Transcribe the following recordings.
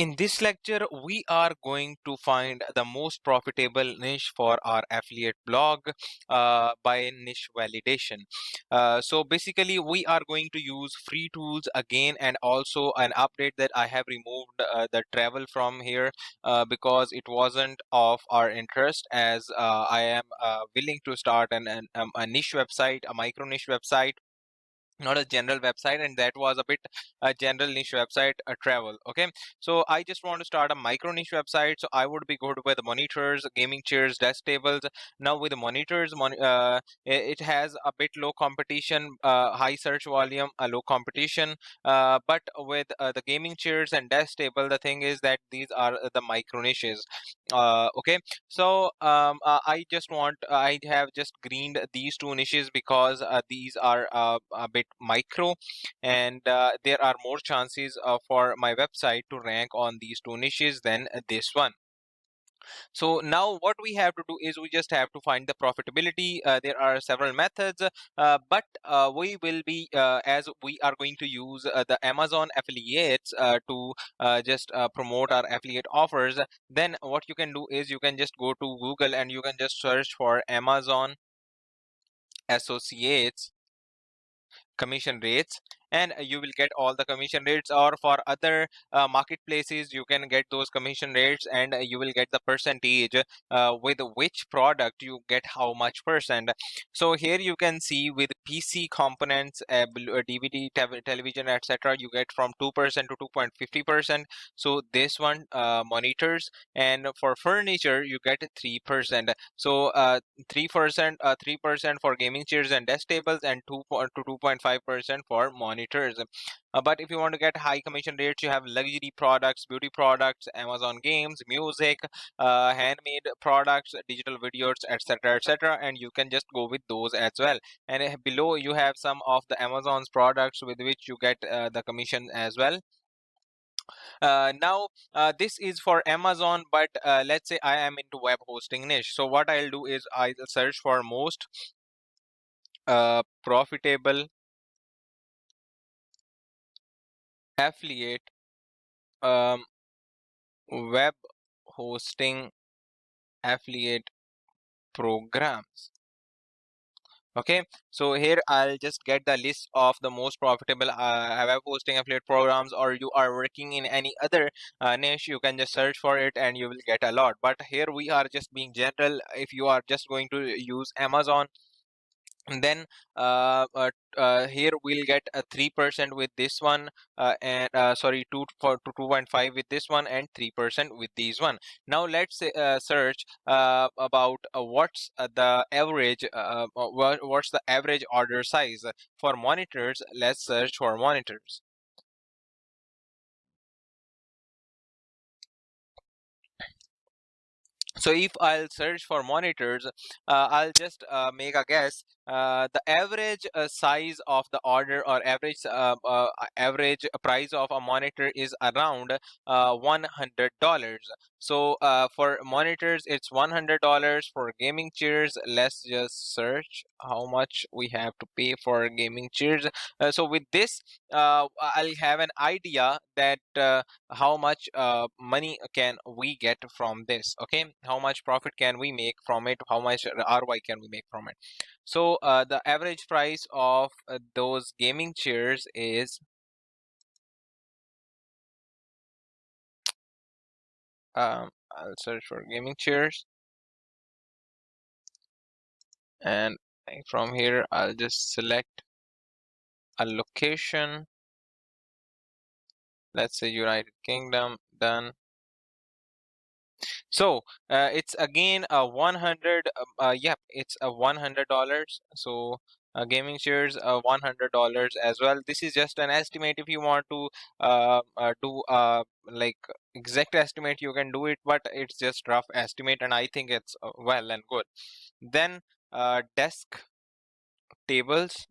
In this lecture, we are going to find the most profitable niche for our affiliate blog by niche validation. So basically, we are going to use free tools again, and also an update that I have removed the travel from here because it wasn't of our interest, as I am willing to start a niche website, a micro niche website, not a general website, and that was a bit a general niche website, a travel. Okay, so I just want to start a micro niche website, so I would be good with monitors, gaming chairs, desk tables. Now with the monitors, it has a bit low competition, high search volume, a low competition, but with the gaming chairs and desk table, the thing is that these are the micro niches. Okay, so I have just greened these two niches because these are a bit micro, and there are more chances for my website to rank on these two niches than this one. So now what we have to do is we just have to find the profitability. There are several methods, but we will be as we are going to use the Amazon affiliates to just promote our affiliate offers. Then what you can do is you can just go to Google and you can just search for Amazon associates commission rates, and you will get all the commission rates, or for other marketplaces you can get those commission rates, and you will get the percentage with which product you get how much percent. So here you can see with PC components, DVD, television, etc., you get from 2% to 2.50%. So this one monitors, and for furniture you get 3%. So 3% 3% for gaming chairs and desk tables, and 2 to 2.5% for monitors. But if you want to get high commission rates, you have luxury products, beauty products, Amazon games, music, handmade products, digital videos, etc., etc., and you can just go with those as well. And below you have some of the Amazon's products with which you get the commission as well. Now this is for Amazon, but let's say I am into web hosting niche. So what I'll do is I'll search for most profitable affiliate um, web hosting affiliate programs. Okay, so here I'll just get the list of the most profitable web hosting affiliate programs, or you are working in any other niche, you can just search for it and you will get a lot. But here we are just being general. If you are just going to use Amazon, and then here we'll get a 3% with this one, and sorry, 2 for 2.5 with this one, and 3% with these one. Now let's search about what's the average order size for monitors. Let's search for monitors. So if I'll search for monitors, I'll just make a guess. The average size of the order, or average price of a monitor is around $100. So for monitors, it's $100. For gaming chairs, let's just search how much we have to pay for gaming chairs. So with this, I'll have an idea that how much money can we get from this. Okay, how much profit can we make from it, how much ROI can we make from it. So the average price of those gaming chairs is I'll search for gaming chairs, and from here I'll just select a location. Let's say United Kingdom. Done. So it's again a 100. Yep, it's a $100. So gaming shares $100 as well. This is just an estimate. If you want to do like exact estimate, you can do it, but it's just rough estimate, and I think it's well and good. Then desk tables.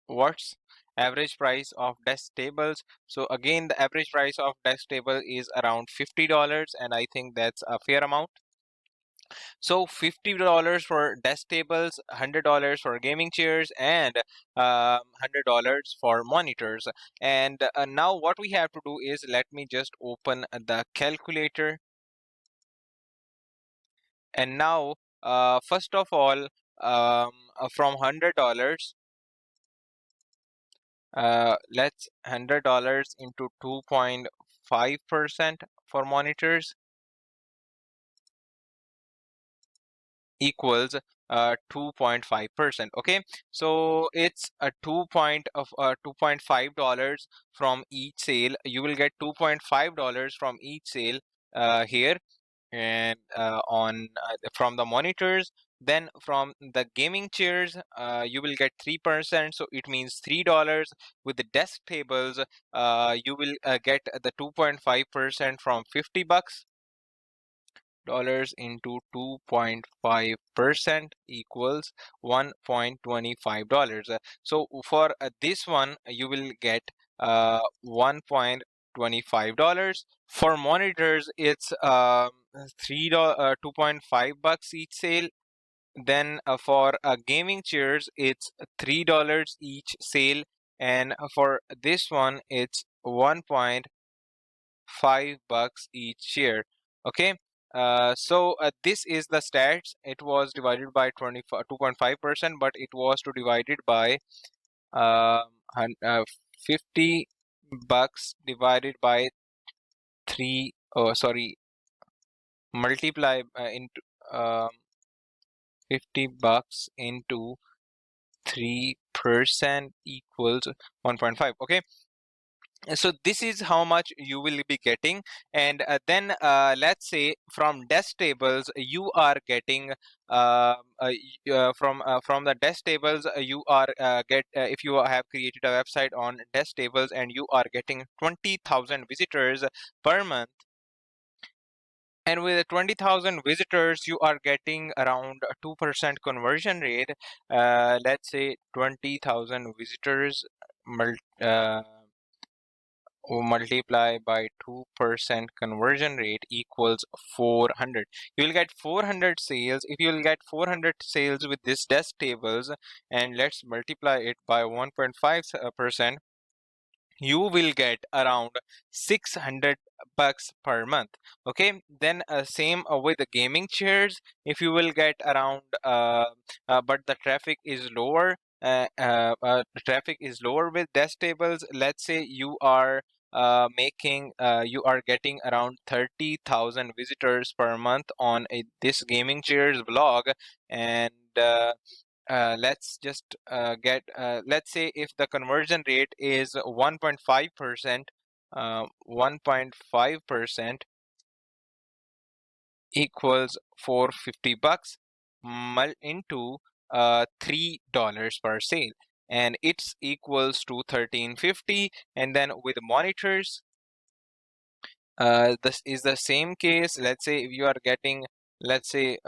What's average price of desk tables? So again, the average price of desk table is around $50, and I think that's a fair amount. So $50 for desk tables, $100 for gaming chairs, and $100 for monitors. And now what we have to do is, let me just open the calculator. And now, first of all, from $100, let's $100 into 2.5% for monitors equals 2.5%. Okay, so it's a 2.5 dollars from each sale. You will get $2.5 from each sale here, and on from the monitors. Then from the gaming chairs, you will get 3%, so it means $3. With the desk tables, you will get the 2.5% from $50 dollars into 2.5% equals $1.25. So for this one, you will get $1.25. For monitors, it's $3 $2.5 each sale. Then for gaming chairs, it's $3 each sale, and for this one, it's $1.5 each share. Okay, so this is the stats. It was divided by 2.5%, but it was to divide it by uh, 50 bucks divided by 3. Oh, sorry, multiply into 50 bucks into 3% equals 1.5. Okay, so this is how much you will be getting. And then let's say from desk tables you are getting from the desk tables you are get if you have created a website on desk tables and you are getting 20,000 visitors per month. And with 20,000 visitors, you are getting around a 2% conversion rate. Let's say 20,000 visitors uh, multiply by 2% conversion rate equals 400. You will get 400 sales. If you will get 400 sales with this desk tables, and let's multiply it by 1.5%, you will get around 600 bucks per month. Okay, then same with the gaming chairs. If you will get around but the traffic is lower, the traffic is lower with desk tables. Let's say you are you are getting around 30,000 visitors per month on this gaming chairs blog. And let's just let's say if the conversion rate is 1.5%, 1.5% equals 450 bucks into $3 per sale, and it's equals to 1350. And then with monitors, this is the same case. Let's say if you are getting, let's say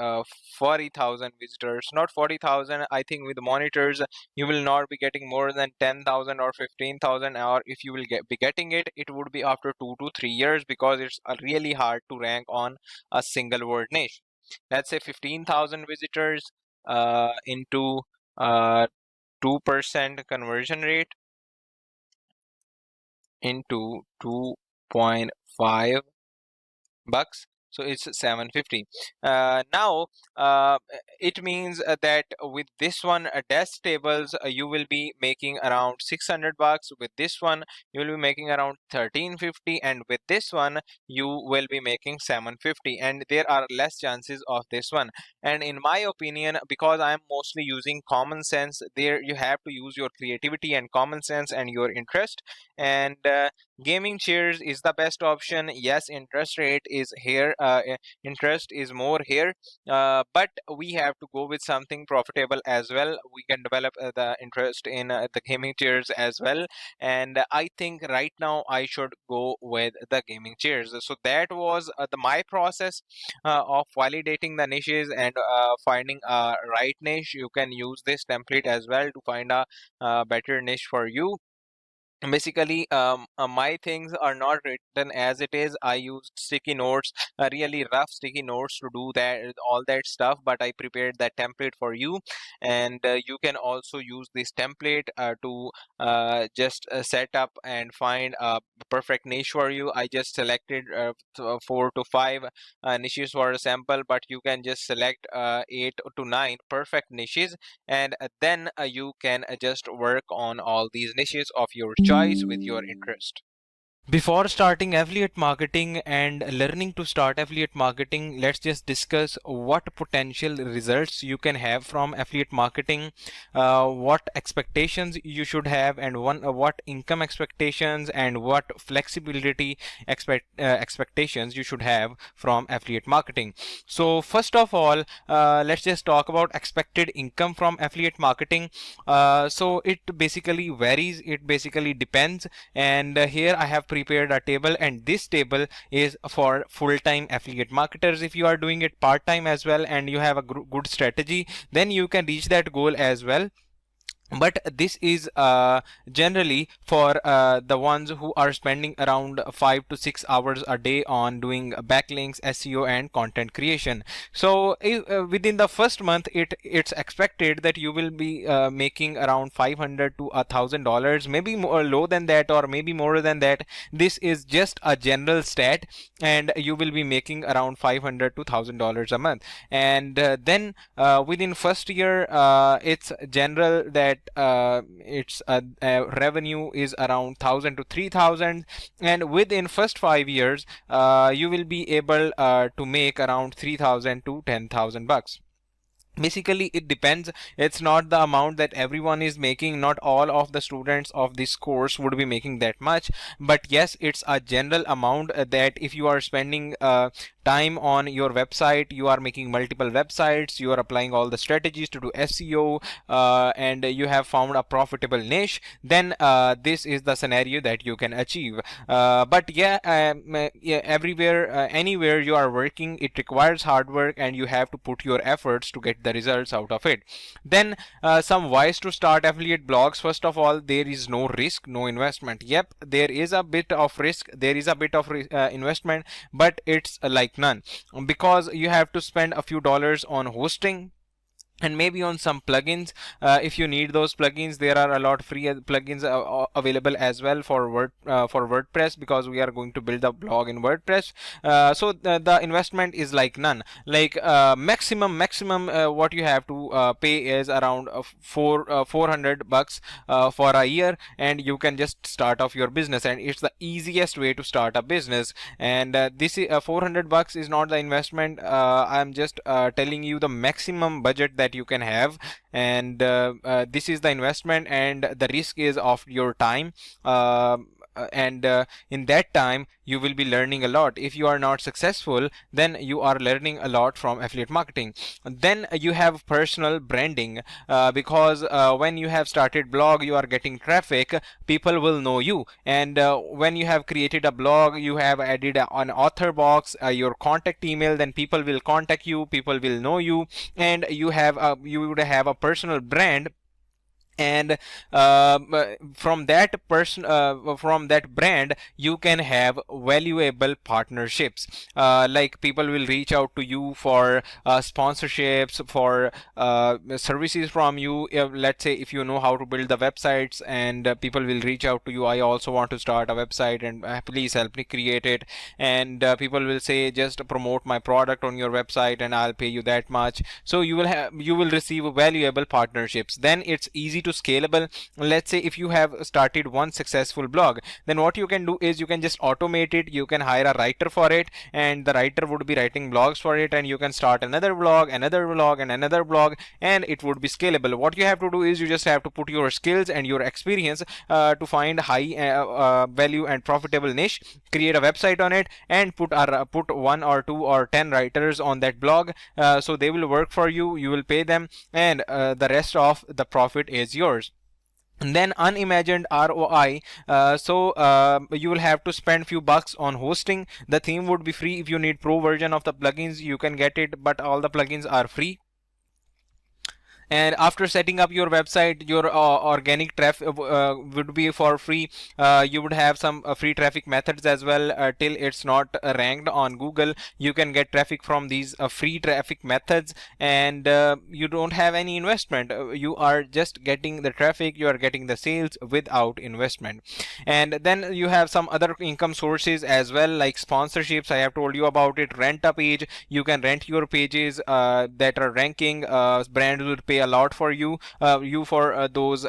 40,000 visitors, not 40,000, I think with monitors you will not be getting more than 10,000 or 15,000, or if you will be getting it, it would be after 2 to 3 years, because it's really hard to rank on a single word niche. Let's say 15,000 visitors into 2% conversion rate into 2.5 bucks, so it's 750. Now it means that with this one desk tables you will be making around 600 bucks. With this one you will be making around 1350, and with this one you will be making 750, and there are less chances of this one. And in my opinion, because I am mostly using common sense, there you have to use your creativity and common sense and your interest. And gaming chairs is the best option. Yes, interest rate is here, interest is more here, but we have to go with something profitable as well. We can develop the interest in the gaming chairs as well. And I think right now I should go with the gaming chairs. So that was my process of validating the niches and finding a right niche. You can use this template as well to find a better niche for you. basically my things are not written as it is. I used sticky notes, really rough sticky notes to do that, all that stuff, but I prepared that template for you. And you can also use this template to just set up and find a perfect niche for you. I just selected 4 to 5 niches for a sample, but you can just select 8 to 9 perfect niches, and then you can just work on all these niches of your choice with your interest. Before starting affiliate marketing and learning to start affiliate marketing, let's just discuss what potential results you can have from affiliate marketing, what expectations you should have, and what income expectations and what flexibility expectations you should have from affiliate marketing. So first of all, let's just talk about expected income from affiliate marketing. So it basically varies, it basically depends, and here I have prepared a table, and this table is for full-time affiliate marketers. If you are doing it part-time as well and you have a good strategy, then you can reach that goal as well. But this is generally for the ones who are spending around 5 to 6 hours a day on doing backlinks, SEO, and content creation. So within the first month, it's expected that you will be making around $500 to $1,000, maybe more low than that or maybe more than that. This is just a general stat, and you will be making around $500 to $1,000 a month. And then within first year, it's general that its revenue is around 1,000 to 3,000, and within first 5 years you will be able to make around 3,000 to 10,000 bucks. Basically it depends, it's not the amount that everyone is making. Not all of the students of this course would be making that much, but yes, it's a general amount that if you are spending time on your website, you are making multiple websites, you are applying all the strategies to do SEO, and you have found a profitable niche, then this is the scenario that you can achieve. But yeah, everywhere, anywhere you are working, it requires hard work, and you have to put your efforts to get the results out of it. Then some whys to start affiliate blogs. First of all, there is no risk, no investment. Yep, there is a bit of risk, there is a bit of investment, but it's like none, because you have to spend a few dollars on hosting and maybe on some plugins. If you need those plugins, there are a lot free plugins available as well for WordPress, because we are going to build a blog in WordPress. So the investment is like none. Like maximum what you have to pay is around 400 bucks for a year, and you can just start off your business, and it's the easiest way to start a business. And this is 400 bucks is not the investment. I'm just telling you the maximum budget that you can have, and this is the investment, and the risk is of your time. And in that time you will be learning a lot. If you are not successful, then you are learning a lot from affiliate marketing. Then you have personal branding, because when you have started blog, you are getting traffic, people will know you. And when you have created a blog, you have added an author box, your contact email, then people will contact you, people will know you, and you would have a personal brand. And from that from that brand, you can have valuable partnerships. Like people will reach out to you for sponsorships, for services from you. Let's say if you know how to build the websites, and people will reach out to you, I also want to start a website, and please help me create it. And people will say, just promote my product on your website and I'll pay you that much. So you will receive valuable partnerships. Then it's easy to scalable. Let's say if you have started one successful blog, then what you can do is you can just automate it. You can hire a writer for it, and the writer would be writing blogs for it, and you can start another blog, another blog, and another blog, and it would be scalable. What you have to do is you just have to put your skills and your experience to find high value and profitable niche, create a website on it, and put 1 or 2 or 10 writers on that blog. So they will work for you, you will pay them, and the rest of the profit is yours. And then unimagined ROI. You will have to spend few bucks on hosting. The theme would be free. If you need pro version of the plugins, you can get it, but all the plugins are free. And after setting up your website, your organic traffic would be for free. You would have some free traffic methods as well. Till it's not ranked on Google, you can get traffic from these free traffic methods, and you don't have any investment. You are just getting the traffic, you are getting the sales without investment. And then you have some other income sources as well, like sponsorships. I have told you about it. Rent a page. You can rent your pages that are ranking. Brands would pay a lot for you. You for those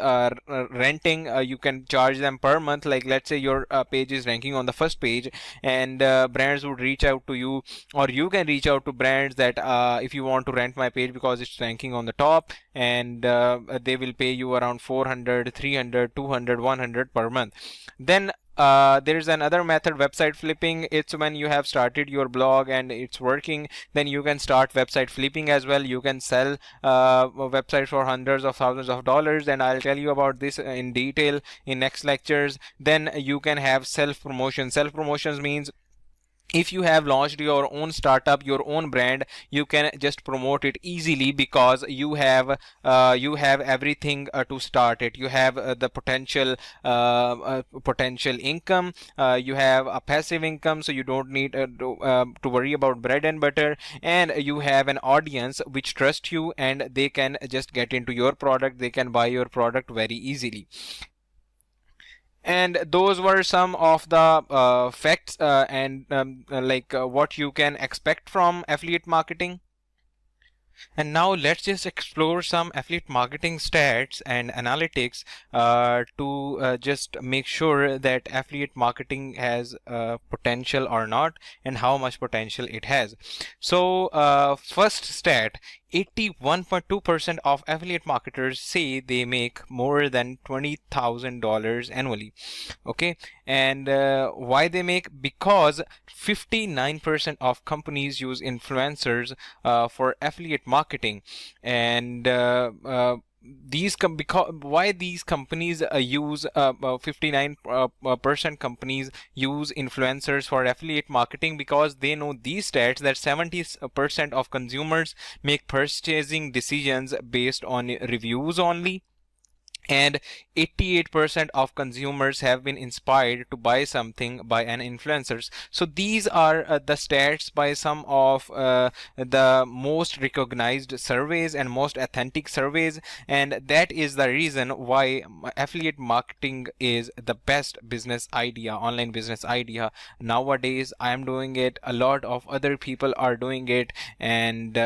renting. You can charge them per month. Like let's say your page is ranking on the first page, and brands would reach out to you, or you can reach out to brands that if you want to rent my page because it's ranking on the top, and they will pay you around 400, 300, 200, 100 per month. Then there's another method, website flipping. It's when you have started your blog and it's working, then you can start website flipping as well. You can sell websites for hundreds of thousands of dollars, and I'll tell you about this in detail in next lectures. Then you can have self promotion. Self promotions means if you have launched your own startup, your own brand, you can just promote it easily because you have everything to start it. You have the potential income. You have a passive income, so you don't need to worry about bread and butter, and you have an audience which trust you, and they can just get into your product. They can buy your product very easily. And those were some of the facts and like what you can expect from affiliate marketing. And now let's just explore some affiliate marketing stats and analytics to just make sure that affiliate marketing has potential or not, and how much potential it has. So first stat, 81.2% of affiliate marketers say they make more than $20,000 annually. Okay, and why they make? Because 59% of companies use influencers for affiliate marketing, and because why these companies use 59% companies use influencers for affiliate marketing? Because they know these stats, that 70% of consumers make purchasing decisions based on reviews only, and 88% of consumers have been inspired to buy something by an influencers. So these are the stats by some of the most recognized surveys and most authentic surveys, and that is the reason why affiliate marketing is the best business idea, online business idea nowadays. I am doing it, a lot of other people are doing it, and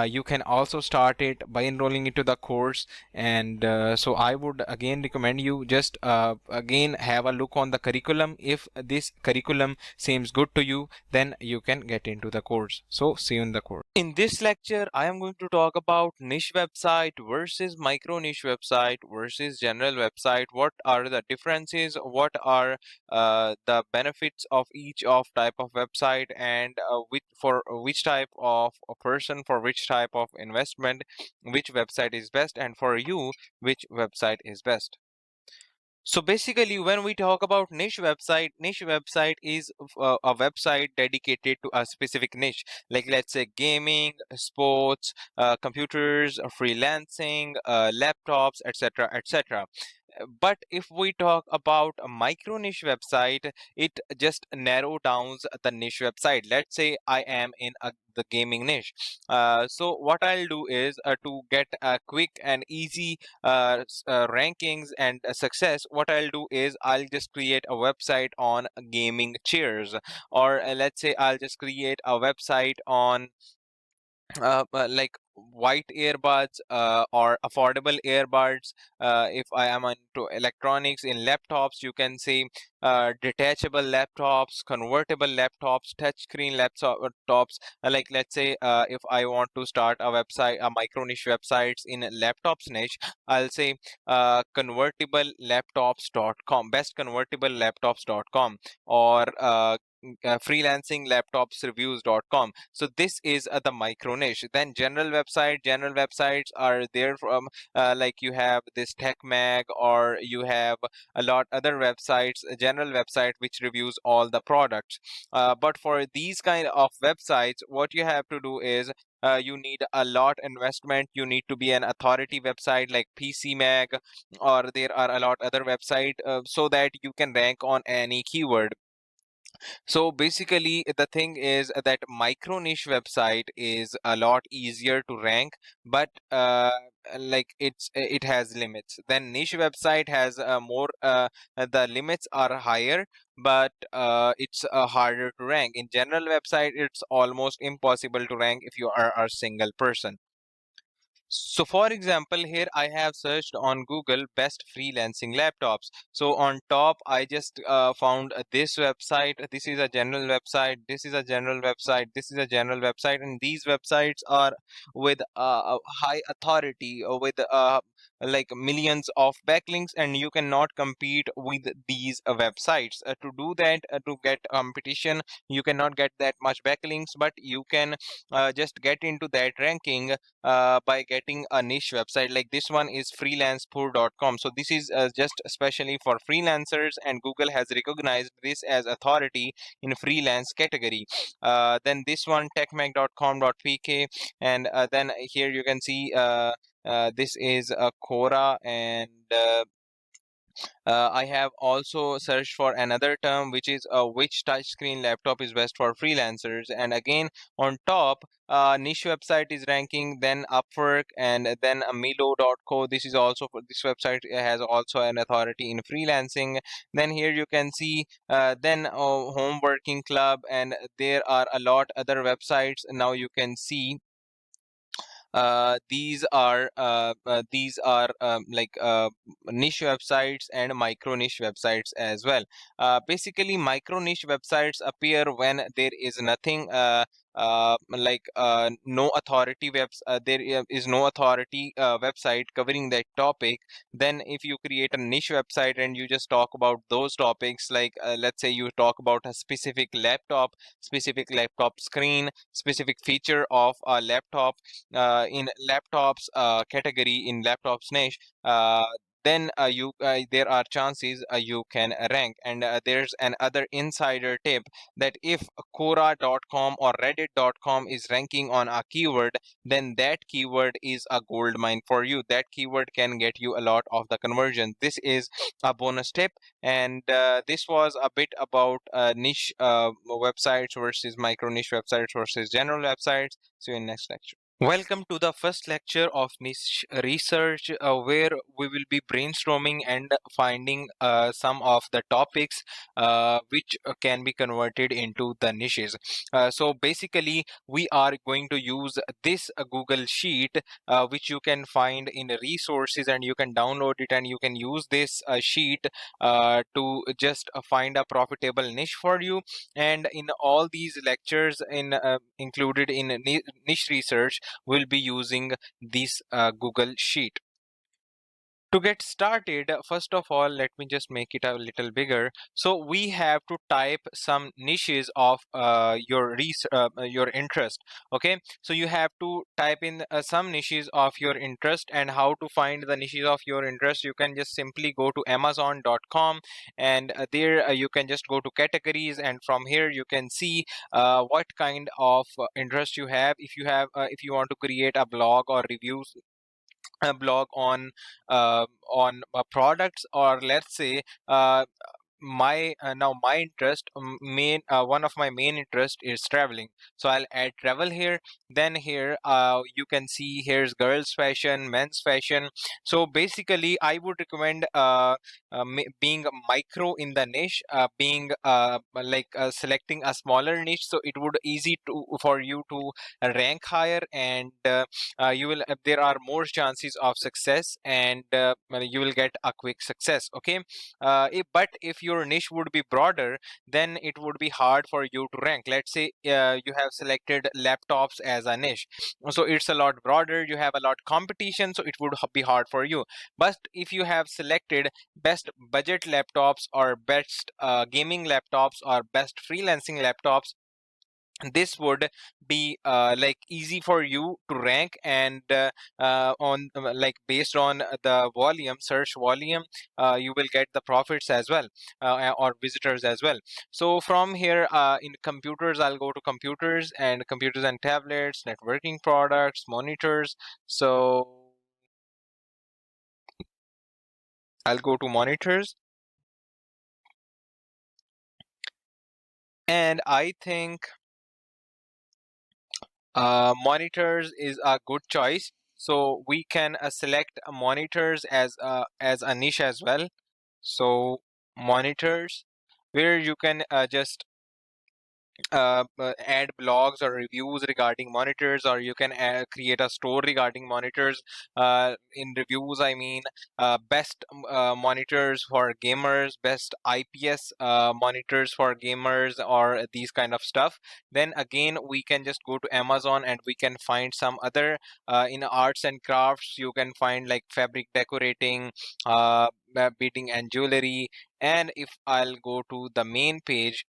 you can also start it by enrolling into the course. And so I would again recommend you just again have a look on the curriculum. If this curriculum seems good to you, then you can get into the course. So see you in the course. In this lecture, I am going to talk about niche website versus micro niche website versus general website. What are the differences? What are the benefits of each of type of website, and which type of a person, for which type of investment, which website is best, and for you, which website is best. So basically, when we talk about niche website is a website dedicated to a specific niche. Like let's say gaming, sports, computers, freelancing, laptops, etc., etc. But if we talk about a micro niche website, it just narrow down the niche website. Let's say I am in the gaming niche. So what I'll do is to get a quick and easy rankings and success, what I'll do is I'll just create a website on gaming chairs, or let's say I'll just create a website on like white earbuds or affordable earbuds. If I am into electronics in laptops, you can say detachable laptops, convertible laptops, touchscreen laptops. Like let's say if I want to start a website, a micro niche websites in laptops niche, I'll say convertiblelaptops.com, best convertible laptops.com, or freelancing laptopsreviews.com. So this is the micro niche. Then general websites are there from like you have this tech mag, or you have a lot other websites, a general website which reviews all the products. But for these kind of websites, what you have to do is you need a lot investment. You need to be an authority website like PCMag, or there are a lot other website, so that you can rank on any keyword. So basically, the thing is that micro niche website is a lot easier to rank, but like it has limits. Then niche website has more, the limits are higher, but it's harder to rank. In general website, it's almost impossible to rank if you are a single person. So for example, here I have searched on Google best freelancing laptops. So on top, I just found this website. This is a general website. This is a general website. This is a general website. And these websites are with a high authority, with like millions of backlinks, and you cannot compete with these websites. To do that, to get competition, you cannot get that much backlinks, but you can just get into that ranking by getting a niche website. Like this one is freelancepoor.com. So this is just especially for freelancers, and Google has recognized this as authority in freelance category. Then this one, techmag.com.pk, and then here you can see this is a Quora, and I have also searched for another term, which is which touchscreen laptop is best for freelancers. And again, on top, niche website is ranking, then Upwork, and then Milo.co. This is also this website has also an authority in freelancing. Then here you can see then Home Working Club, and there are a lot other websites. Now you can see these are like niche websites and micro niche websites as well. Basically, micro niche websites appear when there is nothing, like no authority is no authority website covering that topic. Then if you create a niche website and you just talk about those topics, like let's say you talk about a specific laptop screen, specific feature of a laptop, in laptops category, in laptops niche, then you there are chances you can rank. And there's another insider tip, that if Quora.com or Reddit.com is ranking on a keyword, then that keyword is a gold mine for you. That keyword can get you a lot of the conversion. This is a bonus tip, and this was a bit about niche websites versus micro niche websites versus general websites. See you in next lecture. Welcome to the first lecture of niche research, where we will be brainstorming and finding some of the topics which can be converted into the niches. So basically, we are going to use this Google Sheet, which you can find in resources, and you can download it, and you can use this sheet to just find a profitable niche for you. And in all these lectures, included in niche research, will be using this Google Sheet. To get started, first of all, let me just make it a little bigger. So we have to type some niches of your interest. Okay, so you have to type in some niches of your interest. And how to find the niches of your interest? You can just simply go to Amazon.com, and there you can just go to categories, and from here you can see what kind of interest you have. If you want to create a blog or reviews, a blog on products, or let's say my now my interest, main one of my main interest is traveling, so I'll add travel here. Then here you can see here's girls fashion, men's fashion. So basically, I would recommend being micro in the niche, being like selecting a smaller niche, so it would easy to for you to rank higher, and you will there are more chances of success, and well, you will get a quick success. Okay, but if your niche would be broader, then it would be hard for you to rank. Let's say you have selected laptops as a niche, so it's a lot broader, you have a lot competition, so it would be hard for you. But if you have selected best budget laptops, or best gaming laptops, or best freelancing laptops, this would be like easy for you to rank, and on like based on the volume, search volume, you will get the profits as well, or visitors as well. So from here, in computers, I'll go to computers and tablets, networking products, monitors. So I'll go to monitors, and I think monitors is a good choice. So we can select monitors as a niche as well. So monitors, where you can just add blogs or reviews regarding monitors, or you can create a store regarding monitors. In reviews, I mean, best monitors for gamers, best IPS monitors for gamers, or these kind of stuff. Then again, we can just go to Amazon and we can find some other in arts and crafts. You can find like fabric decorating, beading and jewelry. And if I'll go to the main page,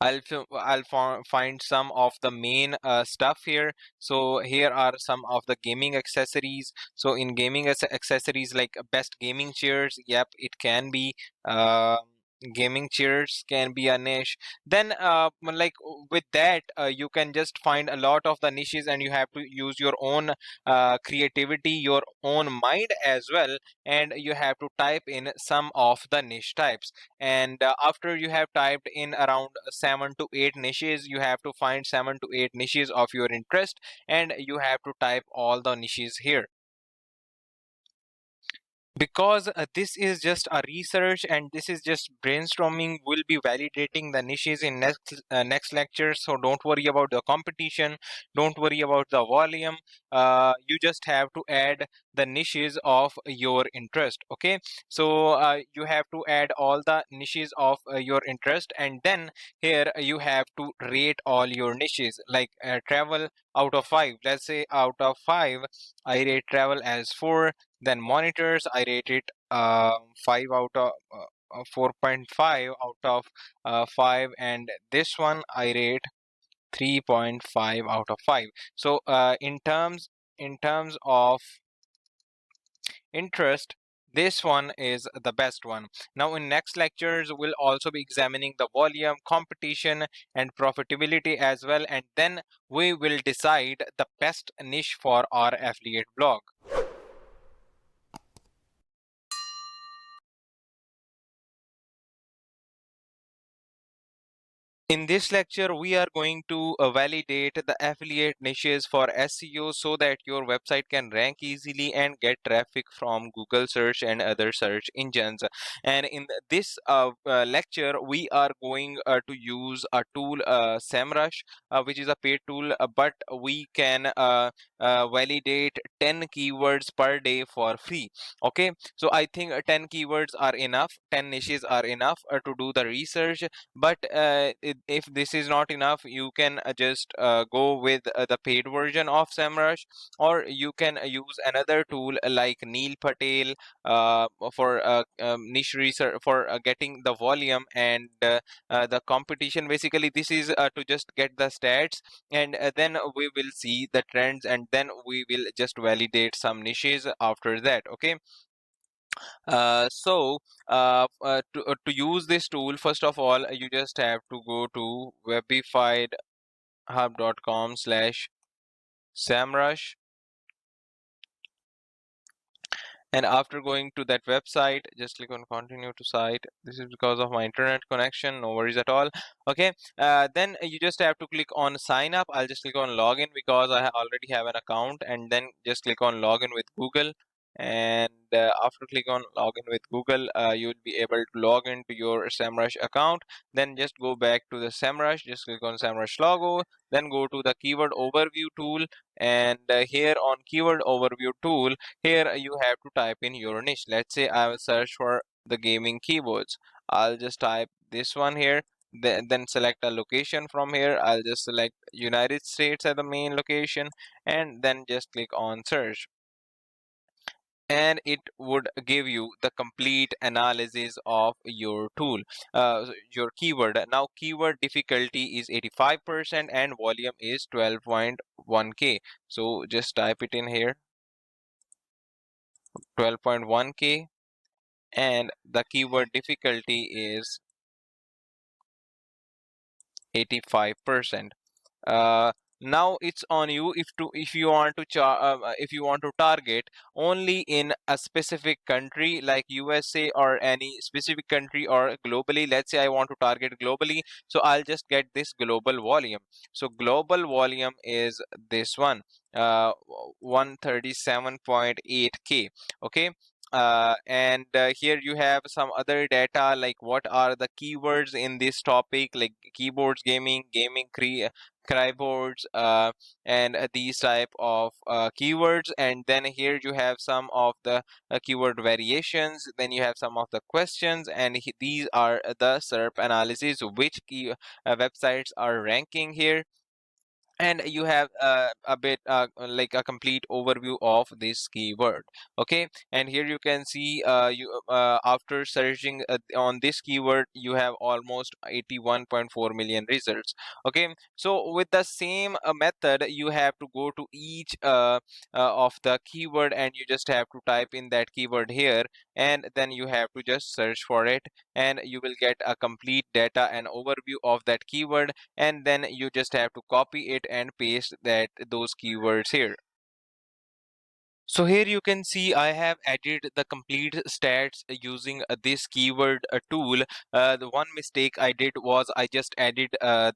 I'll find some of the main stuff here. So here are some of the gaming accessories. So in gaming accessories, like best gaming chairs, yep, it can be. Uh, Gaming chairs can be a niche. Then like with that, you can just find a lot of the niches, and you have to use your own creativity, your own mind as well, and you have to type in some of the niche types. And after you have typed in around 7 to 8 niches, you have to find 7 to 8 niches of your interest, and you have to type all the niches here. Because this is just a research and this is just brainstorming, we'll be validating the niches in next lecture. So don't worry about the competition, don't worry about the volume. You just have to add the niches of your interest. Okay, so you have to add all the niches of your interest, and then here you have to rate all your niches, like travel out of 5. Let's say out of 5 I rate travel as 4. Then monitors, I rate it 5 out of 4.5 out of 5, and this one I rate 3.5 out of 5. So in terms of interest, this one is the best one. Now in next lectures, we'll also be examining the volume, competition, and profitability as well, and then we will decide the best niche for our affiliate blog. In this lecture, we are going to validate the affiliate niches for SEO so that your website can rank easily and get traffic from Google search and other search engines. And in this lecture, we are going to use a tool, SEMrush, which is a paid tool, but we can validate 10 keywords per day for free. Okay, so I think 10 keywords are enough, 10 niches are enough to do the research. But if this is not enough, you can just go with the paid version of SEMrush, or you can use another tool like Neil Patel for niche research, for getting the volume and the competition. Basically, this is to just get the stats, and then we will see the trends, and then we will just validate some niches after that. Okay, so to use this tool, first of all, you just have to go to webifiedhub.com/samrush, and after going to that website, just click on continue to site. This is because of my internet connection, no worries at all. Okay, then you just have to click on sign up. I'll just click on login because I already have an account, and then just click on login with Google. And after click on login with Google, you'll be able to log into your SEMrush account. Then just go back to the SEMrush, just click on SEMrush logo, then go to the keyword overview tool, and here on keyword overview tool, here you have to type in your niche. Let's say I will search for the gaming keyboards. I'll just type this one here. Then select a location from here. I'll just select United States as the main location, and then just click on search. and it would give you the complete analysis of your tool, your keyword. Now keyword difficulty is 85% and volume is 12.1k. So just type it in here, 12.1k, and the keyword difficulty is 85%. uh, Now it's on you if you want to if you want to target only in a specific country like USA or any specific country, or globally. Let's say I want to target globally, so I'll just get this global volume. So global volume is this one, 137.8k. Okay. And here you have some other data, like what are the keywords in this topic, like keyboards, gaming, keyboards, and these type of keywords. And then here you have some of the keyword variations, then you have some of the questions, and these are the SERP analysis, which key websites are ranking here. And you have a bit like a complete overview of this keyword. Okay, and here you can see you after searching on this keyword, you have almost 81.4 million results. Okay, so with the same method, you have to go to each of the keyword, and you just have to type in that keyword here, and then you have to just search for it, and you will get a complete data and overview of that keyword. And then you just have to copy it and paste those keywords here. So here you can see I have added the complete stats using this keyword tool. The one mistake I did was I just added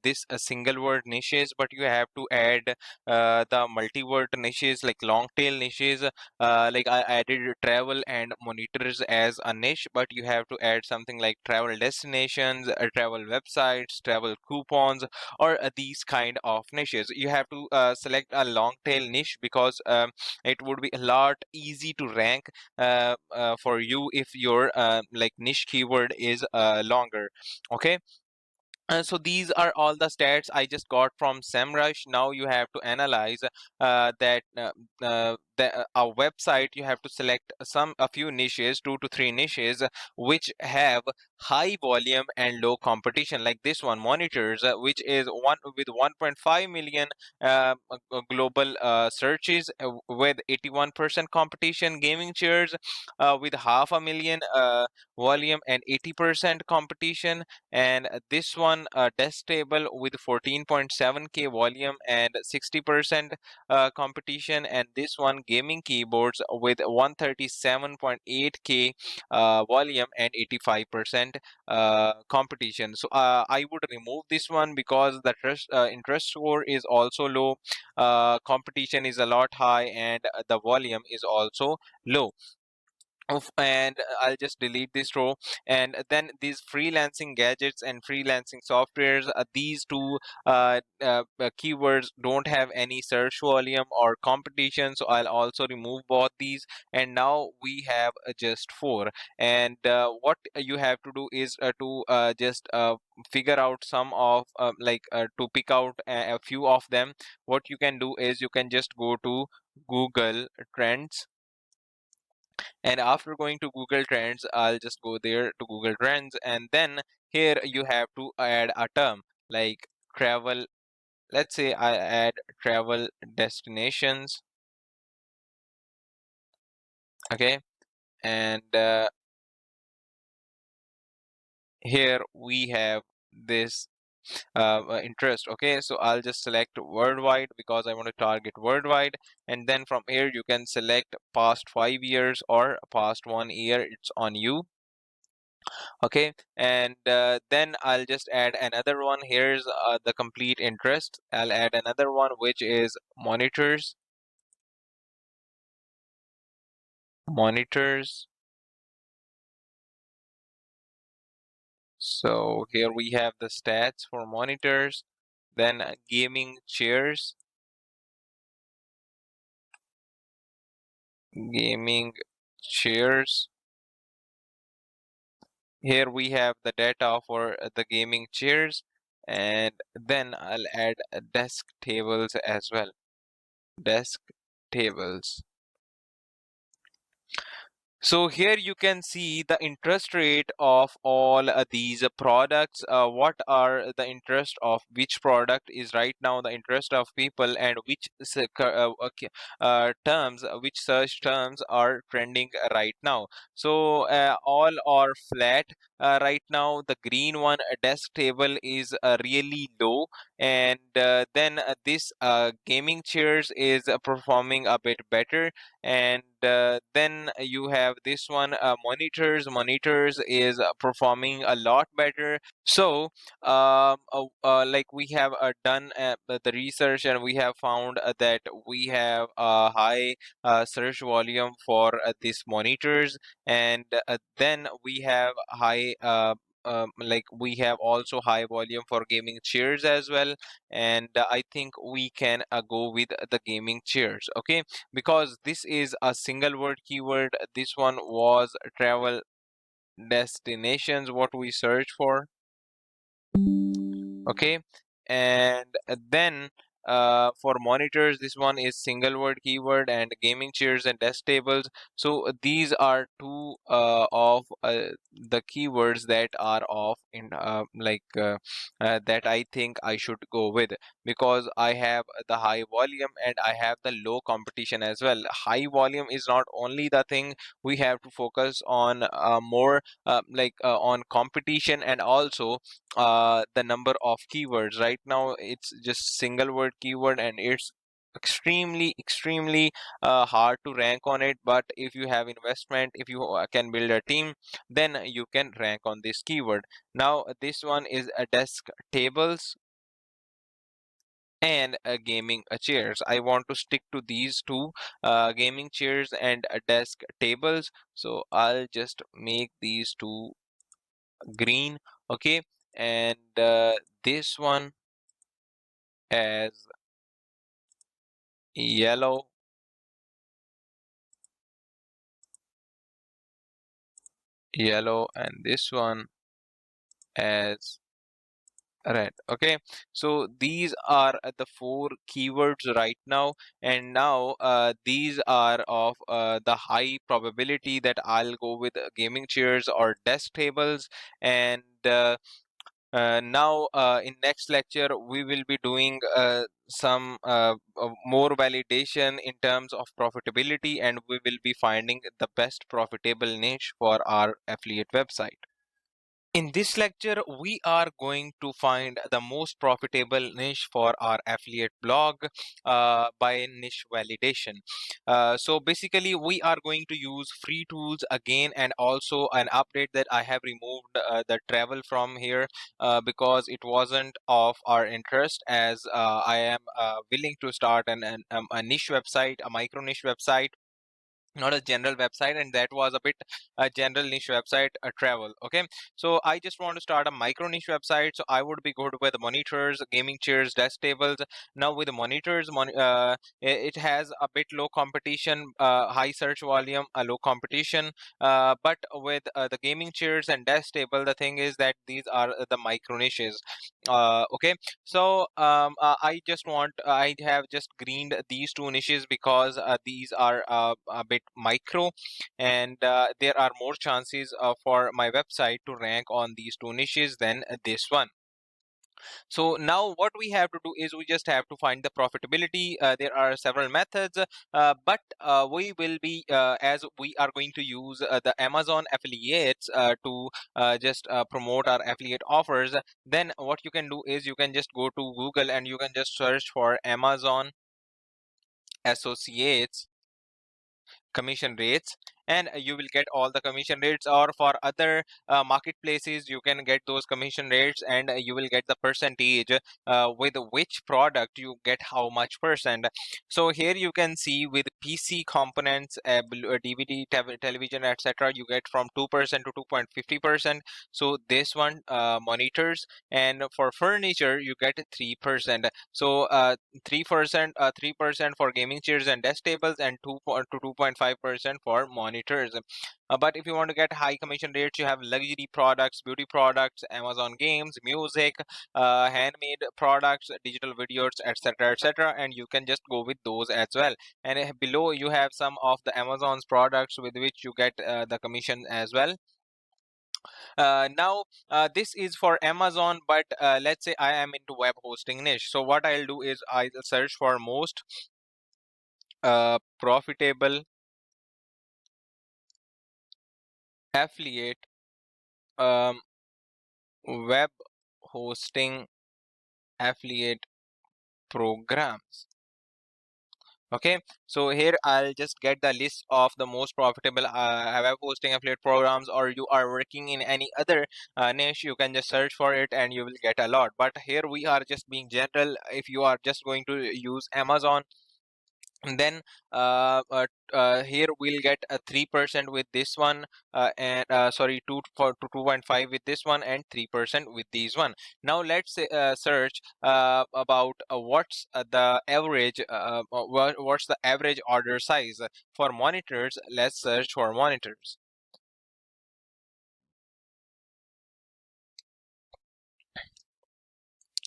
this single word niches, but you have to add the multi-word niches, like long tail niches. Like I added travel and monitors as a niche, but you have to add something like travel destinations, travel websites, travel coupons, or these kind of niches. You have to select a long tail niche, because it would be a lot easy to rank for you if your like niche keyword is longer. Okay, so these are all the stats I just got from SEMrush. Now you have to analyze a website. You have to select a few niches, 2 to 3 niches, which have high volume and low competition. Like this one, monitors, which is one with 1.5 million global searches, with 81% competition. Gaming chairs, with 500,000 volume and 80% competition. And this one, desk table, with 14.7k volume and 60% competition. And this one, gaming keyboards, with 137.8k volume and 85% competition. So I would remove this one, because the interest score is also low, competition is a lot high, and the volume is also low. And I'll just delete this row. And then these freelancing gadgets and freelancing softwares, these two keywords don't have any search volume or competition, so I'll also remove both these. And now we have just four. And what you have to do is to just figure out some of to pick out a few of them. What you can do is you can just go to Google Trends, and after going to Google Trends, I'll just go there to Google Trends, and then here you have to add a term like travel. Let's say I add travel destinations. Okay, and here we have this interest. Okay, so I'll just select worldwide, because I want to target worldwide. And then from here you can select past 5 years or past 1 year. It's on you. Okay, and then I'll just add another one. Here's the complete interest. I'll add another one, which is monitors. So here we have the stats for monitors. Then gaming chairs, gaming chairs. Here we have the data for the gaming chairs. And then I'll add desk tables as well. Desk tables. So here you can see the interest rate of all these products. What are the interest of which product is right now the interest of people, and which terms, which search terms are trending right now. So all are flat right now. The green one, desk table, is really low, and then this gaming chairs is performing a bit better, and then you have this one, monitors is performing a lot better. So like we have done the research, and we have found that we have a high search volume for these monitors, and then we have high like we have also high volume for gaming chairs as well, and I think we can go with the gaming chairs, okay, because this is a single word keyword. This one was travel destinations, what we search for, okay. And then for monitors, this one is single word keyword, and gaming chairs and desk tables. So these are two of the keywords that are of in that I think I should go with, because I have the high volume and I have the low competition as well. High volume is not only the thing, we have to focus on more on competition, and also the number of keywords. Right now it's just single word keyword, and it's extremely hard to rank on it. But if you have investment, if you can build a team, then you can rank on this keyword. Now this one is a desk tables and gaming chairs. I want to stick to these two, gaming chairs and desk tables, so I'll just make these two green, okay, and this one as yellow, and this one as red, okay. So these are the four keywords right now, and now these are of the high probability that I'll go with gaming chairs or desk tables. And now in next lecture we will be doing some more validation in terms of profitability, and we will be finding the best profitable niche for our affiliate website. In this lecture, we are going to find the most profitable niche for our affiliate blog by niche validation. So basically, we are going to use free tools again, and also an update that I have removed the travel from here because it wasn't of our interest, as I am willing to start a niche website, a micro niche website, not a general website, and that was a bit a general niche website, a travel, okay. So I just want to start a micro niche website, so I would be good with monitors, gaming chairs, desk tables. Now with the monitors, it has a bit low competition, high search volume, a low competition, but with the gaming chairs and desk table, the thing is that these are the micro niches, okay. So I have just greened these two niches because these are a bit micro, and there are more chances for my website to rank on these two niches than this one. So now what we have to do is we just have to find the profitability. There are several methods, but we will be, as we are going to use the Amazon affiliates to just promote our affiliate offers, then what you can do is you can just go to Google and you can just search for Amazon associates commission rates, and you will get all the commission rates. Or for other marketplaces, you can get those commission rates, and you will get the percentage with which product you get how much percent. So here you can see with PC components, DVD, television, etc., you get from 2% to 2.50%. So this one, monitors, and for furniture you get 3%. So 3% for gaming chairs and desk tables, and 2 to 2.5% for monitors. monitors. But if you want to get high commission rates, you have luxury products, beauty products, Amazon games, music, handmade products, digital videos, etc., etc., and you can just go with those as well. And below you have some of the Amazon's products with which you get the commission as well. Now this is for Amazon, but let's say I am into web hosting niche. So what I'll do is I'll search for most profitable affiliate um, web hosting affiliate programs. Okay, so here I'll just get the list of the most profitable web hosting affiliate programs, or you are working in any other niche, you can just search for it and you will get a lot. But here we are just being general. If you are just going to use Amazon, and then here we'll get a 3% with this one, and sorry, 2.5 with this one, and 3% with these one. Now let's search about what's the average what's the average order size for monitors. Let's search for monitors.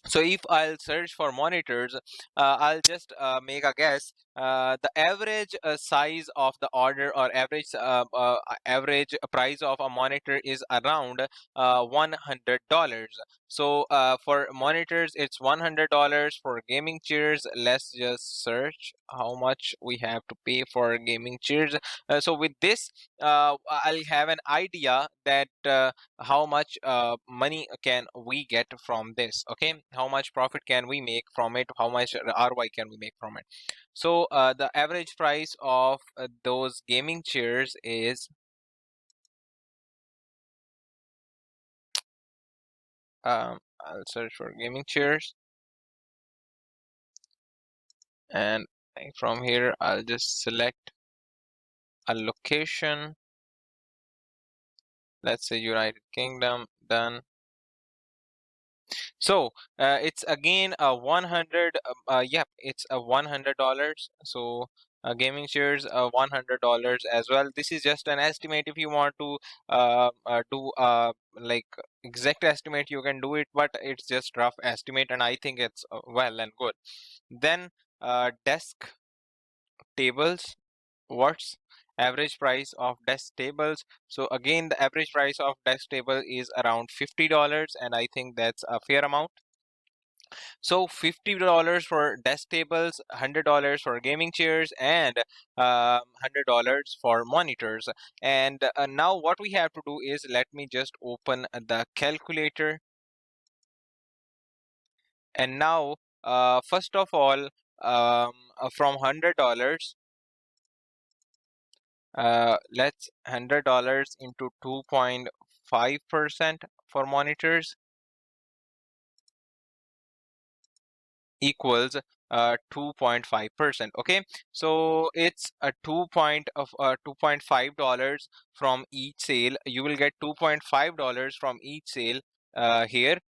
So if I'll search for monitors, I'll just make a guess. The average size of the order, or average price of a monitor is around $100. So for monitors, it's $100. For gaming chairs, let's just search how much we have to pay for gaming chairs. So with this, I'll have an idea that how much money can we get from this. Okay, how much profit can we make from it, how much ROI can we make from it. So the average price of those gaming chairs is I'll search for gaming chairs, and from here I'll just select a location. Let's say United Kingdom. Done. So it's again a 100. Yep, it's a $100. So gaming shares $100 as well. This is just an estimate. If you want to do like exact estimate, you can do it, but it's just rough estimate, and I think it's well and good. Then desk tables. What's average price of desk tables? So again, the average price of desk table is around $50, and I think that's a fair amount. So $50 for desk tables, $100 for gaming chairs, and $100 for monitors. And now what we have to do is, let me just open the calculator. And now first of all, from $100, let's $100 into 2.5% for monitors equals 2.5%. Okay, so it's a $2.5 from each sale. You will get $2.5 from each sale here,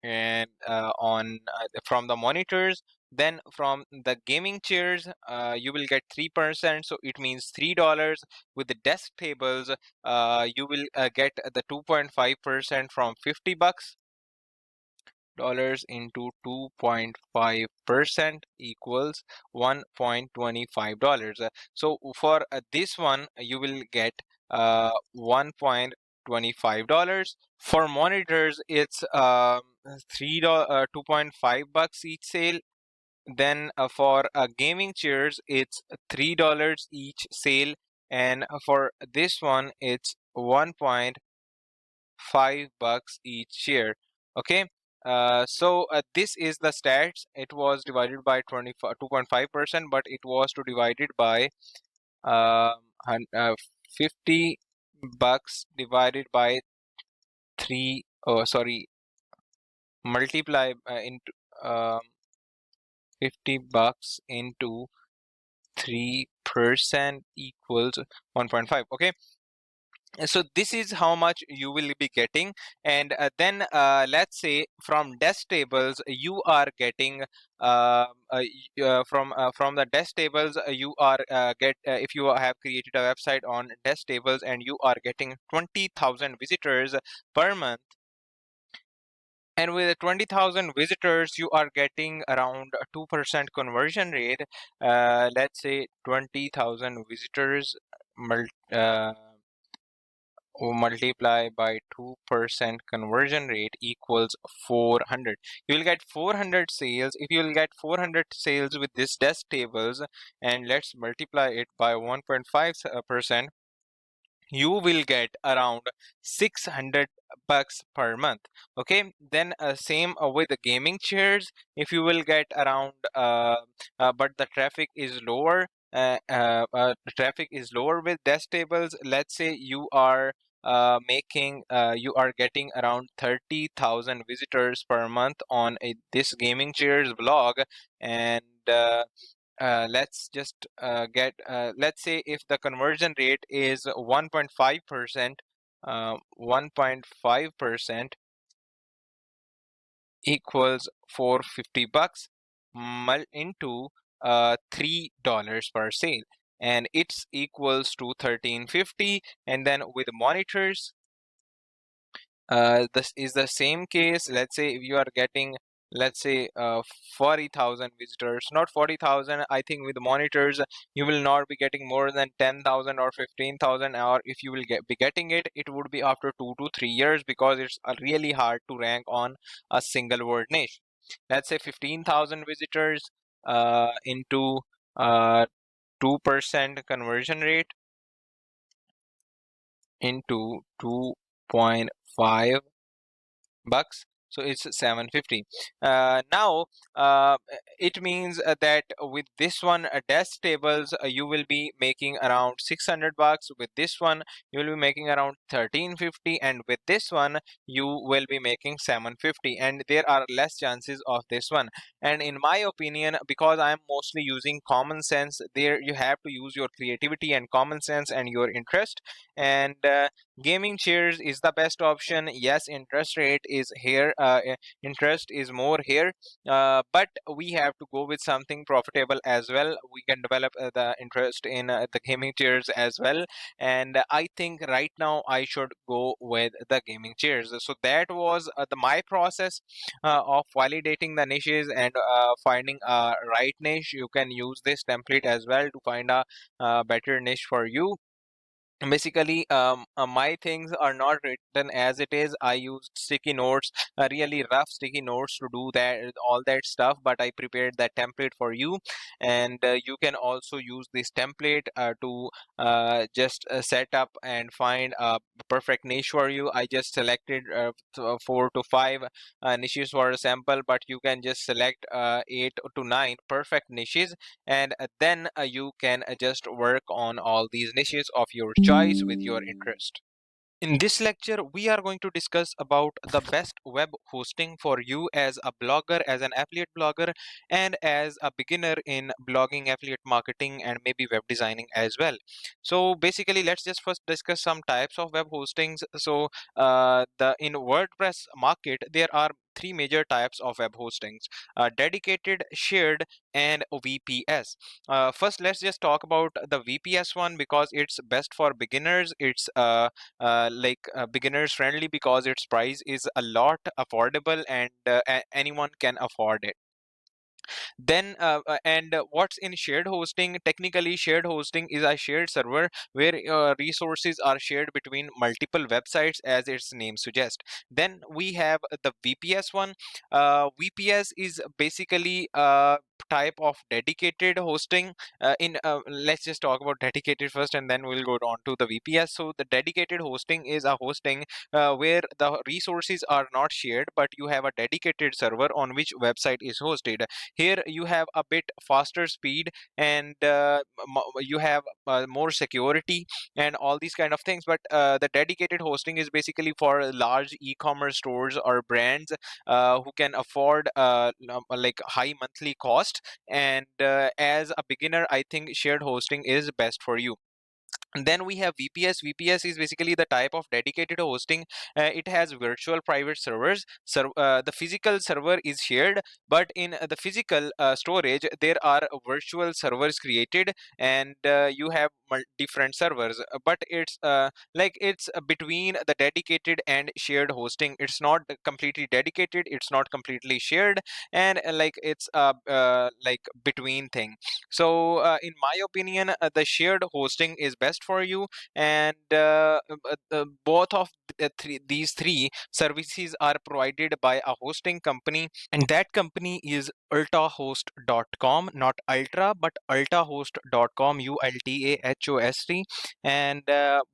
and on from the monitors. Then from the gaming chairs, you will get 3%, so it means $3. With the desk tables, you will get the 2.5% from $50 into 2.5% equals $1.25. So for this one, you will get $1.25. For monitors, it's $3 $2.5 each sale. Then for gaming chairs, it's $3 each sale, and for this one, it's $1.5 each share. Okay, so this is the stats. It was divided by 2.5%, but it was to divided by uh, $50 divided by 3. Oh, sorry, multiply into $50 into 3% equals 1.5. Okay, So this is how much you will be getting. And then let's say from desk tables you are getting from the desk tables you are get if you have created a website on desk tables and you are getting 20,000 visitors per month, and with 20,000 visitors you are getting around a 2% conversion rate. Let's say 20,000 visitors uh, multiply by 2% conversion rate equals 400. You will get 400 sales. If you will get 400 sales with this desk tables, and let's multiply it by 1.5%, you will get around 600 bucks per month. Okay, then same with the gaming chairs. If you will get around but the traffic is lower, the traffic is lower with desk tables. Let's say you are you are getting around 30,000 visitors per month on this gaming chairs blog. And let's just let's say if the conversion rate is 1.5%, 1.5% equals 450 bucks into $3 per sale, and it's equals to 1350. And then with monitors, this is the same case. Let's say if you are getting, let's say 40,000 visitors, not 40,000, I think with monitors you will not be getting more than 10,000 or 15,000, or if you will be getting it, it would be after 2 to 3 years, because it's really hard to rank on a single word niche. Let's say 15,000 visitors into 2% conversion rate into 2.5 bucks, so it's 750. Now it means that with this one desk tables you will be making around 600 bucks. With this one you will be making around 1350, and with this one you will be making 750, and there are less chances of this one. And in my opinion, because I am mostly using common sense, there you have to use your creativity and common sense and your interest. And gaming chairs is the best option. Yes, interest rate is here, interest is more here, but we have to go with something profitable as well. We can develop the interest in the gaming chairs as well. And I think right now I should go with the gaming chairs. So that was my process of validating the niches and finding a right niche. You can use this template as well to find a better niche for you. Basically my things are not written as it is. I used sticky notes, really rough sticky notes to do that, all that stuff, but I prepared that template for you. And you can also use this template to just set up and find a perfect niche for you. I just selected 4 to 5 niches for a sample, but you can just select 8 to 9 perfect niches, and then you can just work on all these niches of your choice with your interest. In this lecture, we are going to discuss about the best web hosting for you as a blogger, as an affiliate blogger, and as a beginner in blogging, affiliate marketing, and maybe web designing as well. So basically, let's just first discuss some types of web hostings. So the in WordPress market, there are three major types of web hostings: dedicated, shared, and VPS. First, let's just talk about the VPS one, because it's best for beginners. It's beginners friendly because its price is a lot affordable, and anyone can afford it. Then and what's in shared hosting? Technically, shared hosting is a shared server where resources are shared between multiple websites, as its name suggests. Then we have the VPS one. VPS is basically a type of dedicated hosting. In Let's just talk about dedicated first, and then we'll go on to the VPS. So the dedicated hosting is a hosting where the resources are not shared, but you have a dedicated server on which website is hosted. Here you have a bit faster speed, and you have more security and all these kind of things. But the dedicated hosting is basically for large e-commerce stores or brands who can afford like high monthly cost. And as a beginner, I think shared hosting is best for you. And then we have VPS. VPS is basically the type of dedicated hosting. It has virtual private servers. The physical server is shared, but in the physical storage, there are virtual servers created, and you have different servers. But it's between the dedicated and shared hosting. It's not completely dedicated. It's not completely shared, and it's like between thing. So, in my opinion, the shared hosting is best for you, and both of these three services are provided by a hosting company, and that company is ultahost.com, not ultra, but ultahost.com, ultahost. And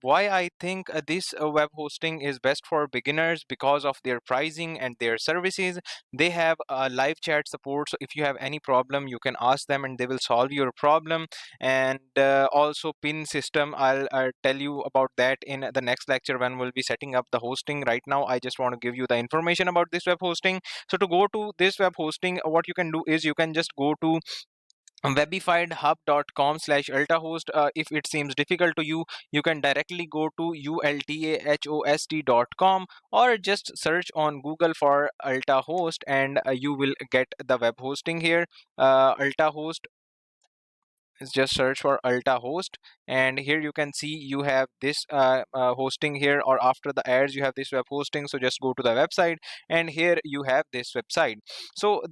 why I think this web hosting is best for beginners, because of their pricing and their services. They have live chat support, so if you have any problem, you can ask them and they will solve your problem. And also pin system, I'll tell you about that in the next lecture when we'll be setting up the hosting. Right now I just want to give you the information about this web hosting. So to go to this web hosting, what you can do is you can just go to webifiedhub.com/ultahost. If it seems difficult to you, you can directly go to ultahost.com, or just search on Google for ultahost, and you will get the web hosting here. Ultahost is just search for Alta Host, and here you can see you have this hosting here, or after the ads you have this web hosting. So just go to the website, and here you have this website. So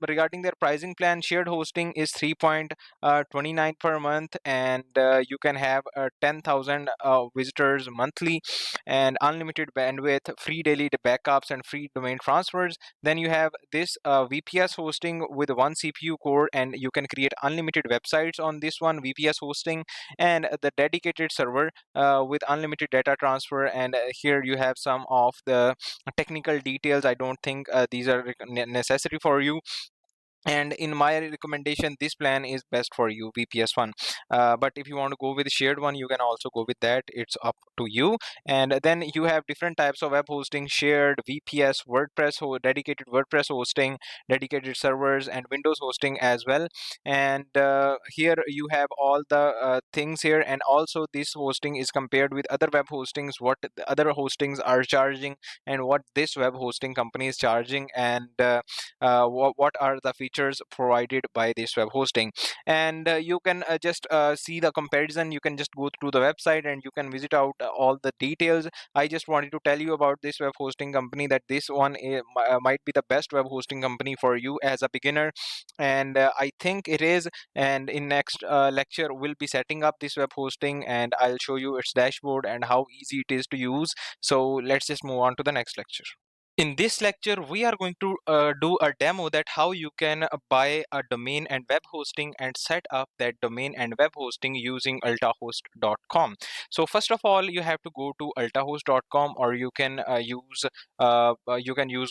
regarding their pricing plan, shared hosting is 3.29 per month, and you can have 10,000 visitors monthly, and unlimited bandwidth, free daily backups, and free domain transfers. Then you have this VPS hosting with one CPU core, and you can create unlimited websites on this one VPS hosting, and the dedicated server with unlimited data transfer. And here you have some of the technical details. I don't think these are necessary for you, and in my recommendation this plan is best for you, VPS one. But if you want to go with shared one, you can also go with that. It's up to you. And then you have different types of web hosting: shared, VPS, WordPress, dedicated WordPress hosting, dedicated servers, and Windows hosting as well. And here you have all the things here, and also this hosting is compared with other web hostings, what the other hostings are charging, and what this web hosting company is charging, and what are the features provided by this web hosting. And you can just see the comparison. You can just go through the website and you can visit out all the details. I just wanted to tell you about this web hosting company, that this one might be the best web hosting company for you as a beginner, and I think it is. And in next lecture we'll be setting up this web hosting, and I'll show you its dashboard and how easy it is to use. So let's just move on to the next lecture. In this lecture, we are going to do a demo that how you can buy a domain and web hosting and set up that domain and web hosting using altahost.com. So first of all, you have to go to altahost.com, or you can use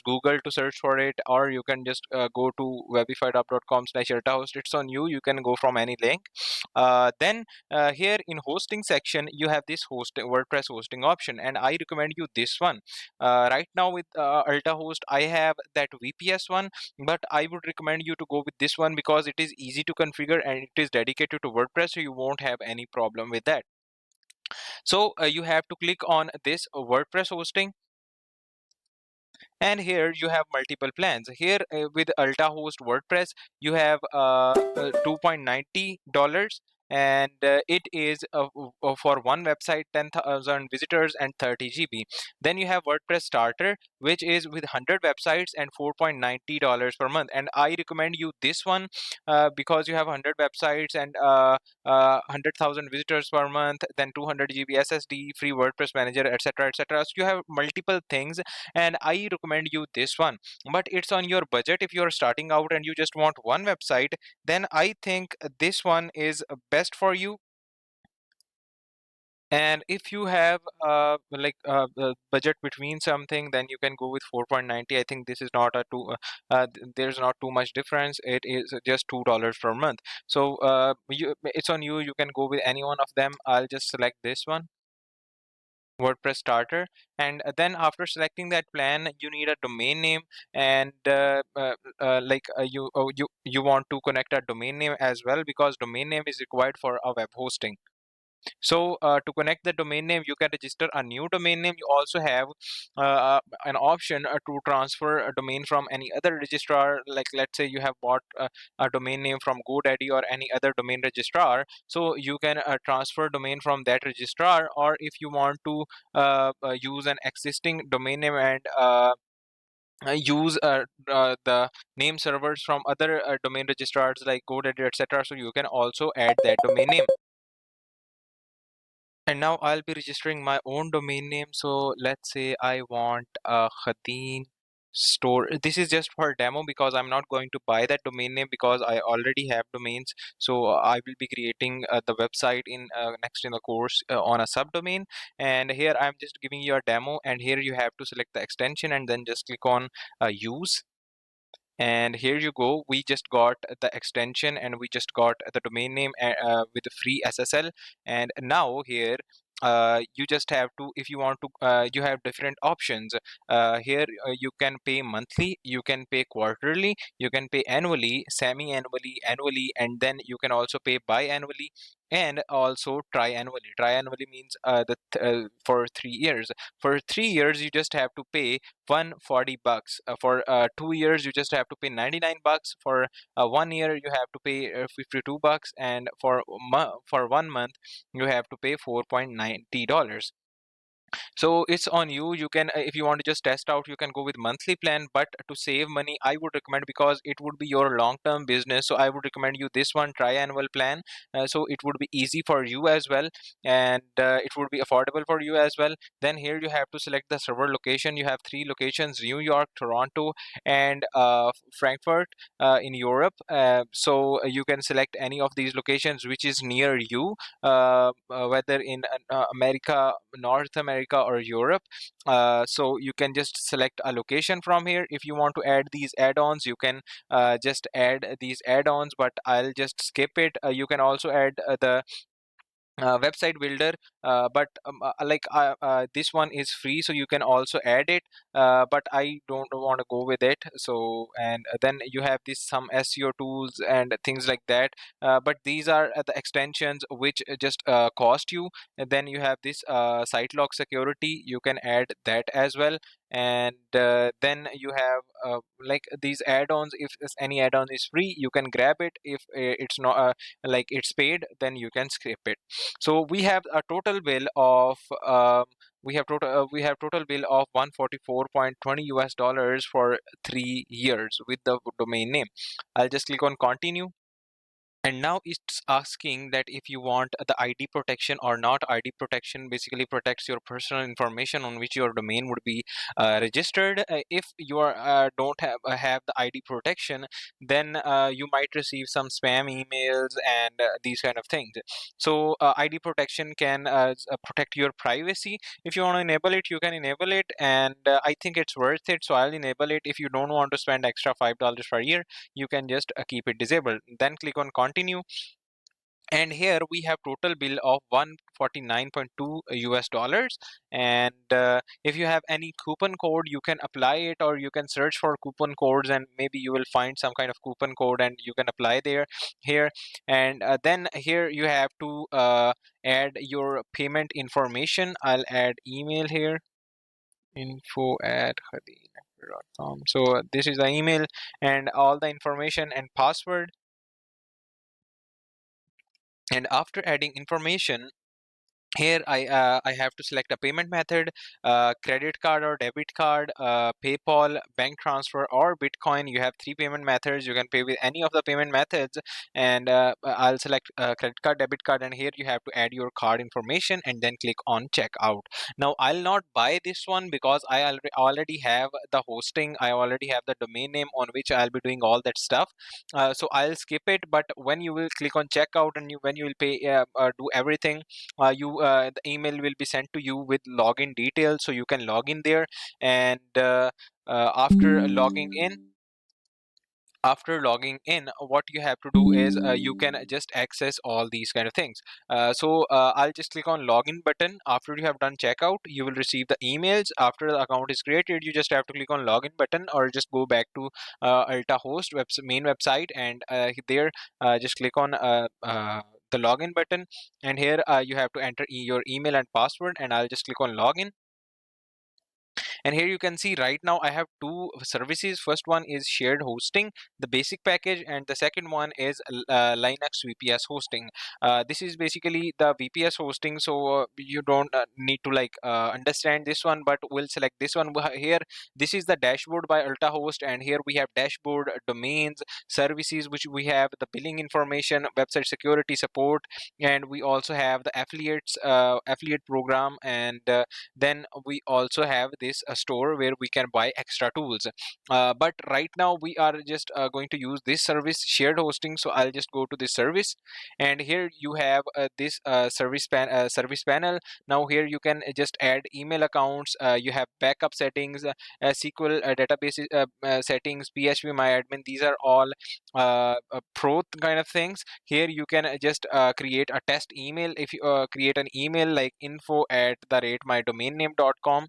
Google to search for it, or you can just go to webifiedhub.com/altahost. It's on you. You can go from any link. Then here in hosting section, you have this WordPress hosting option, and I recommend you this one. Right now with AltaHost, I have that VPS one, but I would recommend you to go with this one because it is easy to configure and it is dedicated to WordPress, so you won't have any problem with that. So you have to click on this WordPress hosting, and here you have multiple plans. Here with AltaHost WordPress, you have $2.90, and it is for one website 10,000 visitors and 30 GB. Then you have WordPress Starter, which is with 100 websites and $4.90 per month, and I recommend you this one because you have 100 websites and 100,000 visitors per month, then 200 GB SSD, free WordPress manager, etc., etc. So you have multiple things, and I recommend you this one. But it's on your budget. If you're starting out and you just want one website, then I think this one is best for you. And if you have the budget between something, then you can go with 4.90. I think this is not a too there's not too much difference. It is just $2 per month. So it's on you. You can go with any one of them. I'll just select this one, WordPress Starter. And then after selecting that plan, you need a domain name, and you want to connect a domain name as well, because domain name is required for a web hosting. So to connect the domain name, you can register a new domain name. You also have an option to transfer a domain from any other registrar. Like let's say you have bought a domain name from GoDaddy or any other domain registrar. So you can transfer domain from that registrar, or if you want to use an existing domain name and use the name servers from other domain registrars like GoDaddy, etc. So you can also add that domain name. And now I'll be registering my own domain name. So let's say I want a Khadeen store. This is just for demo because I'm not going to buy that domain name because I already have domains. So I will be creating the website in next in the course on a subdomain. And here I'm just giving you a demo. And here you have to select the extension and then just click on use. And here you go, we just got the extension and we just got the domain name with the free SSL. And now here you just have to, if you want to, you have different options. Here you can pay monthly, you can pay quarterly, you can pay annually, semi-annually, annually, and then you can also pay bi-annually and also tri-annually. Tri-annually means for 3 years. For 3 years you just have to pay 140 bucks. For 2 years you just have to pay 99 bucks. For 1 year you have to pay 52 bucks, and for 1 month you have to pay $4.90. So it's on you. You can, if you want to just test out, you can go with monthly plan. But to save money, I would recommend, because it would be your long-term business, so I would recommend you this one, tri-annual plan. So it would be easy for you as well, and it would be affordable for you as well. Then here you have to select the server location. You have three locations: New York, Toronto, and Frankfurt in Europe. So you can select any of these locations which is near you, whether in America, North America, or Europe. So you can just select a location from here. If you want to add these add-ons, you can just add these add-ons, but I'll just skip it. You can also add the website builder, but this one is free, so you can also add it, but I don't want to go with it. So, and then you have this some SEO tools and things like that, but these are the extensions which just cost you. And then you have this site lock security, you can add that as well. And then you have like these add-ons. If any add-on is free, you can grab it. If it's not like it's paid, then you can skip it. So we have a total bill of we have total bill of 144.20 US dollars for 3 years with the domain name. I'll just click on continue. And now it's asking that if you want the ID protection or not. ID protection basically protects your personal information on which your domain would be registered. If you don't have the ID protection, then you might receive some spam emails and these kind of things. So ID protection can protect your privacy. If you want to enable it, you can enable it, and I think it's worth it, so I'll enable it. If you don't want to spend extra $5 per year, you can just keep it disabled. Then click on continue. And here we have total bill of 149.2 US dollars. And if you have any coupon code, you can apply it, or you can search for coupon codes and maybe you will find some kind of coupon code and you can apply there here. And then here you have to add your payment information. I'll add email here, info@khadeenakbar.com. So this is the email and all the information and password. And after adding information, here I have to select a payment method: credit card or debit card, PayPal, bank transfer, or Bitcoin. You have three payment methods. You can pay with any of the payment methods. And I'll select credit card, debit card, and here you have to add your card information and then click on checkout. Now I'll not buy this one because I already have the hosting. I already have the domain name on which I'll be doing all that stuff. So I'll skip it. But when you will click on checkout and when you will pay, do everything, the email will be sent to you with login details, so you can log in there. And after logging in, what you have to do is you can just access all these kind of things. So I'll just click on login button. After you have done checkout, you will receive the emails. After the account is created, you just have to click on login button, or just go back to Alta Host main website, and there just click on the login button, and here you have to enter your email and password, and I'll just click on login. And here you can see right now I have two services. First one is shared hosting, the basic package, and the second one is Linux VPS hosting. This is basically the VPS hosting, so you don't need to understand this one, but we'll select this one here. This is the dashboard by AltaHost, and here we have dashboard, domains, services, which we have the billing information, website security support, and we also have the affiliate program, and then we also have this store where we can buy extra tools. But right now we are just going to use this service, shared hosting, so I'll just go to this service, and here you have this service panel. Now here you can just add email accounts, you have backup settings, SQL database settings, PHP MyAdmin. These are all pro kind of things. Here you can just create a test email. If you create an email like info@mydomainname.com,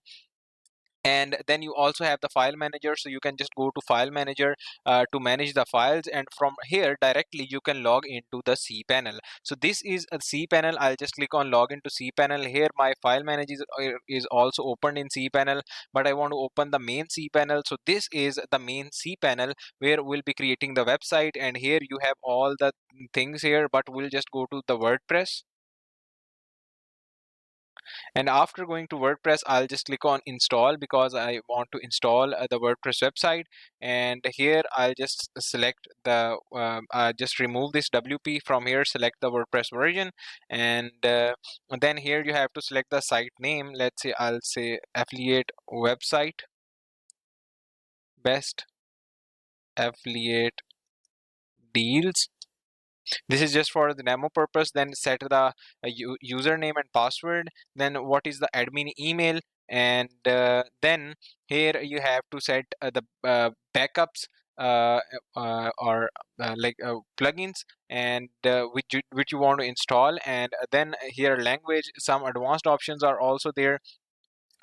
and then you also have the file manager, so you can just go to file manager to manage the files, and from here directly you can log into the cPanel. So this is a cPanel. I'll just click on log into cPanel. Here my file manager is also opened in cPanel, but I want to open the main cPanel. So this is the main cPanel where we'll be creating the website, and here you have all the things here, but we'll just go to the WordPress. And after going to WordPress, I'll just click on install because I want to install the WordPress website. And here I'll just select the just remove this WP from here, select the WordPress version, and then here you have to select the site name. Let's say I'll say affiliate website, best affiliate deals. This is just for the demo purpose. Then set the username and password. Then what is the admin email, and then here you have to set the backups or plugins, and which you want to install, and then here language. Some advanced options are also there,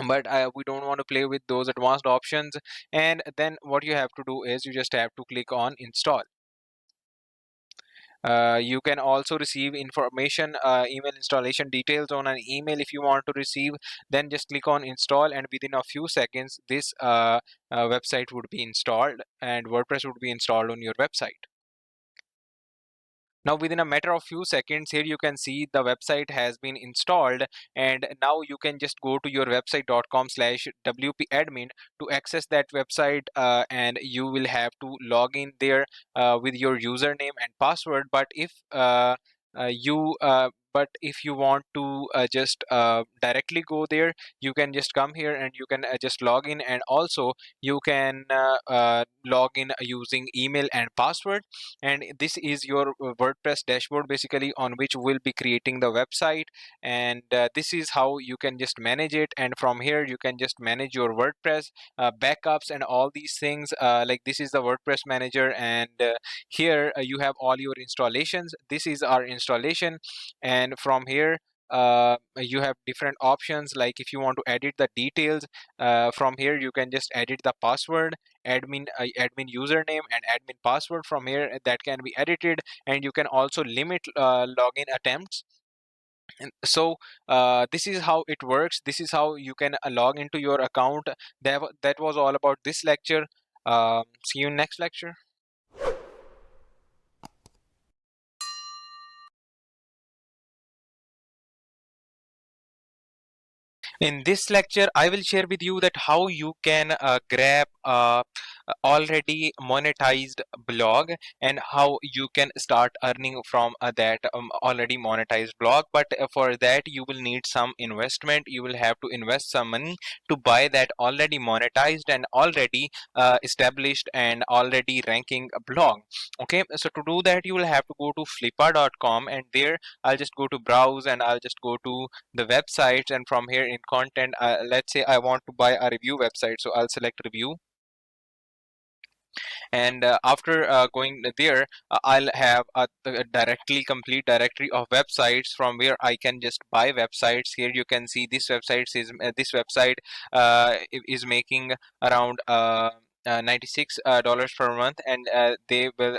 but we don't want to play with those advanced options. And then what you have to do is you just have to click on install. You can also receive information, email installation details on an email if you want to receive. Then just click on install, and within a few seconds this website would be installed, and WordPress would be installed on your website. Now within a matter of few seconds, here you can see the website has been installed, and now you can just go to your website.com/wp-admin to access that website, and you will have to log in there with your username and password. But if you want to just directly go there, you can just come here and you can just log in, and also you can log in using email and password. And this is your WordPress dashboard basically, on which we'll be creating the website, and this is how you can just manage it. And from here you can just manage your WordPress backups and all these things. Like this is the WordPress manager, and here you have all your installations. This is our installation, and from here you have different options. Like if you want to edit the details, from here you can just edit the password, admin username and admin password. From here that can be edited, and you can also limit login attempts. And so this is how it works. This is how you can log into your account. That was all about this lecture. See you in next lecture. In this lecture, I will share with you that how you can grab already monetized blog, and how you can start earning from that already monetized blog. But for that you will need some investment. You will have to invest some money to buy that already monetized and already established and already ranking blog. Okay, so to do that you will have to go to flippa.com, and there I'll just go to browse, and I'll just go to the websites, and from here in content, let's say I want to buy a review website, so I'll select review. And after going there, I'll have a directly complete directory of websites from where I can just buy websites. Here you can see this website is making around $96 per month, and they will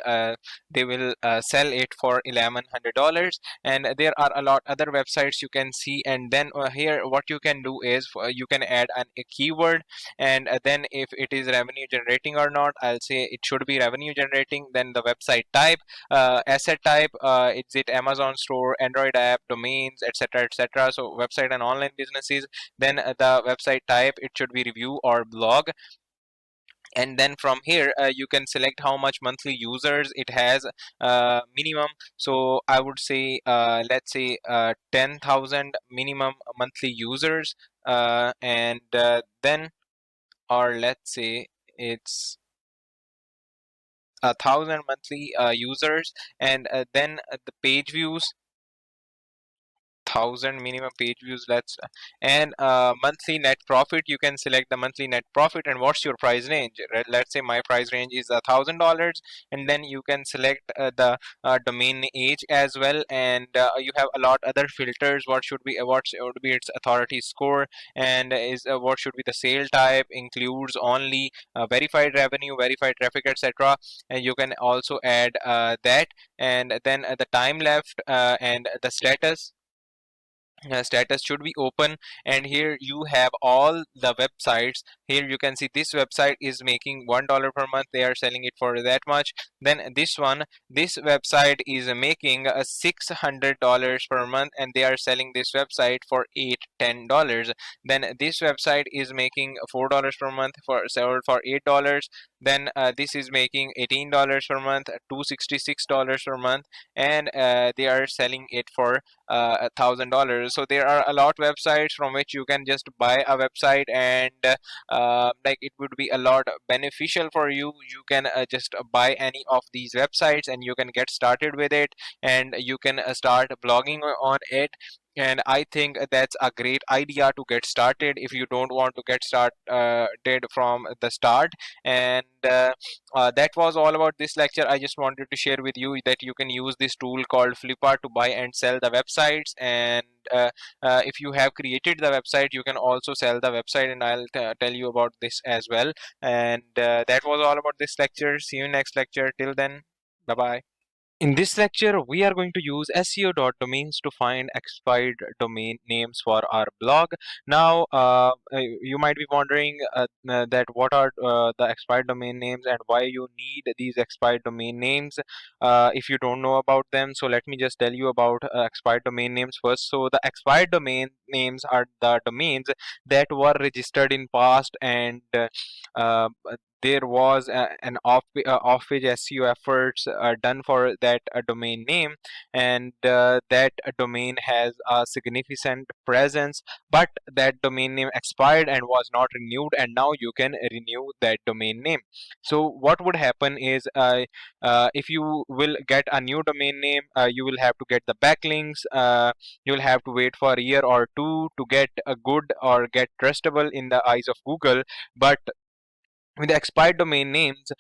sell it for $1,100. And there are a lot other websites you can see. And then here what you can do is you can add a keyword, and then if it is revenue generating or not, I'll say it should be revenue generating. Then the website type, asset type, is it Amazon store, Android app, domains, etc., etc. So website and online businesses. Then the website type, it should be review or blog. And then from here you can select how much monthly users it has, minimum. So I would say let's say 10,000 minimum monthly users, and then, or let's say it's 1,000 monthly users. And then the page views, 1,000 minimum page views. Let's And monthly net profit, you can select the monthly net profit and what's your price range, right? Let's say my price range is $1,000. And then you can select the domain age as well. And you have a lot other filters. What should be its authority score, and is what should be the sale type, includes only, verified revenue, verified traffic, etc. And you can also add that. And then the time left, and the status should be open. And here you have all the websites. Here you can see this website is making $1 per month, they are selling it for that much. Then this website is making $600 per month, and they are selling this website for $8-10. Then this website is making $4 per month, for sold for $8. Then this is making $18 per month, $266 per month, and they are selling it for $1,000. So there are a lot websites from which you can just buy a website. And like it would be a lot beneficial for you. You can just buy any of these websites and you can get started with it, and you can start blogging on it. And I think that's a great idea to get started if you don't want to get started from the start. And that was all about this lecture. I just wanted to share with you that you can use this tool called Flippa to buy and sell the websites. And if you have created the website, you can also sell the website, and I'll tell you about this as well. And that was all about this lecture. See you next lecture. Till then, bye bye. In this lecture, we are going to use SEO.domains to find expired domain names for our blog. Now, you might be wondering that what are the expired domain names and why you need these expired domain names if you don't know about them. So let me just tell you about expired domain names first. So the expired domain names are the domains that were registered in past, and uh, there was an off-page SEO efforts done for that domain name, and that domain has a significant presence, but that domain name expired and was not renewed, and now you can renew that domain name. So what would happen is, if you will get a new domain name, you will have to get the backlinks. You will have to wait for a year or two to get a good or get trustable in the eyes of Google. But with expired domain names,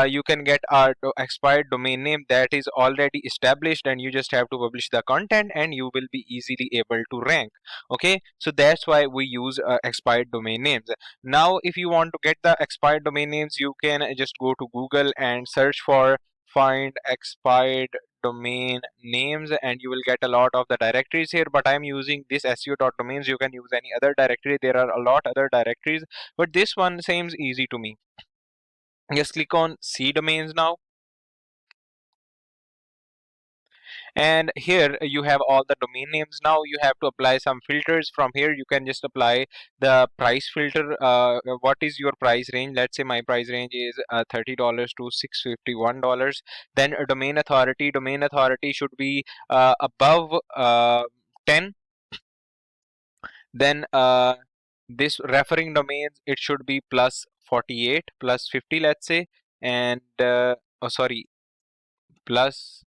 you can get a expired domain name that is already established, and you just have to publish the content and you will be easily able to rank. Okay, so that's why we use expired domain names. Now if you want to get the expired domain names, you can just go to Google and search for find expired domain names, and you will get a lot of the directories here. But I'm using this seo.domains. You can use any other directory. There are a lot other directories, but this one seems easy to me. Just click on see domains now, and here you have all the domain names. Now you have to apply some filters. From here you can just apply the price filter. What is your price range? Let's say my price range is $30 to $651. Then a domain authority should be above 10. Then this referring domains, it should be plus 48, plus 50, let's say. And oh sorry, plus,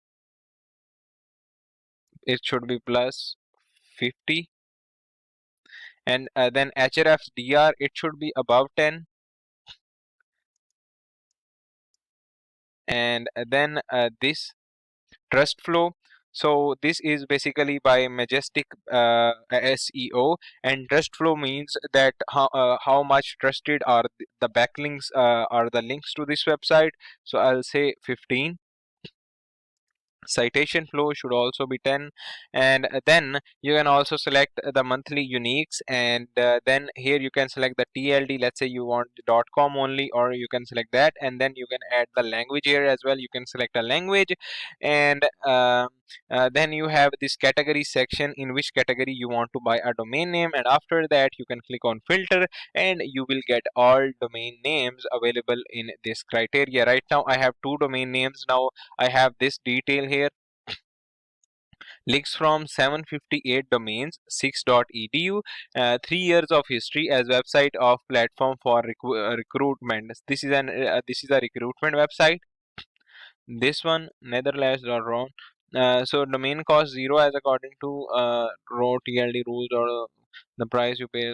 it should be plus 50. And then hrefs dr, it should be above 10. And then this trust flow, So this is basically by Majestic SEO, and trust flow means that how much trusted are the backlinks, are the links to this website. So I'll say 15. Citation flow should also be 10, and then you can also select the monthly uniques, and then here you can select the TLD. Let's say you want .com only, or you can select that, and then you can add the language here as well. You can select a language, and then you have this category section, in which category you want to buy a domain name, and after that you can click on filter, and you will get all domain names available in this criteria. Right now I have two domain names. Now I have this detail here: links from 758 domains, 6.edu, 3 years of history as website of platform for recruitment. This is a recruitment website. This one, Netherlands.ron. So domain cost zero as according to raw TLD rules, or the price you pay.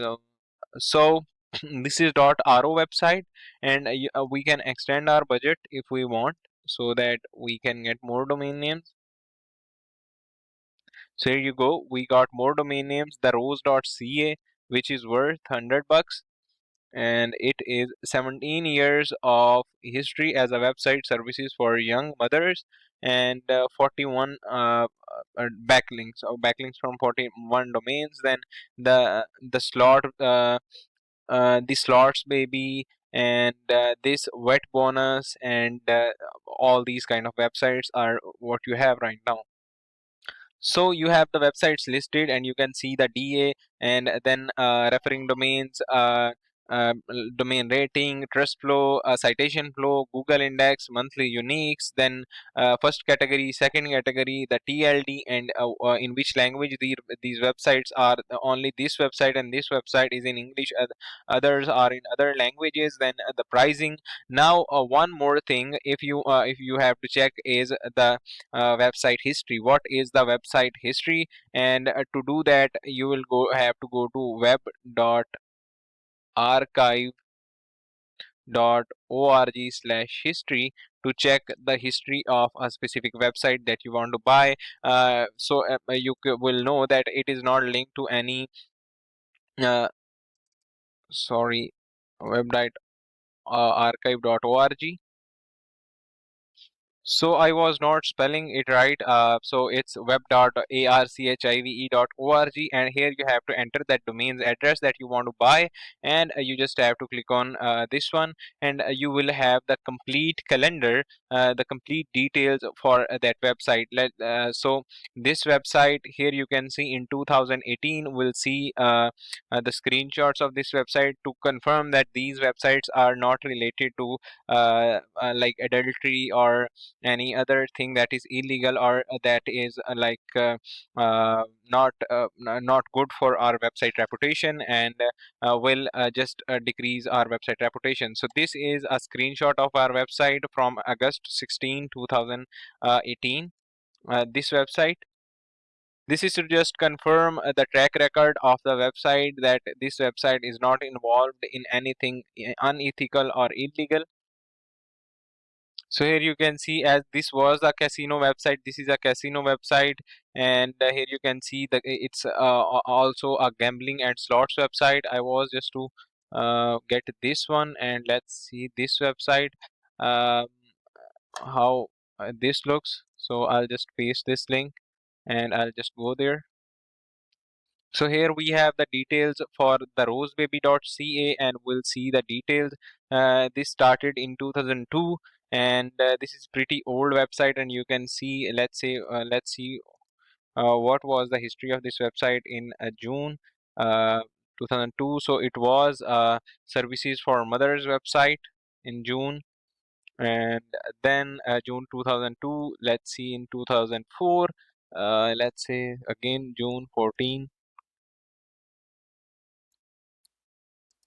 So this is .ro website, and we can extend our budget if we want, so that we can get more domain names. So here you go. We got more domain names. The rose.ca, which is worth $100, and it is 17 years of history as a website services for young mothers, and 41 backlinks, or backlinks from 41 domains. Then the the slots baby, and this wet bonus, and all these kind of websites are what you have right now. So you have the websites listed, and you can see the DA, and then referring domains, domain rating, trust flow, citation flow, Google index, monthly uniques, then first category, second category, the TLD, and in which language these websites are. Only this website and this website is in English, others are in other languages. Then the pricing. Now one more thing, if you have to check, is the website history. What is the website history? And to do that, you will have to go to web.archive.org/history to check the history of a specific website that you want to buy. Will know that it is not linked to any uh, sorry, web.archive.org. So I was not spelling it right. So it's web.archive.org, and here you have to enter that domain's address that you want to buy, and you just have to click on this one, and you will have the complete calendar, the complete details for that website. So this website here, you can see in 2018, we'll see the screenshots of this website to confirm that these websites are not related to like adultery or any other thing that is illegal, or that is not good for our website reputation, and will just decrease our website reputation. So this is a screenshot of our website from August 16, 2018. This website, this is to just confirm the track record of the website, that this website is not involved in anything unethical or illegal. So here you can see, as this was a casino website, this is a casino website, and here you can see that it's also a gambling and slots website. I was just to get this one, and let's see this website, um, how this looks. So I'll just paste this link, and I'll just go there. So here we have the details for the rosebaby.ca, and we'll see the details. This started in 2002, and this is pretty old website, and you can see, let's see what was the history of this website in June uh, 2002. So it was services for mothers website in June, and then June 2002. Let's see in 2004. Let's say again June 14.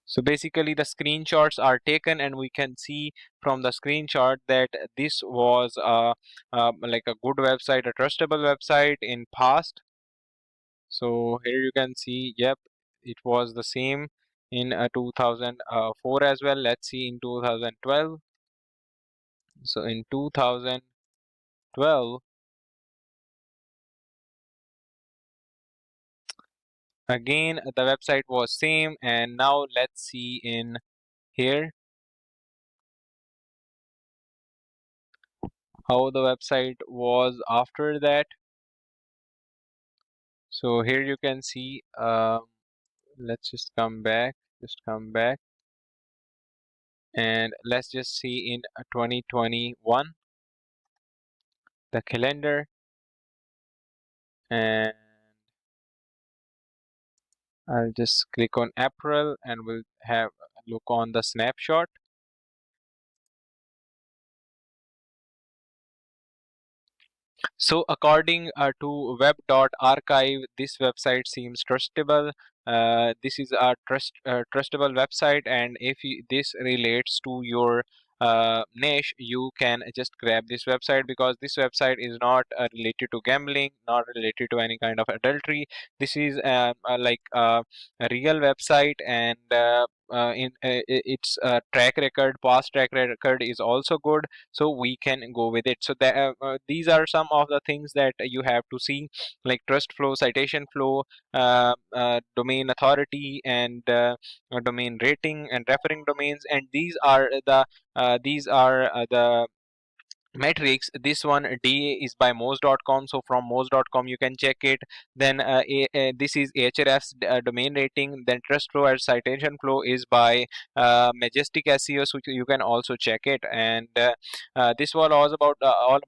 So basically the screenshots are taken, and we can see from the screenshot that this was like a good website, a trustable website in past. So here you can see, yep, it was the same in 2004 as well. Let's see in 2012. So in 2012, again the website was same. And now let's see in here how the website was after that. So here you can see, let's just come back, and let's just see in 2021 the calendar, and I'll just click on April and we'll have a look on the snapshot. So according to web.archive, this website seems trustable. This is a trustable website, and if this relates to your niche, you can just grab this website, because this website is not related to gambling, not related to any kind of adultery. This is a real website, and its track record, past track record is also good, so we can go with it. So these are some of the things that you have to see, like trust flow, citation flow, domain authority, and domain rating, and referring domains. And these are the metrics. This one DA is by Moz.com, so from Moz.com you can check it. Then this is Ahrefs domain rating. Then trust flow and citation flow is by Majestic SEO, so you can also check it. And this was all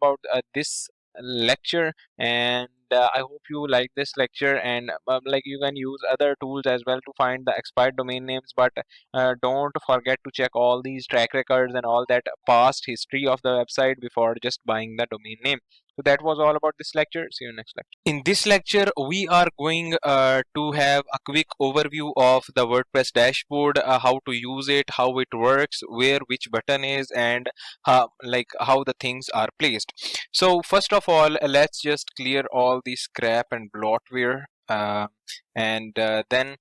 about this lecture. And I hope you like this lecture, and like you can use other tools as well to find the expired domain names, but don't forget to check all these track records and all that past history of the website before just buying the domain name. So that was all about this lecture. See you next lecture. In this lecture, we are going to have a quick overview of the WordPress dashboard, how to use it, how it works, where which button is, and how the things are placed. So first of all, let's just clear all the scrap and bloatware. And then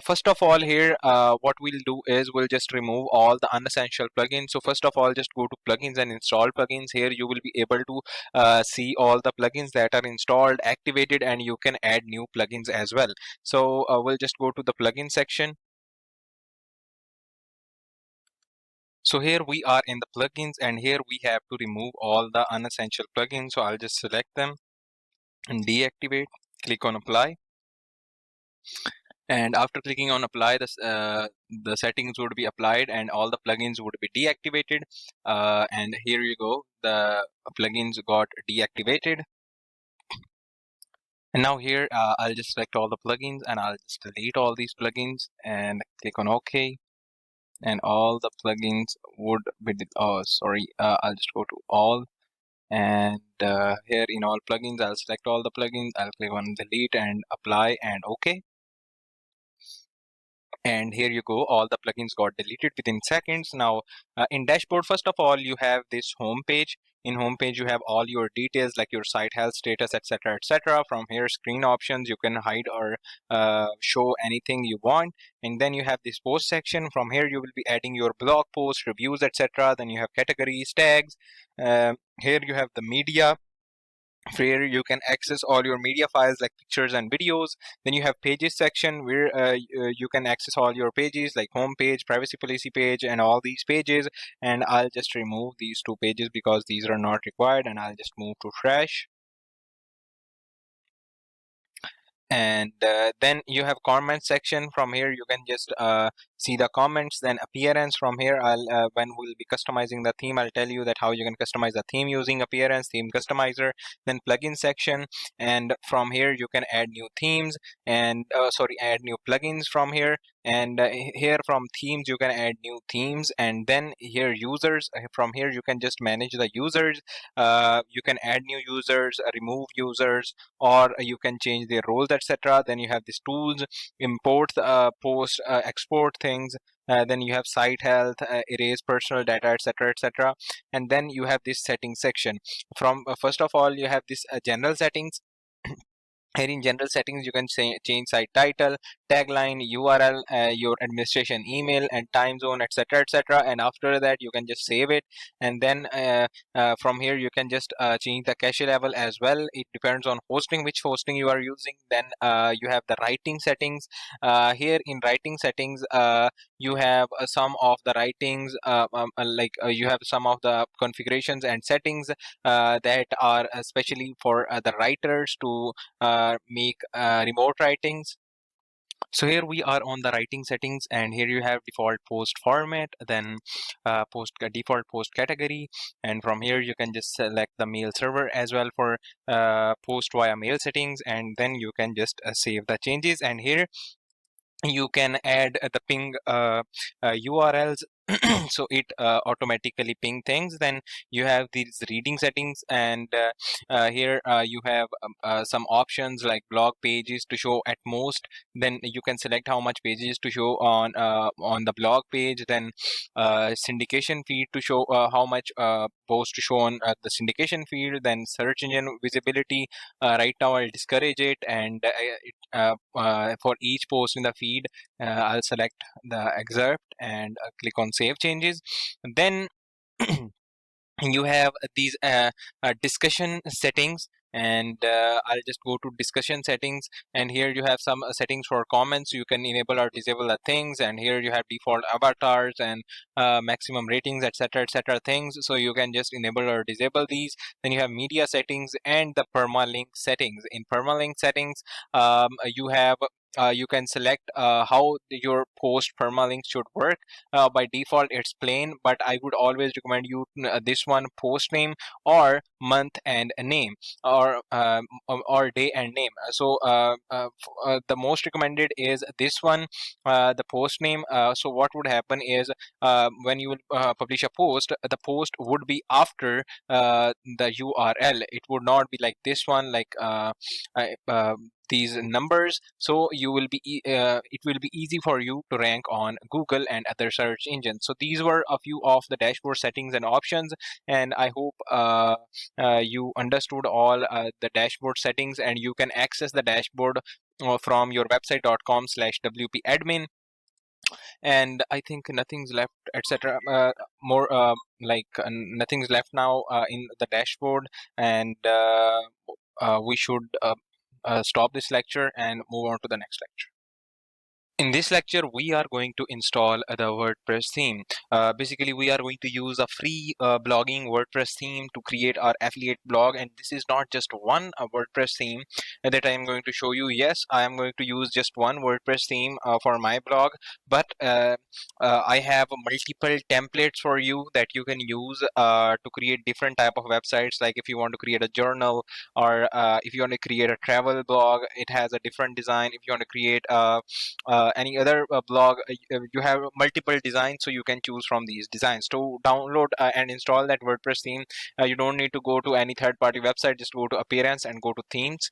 First of all, here what we'll do is we'll just remove all the unessential plugins. So first of all, just go to plugins and install plugins. Here you will be able to see all the plugins that are installed, activated, and you can add new plugins as well. So we'll just go to the plugin section. So here we are in the plugins, and here we have to remove all the unessential plugins. So I'll just select them and deactivate, click on apply. And after clicking on apply, the settings would be applied and all the plugins would be deactivated. And here you go, the plugins got deactivated. And now here I'll just select all the plugins and I'll just delete all these plugins and click on OK. And all the plugins would be, I'll just go to all. And here in all plugins, I'll select all the plugins. I'll click on delete and apply and OK. And here you go, all the plugins got deleted within seconds. Now in dashboard, first of all, you have this home page. In home page, you have all your details like your site health status, etc., etc. From here, screen options, you can hide or show anything you want. And then you have this post section. From here you will be adding your blog posts, reviews, etc. Then you have categories, tags. Here you have the media, where you can access all your media files like pictures and videos. Then you have pages section, where you can access all your pages like home page, privacy policy page, and all these pages. And I'll just remove these two pages because these are not required, and I'll just move to trash. And then you have comment section. From here you can just see the comments. Then appearance. From here, when we'll be customizing the theme, I'll tell you that how you can customize the theme using appearance, theme customizer. Then plugin section, and from here you can add new themes and add new plugins from here. And here from themes you can add new themes. And then here users, from here you can just manage the users. You can add new users, remove users, or you can change their roles, etc. Then you have these tools, import, post, export things. Then you have site health, erase personal data, etc., etc. And then you have this settings section. From first of all, you have this general settings. Here in general settings, you can say, change site title, tagline, URL, your administration email, and time zone, etc., etc. And after that, you can just save it. And then from here, you can just change the cache level as well. It depends on hosting, which hosting you are using. Then you have the writing settings. Here in writing settings, you have some of the writings, you have some of the configurations and settings that are especially for the writers to make remote writings. So here we are on the writing settings, and here you have default post format, then default post category, and from here you can just select the mail server as well for post via mail settings, and then you can just save the changes. And here you can add the ping URLs so it automatically ping things. Then you have these reading settings, and here you have some options like blog pages to show at most. Then you can select how much pages to show on the blog page. Then syndication feed to show how much posts to show on the syndication feed. Then search engine visibility, right now I'll discourage it, and for each post in the feed, I'll select the excerpt and click on save changes. Then you have these discussion settings, and I'll just go to discussion settings, and here you have some settings for comments. You can enable or disable the things, and here you have default avatars and maximum ratings, etc., etc. things, so you can just enable or disable these. Then you have media settings and the permalink settings. In permalink settings, you have you can select how your post permalink should work. By default it's plain, but I would always recommend you this one, post name or month and name, or day and name. The most recommended is this one, the post name. So what would happen is when you publish a post, the post would be after the URL. It would not be like this one, like these numbers. So you will be it will be easy for you to rank on Google and other search engines. So these were a few of the dashboard settings and options, and I hope you understood all the dashboard settings, and you can access the dashboard from your website.com/wp-admin. And I think nothing's left, etc. More nothing's left now in the dashboard, and we should stop this lecture and move on to the next lecture. In this lecture, we are going to install the WordPress theme. Basically, we are going to use a free blogging WordPress theme to create our affiliate blog. And this is not just one WordPress theme that I am going to show you. Yes, I am going to use just one WordPress theme for my blog, but I have multiple templates for you that you can use to create different type of websites. Like if you want to create a journal, or if you want to create a travel blog, it has a different design. If you want to create any other blog, you have multiple designs, so you can choose from these designs. To download and install that WordPress theme, you don't need to go to any third-party website. Just go to appearance and go to themes,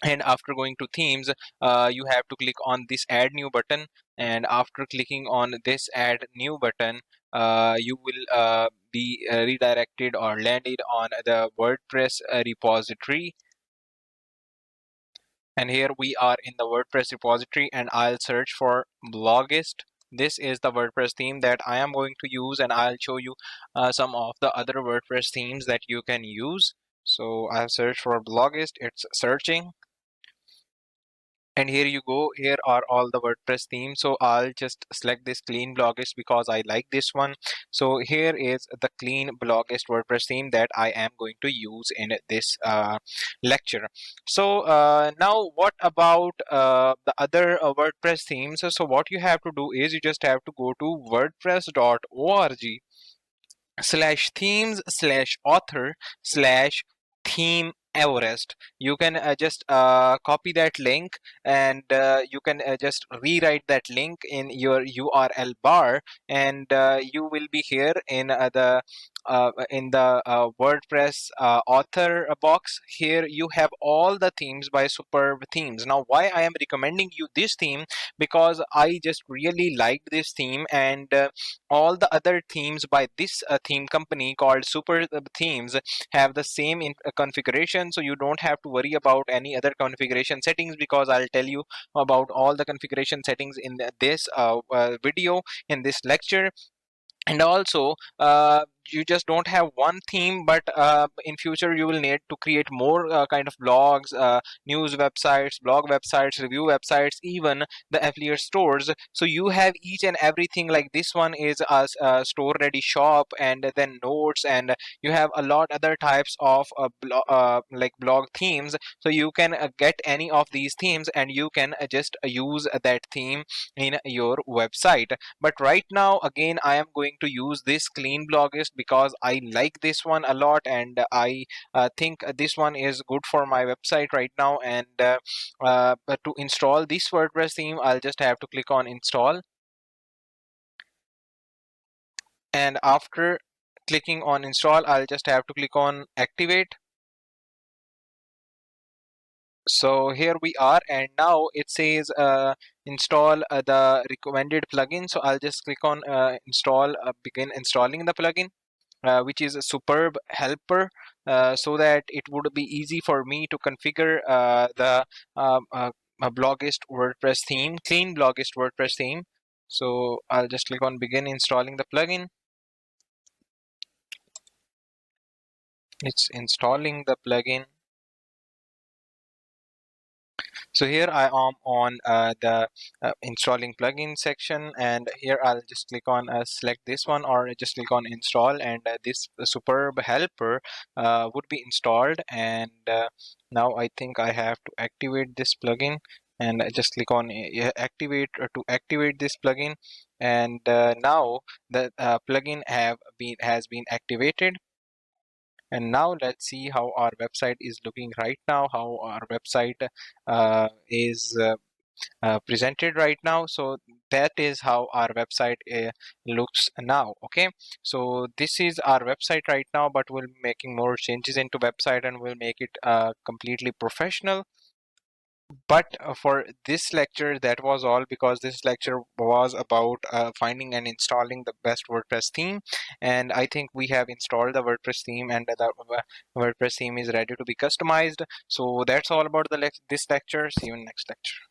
and after going to themes, you have to click on this add new button. And after clicking on this add new button, you will be redirected or landed on the WordPress repository. And here we are in the WordPress repository, and I'll search for Blogist. This is the WordPress theme that I am going to use, and I'll show you some of the other WordPress themes that you can use. So I've searched for Blogist, it's searching. And here you go, here are all the WordPress themes. So I'll just select this clean Blogist because I like this one. So here is the clean Blogist WordPress theme that I am going to use in this lecture. So now what about the other WordPress themes? So what you have to do is you just have to go to wordpress.org/themes/author/theme Everest. You can just copy that link, and you can just rewrite that link in your URL bar, and you will be here in the WordPress author box. Here you have all the themes by Superb Themes. Now, why I am recommending you this theme? Because I just really liked this theme, and all the other themes by this theme company called Super Themes have the same configuration. configuration, so you don't have to worry about any other configuration settings, because I'll tell you about all the configuration settings in this video, in this lecture. And also you just don't have one theme, but in future you will need to create more kind of blogs, news websites, blog websites, review websites, even the affiliate stores. So you have each and everything. Like this one is a store ready shop, and then notes, and you have a lot other types of like blog themes. So you can get any of these themes, and you can just use that theme in your website. But right now, again, I am going to use this clean bloggist because I like this one a lot, and I think this one is good for my website right now. And but to install this WordPress theme, I'll just have to click on install. And after clicking on install, I'll just have to click on activate. So here we are, and now it says install the recommended plugin. So I'll just click on install, begin installing the plugin, which is a Superb Helper, so that it would be easy for me to configure the Blogist WordPress theme, clean Blogist WordPress theme. So I'll just click on begin installing the plugin. It's installing the plugin. So here I am on the installing plugin section, and here I'll just click on select this one, or just click on install, and this Superb Helper would be installed. And now I think I have to activate this plugin, and I just click on activate to activate this plugin. And now the plugin has been activated. And now let's see how our website is looking right now, how our website is presented right now. So that is how our website looks now. Okay, so this is our website right now, but we'll be making more changes into website, and we'll make it completely professional. But for this lecture, that was all, because this lecture was about finding and installing the best WordPress theme. And I think we have installed the WordPress theme, and the WordPress theme is ready to be customized. So that's all about this lecture. See you in next lecture.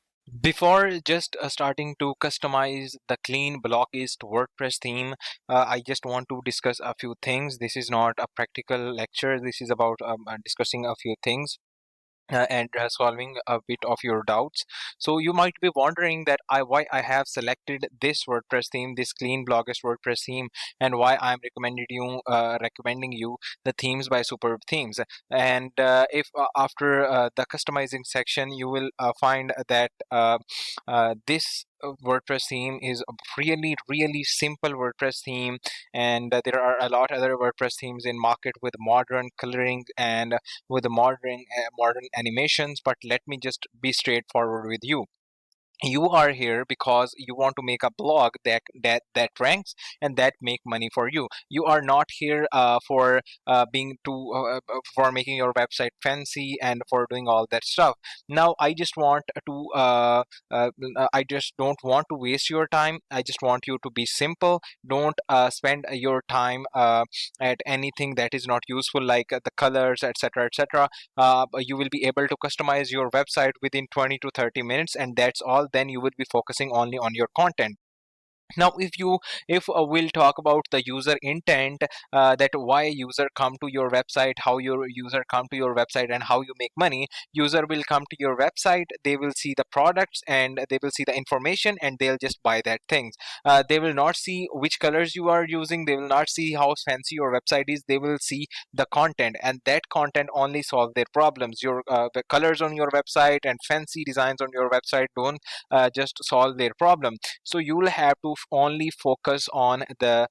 Before just starting to customize the clean blockist WordPress theme, I just want to discuss a few things. This is not a practical lecture. This is about discussing a few things and solving a bit of your doubts. So you might be wondering that why I have selected this WordPress theme, this clean bloggist WordPress theme, and why I'm recommending you the themes by Superb Themes. And if after the customizing section, you will find that this WordPress theme is a really simple WordPress theme, and there are a lot other WordPress themes in market with modern coloring and with the modern animations. But let me just be straightforward with you. You are here because you want to make a blog that ranks and that make money for you. You are not here for being too for making your website fancy and for doing all that stuff. Now I just want to I just don't want to waste your time. I just want you to be simple. Don't spend your time at anything that is not useful, like the colors, etc., etc. You will be able to customize your website within 20 to 30 minutes, and that's all. Then you would be focusing only on your content. Now if we'll talk about the user intent, that why user come to your website, how your user come to your website, and how you make money. User will come to your website, they will see the products, and they will see the information, and they'll just buy that things. They will not see which colors you are using, they will not see how fancy your website is, they will see the content, and that content only solve their problems. Your the colors on your website and fancy designs on your website don't just solve their problem. So you will have to only focus on the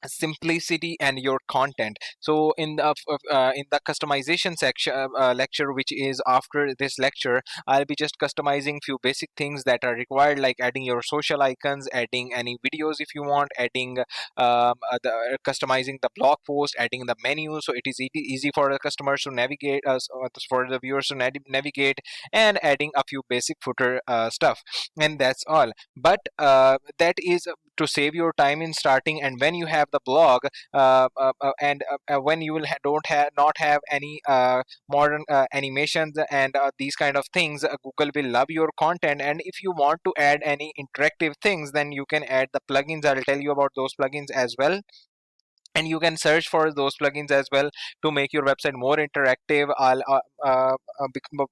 simplicity and your content. So in the customization section lecture, which is after this lecture, I'll be just customizing few basic things that are required, like adding your social icons, adding any videos if you want, adding customizing the blog post, adding the menu, so it is easy for the customers to navigate for the viewers to navigate, and adding a few basic footer stuff. And that's all. But that is to save your time in starting. And when you have the blog, and when you will don't have not have any modern animations and these kind of things, Google will love your content. And if you want to add any interactive things, then you can add the plugins. I'll tell you about those plugins as well, and you can search for those plugins as well to make your website more interactive.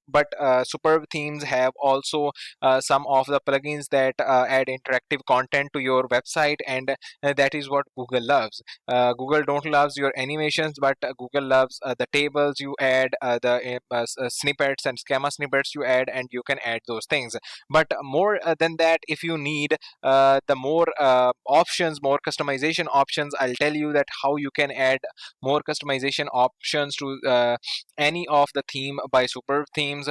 But Superb Themes have also some of the plugins that add interactive content to your website, and that is what Google loves. Google don't loves your animations, but Google loves the tables you add, the snippets and schema snippets you add, and you can add those things. But more than that, if you need the more options, more customization options, I'll tell you that how you can add more customization options to any of the theme by Superb Themes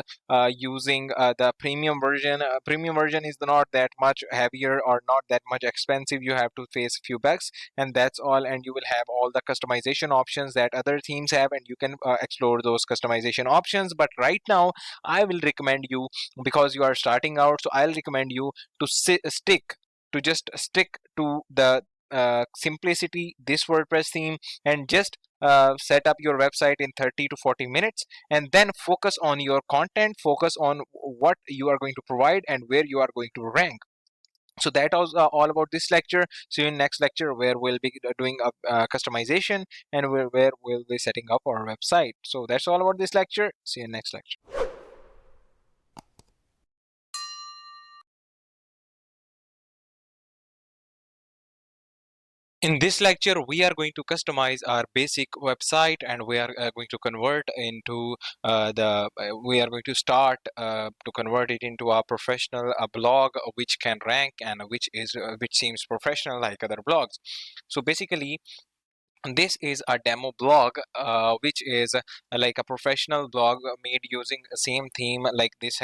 using the premium version. Premium version is not that much heavier or not that much expensive. You have to face few bucks, and that's all. And you will have all the customization options that other themes have, and you can explore those customization options. But right now, I will recommend you, because you are starting out, so I'll recommend you to just stick to the simplicity, this WordPress theme, and just set up your website in 30 to 40 minutes, and then focus on your content, focus on what you are going to provide and where you are going to rank. So that was all about this lecture. See you in next lecture, where we'll be doing customization, and where we'll be setting up our website. So that's all about this lecture. See you in next lecture. In this lecture, we are going to customize our basic website, and we are going to convert into we are going to start to convert it into a professional blog which can rank, and which seems professional like other blogs. So basically, this is a demo blog, which is like a professional blog made using the same theme. Like this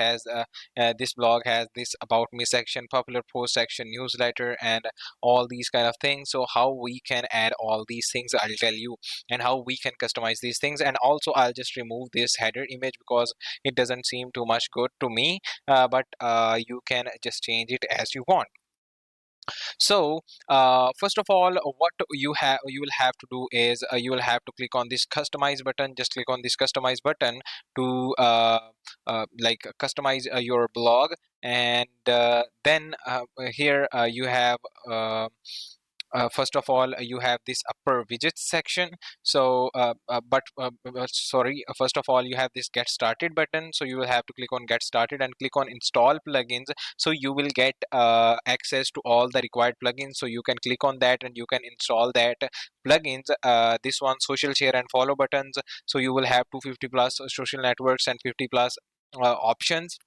blog has this about me section, popular post section, newsletter, and all these kind of things. So how we can add all these things, I'll tell you, and how we can customize these things. And also, I'll just remove this header image because it doesn't seem too much good to me, but you can just change it as you want. So first of all, what you will have to do is you will have to click on this customize button. Just click on this customize button to like customize your blog. And then here you have first of all, you have this upper widgets section. So sorry, first of all, you have this get started button. So you will have to click on get started and click on install plugins. So you will get access to all the required plugins. So you can click on that and you can install that plugins. This one, social share and follow buttons. So you will have 250 plus social networks and 50 plus options,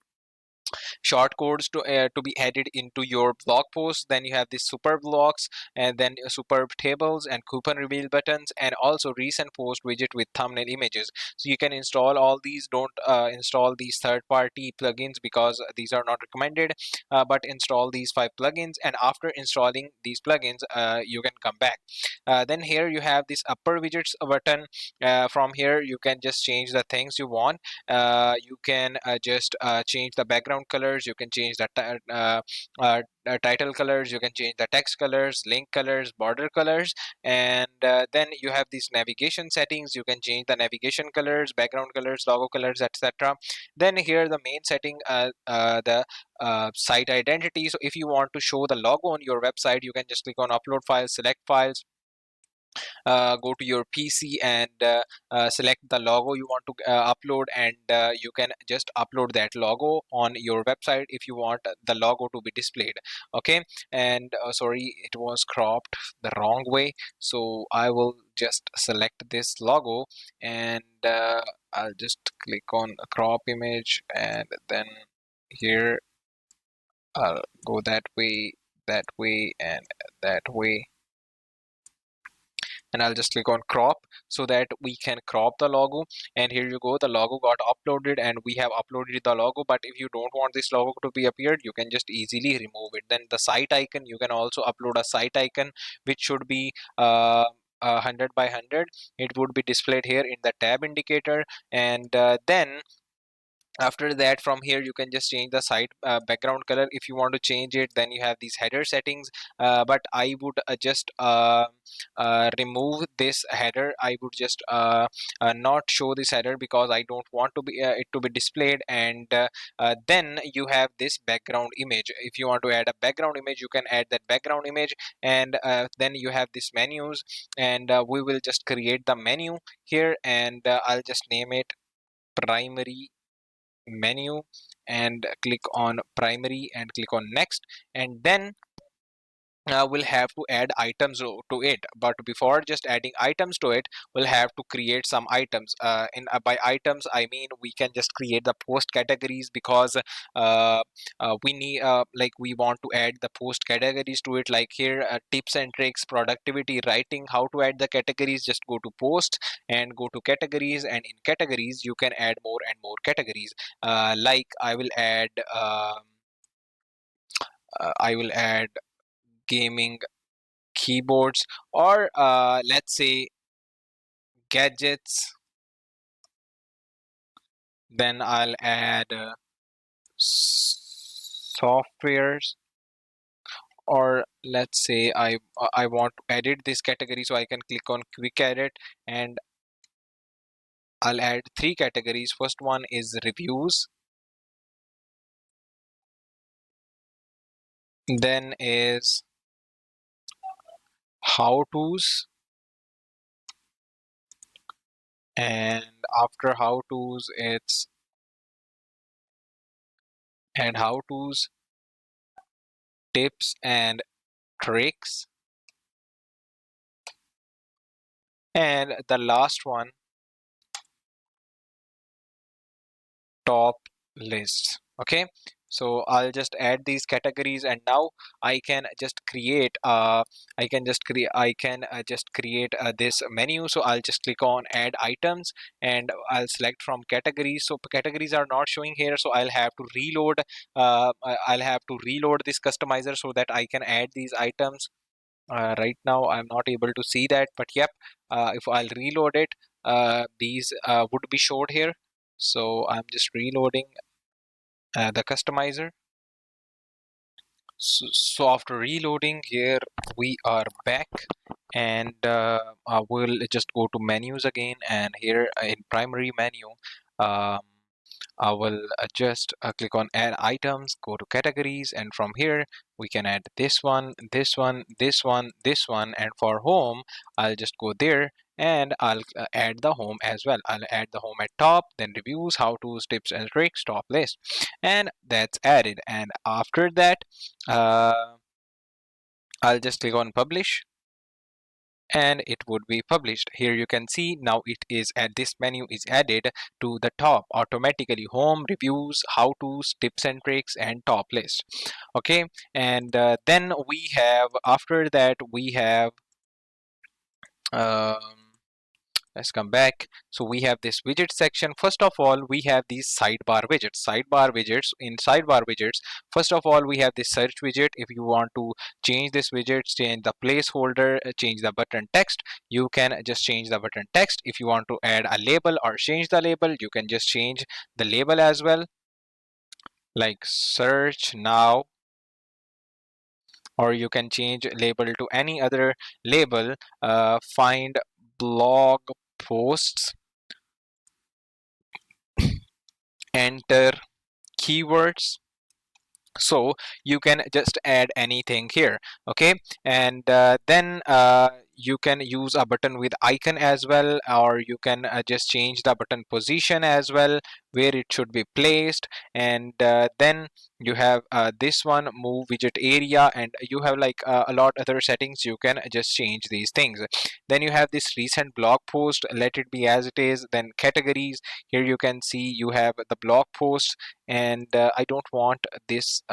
short codes to be added into your blog post. Then you have the superb blocks, and then superb tables and coupon reveal buttons, and also recent post widget with thumbnail images. So you can install all these. Don't install these third-party plugins because these are not recommended, but install these 5 plugins, and after installing these plugins, you can come back. Then here you have this upper widgets button. From here you can just change the things you want. You can just change the background colors, you can change the title colors, you can change the text colors, link colors, border colors, and then you have these navigation settings. You can change the navigation colors, background colors, logo colors, etc. Then here the main setting, the site identity. So if you want to show the logo on your website, you can just click on upload files, select files, go to your PC, and select the logo you want to upload, and you can just upload that logo on your website if you want the logo to be displayed. Okay, and sorry, it was cropped the wrong way, so I will just select this logo, and I'll just click on a crop image, and then here I'll go that way, and that way, and I'll just click on crop so that we can crop the logo. And here you go, the logo got uploaded, and we have uploaded the logo. But if you don't want this logo to be appeared, you can just easily remove it. Then the site icon, you can also upload a site icon which should be 100 by 100. It would be displayed here in the tab indicator. And then After that, from here you can just change the site background color. If you want to change it, then you have these header settings, but I would just remove this header. I would just not show this header because I don't want to be it to be displayed. And then you have this background image. If you want to add a background image, you can add that background image. And then you have these menus, and we will just create the menu here, and I'll just name it primary menu, and click on primary and click on next. And then we'll have to add items to it. But before just adding items to it, we'll have to create some items. By items I mean we can just create the post categories, because we need like we want to add the post categories to it. Like here, tips and tricks, productivity, writing. How to add the categories? Just go to post and go to categories, and in categories you can add more and more categories. Like I will add gaming, keyboards, or let's say gadgets. Then I'll add softwares, or let's say I want to edit this category, so I can click on quick edit, and I'll add three categories. First one is reviews, then is how to's, and after how to's it's and how to's, tips and tricks, and the last one, top lists. Okay, so I'll just add these categories, and now I can just create just create this menu. So I'll just click on add items, and I'll select from categories. So categories are not showing here, so I'll have to reload this customizer so that I can add these items. Right now I'm not able to see that, but yep, if I'll reload it, these would be showed here. So I'm just reloading the customizer. So after reloading, here we are back, and we'll just go to menus again, and here in primary menu, um, I will just click on add items, go to categories, and from here we can add this one, this one, this one, this one, and for home I'll just go there, and I'll add the home as well. I'll add the home at top, then reviews, how to's, tips and tricks, top list, and that's added. And after that, I'll just click on publish, and it would be published. Here you can see now it is at this menu is added to the top automatically: home, reviews, how to's, tips and tricks, and top list. Okay, and then we have, after that we have um, let's come back. So we have this widget section. First of all, we have these sidebar widgets. In sidebar widgets, first of all, we have this search widget. If you want to change this widget, change the placeholder, change the button text, you can just change the button text. If you want to add a label or change the label, you can just change the label as well, like search now, or you can change label to any other label. Find blog posts, enter keywords. So you can just add anything here. Okay, and then you can use a button with icon as well, or you can just change the button position as well, where it should be placed. And then you have this one, move widget area, and you have like a lot other settings. You can just change these things. Then you have this recent blog post, let it be as it is. Then categories, here you can see you have the blog post, and I don't want this.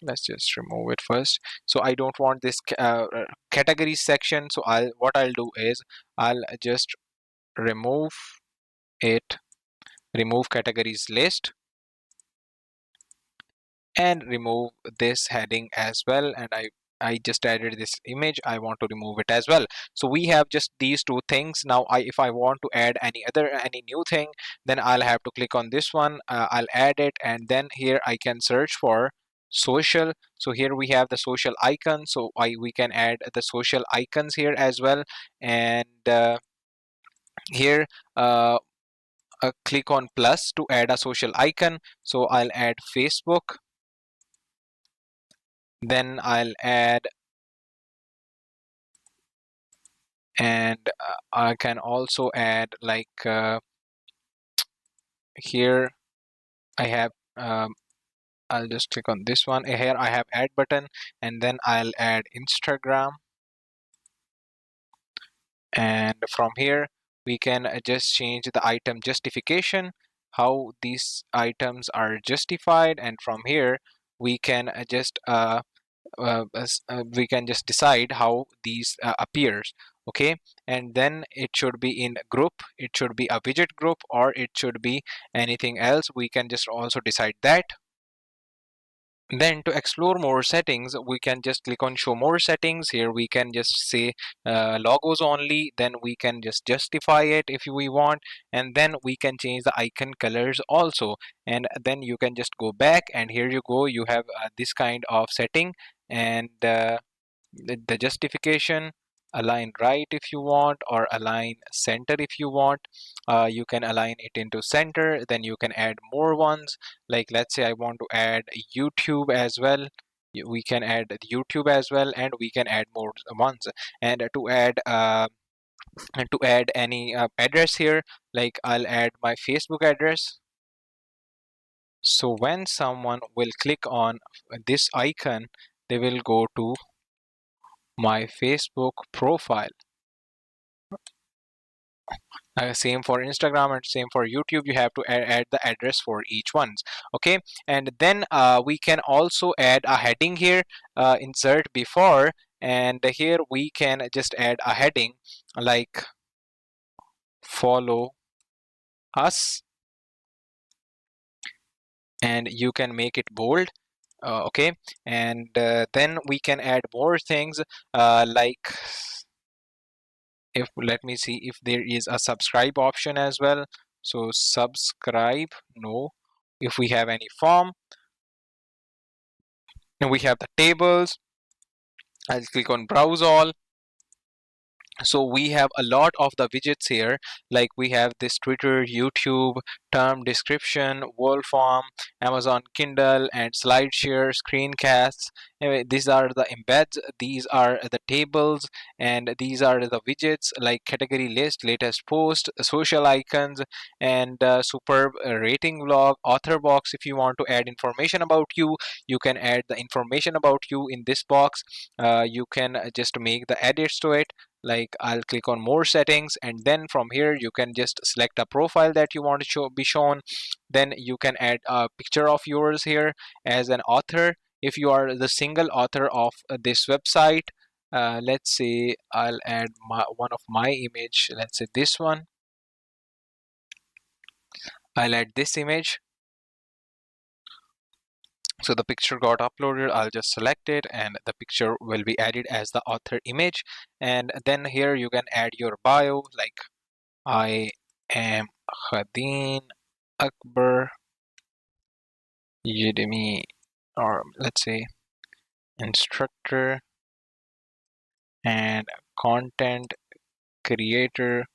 Let's just remove it first. So I don't want this category section. So I'll do is I'll just remove it, remove categories list, and remove this heading as well. And I I just added this image, I want to remove it as well. So we have just these two things. Now if I want to add any new thing, then I'll have to click on this one. I'll add it, and then here I can search for social. So here we have the social icon, so we can add the social icons here as well. And here click on plus to add a social icon. So I'll add Facebook, then I'll add, and I can also add like here I have I'll just click on this one. Here I have add button, and then I'll add Instagram. And from here we can just change the item justification, how these items are justified. And from here we can just we can just decide how these appears. Okay, and then it should be in group, it should be a widget group, or it should be anything else. We can just also decide that. Then to explore more settings, we can just click on show more settings. Here we can just say logos only, then we can just justify it if we want, and then we can change the icon colors also. And then you can just go back, and here you go, you have this kind of setting. And the justification, align right if you want, or align center if you want. You can align it into center, then you can add more ones. Like let's say I want to add YouTube as well, we can add YouTube as well, and we can add more ones. And to add any address here, like I'll add my Facebook address. So when someone will click on this icon, they will go to my Facebook profile. Same for Instagram and same for YouTube. You have to add the address for each ones. Okay, and then we can also add a heading here, insert before, and here we can just add a heading like follow us, and you can make it bold. Okay, and then we can add more things, like if let me see if there is a subscribe option as well. So subscribe, no. If we have any form, and we have the tables, I'll click on browse all. So we have a lot of the widgets here, like we have this Twitter, YouTube, term description, Wolfram, Amazon Kindle, and SlideShare, screencasts. Anyway, these are the embeds, these are the tables, and these are the widgets like category list, latest post, social icons, and superb rating log, author box. If you want to add information about you, you can add the information about you in this box. You can just make the edits to it. Like I'll click on more settings, and then from here you can just select a profile that you want to be shown. Then you can add a picture of yours here as an author if you are the single author of this website. Let's say I'll add one of my image, let's say this one. I'll add this image. So the picture got uploaded, I'll just select it, and the picture will be added as the author image. And then here you can add your bio, like I am Khadeen Akbar, Udemy, or let's say instructor and content creator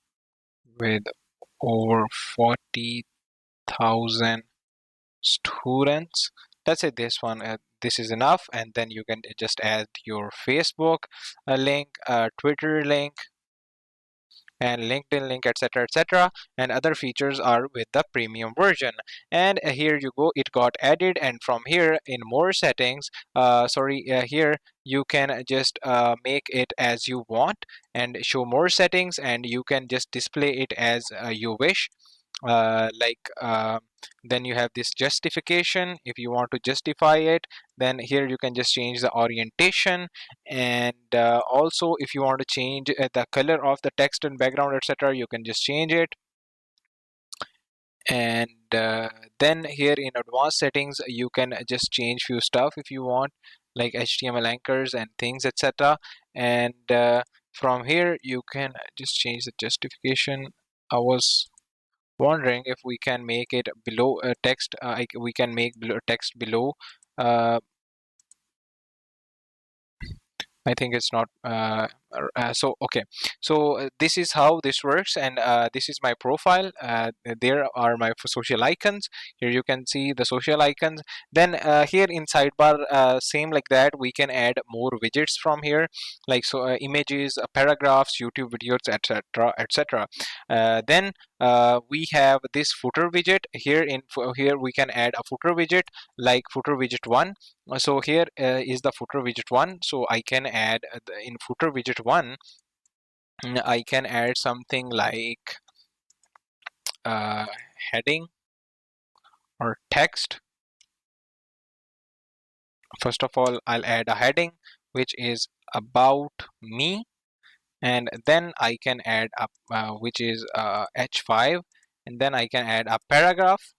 with over 40,000 students. Let's say this one, this is enough. And then you can just add your Facebook link, Twitter link, and LinkedIn link, etc., etc. And other features are with the premium version. And here you go, it got added. And from here in more settings, here you can just make it as you want and show more settings, and you can just display it as you wish. Then you have this justification. If you want to justify it, then here you can just change the orientation. And also if you want to change the color of the text and background, etc., you can just change it. And then here in advanced settings you can just change few stuff if you want, like HTML anchors and things, etc. And from here you can just change the justification. I was wondering if we can make it below text. We can make text below. I think it's not so okay. So this is how this works, and this is my profile. There are my social icons. Here you can see the social icons. Then here in sidebar, same like that, we can add more widgets from here, like so images, paragraphs, YouTube videos, etc., etc. Then we have this footer widget here. Here we can add a footer widget like footer widget 1. So here is the footer widget 1. So I can add in footer widget 1, I can add something like uh, heading or text. First of all, I'll add a heading which is about me, and then I can add a which is H5, and then I can add a paragraph.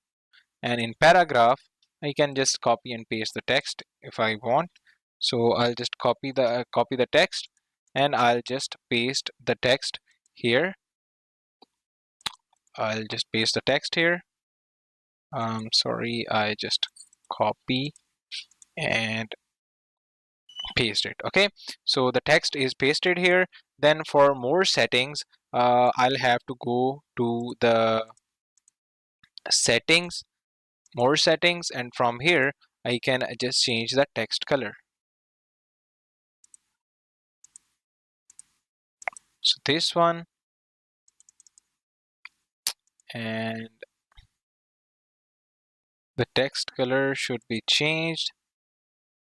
And in paragraph I can just copy and paste the text if I want. So I'll just copy the text, and I'll just paste the text here. I'll just paste the text here. Sorry, I just copy and paste it. Okay, so the text is pasted here. Then for more settings, I'll have to go to the settings, more settings, and from here I can just change the text color. So this one, and the text color should be changed.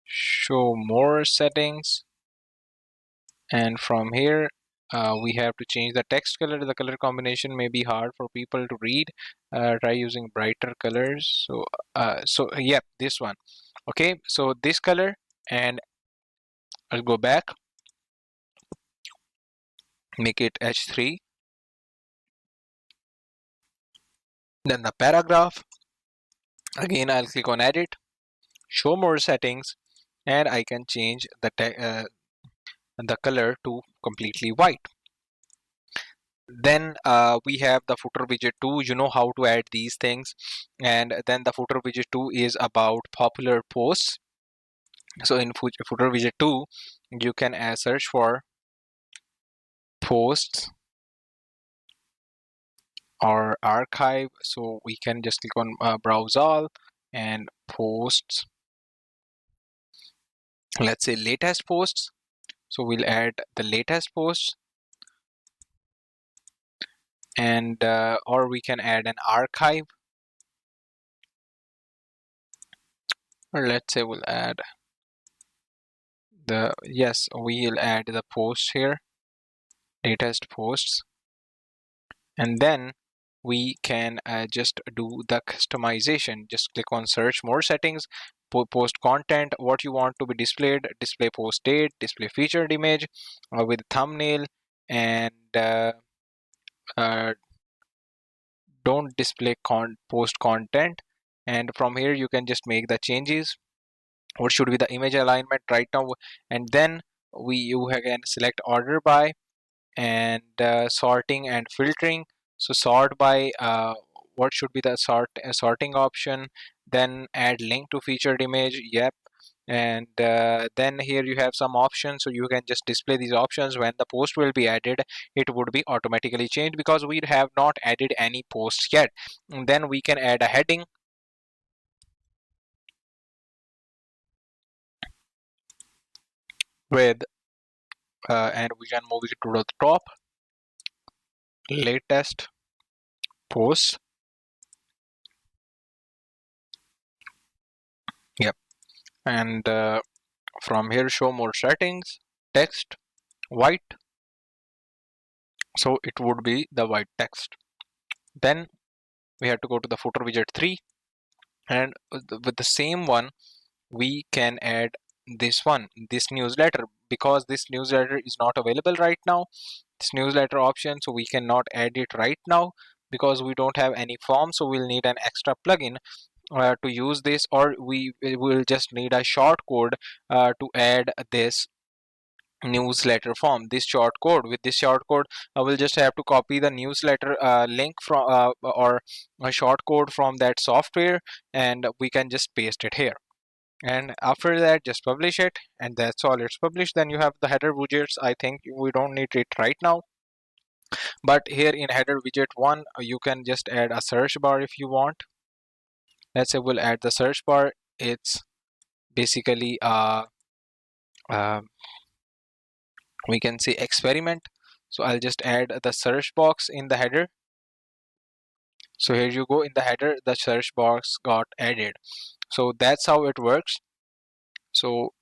Show more settings, and from here we have to change the text color. The color combination may be hard for people to read. Try using brighter colors. So yep, this one. Okay, so this color, and I'll go back, make it H3. Then the paragraph, again I'll click on edit, show more settings, and I can change the color to completely white. Then we have the footer widget 2. You know how to add these things. And then the footer widget 2 is about popular posts. So in footer widget 2 you can search for posts or archive. So we can just click on browse all and posts, let's say latest posts. So we'll add the latest posts, and or we can add an archive, or let's say we'll add we'll add the posts here, latest posts, and then we can just do the customization. Just click on search more settings, post content, what you want to be displayed, display post date, display featured image with thumbnail, and uh, don't display post content. And from here you can just make the changes. What should be the image alignment right now, and then you can select order by, and sorting and filtering. So sort by what should be the sorting option, then add link to featured image. Yep. And then here you have some options, so you can just display these options. When the post will be added, it would be automatically changed because we have not added any posts yet. And then we can add a heading with and we can move it to the top, latest posts. Yep. And from here show more settings, text white, so it would be the white text. Then we have to go to the footer widget 3, and with the same one we can add this one, this newsletter, because this newsletter is not available right now, this newsletter option, so we cannot add it right now. because we don't have any form, so we'll need an extra plugin to use this, or we will just need a short code to add this newsletter form. This short code, with this short code I will just have to copy the newsletter link from or a short code from that software, and we can just paste it here. And after that, just publish it, and that's all. It's published. Then you have the header widgets. I think we don't need it right now, but here in header widget 1 you can just add a search bar if you want. Let's say we'll add the search bar. It's basically uh, we can say experiment. So I'll just add the search box in the header. So here you go, in the header the search box got added. So that's how it works. So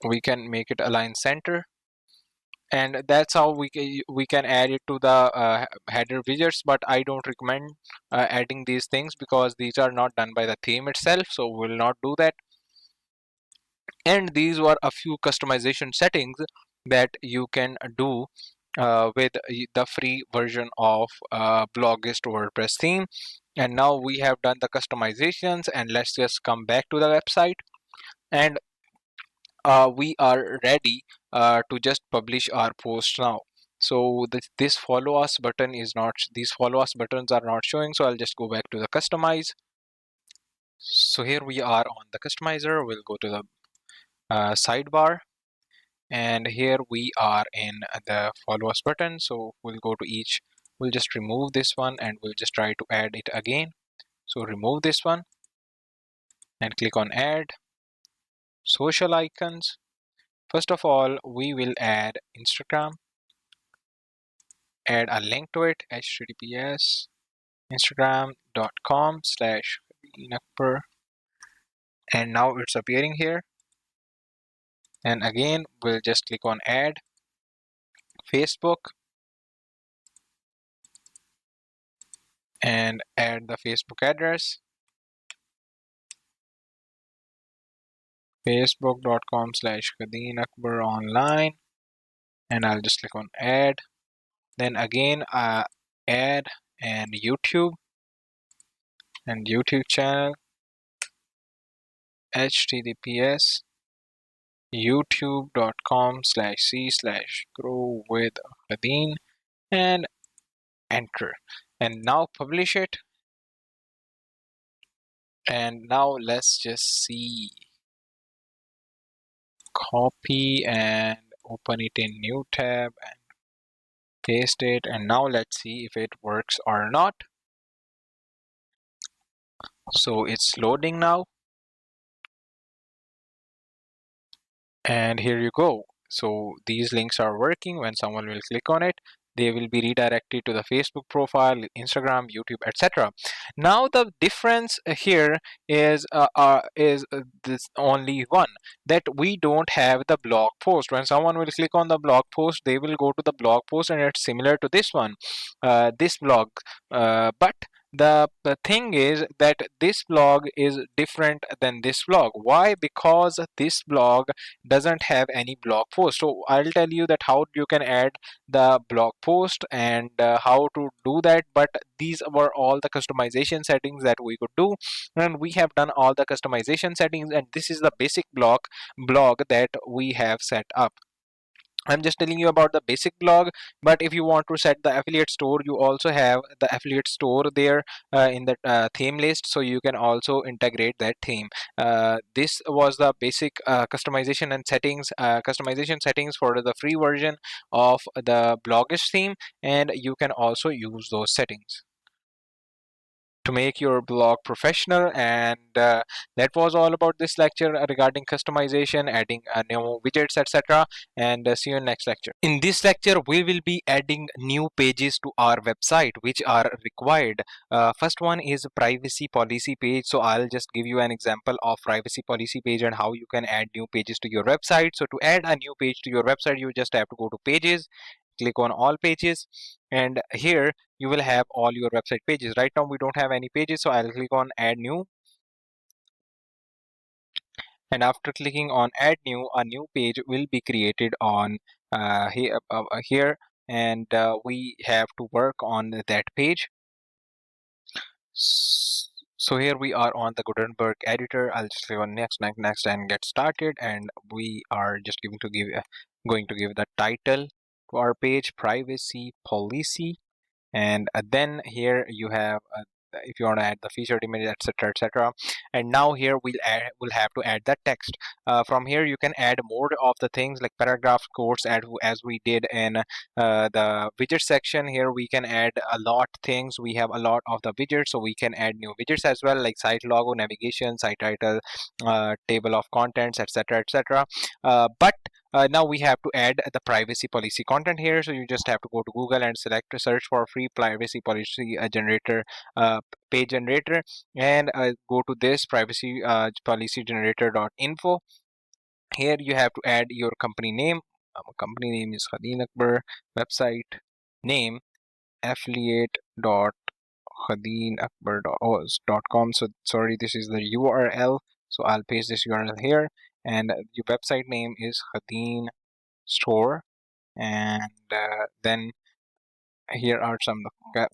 we can make it align center, and that's how we can add it to the header widgets. But I don't recommend adding these things because these are not done by the theme itself, so we'll not do that. And these were a few customization settings that you can do with the free version of Bloggist WordPress theme. And now we have done the customizations, and let's just come back to the website, and we are ready to just publish our post now. So this follow us button is not, these follow us buttons are not showing, so I'll just go back to the customize. So here we are on the customizer. We'll go to the sidebar, and here we are in the follow us button. So we'll go to each, we'll just remove this one and we'll just try to add it again. So remove this one and click on add social icons. First of all, we will add Instagram, add a link to it, https instagram.com/Akbar, and now it's appearing here. And again, we'll just click on add Facebook and add the Facebook address, facebook.com/Akbar online, and I'll just click on add. Then again add and YouTube channel, https youtube.com/c/grow with Khadeen, and enter. And now publish it. And now let's just see, copy and open it in new tab and paste it, and now let's see if it works or not. So it's loading now, and here you go. So these links are working. When someone will click on it, they will be redirected to the Facebook profile, Instagram, YouTube, etc. Now the difference here is this only one, that we don't have the blog post. When someone will click on the blog post, they will go to the blog post, and it's similar to this one, this blog, but the thing is that this blog is different than this blog. Why? Because this blog doesn't have any blog post. So I'll tell you that how you can add the blog post and how to do that. But these were all the customization settings that we could do, and we have done all the customization settings, and this is the basic blog that we have set up. I'm just telling you about the basic blog, but if you want to set the affiliate store, you also have the affiliate store there in the theme list, so you can also integrate that theme. This was the basic customization settings for the free version of the Blogish theme, and you can also use those settings to make your blog professional. And that was all about this lecture regarding customization, adding new widgets, etc. And see you in next lecture. In this lecture, we will be adding new pages to our website which are required. First one is privacy policy page. So I'll just give you an example of privacy policy page and how you can add new pages to your website. So to add a new page to your website, you just have to go to pages, click on all pages, and here you will have all your website pages. Right now we don't have any pages, so I'll click on add new, and after clicking on add new, a new page will be created on here, and we have to work on that page. So here we are on the Gutenberg editor. I'll just click on next and get started, and we are just going to give the title to our page, privacy policy. And then here you have if you want to add the featured image, etc, etc. And now here we'll have to add the text. From here you can add more of the things like paragraph quotes, as we did in the widget section. Here we can add a lot things. We have a lot of the widgets, so we can add new widgets as well, like site logo, navigation, site title, table of contents, etc, etc. But now we have to add the privacy policy content here. So you just have to go to Google and select search for free privacy policy generator, page generator, and go to this privacy policy generator.info. Here you have to add your company name. Company name is Khadeen Akbar. Website name affiliate.khadeenakbar.com. So sorry, this is the URL. So I'll paste this URL here, and your website name is Khadeen Store. And then here are some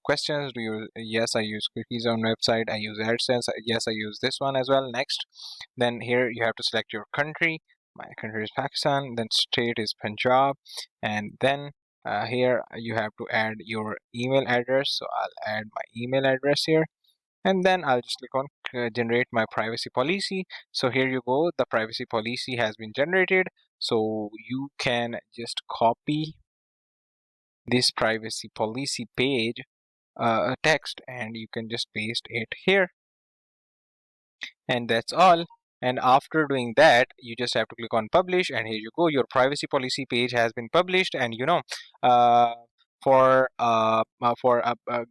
questions. Do you? Yes, I use cookies on website. I use AdSense. Yes, I use this one as well. Next. Then here you have to select your country. My country is Pakistan. Then state is Punjab. And then here you have to add your email address. So I'll add my email address here. And then I'll just click on generate my privacy policy. So here you go. The privacy policy has been generated. So you can just copy this privacy policy page text, and you can just paste it here, and that's all. And after doing that, you just have to click on publish, and here you go, your privacy policy page has been published. And uh, for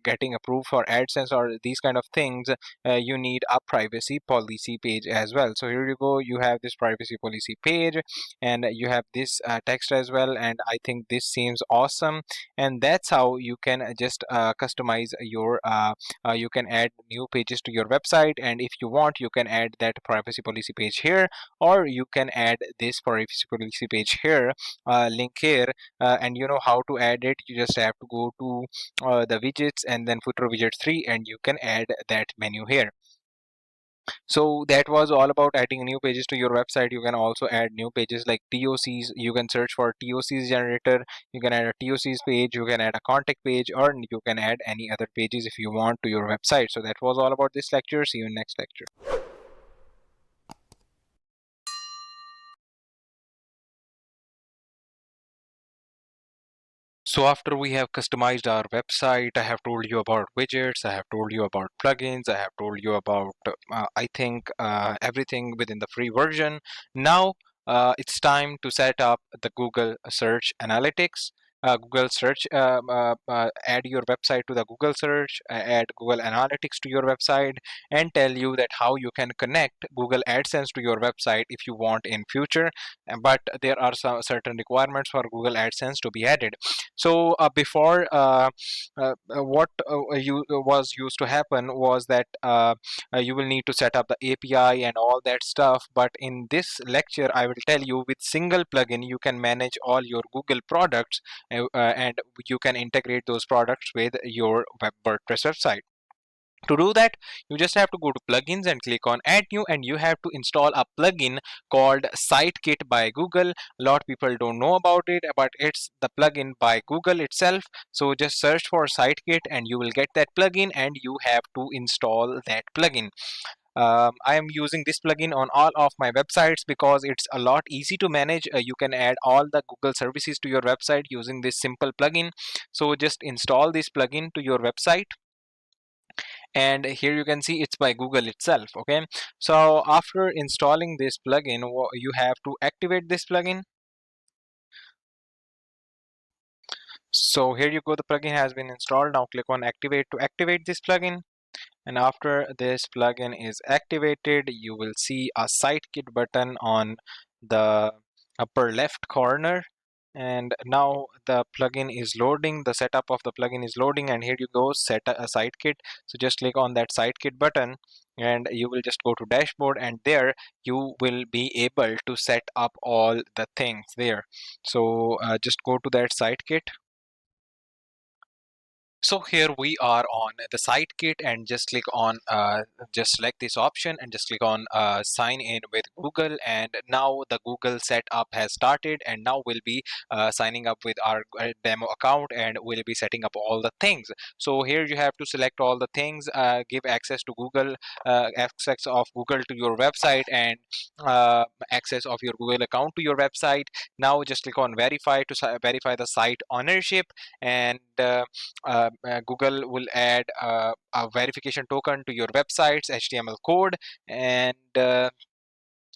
getting approved for AdSense or these kind of things, you need a privacy policy page as well. So here you go, you have this privacy policy page, and you have this text as well, and I think this seems awesome. And that's how you can just customize your you can add new pages to your website. And if you want, you can add that privacy policy page here, or you can add this privacy policy page here, link here. And you know how to add it. You just have to go to the widgets and then footer widget 3, and you can add that menu here. So that was all about adding new pages to your website. You can also add new pages like TOCs. You can search for TOCs generator. You can add a TOCs page. You can add a contact page, or you can add any other pages if you want to your website. So that was all about this lecture. See you in next lecture. So after we have customized our website, I have told you about widgets, I have told you about plugins, I have told you about, I think, everything within the free version. Now it's time to set up the Google Search Analytics. Google Search, add your website to the Google Search, add Google Analytics to your website, and tell you that how you can connect Google AdSense to your website if you want in future. But there are some certain requirements for Google AdSense to be added. So before what you was used to happen was that you will need to set up the API and all that stuff. But in this lecture, I will tell you with single plugin you can manage all your Google products, and you can integrate those products with your WordPress website. To do that, you just have to go to plugins and click on add new, and you have to install a plugin called SiteKit by Google. A lot of people don't know about it, but it's the plugin by Google itself. So just search for SiteKit and you will get that plugin, and you have to install that plugin. I am using this plugin on all of my websites because it's a lot easy to manage. You can add all the Google services to your website using this simple plugin. So just install this plugin to your website, and here you can see it's by Google itself. Okay, so after installing this plugin, you have to activate this plugin. So here you go, the plugin has been installed. Now click on activate to activate this plugin. And after this plugin is activated, you will see a SiteKit button on the upper left corner. And now the plugin is loading, the setup of the plugin is loading, and here you go, set a SiteKit. So just click on that SiteKit button, and you will just go to dashboard, and there you will be able to set up all the things there. So just go to that SiteKit. So here we are on the site kit, and just click on just select this option and just click on sign in with Google. And now the Google setup has started, and now we'll be signing up with our demo account, and we'll be setting up all the things. So here you have to select all the things, give access to Google, access of Google to your website, and access of your Google account to your website. Now just click on verify to verify the site ownership. And Google will add a verification token to your website's HTML code. And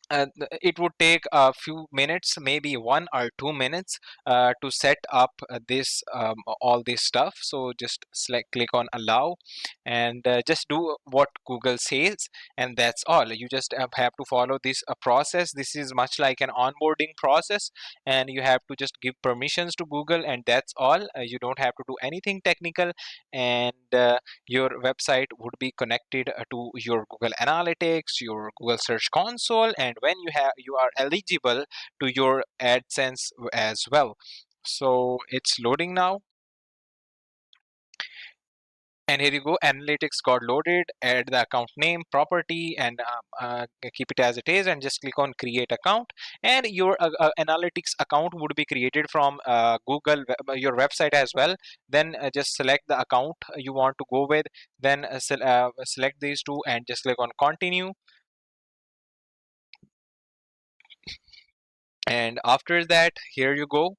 it would take a few minutes, maybe 1 or 2 minutes, to set up this all this stuff. So just select, click on allow, and just do what Google says, and that's all. You just have to follow this process. This is much like an onboarding process, and you have to just give permissions to Google, and that's all. You don't have to do anything technical, and your website would be connected to your Google Analytics, your Google Search Console, and when you are eligible to your AdSense as well. So it's loading now. And here you go, analytics got loaded. Add the account name, property, and keep it as it is, and just click on create account. And your analytics account would be created from Google, your website as well. Then just select the account you want to go with. Then select these two and just click on continue. And after that, here you go,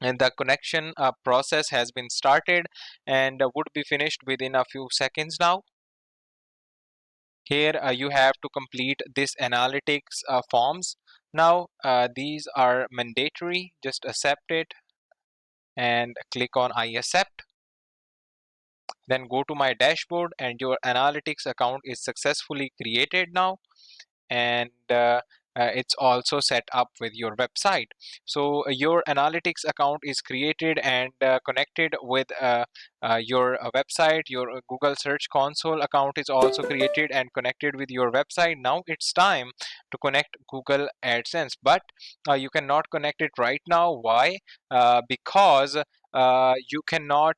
and the connection process has been started, and would be finished within a few seconds now. Here you have to complete this analytics forms. Now these are mandatory. Just accept it and click on I accept. Then go to my dashboard, and your analytics account is successfully created now. And it's also set up with your website. So your analytics account is created and connected with your website. Your Google Search Console account is also created and connected with your website. Now it's time to connect Google AdSense, but you cannot connect it right now. Why? Because you cannot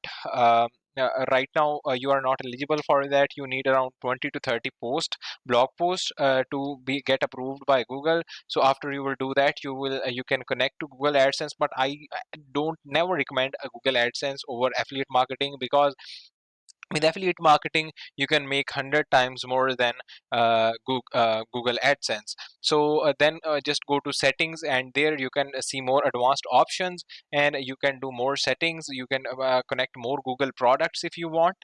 right now you are not eligible for that. You need around 20 to 30 blog posts to be get approved by Google. So after you will do that, you can connect to Google AdSense. But I don't never recommend a Google AdSense over affiliate marketing, because with affiliate marketing you can make 100 times more than Google AdSense. So then just go to settings, and there you can see more advanced options, and you can do more settings. You can connect more Google products if you want.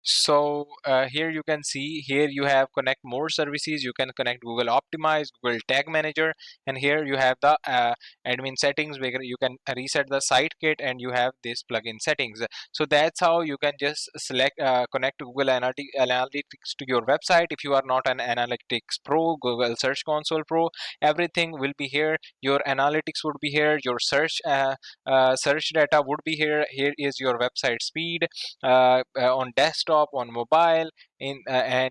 So here you can see, here you have connect more services. You can connect Google Optimize, Google Tag Manager, and here you have the admin settings where you can reset the site kit, and you have this plugin settings. So that's how you can just select connect to Google Analytics to your website. If you are not an Analytics Pro, Google Search Console Pro, everything will be here. Your analytics would be here. Your search data would be here. Here is your website speed on desktop, on mobile, in and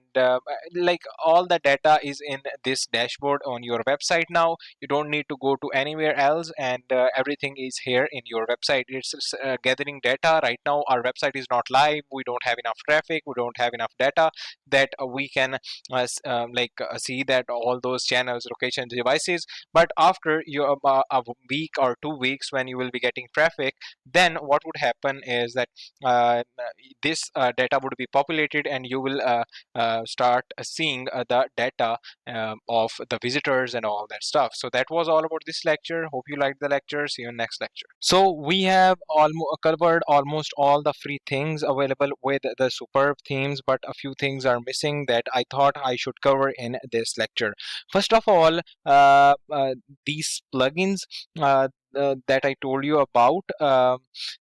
like all the data is in this dashboard on your website. Now you don't need to go to anywhere else, and everything is here in your website. It's gathering data. Right now our website is not live. We don't have enough traffic. We don't have enough data that we can see that all those channels, locations, devices. But after a week or 2 weeks, when you will be getting traffic, then what would happen is that this data would be populated, and you will start seeing the data of the visitors and all that stuff. So that was all about this lecture. Hope you liked the lecture. See you in next lecture. So we have covered almost all the free things available with the Superb themes, but a few things are missing that I thought I should cover in this lecture. First of all, these plugins that I told you about,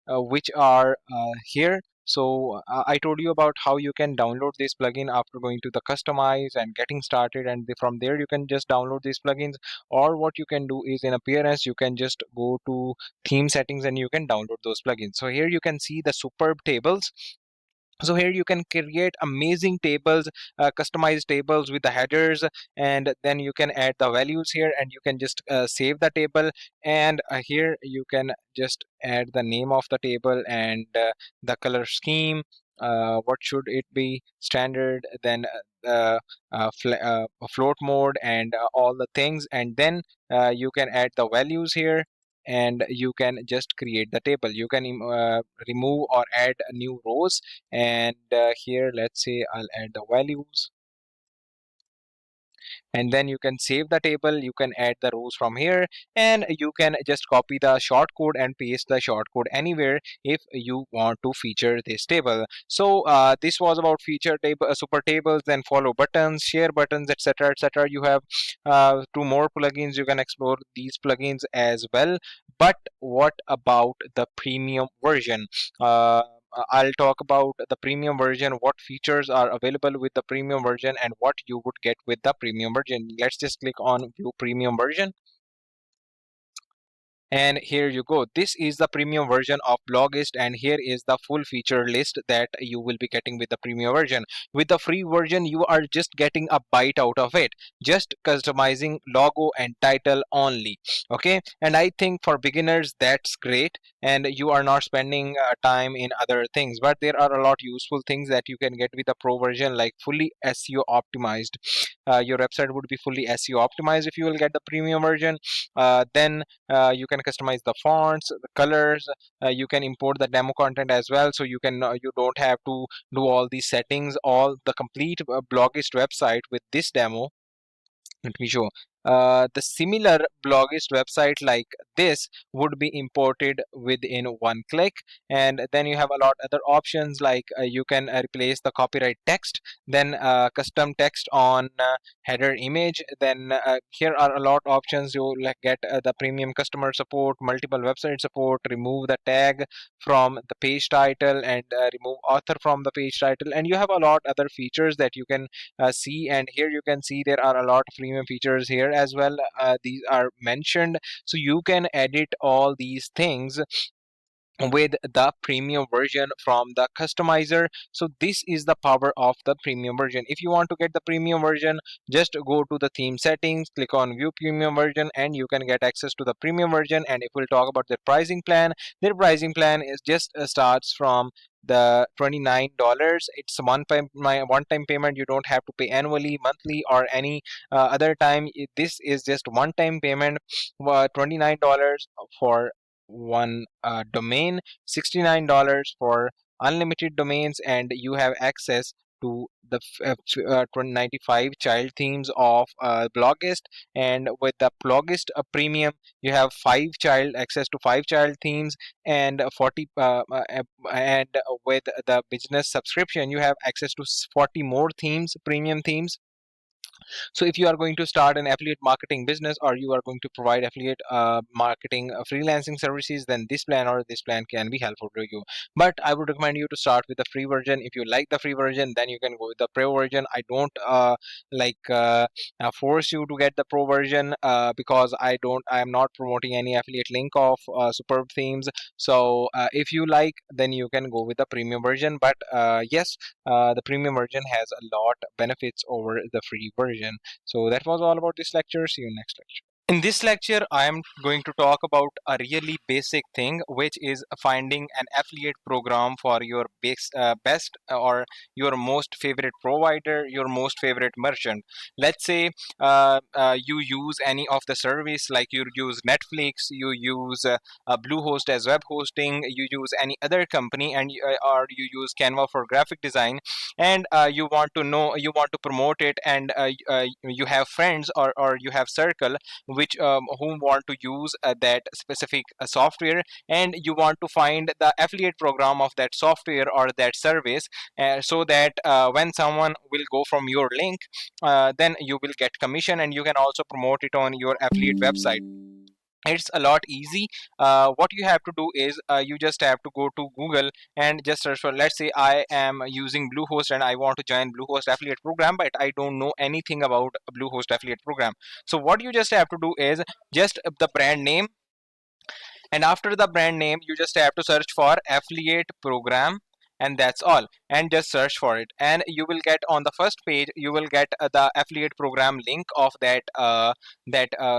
which are here. So I told you about how you can download this plugin after going to the customize and getting started, and from there you can just download these plugins. Or what you can do is, in appearance, you can just go to theme settings and you can download those plugins. So here you can see the Superb tables. So here you can create amazing tables, customized tables with the headers, and then you can add the values here, and you can just save the table. And here you can just add the name of the table and the color scheme. What should it be? Standard, then float mode, and all the things. And then you can add the values here, and you can just create the table. You can remove or add new rows. And here, let's say I'll add the values, and then you can save the table. You can add the rows from here, and you can just copy the shortcode and paste the shortcode anywhere if you want to feature this table. So this was about feature table, super tables, then follow buttons, share buttons, etc, etc. You have two more plugins. You can explore these plugins as well. But what about the premium version? I'll talk about the premium version, what features are available with the premium version, and what you would get with the premium version. Let's just click on view premium version. And here you go. This is the premium version of Blogist, and here is the full feature list that you will be getting with the premium version. With the free version, you are just getting a bite out of it, just customizing logo and title only. Okay, and I think for beginners that's great, and you are not spending time in other things. But there are a lot useful things that you can get with the pro version, like fully SEO optimized. Your website would be fully SEO optimized if you will get the premium version. Then you can customize the fonts, the colors. You can import the demo content as well, so you don't have to do all these settings. All the complete Blogist website with this demo, let me show. The similar Blogist website like this would be imported within one click. And then you have a lot other options, like you can replace the copyright text, then custom text on header image. Then here are a lot options. You like get the premium customer support, multiple website support, remove the tag from the page title, and remove author from the page title. And you have a lot other features that you can see. And here you can see there are a lot of premium features here as well. These are mentioned, so you can edit all these things with the premium version from the customizer. So this is the power of the premium version. If you want to get the premium version, just go to the theme settings, click on view premium version, and you can get access to the premium version. And if we'll talk about their pricing plan, their pricing plan is just starts from the $29. It's one time payment. You don't have to pay annually, monthly, or any other time. This is just one time payment. $29 for one domain, $69 for unlimited domains, and you have access to the 95 child themes of Blogist. And with the Blogist premium, you have five child access to five child themes, and 40 and with the business subscription, you have access to 40 more themes, premium themes. So if you are going to start an affiliate marketing business, or you are going to provide affiliate marketing freelancing services, then this plan or this plan can be helpful to you. But I would recommend you to start with the free version. If you like the free version, then you can go with the pro version. I don't force you to get the pro version, because I am not promoting any affiliate link of superb themes. So if you like, then you can go with the premium version. But yes, the premium version has a lot benefits over the free version. So that was all about this lecture. See you next lecture. In this lecture, I am going to talk about a really basic thing, which is finding an affiliate program for your best or your most favorite provider, your most favorite merchant. Let's say you use any of the service, like you use Netflix, you use Bluehost as web hosting, you use any other company, and or you use Canva for graphic design, and you want to promote it, and you have friends, or you have circle which whom want to use that specific software, and you want to find the affiliate program of that software or that service, so that when someone will go from your link, then you will get commission, and you can also promote it on your affiliate website. It's a lot easy. What you have to do is you just have to go to Google and just search for, let's say I am using Bluehost and I want to join Bluehost affiliate program, but I don't know anything about Bluehost affiliate program. So what you just have to do is just the brand name, and after the brand name you just have to search for affiliate program, and that's all. And just search for it, and you will get on the first page, you will get the affiliate program link of that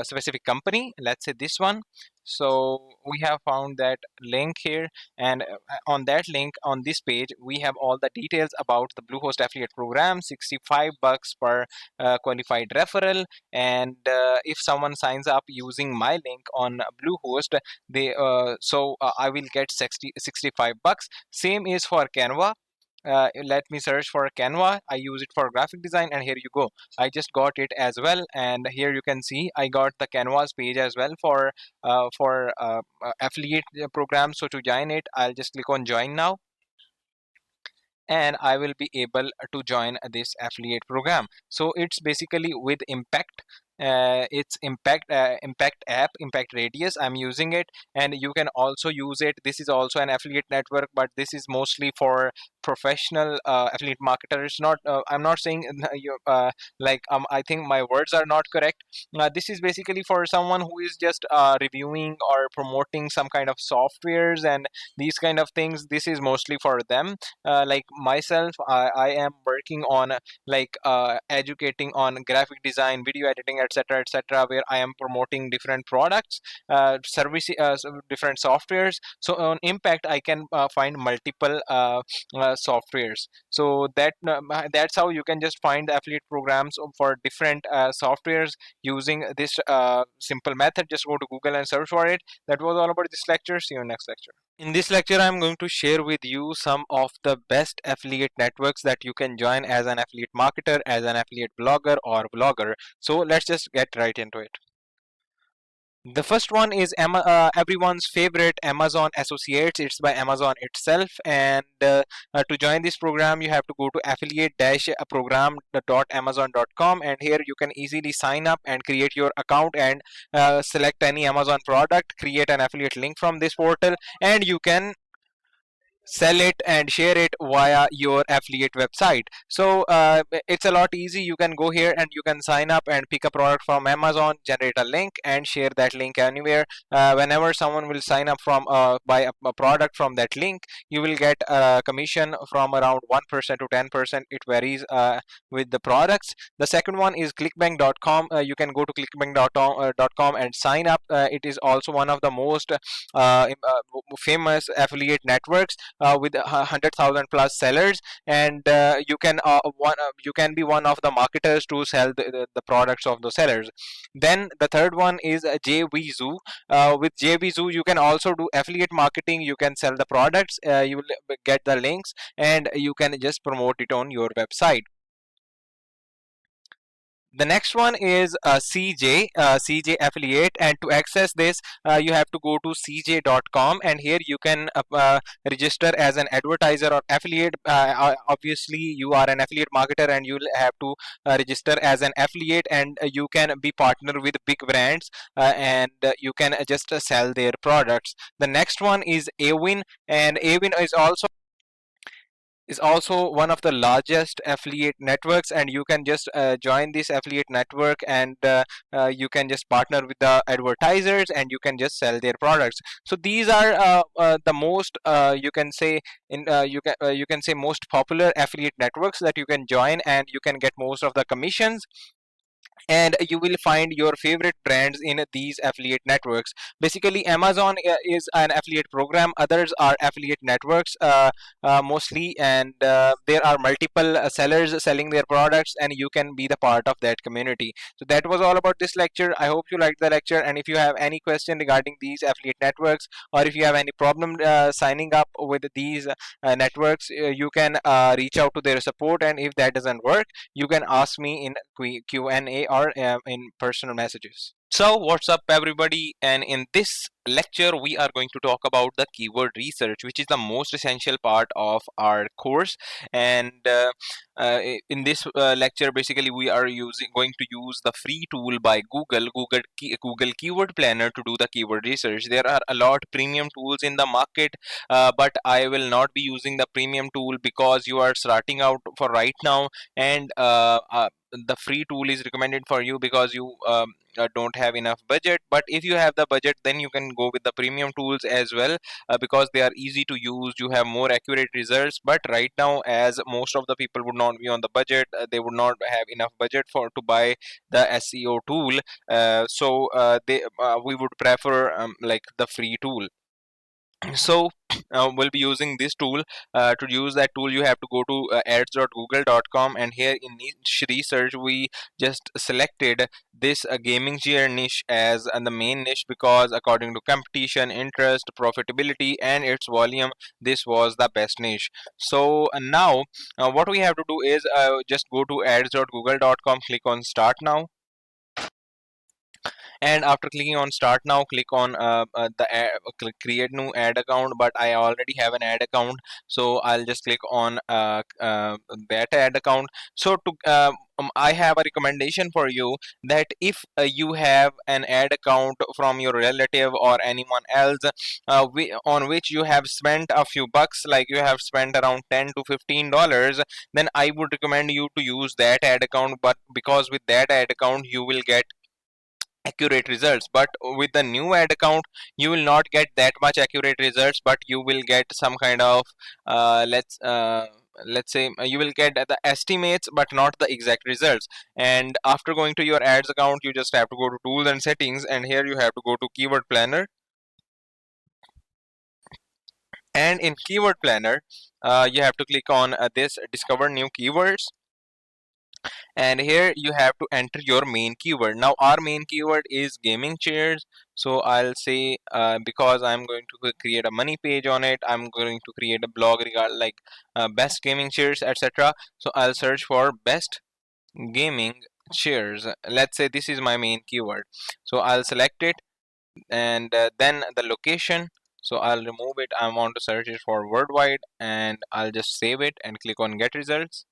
specific company. Let's say this one. So we have found that link here, and on that link on this page we have all the details about the Bluehost affiliate program. $65 per qualified referral, and if someone signs up using my link on Bluehost, I will get 65 bucks. Same is for Canva. Let me search for Canva. I use it for graphic design, and here you go. I just got it as well, and here you can see I got the Canvas page as well for affiliate program. So to join it, I'll just click on join now, and I will be able to join this affiliate program. So it's basically with Impact. It's Impact app, Impact Radius. I'm using it, and you can also use it. This is also an affiliate network, but this is mostly for professional affiliate marketers. Not I'm not saying I think my words are not correct. This is basically for someone who is just reviewing or promoting some kind of softwares and these kind of things. This is mostly for them. Like myself, I am working on educating on graphic design, video editing, etc., where I am promoting different products, different softwares. So on Impact I can find multiple softwares. So that's how you can just find the affiliate programs for different softwares using this simple method. Just go to Google and search for it. That was all about this lecture. See you next lecture. In this lecture, I'm going to share with you some of the best affiliate networks that you can join as an affiliate marketer, as an affiliate blogger or vlogger. So let's just get right into it. The first one is everyone's favorite, Amazon Associates. It's by Amazon itself. And to join this program, you have to go to affiliate-program.amazon.com, and here you can easily sign up and create your account and select any Amazon product, create an affiliate link from this portal, and you can sell it and share it via your affiliate website. So it's a lot easy. You can go here and you can sign up and pick a product from Amazon, generate a link and share that link anywhere. Whenever someone will sign up from buy a product from that link, you will get a commission from around 1% to 10%. It varies with the products. The second one is clickbank.com. You can go to clickbank.com and sign up. It is also one of the most famous affiliate networks with 100,000 plus sellers, and you can be one of the marketers to sell the products of the sellers. Then the third one is JVZoo. With JVZoo, you can also do affiliate marketing. You can sell the products, you will get the links, and you can just promote it on your website. The next one is CJ affiliate, and to access this you have to go to cj.com, and here you can register as an advertiser or affiliate. Obviously you are an affiliate marketer and you'll have to register as an affiliate, and you can be partner with big brands, and you can just sell their products. The next one is Awin, and Awin is also one of the largest affiliate networks, and you can just join this affiliate network, and you can just partner with the advertisers and you can just sell their products. So these are the most you can say you can say most popular affiliate networks that you can join, and you can get most of the commissions, and you will find your favorite brands in these affiliate networks. Basically Amazon is an affiliate program, others are affiliate networks mostly, and there are multiple sellers selling their products, and you can be the part of that community. So that was all about this lecture. I hope you liked the lecture, and if you have any question regarding these affiliate networks, or if you have any problem signing up with these networks, you can reach out to their support, and if that doesn't work, you can ask me in Q&A or in personal messages. So what's up everybody, and in this lecture we are going to talk about the keyword research, which is the most essential part of our course. And in this lecture basically we are going to use the free tool by Google Keyword Planner to do the keyword research. There are a lot premium tools in the market, but I will not be using the premium tool because you are starting out for right now, and the free tool is recommended for you because you don't have enough budget. But if you have the budget, then you can go with the premium tools as well, because they are easy to use, you have more accurate results. But right now, as most of the people would not be on the budget, they would not have enough budget for to buy the SEO tool, they we would prefer like the free tool. So we'll be using this tool. To use that tool, you have to go to ads.google.com, and here in niche research we just selected this gaming chair niche as the main niche, because according to competition, interest, profitability, and its volume, this was the best niche. So now what we have to do is just go to ads.google.com, click on start now, and after clicking on start now, click on create new ad account. But I already have an ad account, so I'll just click on that ad account. So to I have a recommendation for you, that if you have an ad account from your relative or anyone else, on which you have spent a few bucks, like you have spent around $10 to $15, then I would recommend you to use that ad account. But because with that ad account you will get accurate results, but with the new ad account you will not get that much accurate results, but you will get some kind of let's say you will get the estimates but not the exact results. And after going to your ads account, you just have to go to tools and settings, and here you have to go to keyword planner. And in keyword planner, you have to click on this discover new keywords, and here you have to enter your main keyword. Now our main keyword is gaming chairs, so I'll say because I'm going to create a money page on it, I'm going to create a blog regard like best gaming chairs, etc. So I'll search for best gaming chairs. Let's say this is my main keyword, so I'll select it, and then the location, so I'll remove it. I want to search it for worldwide, and I'll just save it and click on get results.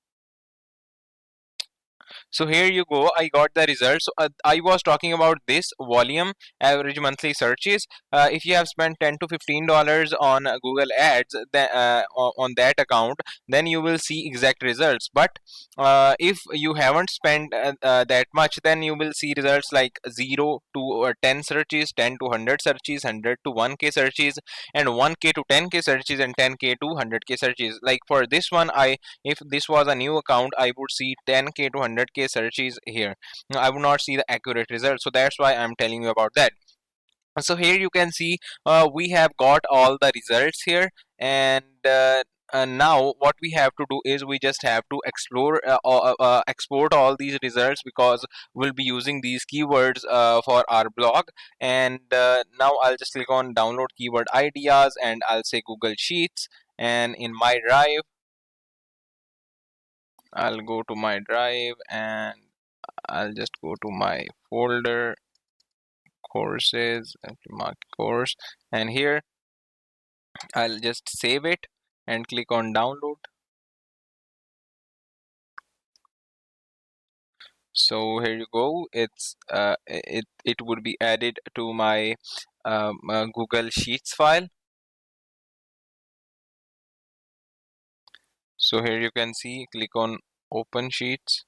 So here you go, I got the results. So, I was talking about this volume, average monthly searches. If you have spent $10 to $15 on Google Ads on that account, then you will see exact results. But if you haven't spent that much, then you will see results like 0 to 10 searches, 10 to 100 searches, 100 to 1K searches, and 1K to 10K searches, and 10K to 100K searches. Like for this one, if this was a new account, I would see 10K to 100K searches here. I would not see the accurate result, so that's why I'm telling you about that. So here you can see we have got all the results here, and now what we have to do is we just have to export all these results, because we'll be using these keywords for our blog. And now I'll just click on download keyword ideas, and I'll say Google Sheets, and in my drive I'll go to my drive, and I'll just go to my folder courses and mark course, and here I'll just save it and click on download. So here you go, it would be added to my Google Sheets file. So here you can see, click on open sheets,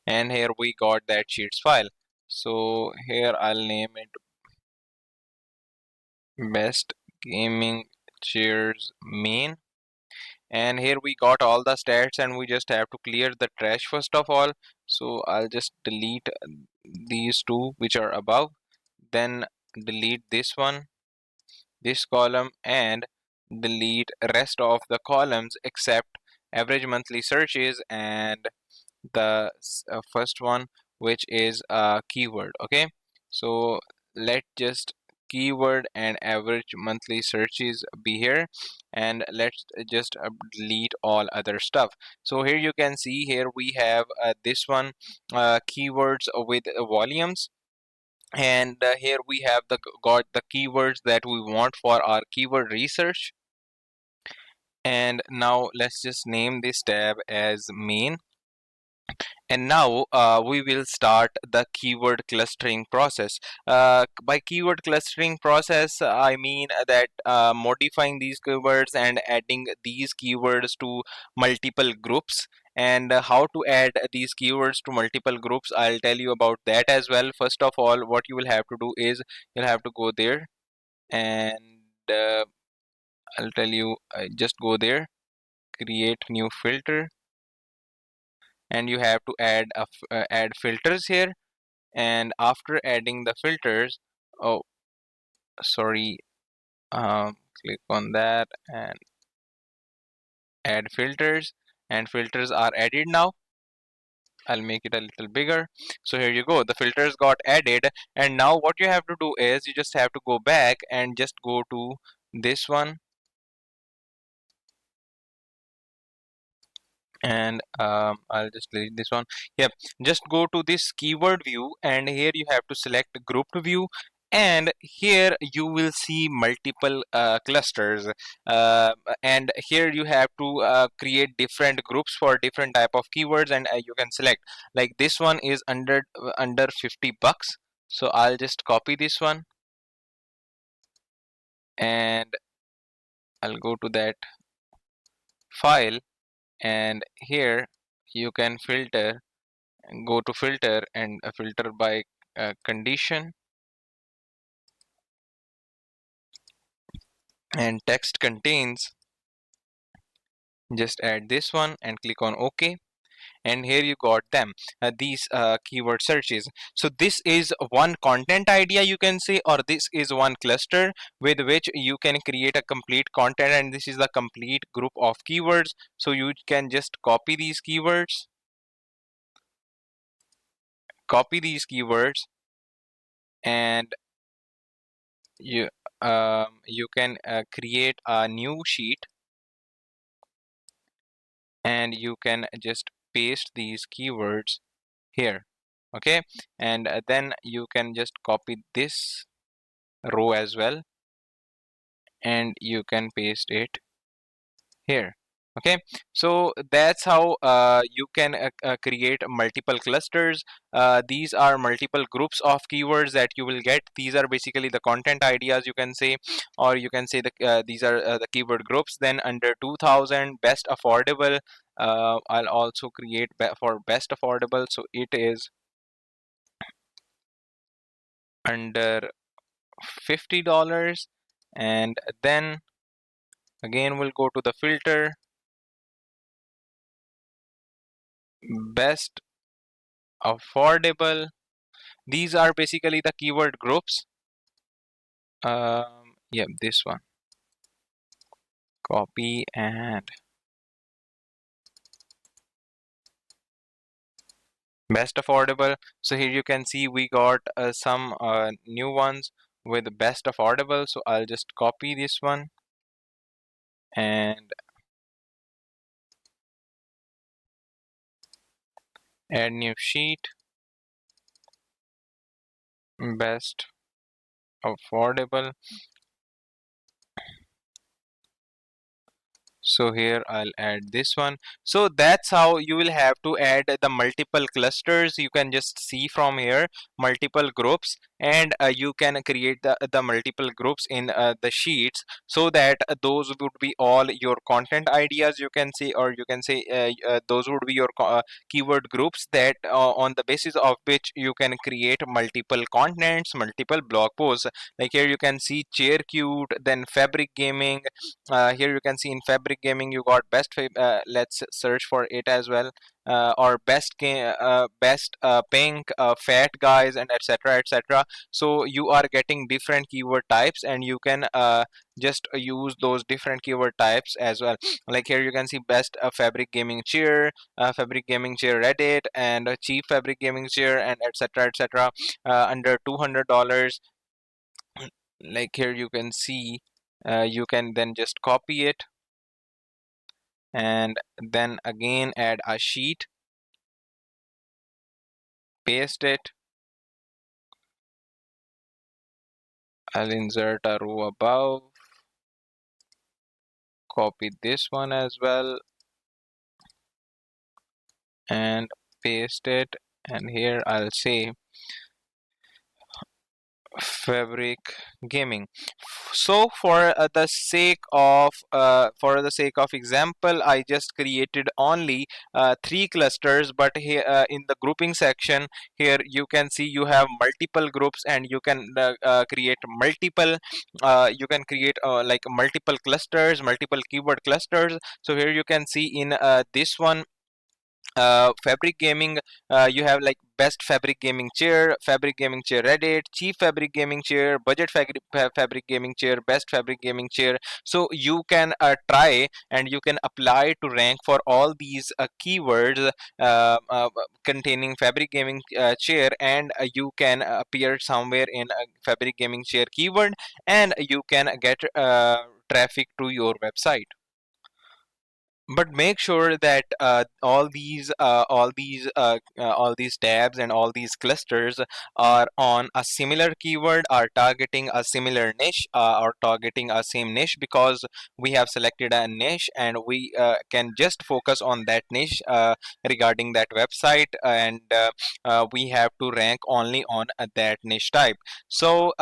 and here we got that sheets file. So here I'll name it best gaming chairs main, and here we got all the stats, and we just have to clear the trash first of all. So I'll just delete these two which are above, then delete this one, this column, and delete rest of the columns except average monthly searches and the first one, which is a keyword. Okay, so let just keyword and average monthly searches be here, and let's just delete all other stuff. So here you can see, here we have this one, keywords with volumes, and here we have got the keywords that we want for our keyword research. And now let's just name this tab as main. And now we will start the keyword clustering process. By keyword clustering process, I mean that modifying these keywords and adding these keywords to multiple groups. And how to add these keywords to multiple groups, I'll tell you about that as well. First of all, what you will have to do is you'll have to go there, and I'll tell you, just go there, create new filter, and you have to add filters here. And after adding the filters, oh sorry, click on that and add filters, and filters are added now. I'll make it a little bigger. So here you go, the filters got added. And now what you have to do is you just have to go back and just go to this one, and I'll just delete this one. Yep, just go to this keyword view, and here you have to select grouped view, and here you will see multiple clusters, uh, and here you have to create different groups for different type of keywords, and you can select, like this one is under $50, so I'll just copy this one, and I'll go to that file, and here you can filter, go to filter, and filter by condition, and text contains, just add this one and click on OK. And here you got them, these keyword searches. So this is one content idea, you can say, or this is one cluster with which you can create a complete content, and this is the complete group of keywords. So you can just copy these keywords, and you can create a new sheet, and you can just paste these keywords here. Okay, and then you can just copy this row as well, and you can paste it here. Okay, so that's how you can create multiple clusters. These are multiple groups of keywords that you will get. These are basically the content ideas, you can say, or you can say these are the keyword groups. Then under 2000, best affordable, I'll also create for best affordable, so it is under $50. And then again we'll go to the filter, best affordable. These are basically the keyword groups. Yeah, this one, copy, and best affordable. So here you can see we got some new ones with best affordable, so I'll just copy this one and add new sheet, best affordable. So here I'll add this one. So that's how you will have to add the multiple clusters. You can just see from here multiple groups, and you can create the multiple groups in the sheets, so that those would be all your content ideas, you can say, or you can say those would be your keyword groups, that on the basis of which you can create multiple contents, multiple blog posts. Like here you can see chair cute, then fabric gaming. Here you can see in fabric gaming you got let's search for it as well, or best pink fat guys, and etc etc. So you are getting different keyword types, and you can just use those different keyword types as well. Like here you can see best fabric gaming chair Reddit, and a cheap fabric gaming chair, and etc etc, under $200. Like here you can see, you can then just copy it, and then again add a sheet, paste it. I'll insert a row above, copy this one as well, and paste it. And here I'll say Fabric gaming. So for the sake of example, I just created only three clusters, but here in the grouping section here you can see you have multiple groups, and you can create multiple like multiple clusters, multiple keyword clusters. So here you can see in this one, fabric gaming, you have like best fabric gaming chair Reddit, cheap fabric gaming chair, budget fabric gaming chair, best fabric gaming chair. So you can try and you can apply to rank for all these keywords containing fabric gaming chair, and you can appear somewhere in a fabric gaming chair keyword, and you can get traffic to your website. But make sure that all these tabs and all these clusters are on a similar keyword, are targeting a similar niche, or targeting a same niche, because we have selected a niche, and we can just focus on that niche regarding that website, and we have to rank only on that niche type. So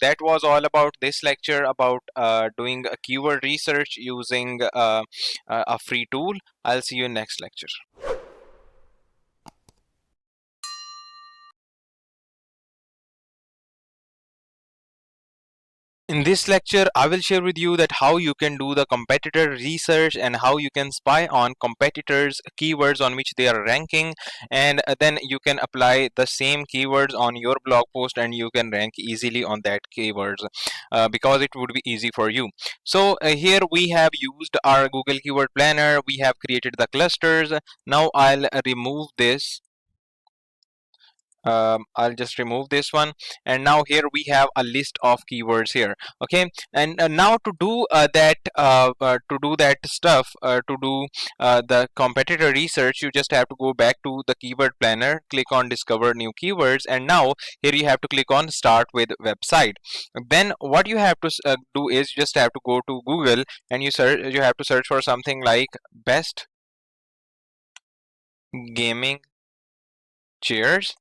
that was all about this lecture about doing a keyword research using a free tool. I'll see you in next lecture. In this lecture, I will share with you that how you can do the competitor research and how you can spy on competitors' keywords on which they are ranking, and then you can apply the same keywords on your blog post, and you can rank easily on that keywords because it would be easy for you. So here we have used our Google Keyword Planner. We have created the clusters. Now I'll remove this. I'll just remove this one, and now here we have a list of keywords here. Okay, and now to do that stuff, to do the competitor research, you just have to go back to the keyword planner, click on discover new keywords, and now here you have to click on start with website. Then what you have to do is you just have to go to Google, and you have to search for something like best gaming chairs.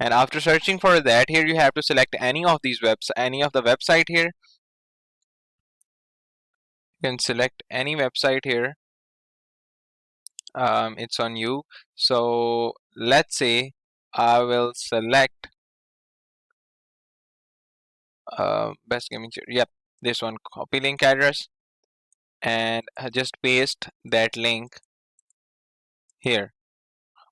And after searching for that, here you have to select any of the website here. You can select any website here. It's on you. So let's say I will select best gaming chair. Yep, this one. Copy link address and just paste that link here.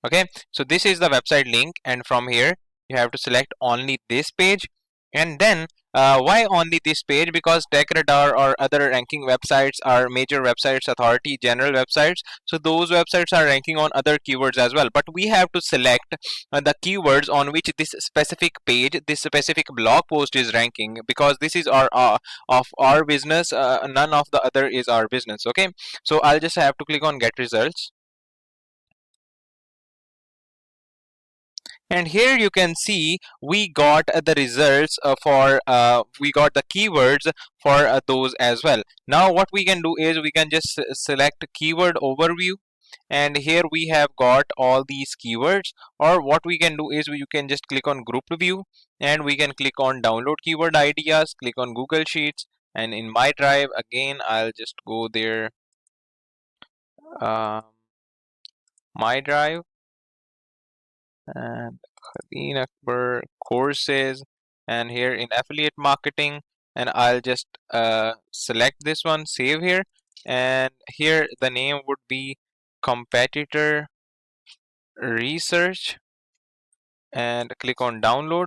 Okay, so this is the website link, and from here you have to select only this page. And then why only this page? Because TechRadar or other ranking websites are major websites, authority general websites, so those websites are ranking on other keywords as well, but we have to select the keywords on which this specific page, this specific blog post is ranking, because this is our of our business. None of the other is our business. Okay, so I'll just have to click on get results. And here you can see we got the results we got the keywords for those as well. Now what we can do is we can just select keyword overview, and here we have got all these keywords. Or what we can do is you can just click on group view, and we can click on download keyword ideas, click on Google Sheets, and in my drive again I'll just go there, uh, my drive, and Khaleen Akbar courses, and here in affiliate marketing, and I'll just select this one, save here, and here the name would be competitor research, and click on download,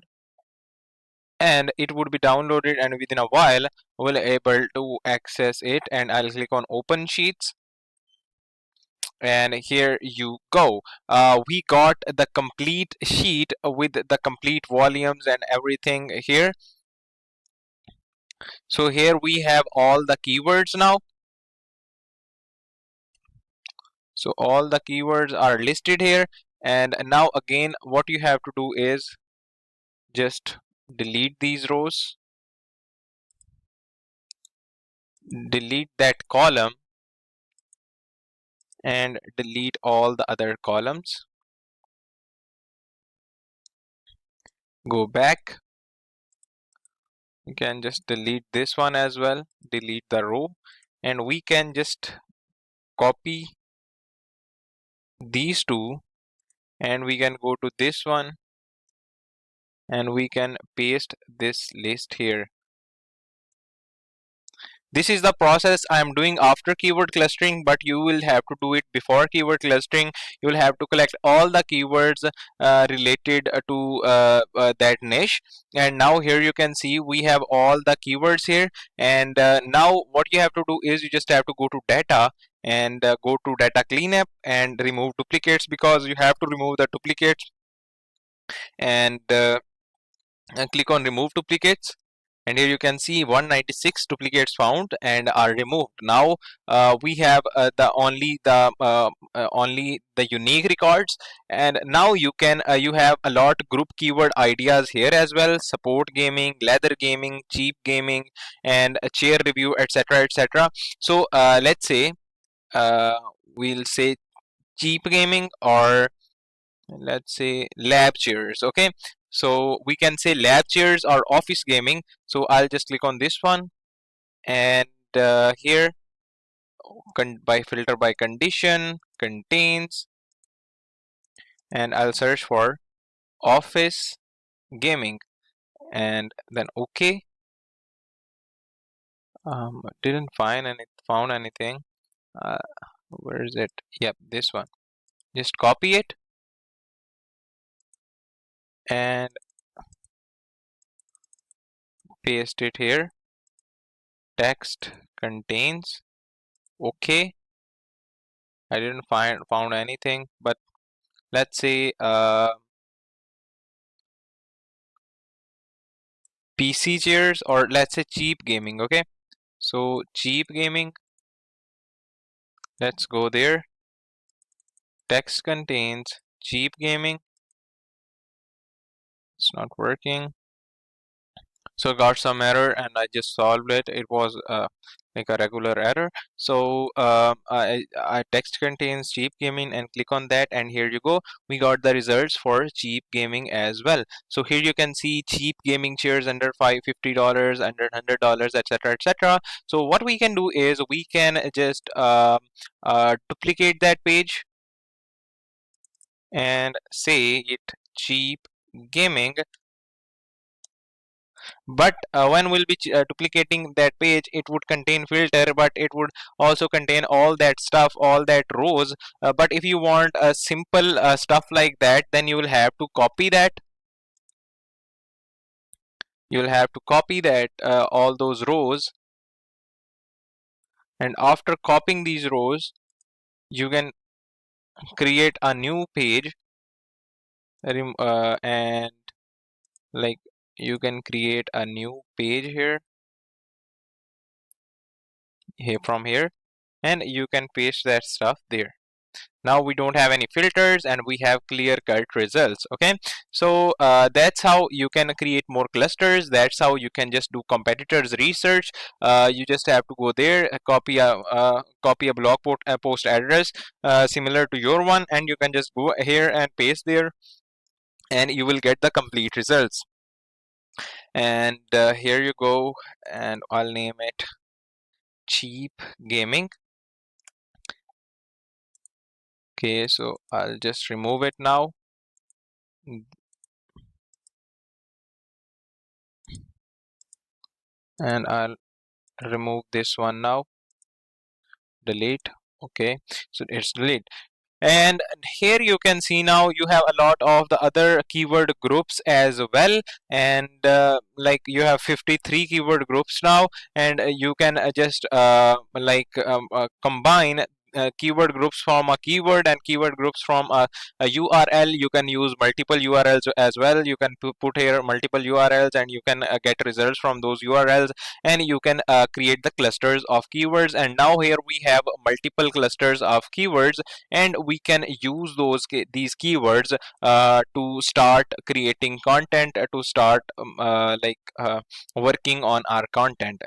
and it would be downloaded, and within a while we'll able to access it. And I'll click on open sheets, and here you go. We got the complete sheet with the complete volumes and everything here. So here we have all the keywords now. So all the keywords are listed here, and now again what you have to do is just delete these rows, delete that column, and delete all the other columns. Go back. We can just delete this one as well, delete the row, and we can just copy these two, and we can go to this one and we can paste this list here. This is the process I am doing after keyword clustering, but you will have to do it before keyword clustering. You will have to collect all the keywords related to that niche. And now here you can see we have all the keywords here. And now what you have to do is you just have to go to data and go to data cleanup and remove duplicates, because you have to remove the duplicates. And click on remove duplicates, and here you can see 196 duplicates found and are removed. Now we have only the unique records, and now you can you have a lot group keyword ideas here as well: support gaming, leather gaming, cheap gaming, and a chair review, etc., etc. So let's say we'll say cheap gaming, or let's say lab chairs. Okay, so we can say lab chairs or office gaming. So I'll just click on this one, and here by filter by condition contains, and I'll search for office gaming, and then okay. Didn't found anything. uh, where is it? Yep, this one. Just copy it and paste it here. Text contains, okay. I didn't found anything, but let's say PC chairs, or let's say cheap gaming. Okay, so cheap gaming, let's go there. Text contains cheap gaming. It's not working. So got some error and I just solved it. It was like a regular error. So I text contains cheap gaming, and click on that, and here you go. We got the results for cheap gaming as well. So here you can see cheap gaming chairs under $50, under $100, etc., etc. So what we can do is we can just duplicate that page and say it cheap gaming. But when we'll be duplicating that page, it would contain filter, but it would also contain all that stuff, all that rows. But if you want a simple stuff like that, then you will have to copy that. You will have to copy that all those rows, and after copying these rows, you can create a new page, and like you can create a new page here from here, and you can paste that stuff there. Now we don't have any filters and we have clear cut results. Okay, so that's how you can create more clusters. That's how you can just do competitors research. You just have to go there, copy a blog post address similar to your one, and you can just go here and paste there, and you will get the complete results. And here you go, and I'll name it cheap gaming. Okay, so I'll just remove it now. And I'll remove this one now. Delete. Okay, so it's delete. And here you can see now you have a lot of the other keyword groups as well, and like you have 53 keyword groups now, and you can just combine keyword groups from a keyword and keyword groups from a URL. You can use multiple URLs as well. You can put here multiple URLs, and you can get results from those URLs, and you can create the clusters of keywords. And now here we have multiple clusters of keywords, and we can use these keywords to start creating content, to start working on our content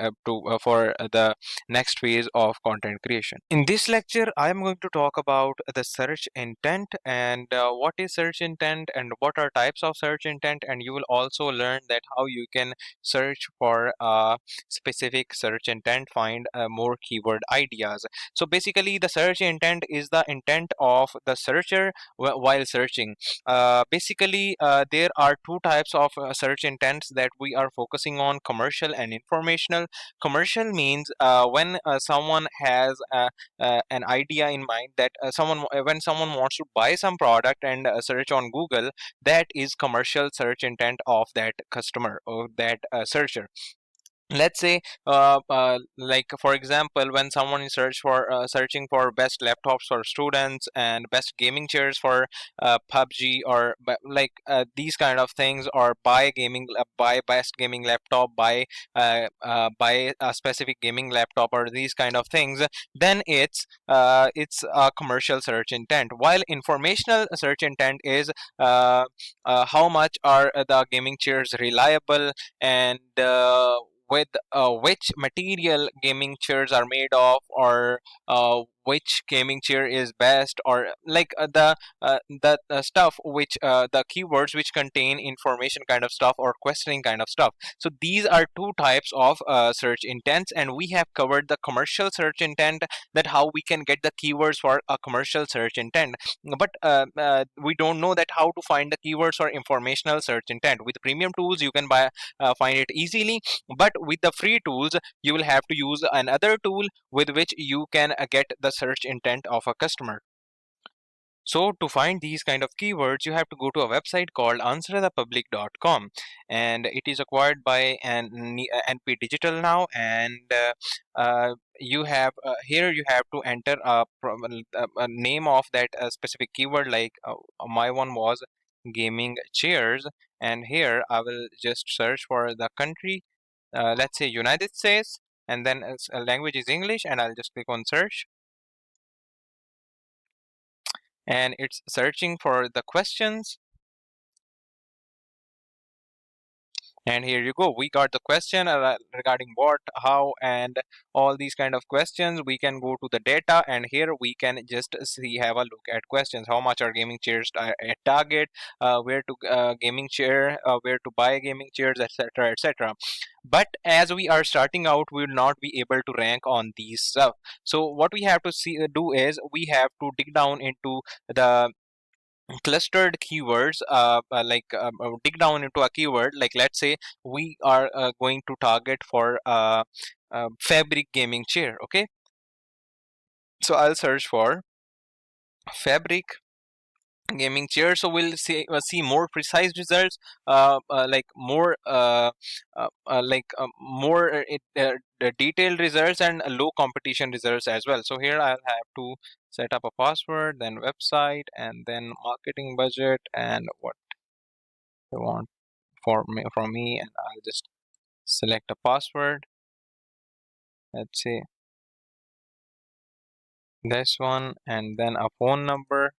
for the next phase of content creation. In this lecture lecture, I am going to talk about the search intent and what is search intent and what are types of search intent. And you will also learn that how you can search for a specific search intent, find more keyword ideas. So basically, the search intent is the intent of the searcher while searching. There are two types of search intents that we are focusing on: commercial and informational. Commercial means when someone has an idea in mind that when someone wants to buy some product and search on Google, that is commercial search intent of that customer or that searcher. Let's say like for example, when someone is searching for best laptops for students and best gaming chairs for PUBG or these kind of things, or buy best gaming laptop, buy a specific gaming laptop, or these kind of things, then it's a commercial search intent. While informational search intent is how much are the gaming chairs reliable, and with which material gaming chairs are made of, or which gaming chair is best, or the stuff which the keywords which contain information kind of stuff or questioning kind of stuff. So these are two types of search intents, and we have covered the commercial search intent, that how we can get the keywords for a commercial search intent. But we don't know that how to find the keywords for informational search intent. With premium tools you can find it easily, but with the free tools you will have to use another tool with which you can get the search intent of a customer. So to find these kind of keywords, you have to go to a website called answerthepublic.com, and it is acquired by NP Digital now. And you have here you have to enter a name of that specific keyword. Like my one was gaming chairs, and here I will just search for the country. Let's say United States, and then language is English, and I'll just click on search, and it's searching for the questions. And here you go, we got the question regarding what, how, and all these kind of questions. We can go to the data, and here we can just have a look at questions. How much are gaming chairs at Target, where to gaming chair, where to buy gaming chairs, etc., etc. But as we are starting out, we will not be able to rank on these stuff. So what we have to do is we have to dig down into the clustered keywords, dig down into a keyword. Like let's say we are going to target for fabric gaming chair. Okay, so I'll search for fabric gaming chair, so we'll see more precise results, more detailed results, and low competition results as well. So here I'll have to set up a password, then website, and then marketing budget, and what they want from me, and I'll just select a password. Let's say this one, and then a phone number,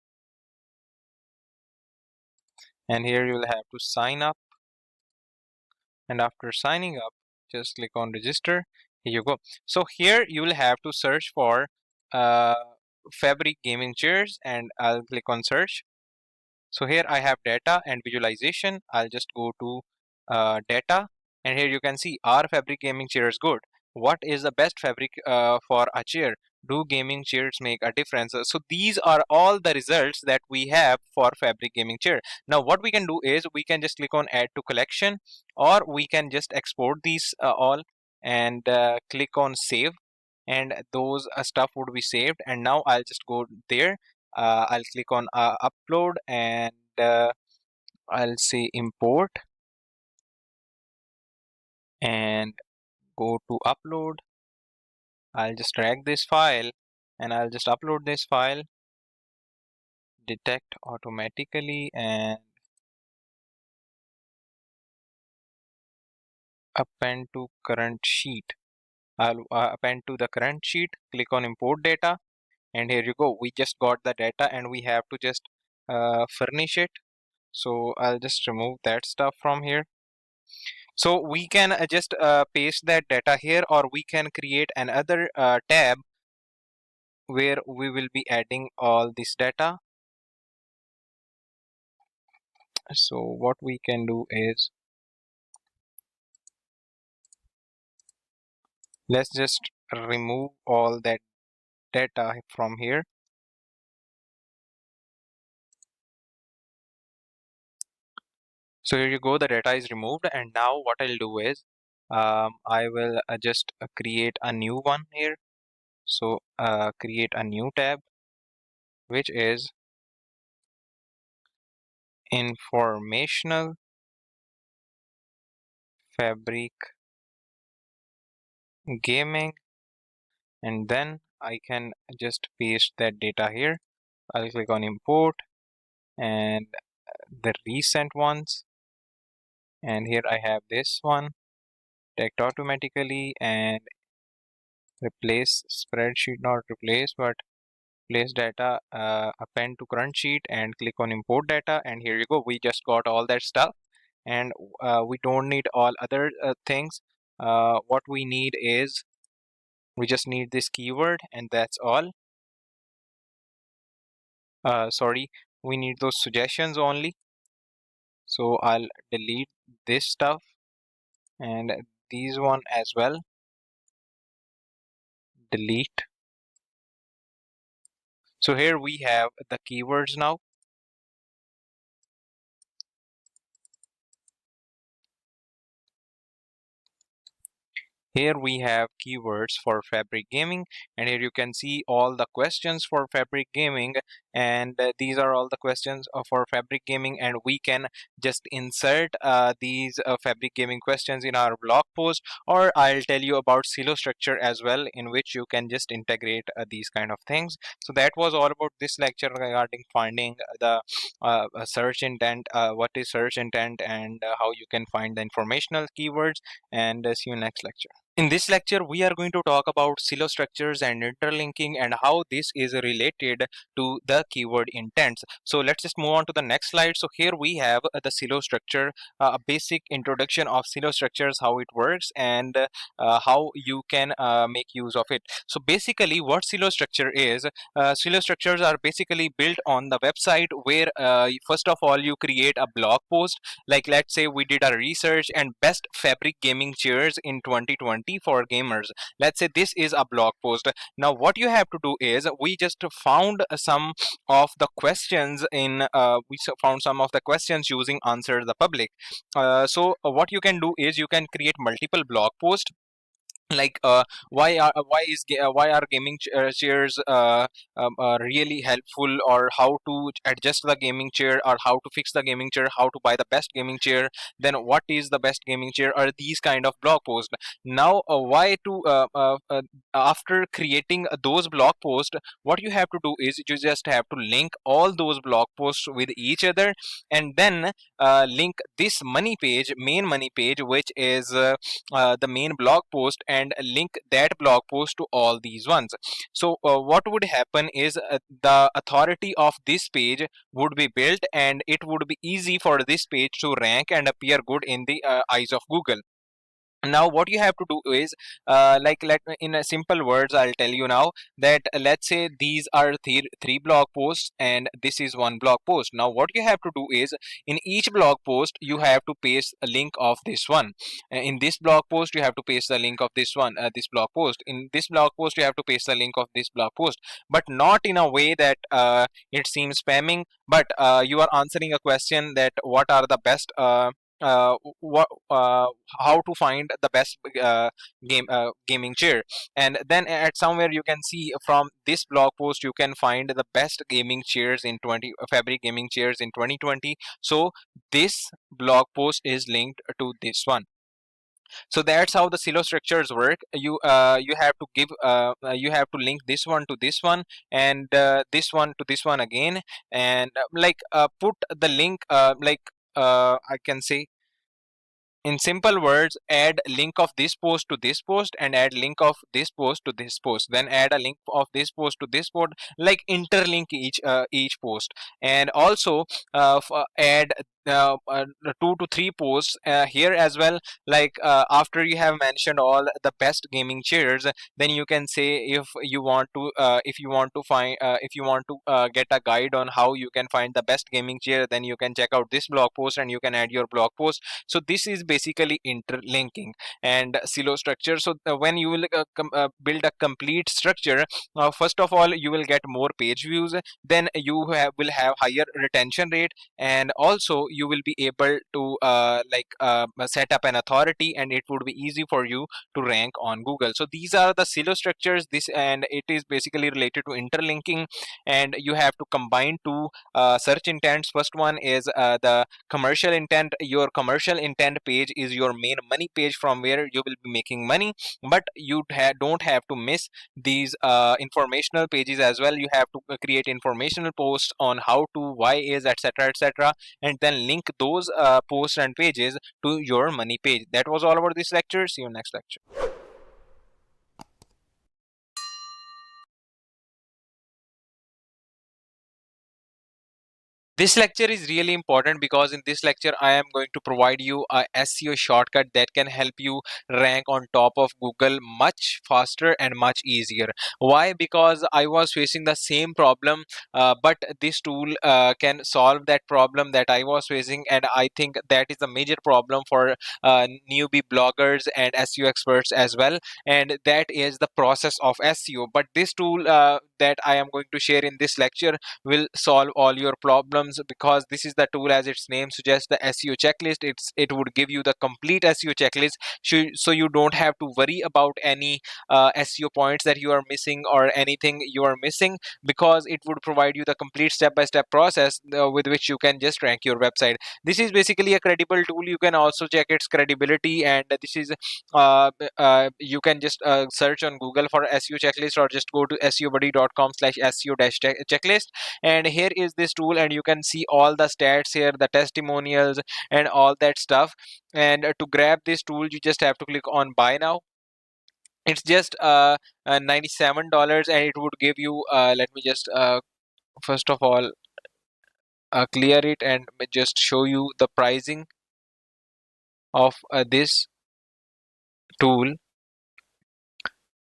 and here you'll have to sign up. And after signing up, just click on register. Here you go. So here you will have to search for uh, fabric gaming chairs, and I'll click on search. So here I have data and visualization. I'll just go to data, and here you can see, are fabric gaming chairs good? What is the best fabric for a chair? Do gaming chairs make a difference? So these are all the results that we have for fabric gaming chair. Now what we can do is we can just click on add to collection, or we can just export these all, and click on save, and those stuff would be saved. And now I'll just go there, I'll click on upload, and I'll say import, and go to upload. I'll just drag this file, and I'll just upload this file, detect automatically, and append to current sheet. I'll append to the current sheet, click on import data, and here you go, we just got the data, and we have to just furnish it. So I'll just remove that stuff from here. So we can just paste that data here, or we can create another tab where we will be adding all this data. So what we can do is, let's just remove all that data from here. So here you go, the data is removed, and now what I'll do is, I will just create a new one here. So create a new tab, which is informational fabric gaming, and then I can just paste that data here. I'll click on import and the recent ones, and here I have this one tagged automatically, and replace spreadsheet, not replace but place data, append to current sheet, and click on import data, and here you go, we just got all that stuff, and we don't need all other things. What we need is, we just need this keyword, and that's all. Sorry, we need those suggestions only. So I'll delete this stuff and these one as well, delete. So here we have the keywords now. Here we have keywords for fabric gaming, and here you can see all the questions for fabric gaming, and these are all the questions for fabric gaming, and we can just insert these fabric gaming questions in our blog post, or I'll tell you about silo structure as well, in which you can just integrate these kind of things. So that was all about this lecture regarding finding the search intent, what is search intent, and how you can find the informational keywords, and see you next lecture. In this lecture, we are going to talk about silo structures and interlinking and how this is related to the keyword intents. So let's just move on to the next slide. So here we have the silo structure, a basic introduction of silo structures, how it works, and how you can make use of it. So basically what silo structure is, silo structures are basically built on the website where first of all you create a blog post. Like let's say we did a research and best fabric gaming chairs in 2020 for gamers. Let's say this is a blog post. Now what you have to do is, we just found some of the questions in found some of the questions using Answer the Public. What you can do is, you can create multiple blog posts, like why are gaming chairs really helpful, or how to adjust the gaming chair, or how to fix the gaming chair, how to buy the best gaming chair, then what is the best gaming chair, or these kind of blog posts. Now why to after creating those blog posts, what you have to do is, you just have to link all those blog posts with each other, and then link this main money page, which is the main blog post, and link that blog post to all these ones. So what would happen is, the authority of this page would be built, and it would be easy for this page to rank and appear good in the eyes of Google. Now what you have to do is, like let in a simple words I'll tell you now, that let's say these are three blog posts and this is one blog post. Now what you have to do is, in each blog post you have to paste a link of this one. In this blog post you have to paste the link of this one, this blog post. In this blog post you have to paste the link of this blog post, but not in a way that it seems spamming, but you are answering a question that what are the best what how to find the best gaming chair, and then at somewhere you can see from this blog post you can find the best gaming chairs in 20 fabric gaming chairs in 2020. So this blog post is linked to this one. So that's how the silo structures work. You have to give you have to link this one to this one, and this one to this one again, and put the link I can say, in simple words, add link of this post to this post, and add link of this post to this post, then add a link of this post to this post, like interlink each post, and also add two to three posts here as well. Like after you have mentioned all the best gaming chairs, then you can say if you want to find if you want to get a guide on how you can find the best gaming chair, then you can check out this blog post and you can add your blog post. So this is basically interlinking and silo structure. So when you will build a complete structure, first of all you will get more page views, then will have higher retention rate, and also you will be able to set up an authority, and it would be easy for you to rank on Google. So these are the silo structures, this, and it is basically related to interlinking, and you have to combine two search intents. First one is the commercial intent. Your commercial intent page is your main money page from where you will be making money, but you don't have to miss these informational pages as well. You have to create informational posts on how to, why is, etc., etc., and then link those posts and pages to your money page. That was all about this lecture. See you next lecture. This lecture is really important because in this lecture I am going to provide you a SEO shortcut that can help you rank on top of Google much faster and much easier. Why? Because I was facing the same problem, but this tool can solve that problem that I was facing, and I think that is a major problem for newbie bloggers and SEO experts as well, and that is the process of SEO. But this tool that I am going to share in this lecture will solve all your problems, because this is the tool, as its name suggests, the SEO checklist. It would give you the complete SEO checklist, so you don't have to worry about any SEO points that you are missing or anything you are missing, because it would provide you the complete step-by-step process with which you can just rank your website. This is basically a credible tool. You can also check its credibility, and this is you can just search on Google for SEO checklist, or just go to seobuddy.com/seo-checklist, and here is this tool, and you can see all the stats here, the testimonials and all that stuff. And to grab this tool, you just have to click on buy now. It's just $97, and it would give you let me just first of all clear it and just show you the pricing of this tool.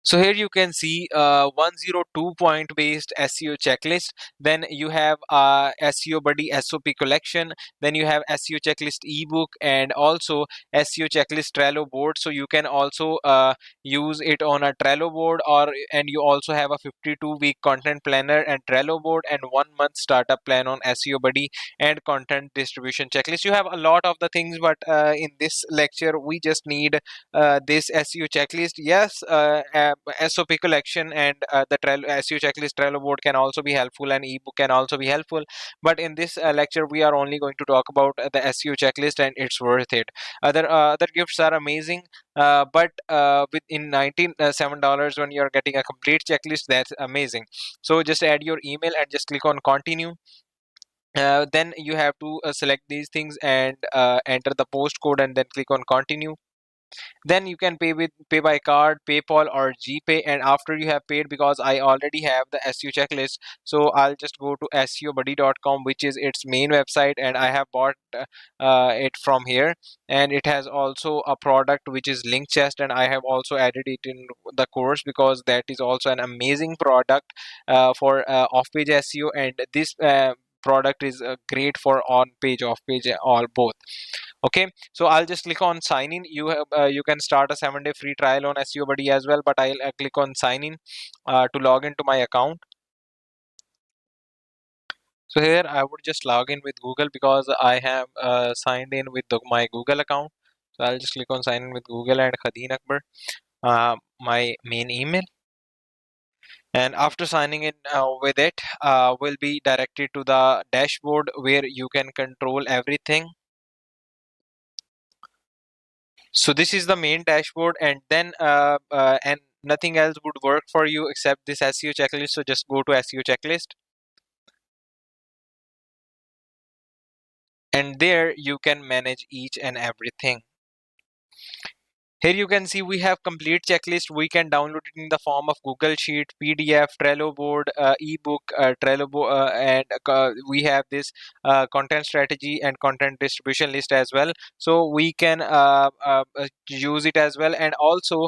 So here you can see 102 point based SEO checklist. Then you have SEO Buddy SOP collection. Then you have SEO checklist ebook, and also SEO checklist Trello board. So you can also use it on a Trello board, and you also have a 52-week content planner and Trello board, and 1 month startup plan on SEO Buddy and content distribution checklist. You have a lot of the things, but in this lecture we just need this SEO checklist. Yes, SOP collection and the SEO checklist Trello board can also be helpful, and ebook can also be helpful. But in this lecture, we are only going to talk about the SEO checklist, and it's worth it. Other gifts are amazing, but within $97 when you're getting a complete checklist, that's amazing. So just add your email and just click on continue. Then you have to select these things and enter the postcode, and then click on continue. Then you can pay by card, PayPal, or GPay. And after you have paid, because I already have the SEO checklist, so I'll just go to seobuddy.com, which is its main website, and I have bought it from here. And it has also a product which is Linkchest, and I have also added it in the course, because that is also an amazing product for off-page SEO, and this product is great for on-page, off-page, all both. Okay, so I'll just click on sign in. You can start a 7-day free trial on SEO Buddy as well, but I'll click on sign in to log into my account. So here I would just log in with Google, because I have signed in with my Google account. So I'll just click on sign in with Google and Khadeen Akbar, my main email. And after signing in with it, will be directed to the dashboard where you can control everything. So this is the main dashboard, and then and nothing else would work for you except this SEO checklist. So just go to SEO checklist, and there you can manage each and everything. Here you can see we have complete checklist. We can download it in the form of Google Sheet, PDF, Trello board, ebook, and we have this content strategy and content distribution list as well. So we can use it as well. And also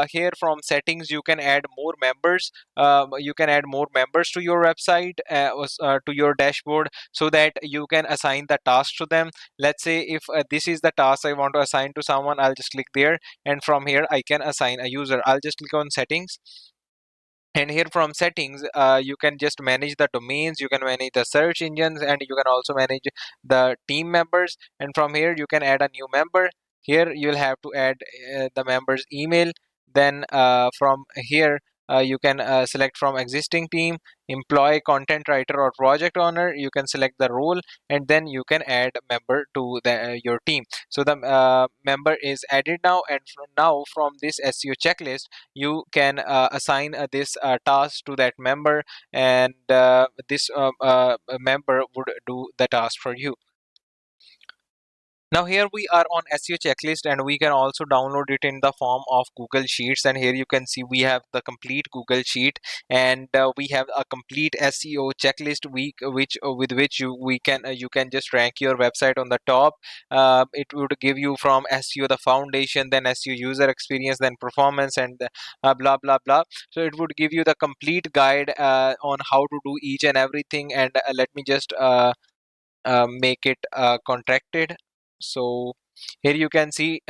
here from settings, you can add more members. You can add more members to your website, to your dashboard, so that you can assign the task to them. Let's say if this is the task I want to assign to someone, I'll just click there, and from here I can assign a user. I'll just click on settings, and here from settings you can just manage the domains, you can manage the search engines, and you can also manage the team members. And from here you can add a new member. Here you'll have to add the member's email. Then from here you can select from existing team, employee, content writer, or project owner. You can select the role, and then you can add member to your team. So the member is added now, and now from this SEO checklist you can assign this task to that member, and this member would do the task for you. Now here we are on SEO checklist, and we can also download it in the form of Google Sheets. And here you can see we have the complete Google Sheet, and we have a complete SEO checklist which with which you can just rank your website on the top. It would give you from SEO the foundation, then SEO user experience, then performance, and blah blah blah. So it would give you the complete guide on how to do each and everything. And let me just make it contracted. So here you can see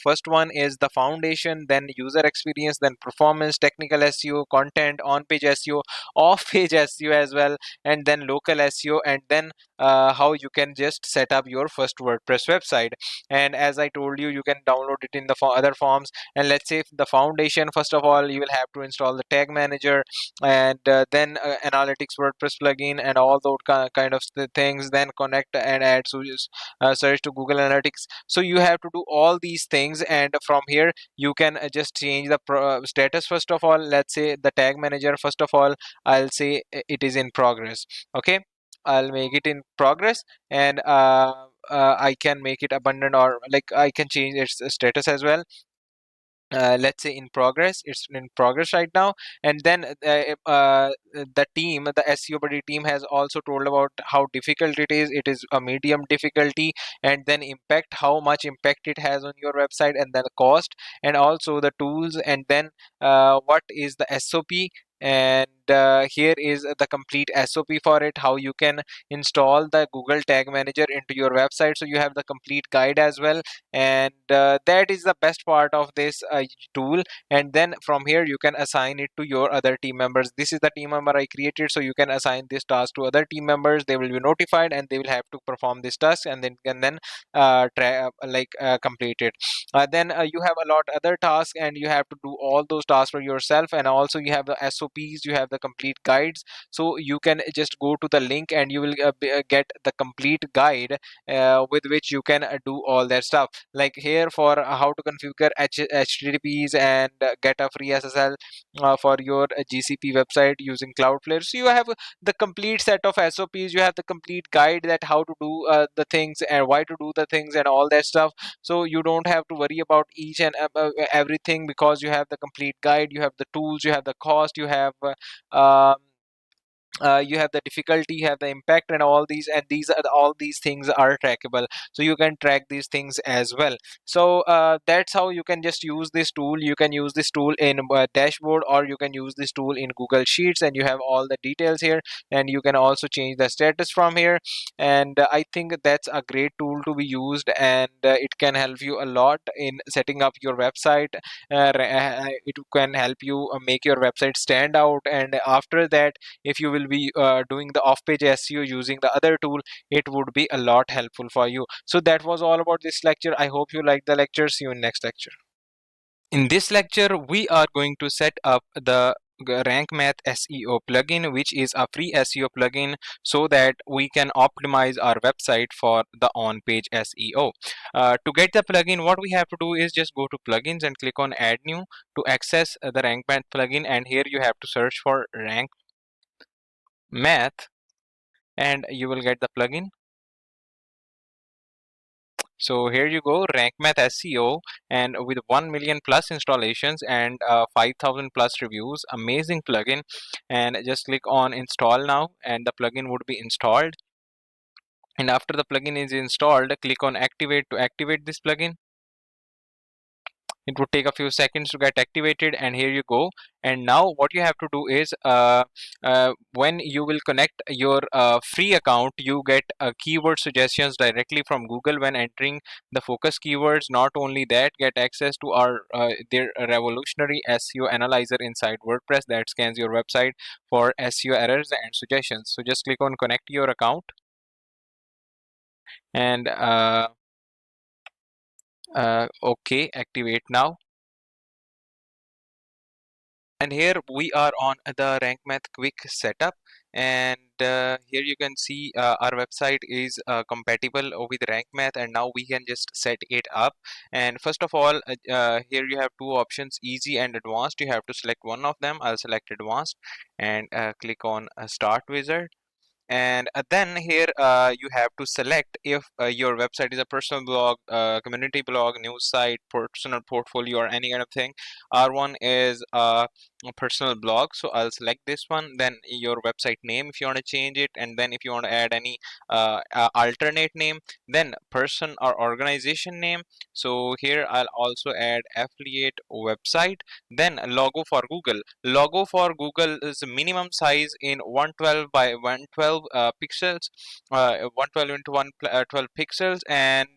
first one is the foundation, then user experience, then performance, technical SEO, content, on page SEO, off page SEO as well, and then local SEO, and then how you can just set up your first WordPress website. And as I told you, you can download it in the other forms. And let's say the foundation, first of all you will have to install the tag manager, and then analytics WordPress plugin, and all those kind of things, then connect and add search to Google Analytics. So you have to do all these things, and from here you can just change the status. First of all, let's say the tag manager, first of all I'll say it is in progress. Okay, I'll make it in progress, and I can make it abundant, or like I can change its status as well. Let's say in progress, it's in progress right now. And then the team, the SEO buddy team, has also told about how difficult it is. It is a medium difficulty, and then impact, how much impact it has on your website, and then the cost, and also the tools, and then what is the SOP. And here is the complete SOP for it, how you can install the Google Tag Manager into your website. So you have the complete guide as well, and that is the best part of this tool. And then from here you can assign it to your other team members. This is the team member I created, so you can assign this task to other team members. They will be notified, and they will have to perform this task, and then complete it. Then you have a lot other tasks, and you have to do all those tasks for yourself. And also you have the SOPs, you have the complete guides. So you can just go to the link, and you will get the complete guide with which you can do all that stuff. Like here for how to configure HTTPs and get a free SSL for your GCP website using Cloudflare. So you have the complete set of SOPs, you have the complete guide that how to do the things, and why to do the things, and all that stuff. So you don't have to worry about each and everything, because you have the complete guide, you have the tools, you have the cost, you have the difficulty, you have the impact, and all these things are trackable. So you can track these things as well. So that's how you can just use this tool. You can use this tool in dashboard, or you can use this tool in Google Sheets, and you have all the details here. And you can also change the status from here. And I think that's a great tool to be used, and it can help you a lot in setting up your website. It can help you make your website stand out. And after that, if you will be doing the off-page SEO using the other tool, it would be a lot helpful for you. So that was all about this lecture. I hope you like the lecture. See you in next lecture. In this lecture, we are going to set up the Rank Math SEO plugin, which is a free SEO plugin, so that we can optimize our website for the on-page SEO. To get the plugin, what we have to do is just go to plugins and click on add new to access the Rank Math plugin. And here you have to search for Rank Math, and you will get the plugin. So here you go, Rank Math SEO, and with 1 million plus installations and 5,000 plus reviews, amazing plugin. And just click on install now, and the plugin would be installed. And after the plugin is installed, click on activate to activate this plugin. It would take a few seconds to get activated, and here you go. And now what you have to do is when you will connect your free account, you get keyword suggestions directly from Google when entering the focus keywords. Not only that, get access to our their revolutionary SEO analyzer inside WordPress that scans your website for SEO errors and suggestions. So just click on connect your account, and okay, activate now. And here we are on the Rank Math quick setup, and here you can see our website is compatible with Rank Math, and now we can just set it up. And first of all, here you have two options, easy and advanced. You have to select one of them. I'll select advanced, and click on start wizard. And then here you have to select if your website is a personal blog, community blog, news site, personal portfolio, or any kind of thing. R1 is a personal blog, so I'll select this one. Then your website name if you want to change it, and then if you want to add any alternate name, then person or organization name. So here I'll also add affiliate website. Then logo for Google. Logo for Google is minimum size in 112 by 112 pixels, 112 into 112 pixels, and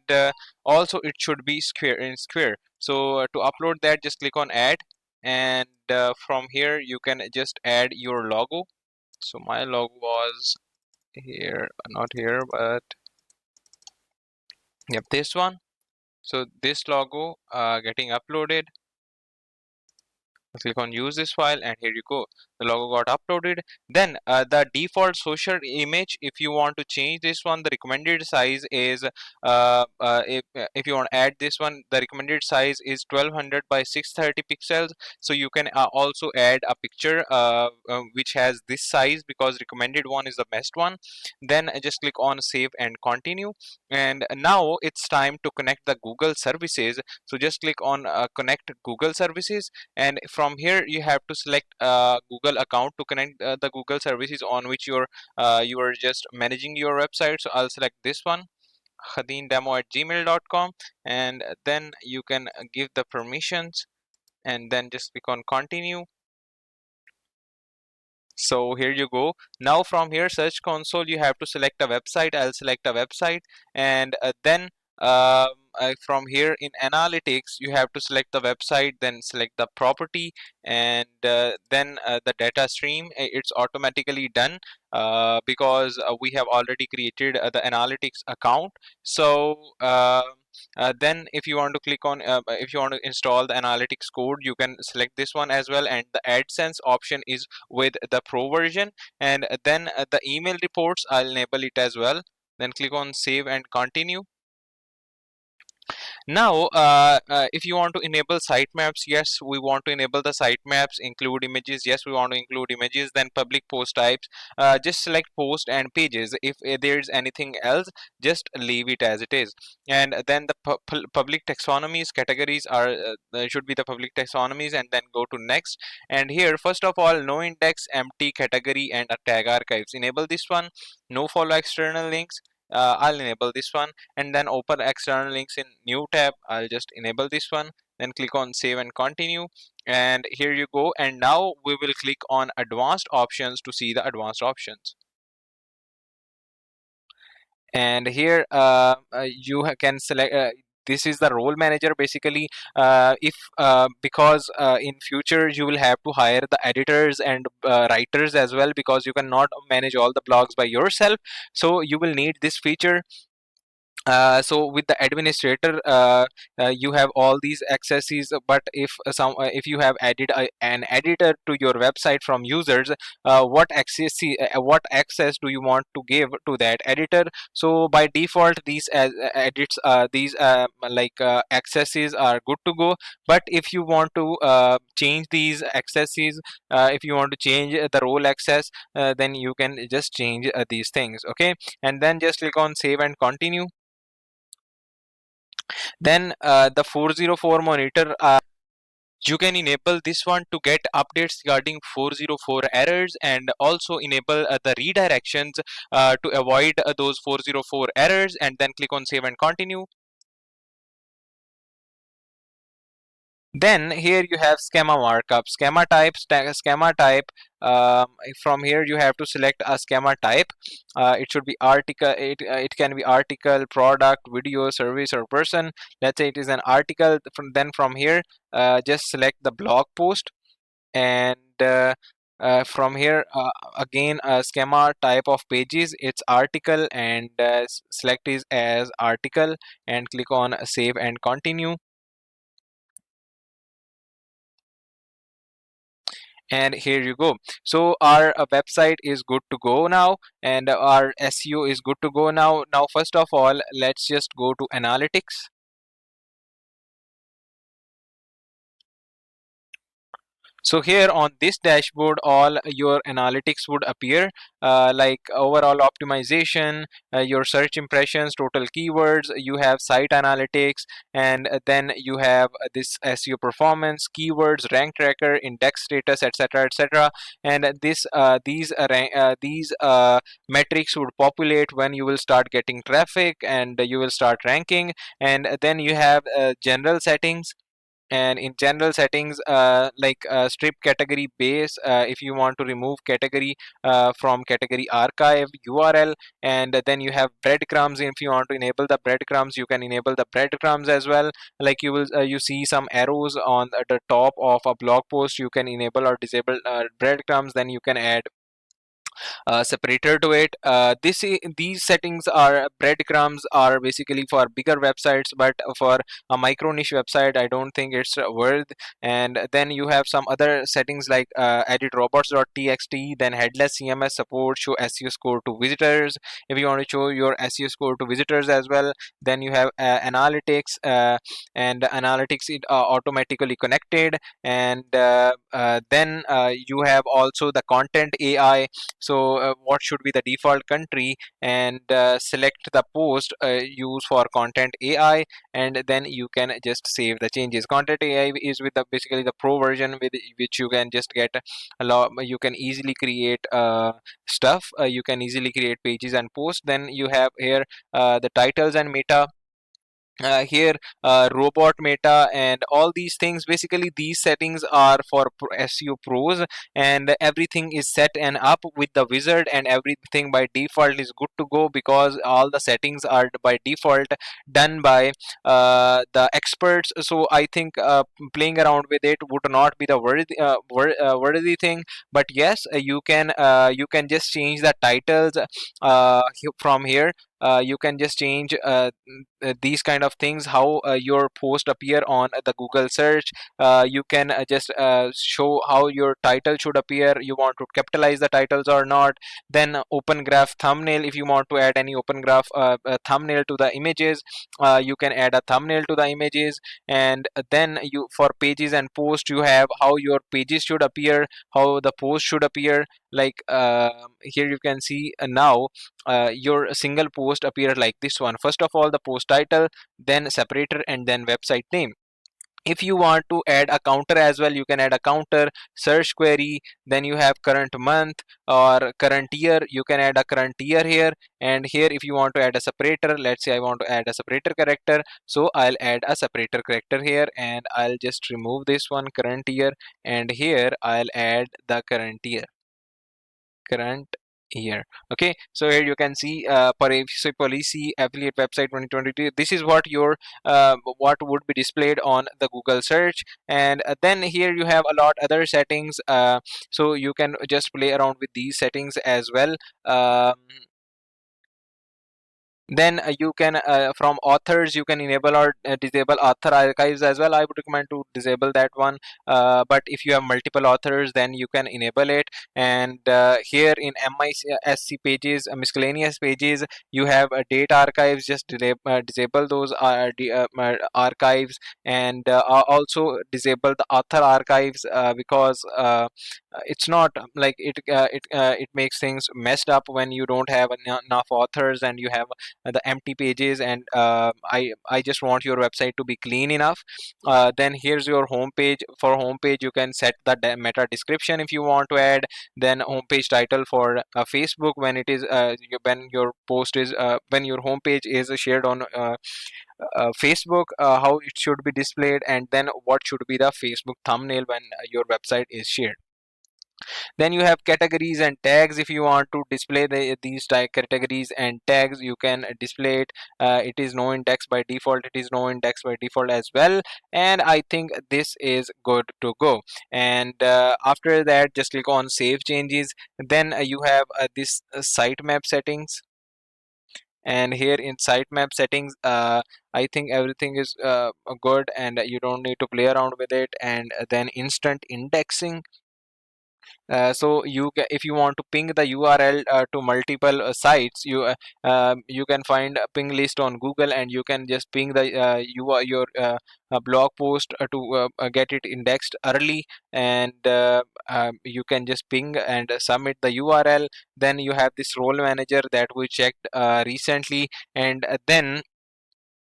also it should be square in square. So to upload that, just click on add, and from here you can just add your logo. So my logo was here, not here, but yep, this one. So this logo getting uploaded. Click on use this file, and here you go, the logo got uploaded. Then the default social image, if you want to change this one, the recommended size is if you want to add this one, the recommended size is 1200 by 630 pixels. So you can also add a picture which has this size, because recommended one is the best one. Then just click on save and continue. And now it's time to connect the Google services. So just click on connect Google services, and from here you have to select Google account to connect the Google services on which you are just managing your website. So I'll select this one, khadeendemo@gmail.com, and then you can give the permissions, and then just click on continue. So here you go. Now from here, search console, you have to select a website. I'll select a website, and then from here in analytics, you have to select the website, then select the property, and then the data stream. It's automatically done because we have already created the analytics account. So then if you want to click on if you want to install the analytics code, you can select this one as well, and the AdSense option is with the pro version. And then the email reports, I'll enable it as well. Then click on save and continue. Now, if you want to enable sitemaps, yes, we want to enable the sitemaps. Include images, yes, we want to include images. Then public post types, just select post and pages. If there's anything else, just leave it as it is. And then the public taxonomies categories are should be the public taxonomies, and then go to next. And here, first of all, no index, empty category, and a tag archives. Enable this one. No follow external links. I'll enable this one, and then open external links in new tab. I'll just enable this one, then click on save and continue, and here you go. And now we will click on advanced options to see the advanced options. And here you can select this is the role manager. Basically if because in future you will have to hire the editors and writers as well, because you cannot manage all the blogs by yourself, so you will need this feature. So with the administrator, you have all these accesses, but if you have added an editor to your website from users, what access do you want to give to that editor? So by default, these edits these accesses are good to go. But if you want to change these accesses, if you want to change the role access, then you can just change these things. Okay, and then just click on save and continue. Then the 404 monitor, you can enable this one to get updates regarding 404 errors, and also enable the redirections to avoid those 404 errors, and then click on save and continue. Then here you have schema markup, schema types, schema type. From here you have to select a schema type. It should be article. It can be article, product, video, service, or person. Let's say it is an article. From here, just select the blog post, and from here again schema type of pages, it's article, and select is as article, and click on save and continue. And here you go. So our website is good to go now, and our SEO is good to go now. Now first of all, let's just go to analytics. So here on this dashboard, all your analytics would appear, like overall optimization, your search impressions, total keywords. You have site analytics, and then you have this SEO performance, keywords, rank tracker, index status, etc., etc. And these metrics would populate when you will start getting traffic, and you will start ranking. And then you have general settings, and in general settings, like strip category base, if you want to remove category from category archive URL. And then you have breadcrumbs. If you want to enable the breadcrumbs, you can enable the breadcrumbs as well. Like you see some arrows on the top of a blog post, you can enable or disable breadcrumbs. Then you can add separator to it. These settings are breadcrumbs are basically for bigger websites, but for a micro niche website, I don't think it's worth. And then you have some other settings like edit robots.txt, then headless CMS support, show SEO score to visitors. If you want to show your SEO score to visitors as well, then you have analytics, and analytics is automatically connected. And then you have also the content AI. So what should be the default country, and select the post use for content AI, and then you can just save the changes. Content AI is with the basically the pro version, with which you can just get a lot. You can easily create stuff. You can easily create pages and posts. Then you have here the titles and meta, here robot meta, and all these things. Basically these settings are for SEO pros, and everything is set and up with the wizard, and everything by default is good to go, because all the settings are by default done by the experts. So I think playing around with it would not be the worthy thing. But yes, you can just change the titles from here. You can just change these kind of things, how your post appear on the Google search. You can just show how your title should appear, you want to capitalize the titles or not. Then open graph thumbnail, if you want to add any open graph thumbnail to the images, you can add a thumbnail to the images. And then you, for pages and post, you have how your pages should appear, how the post should appear. Like here you can see now your single post appear like this one. First of all, the post title, then separator, and then website name. If you want to add a counter as well, you can add a counter, search query. Then you have current month or current year, you can add a current year here. And here if you want to add a separator, let's say I want to add a separator character, so I'll add a separator character here, and I'll just remove this one, current year, and here I'll add the current year, current year. Okay, so here you can see policy affiliate website 2022. This is what your what would be displayed on the Google search. And then here you have a lot other settings, so you can just play around with these settings as well. Then you can from authors, you can enable or disable author archives as well. I would recommend to disable that one, but if you have multiple authors, then you can enable it. And here in MISC pages, miscellaneous pages, you have date archives, just disable those archives. And also disable the author archives, because it's not like it makes things messed up when you don't have enough authors, and you have the empty pages, and I just want your website to be clean enough. Then here's your home page. For home page, you can set the meta description if you want to add. Then home page title for Facebook, when it is when your post is when your home page is shared on Facebook, how it should be displayed, and then what should be the Facebook thumbnail when your website is shared. Then you have categories and tags. If you want to display these categories and tags, you can display it. It is no index by default, it is no index by default as well. And I think this is good to go. And after that, just click on save changes. Then you have this sitemap settings. And here in sitemap settings, I think everything is good, and you don't need to play around with it. And then instant indexing. So if you want to ping the URL to multiple sites, you can find a ping list on Google, and you can just ping the your blog post to get it indexed early. And you can just ping and submit the URL. Then you have this role manager that we checked recently. And then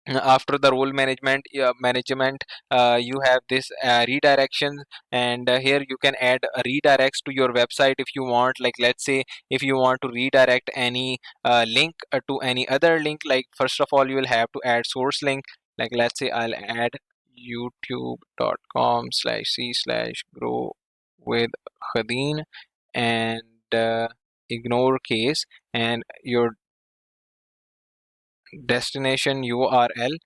after the role management, you have this redirection. And here you can add redirects to your website if you want. Like, let's say if you want to redirect any link to any other link, like first of all you will have to add source link. Like, let's say I'll add youtube.com/c/grow with Khadeen, and ignore case, and your destination URL.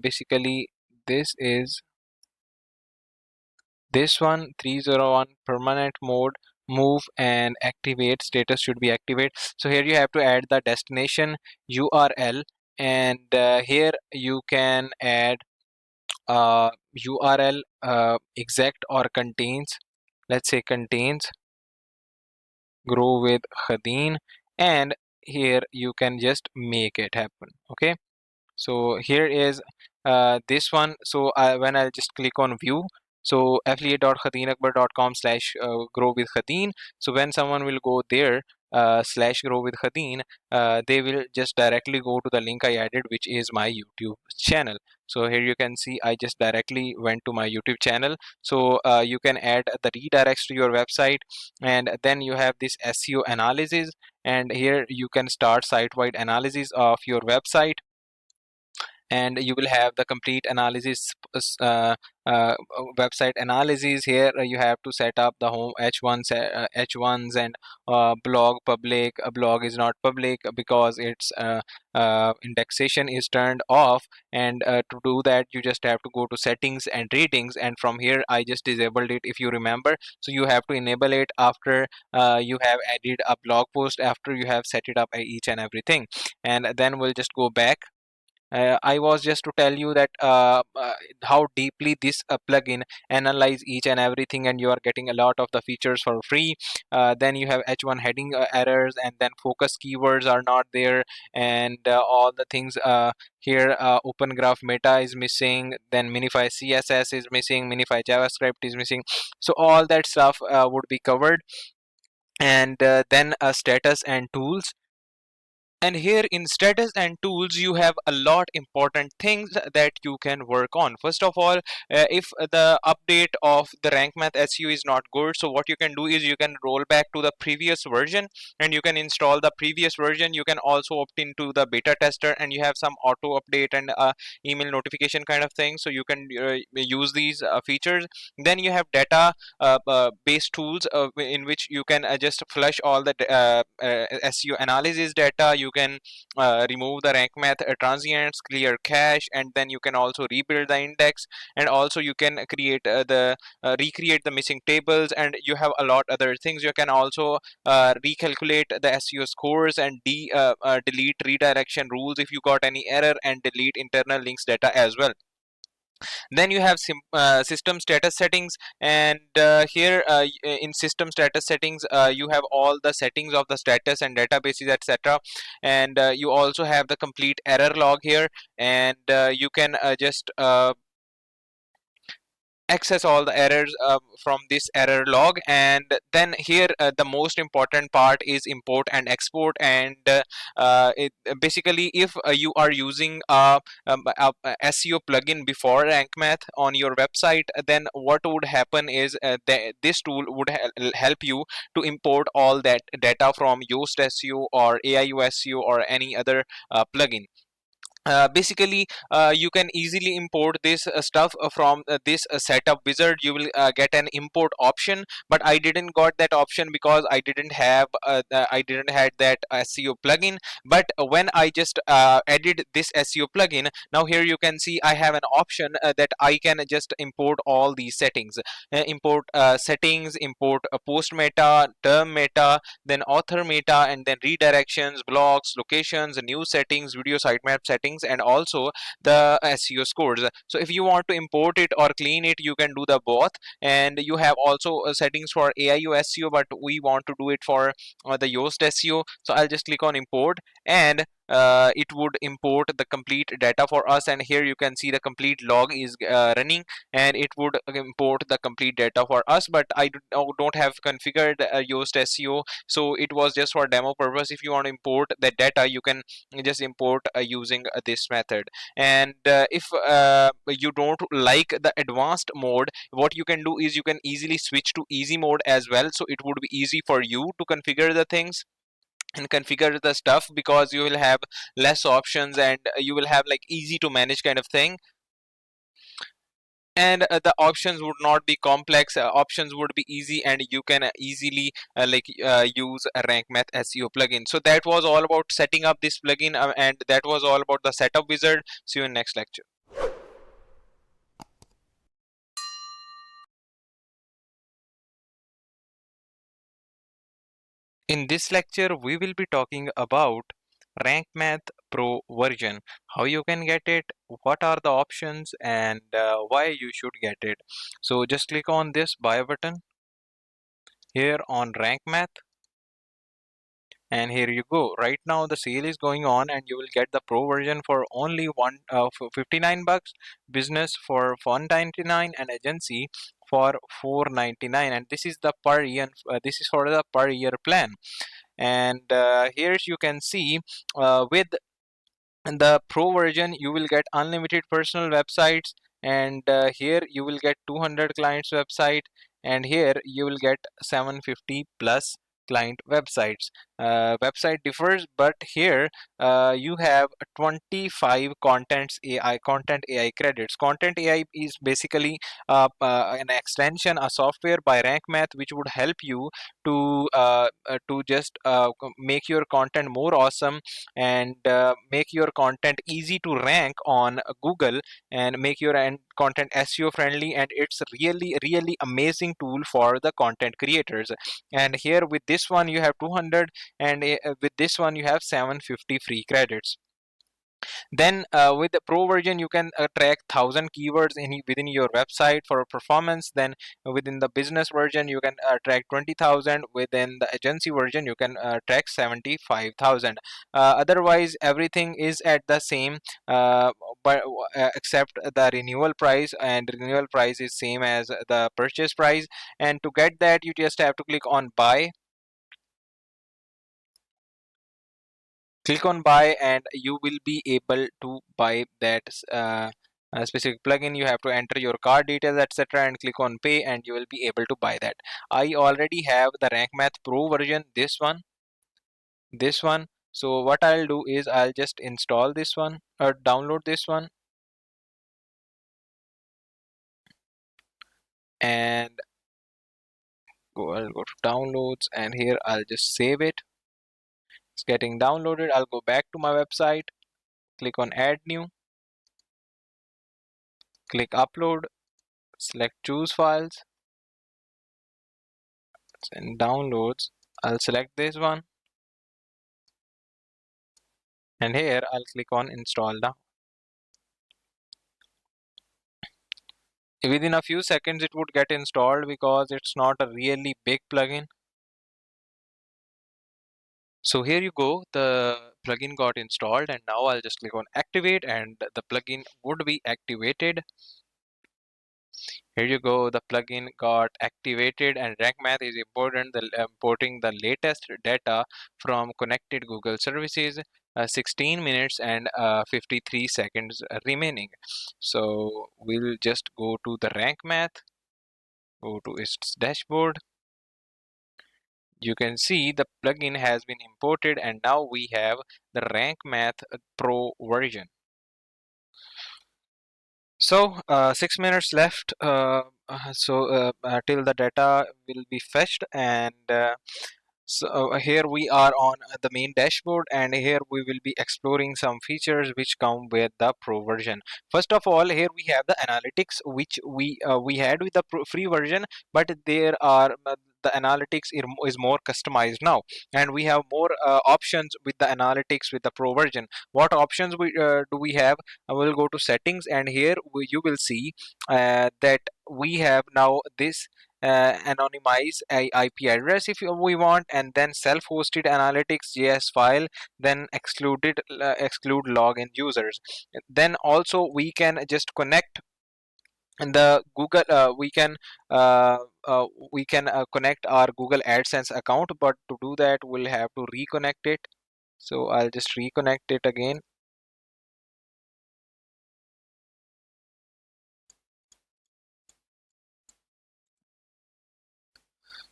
Basically, this is this one, 301 permanent mode, move and activate status should be activate. So here you have to add the destination URL, and here you can add URL exact or contains. Let's say contains grow with Khadeen, and here you can just make it happen. Okay. So here is this one. So when I'll just click on view, so affiliate.khadeenakbar.com/grow with Khadeen. So when someone will go there /grow with Khadeen, they will just directly go to the link I added, which is my YouTube channel. So here you can see I just directly went to my YouTube channel. So you can add the redirects to your website, and then you have this SEO analysis, and here you can start site-wide analysis of your website, and you will have the complete analysis, website analysis. Here you have to set up the home H1s, and blog public. A blog is not public because its indexation is turned off. And to do that, you just have to go to settings and ratings, and from here I just disabled it, if you remember. So you have to enable it after you have added a blog post, after you have set it up each and everything. And then we'll just go back. I was just to tell you that how deeply this plugin analyze each and everything, and you are getting a lot of the features for free. Then you have H1 heading errors, and then focus keywords are not there, and all the things here. Open Graph Meta is missing, then Minify CSS is missing, Minify JavaScript is missing. So all that stuff would be covered. And then status and tools. And here in status and tools, you have a lot important things that you can work on. First of all, if the update of the rank math SEO is not good, so what you can do is you can roll back to the previous version, and you can install the previous version. You can also opt into the beta tester, and you have some auto update and email notification kind of thing, so you can use these features. Then you have data based tools in which you can just flush all the SEO analysis data. You can remove the rank math transients, clear cache, and then you can also rebuild the index. And also you can create the recreate the missing tables, and you have a lot other things. You can also recalculate the SEO scores, and delete redirection rules if you got any error, and delete internal links data as well. Then you have system status settings, and here in system status settings, you have all the settings of the status and databases, etc. And you also have the complete error log here, and you can just access all the errors from this error log. And then here the most important part is import and export. And basically if you are using a SEO plugin before rank math on your website, then what would happen is this tool would help you to import all that data from Yoast SEO or AIO SEO or any other plugin. Basically you can easily import this stuff from this setup wizard. You will get an import option, but I didn't got that option because I didn't had that SEO plugin. But when I just added this SEO plugin, now here you can see I have an option that I can just import all these settings. Import settings, import post meta, term meta, then author meta, and then redirections, blocks, locations, news settings, video sitemap settings, and also the SEO scores. So if you want to import it or clean it, you can do the both. And you have also settings for AIO SEO, but we want to do it for the Yoast SEO. So I'll just click on import, and it would import the complete data for us. And here you can see the complete log is running, and it would import the complete data for us. But I don't have configured Yoast SEO, so it was just for demo purpose. If you want to import the data, you can just import using this method. And if you don't like the advanced mode, what you can do is you can easily switch to easy mode as well. So it would be easy for you to configure the things and configure the stuff, because you will have less options, and you will have like easy to manage kind of thing. And the options would not be complex. Options would be easy, and you can easily use a rank math SEO plugin. So that was all about setting up this plugin, and that was all about the setup wizard. See you in next lecture. In this lecture, we will be talking about Rank Math Pro version, how you can get it, what are the options, and why you should get it. So just click on this buy button here on Rank Math, and here you go. Right now the sale is going on, and you will get the pro version for only for 59 bucks, business for 199, and agency for 499. And this is the per year, this is for the per year plan. And here you can see with the pro version you will get unlimited personal websites. And here you will get 200 clients website, and here you will get 750 plus client websites. Website differs, but here you have 25 content AI credits. Content AI is basically an extension, a software by rank math, which would help you to just make your content more awesome, and make your content easy to rank on Google, and make your content SEO friendly. And it's really amazing tool for the content creators. And here with this one you have 200, and with this one you have 750 free credits. Then with the pro version you can track 1000 keywords within your website for performance. Then within the business version you can track 20,000. Within the agency version you can track 75,000. Otherwise everything is at the same, but except the renewal price, and renewal price is same as the purchase price. And to get that you just have to click on buy. Click on buy, and you will be able to buy that specific plugin. You have to enter your card details, etc., and click on pay, and you will be able to buy that. I already have the rank math pro version, this one. So what I'll do is I'll just install this one or download this one, and I'll go to downloads, and here I'll just save it. It's getting downloaded. I'll go back to my website, click on add new, click upload, select choose files, and downloads. I'll select this one, and here I'll click on install now. Within a few seconds it would get installed, because it's not a really big plugin. So here you go, the plugin got installed, and now I'll just click on activate, and the plugin would be activated. Here you go. The plugin got activated, and Rank Math is important. Importing the latest data from connected Google services. 16 minutes and 53 seconds remaining. So we'll just go to the Rank Math. Go to its dashboard. You can see the plugin has been imported, and now we have the Rank Math Pro version. So 6 minutes left. Till the data will be fetched, and here we are on the main dashboard, and here we will be exploring some features which come with the pro version. First of all, here we have the analytics, which we had with the free version, but there are the analytics is more customized now, and we have more options with the analytics with the pro version. What options do we have? I will go to settings, and here you will see that we have now this anonymize IP address if we want, and then self-hosted analytics JS file, then exclude login users. Then also we can just connect and the Google we can connect our Google AdSense account, but to do that we'll have to reconnect it. So I'll just reconnect it again.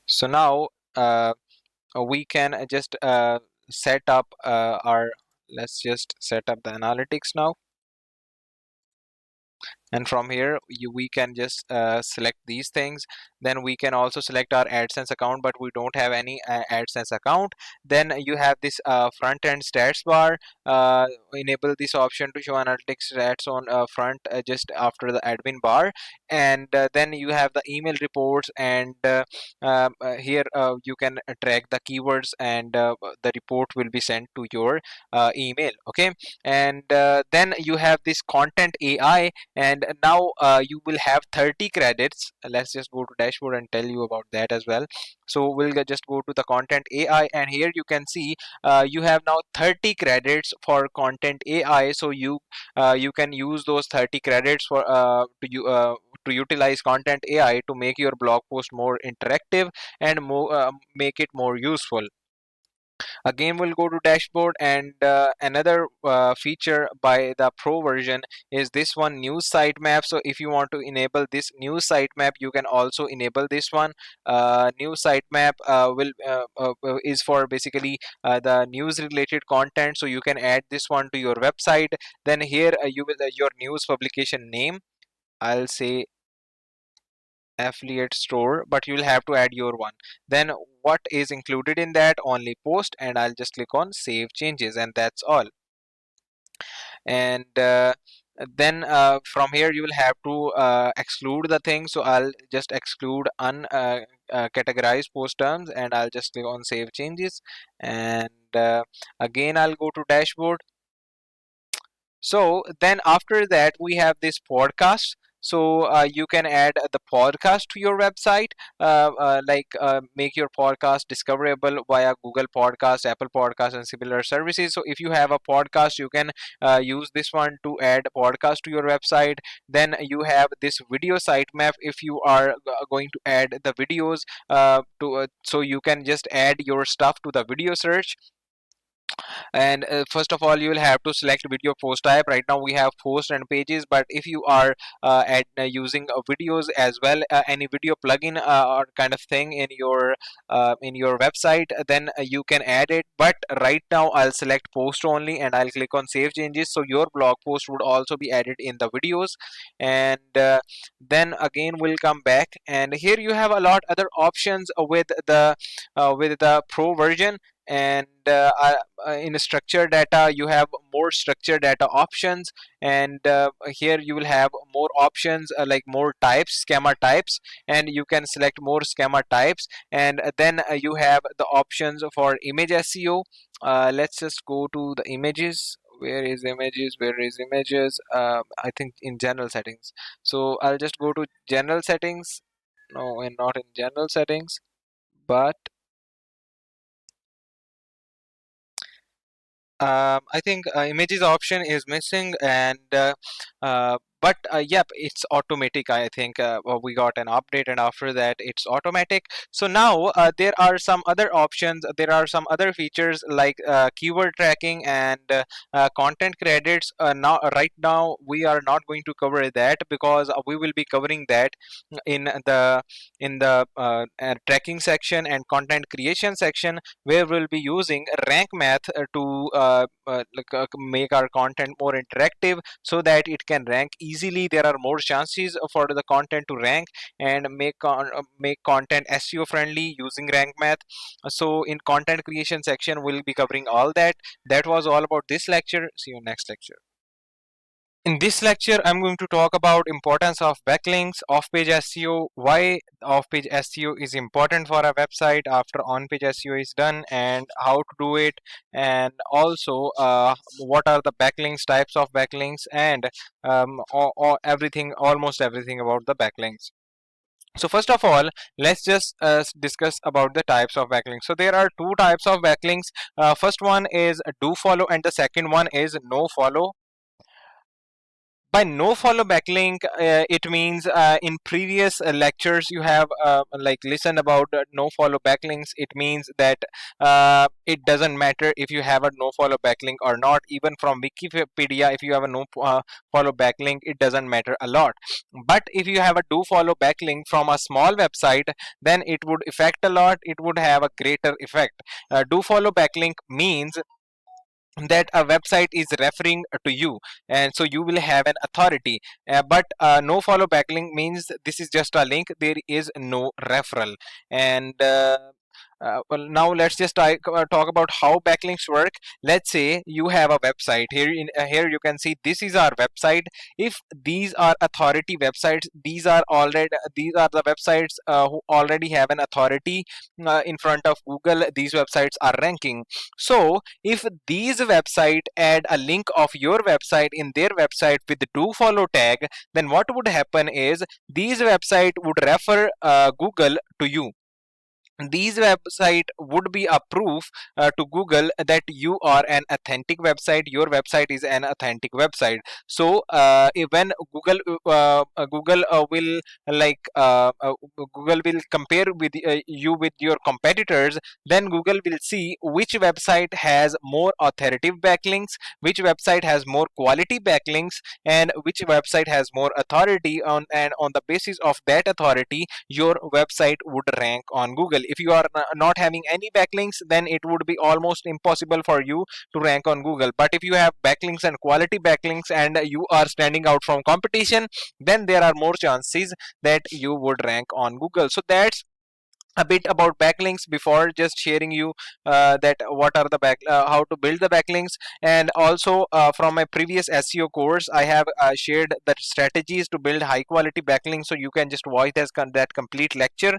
So now we can just set up our let's just set up the analytics now. And from here we can just select these things. Then we can also select our AdSense account, but we don't have any AdSense account. Then you have this front end stats bar. Enable this option to show analytics stats on front just after the admin bar. And then you have the email reports, and here you can track the keywords, and the report will be sent to your email. Okay. And then you have this content AI, and now you will have 30 credits. Let's just go to dashboard and tell you about that as well. So we'll just go to the content AI, and here you can see you have now 30 credits for content AI. So you can use those 30 credits for to utilize content AI to make your blog post more interactive and make it more useful. Again, we'll go to dashboard, and another feature by the pro version is this one, news sitemap. So if you want to enable this news sitemap, you can also enable this one. News sitemap will is for basically the news related content, so you can add this one to your website. Then here you will your news publication name, I'll say affiliate store, but you'll have to add your one. Then what is included in that? Only post, and I'll just click on save changes, and that's all. And then from here you will have to exclude the thing. So I'll just exclude categorized post terms, and I'll just click on save changes. And again I'll go to dashboard. So then after that we have this podcast. So you can add the podcast to your website, make your podcast discoverable via Google Podcast, Apple Podcast, and similar services. So if you have a podcast, you can use this one to add a podcast to your website. Then you have this video sitemap. If you are going to add the videos so you can just add your stuff to the video search. And first of all you will have to select video post type. Right now we have posts and pages, but if you are using videos as well, any video plugin or kind of thing in your website, then you can add it. But right now I'll select post only, and I'll click on save changes, so your blog post would also be added in the videos. And then again we'll come back, and here you have a lot other options with the pro version. And in structured data you have more structured data options, and here you will have more options like more types, schema types, and you can select more schema types. And then you have the options for image SEO. Let's just go to the images. Where is images? I think in general settings. So I'll just go to general settings. No, and not in general settings, but I think images option is missing, and but yep, it's automatic. I think we got an update, and after that it's automatic. So now there are some other options, there are some other features like keyword tracking and content credits. Now right now we are not going to cover that, because we will be covering that in the tracking section and content creation section, where we'll be using rank math to make our content more interactive, so that it can rank easily. There are more chances for the content to rank and make content SEO friendly using rank math. So in content creation section we'll be covering all that. That was all about this lecture. See you next lecture. In this lecture, I'm going to talk about importance of backlinks, off-page SEO, why off-page SEO is important for a website after on-page SEO is done, and how to do it, and also what are the backlinks, types of backlinks, and everything, almost everything about the backlinks. So first of all, let's just discuss about the types of backlinks. So there are two types of backlinks. First one is do follow, and the second one is no follow. By no follow backlink, it means in previous lectures you have like listened about no follow backlinks. It means that it doesn't matter if you have a no follow backlink or not. Even from Wikipedia, if you have a no follow backlink, it doesn't matter a lot. But if you have a do follow backlink from a small website, then it would affect a lot, it would have a greater effect. Do follow backlink means that a website is referring to you, and so you will have an authority. But no follow backlink means this is just a link, there is no referral. And well, now let's just talk about how backlinks work. Let's say you have a website here. Here you can see this is our website. If these are authority websites, these are the websites who already have an authority in front of Google. These websites are ranking. So if these website add a link of your website in their website with the do follow tag, then what would happen is these website would refer Google to you. These website would be a proof to Google that you are an authentic website, your website is an authentic website. So when Google will like Google will compare with you with your competitors, then Google will see which website has more authoritative backlinks, which website has more quality backlinks, and which website has more authority on, and on the basis of that authority your website would rank on Google. If you are not having any backlinks, then it would be almost impossible for you to rank on Google. But if you have backlinks and quality backlinks and you are standing out from competition, then there are more chances that you would rank on Google. So that's a bit about backlinks before just sharing you that what are the how to build the backlinks. And also from my previous SEO course I have shared the strategies to build high quality backlinks, so you can just watch that complete lecture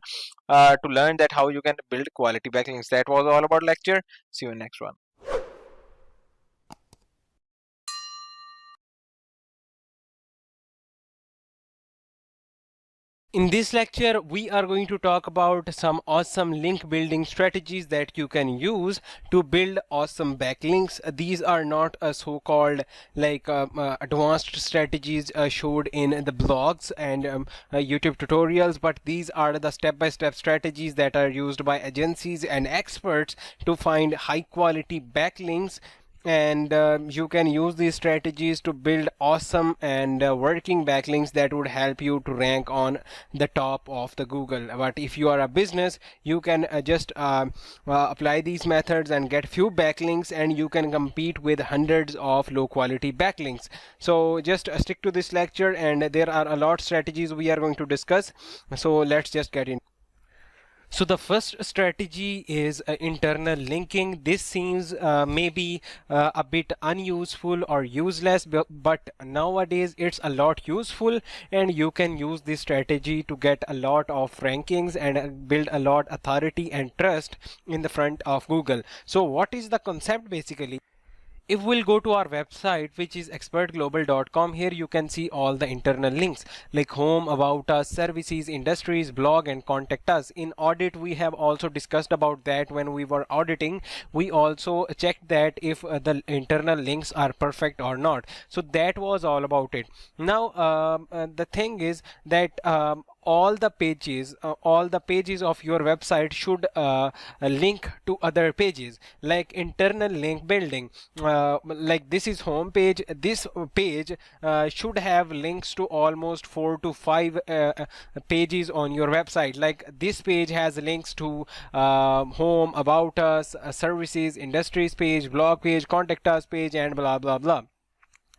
to learn that how you can build quality backlinks. That was all about lecture. See you in next one. In this lecture, we are going to talk about some awesome link building strategies that you can use to build awesome backlinks. These are not so-called like advanced strategies showed in the blogs and YouTube tutorials, but these are the step-by-step strategies that are used by agencies and experts to find high-quality backlinks. And you can use these strategies to build awesome and working backlinks that would help you to rank on the top of the Google. But if you are a business, you can just apply these methods and get few backlinks, and you can compete with hundreds of low quality backlinks. So just stick to this lecture, and there are a lot of strategies we are going to discuss. So let's just get in. So the first strategy is internal linking. This seems maybe a bit unuseful or useless, but nowadays it's a lot useful, and you can use this strategy to get a lot of rankings and build a lot authority and trust in the front of Google. So what is the concept basically? If we'll go to our website, which is expertglobal.com, here you can see all the internal links like home, about us, services, industries, blog, and contact us. In audit, we have also discussed about that. When we were auditing, we also checked that if the internal links are perfect or not. So that was all about it. Now the thing is that all the pages of your website should link to other pages, like internal link building. Like this is home page. This page should have links to almost 4 to 5 pages on your website. Like this page has links to home, about us, services, industries page, blog page, contact us page, and blah blah blah.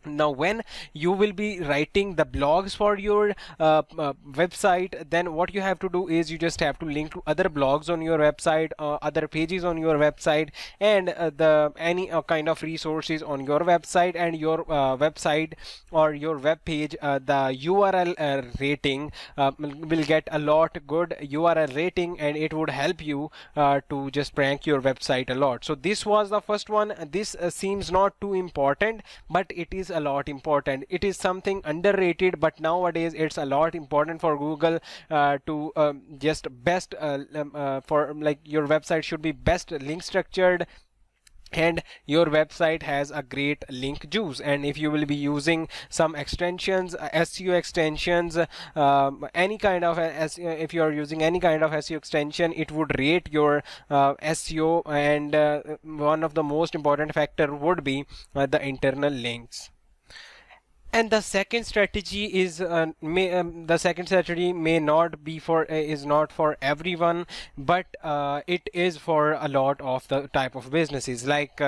Now when you will be writing the blogs for your website, then what you have to do is you just have to link to other blogs on your website, other pages on your website, and the any kind of resources on your website, and your website or your web page, the URL rating will get a lot good URL rating, and it would help you to just rank your website a lot. So this was the first one. This seems not too important, but it is a lot important. It is something underrated, but nowadays it's a lot important for Google to just best for like your website should be best link structured, and your website has a great link juice. And if you will be using some extensions, SEO extensions, any kind of if you are using any kind of SEO extension, it would rate your SEO, and one of the most important factor would be the internal links. And the second strategy is the second strategy may not be for is not for everyone, but it is for a lot of the type of businesses. Like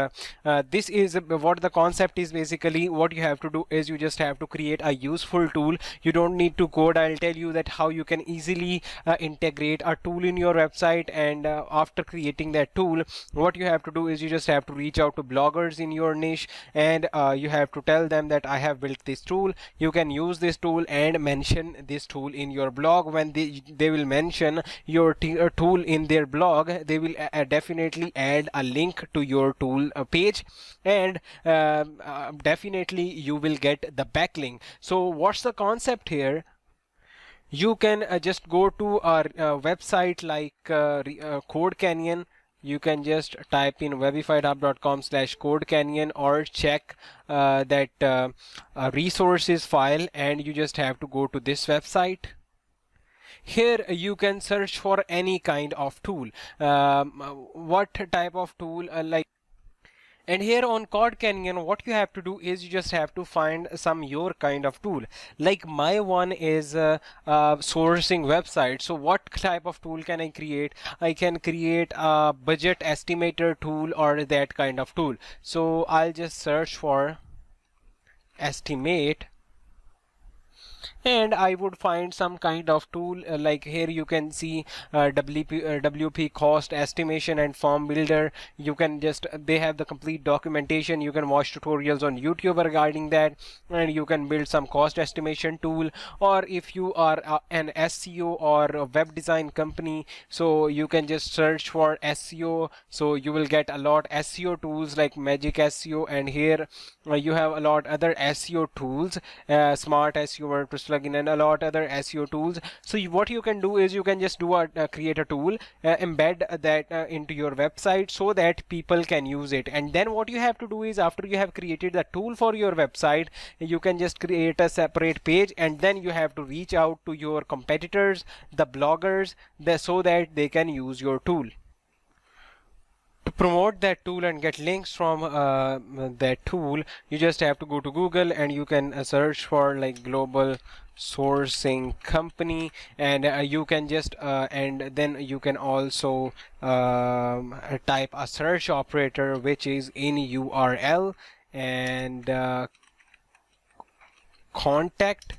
this is what the concept is. Basically what you have to do is you just have to create a useful tool. You don't need to code. I'll tell you that how you can easily integrate a tool in your website. And after creating that tool, what you have to do is you just have to reach out to bloggers in your niche, and you have to tell them that I have built this tool. You can use this tool and mention this tool in your blog. When they will mention your tool in their blog, they will definitely add a link to your tool page, and definitely you will get the backlink. So what's the concept here? You can just go to our website like Code Canyon. You can just type in webifydhub.com/Code Canyon, or check that resources file, and you just have to go to this website. Here you can search for any kind of tool. What type of tool? Like, and here on Code Canyon, what you have to do is you just have to find some your kind of tool. Like my one is sourcing website. So what type of tool can I create? I can create a budget estimator tool, or that kind of tool. So I'll just search for estimate, and I would find some kind of tool. Like here you can see WP cost estimation and form builder. You can just they have the complete documentation. You can watch tutorials on YouTube regarding that, and you can build some cost estimation tool. Or if you are an SEO or a web design company, so you can just search for SEO. So you will get a lot SEO tools like Magic SEO, and here you have a lot other SEO tools, Smart SEO, WordPress plugin, and a lot other SEO tools. So what you can do is you can just do a create a tool, embed that into your website so that people can use it. And then what you have to do is, after you have created the tool for your website, you can just create a separate page, and then you have to reach out to your competitors, the bloggers, so that they can use your tool. To promote that tool and get links from that tool, you just have to go to Google, and you can search for like global sourcing company, and you can just and then you can also type a search operator, which is in URL, and contact,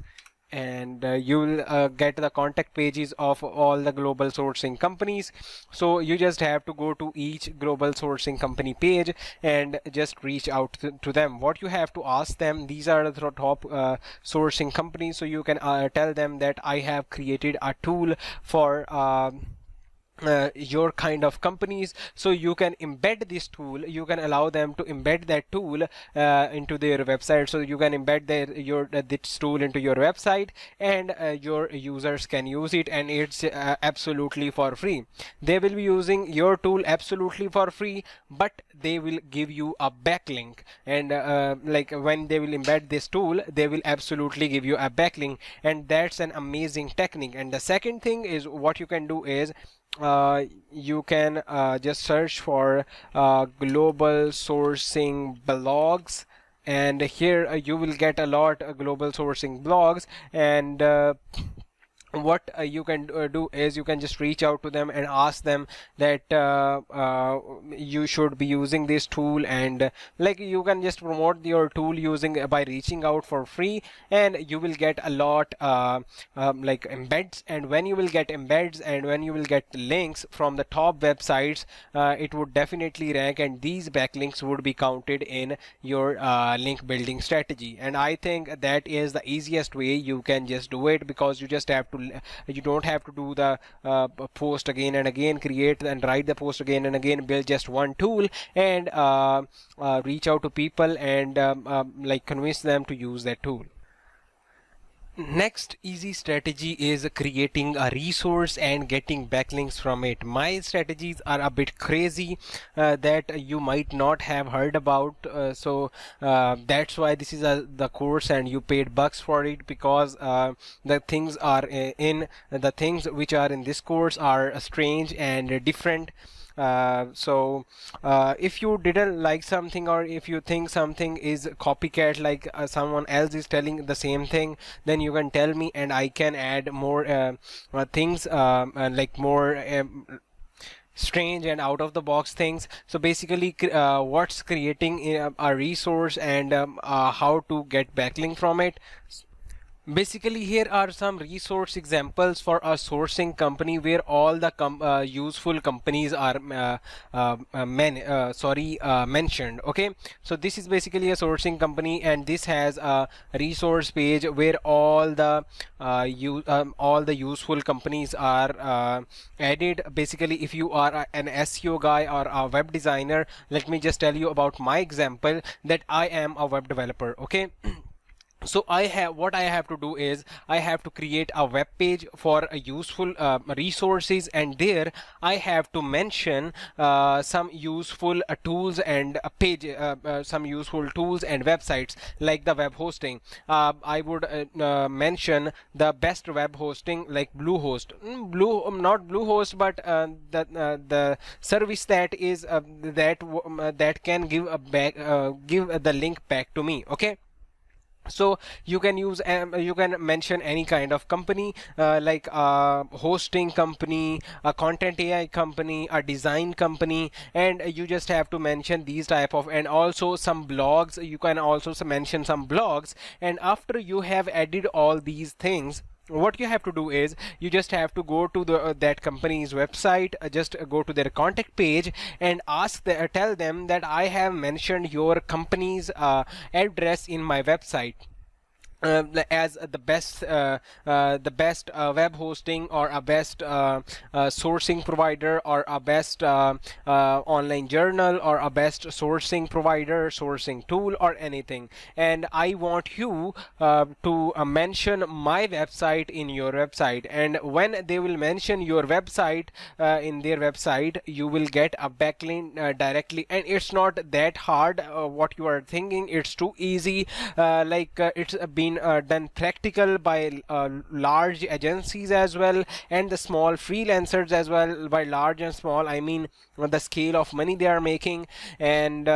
and you will get the contact pages of all the global sourcing companies. So you just have to go to each global sourcing company page and just reach out to them. What you have to ask them, these are the top sourcing companies. So you can tell them that I have created a tool for your kind of companies. So you can embed this tool, you can allow them to embed that tool into their website. So you can embed this tool into your website, and your users can use it, and it's absolutely for free. They will be using your tool absolutely for free, but they will give you a backlink, and like when they will embed this tool, they will absolutely give you a backlink, and that's an amazing technique. And the second thing is, what you can do is, you can just search for global sourcing blogs, and here you will get a lot of global sourcing blogs. And what you can do is, you can just reach out to them and ask them that you should be using this tool, and like you can just promote your tool using by reaching out for free, and you will get a lot like embeds. And when you will get embeds, and when you will get links from the top websites, it would definitely rank, and these backlinks would be counted in your link building strategy. And I think that is the easiest way you can just do it, because you just have to, you don't have to do the post again and again, create and write the post again and again. Build just one tool, and reach out to people, and like convince them to use that tool. Next easy strategy is creating a resource and getting backlinks from it. My strategies are a bit crazy that you might not have heard about, so that's why this is the course, and you paid bucks for it, because the things are in the things which are in this course are strange and different. So if you didn't like something, or if you think something is copycat, like someone else is telling the same thing, then you can tell me, and I can add more things, like more strange and out of the box things. So basically what's creating a resource, and how to get backlink from it. Basically, here are some resource examples for a sourcing company, where all the useful companies are mentioned. Okay, so this is basically a sourcing company, and this has a resource page where all the useful companies are added. Basically, if you are an SEO guy or a web designer, let me just tell you about my example, that I am a web developer. Okay. So what I have to do is, I have to create a web page for a useful resources, and there I have to mention some useful tools and a page, some useful tools and websites, like the web hosting. I would mention the best web hosting, like Bluehost. Not Bluehost, but the service that is that can give a back give the link back to me. Okay. So you can use you can mention any kind of company, like a hosting company, a content AI company, a design company, and you just have to mention these type of, and also some blogs. You can also mention some blogs, and after you have added all these things, what you have to do is, you just have to go to the that company's website, just go to their contact page, and tell them that I have mentioned your company's address in my website as the best web hosting, or a best sourcing provider, or a best online journal, or a best sourcing provider, sourcing tool, or anything. And I want you to mention my website in your website, and when they will mention your website in their website, you will get a backlink directly. And it's not that hard what you are thinking, it's too easy. It's been done practical by large agencies as well, and the small freelancers as well. By large and small, I mean the scale of money they are making. And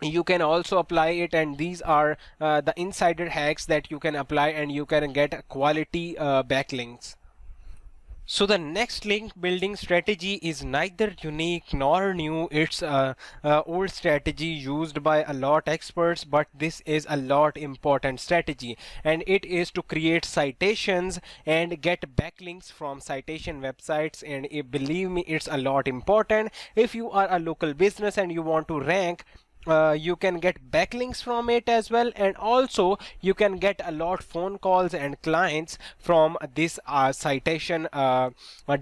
you can also apply it, and these are the insider hacks that you can apply, and you can get quality backlinks. So the next link building strategy is neither unique nor new. It's a old strategy used by a lot experts, but this is a lot important strategy, and it is to create citations and get backlinks from citation websites. And believe me, it's a lot important. If you are a local business and you want to rank you can get backlinks from it as well, and also you can get a lot phone calls and clients from this citation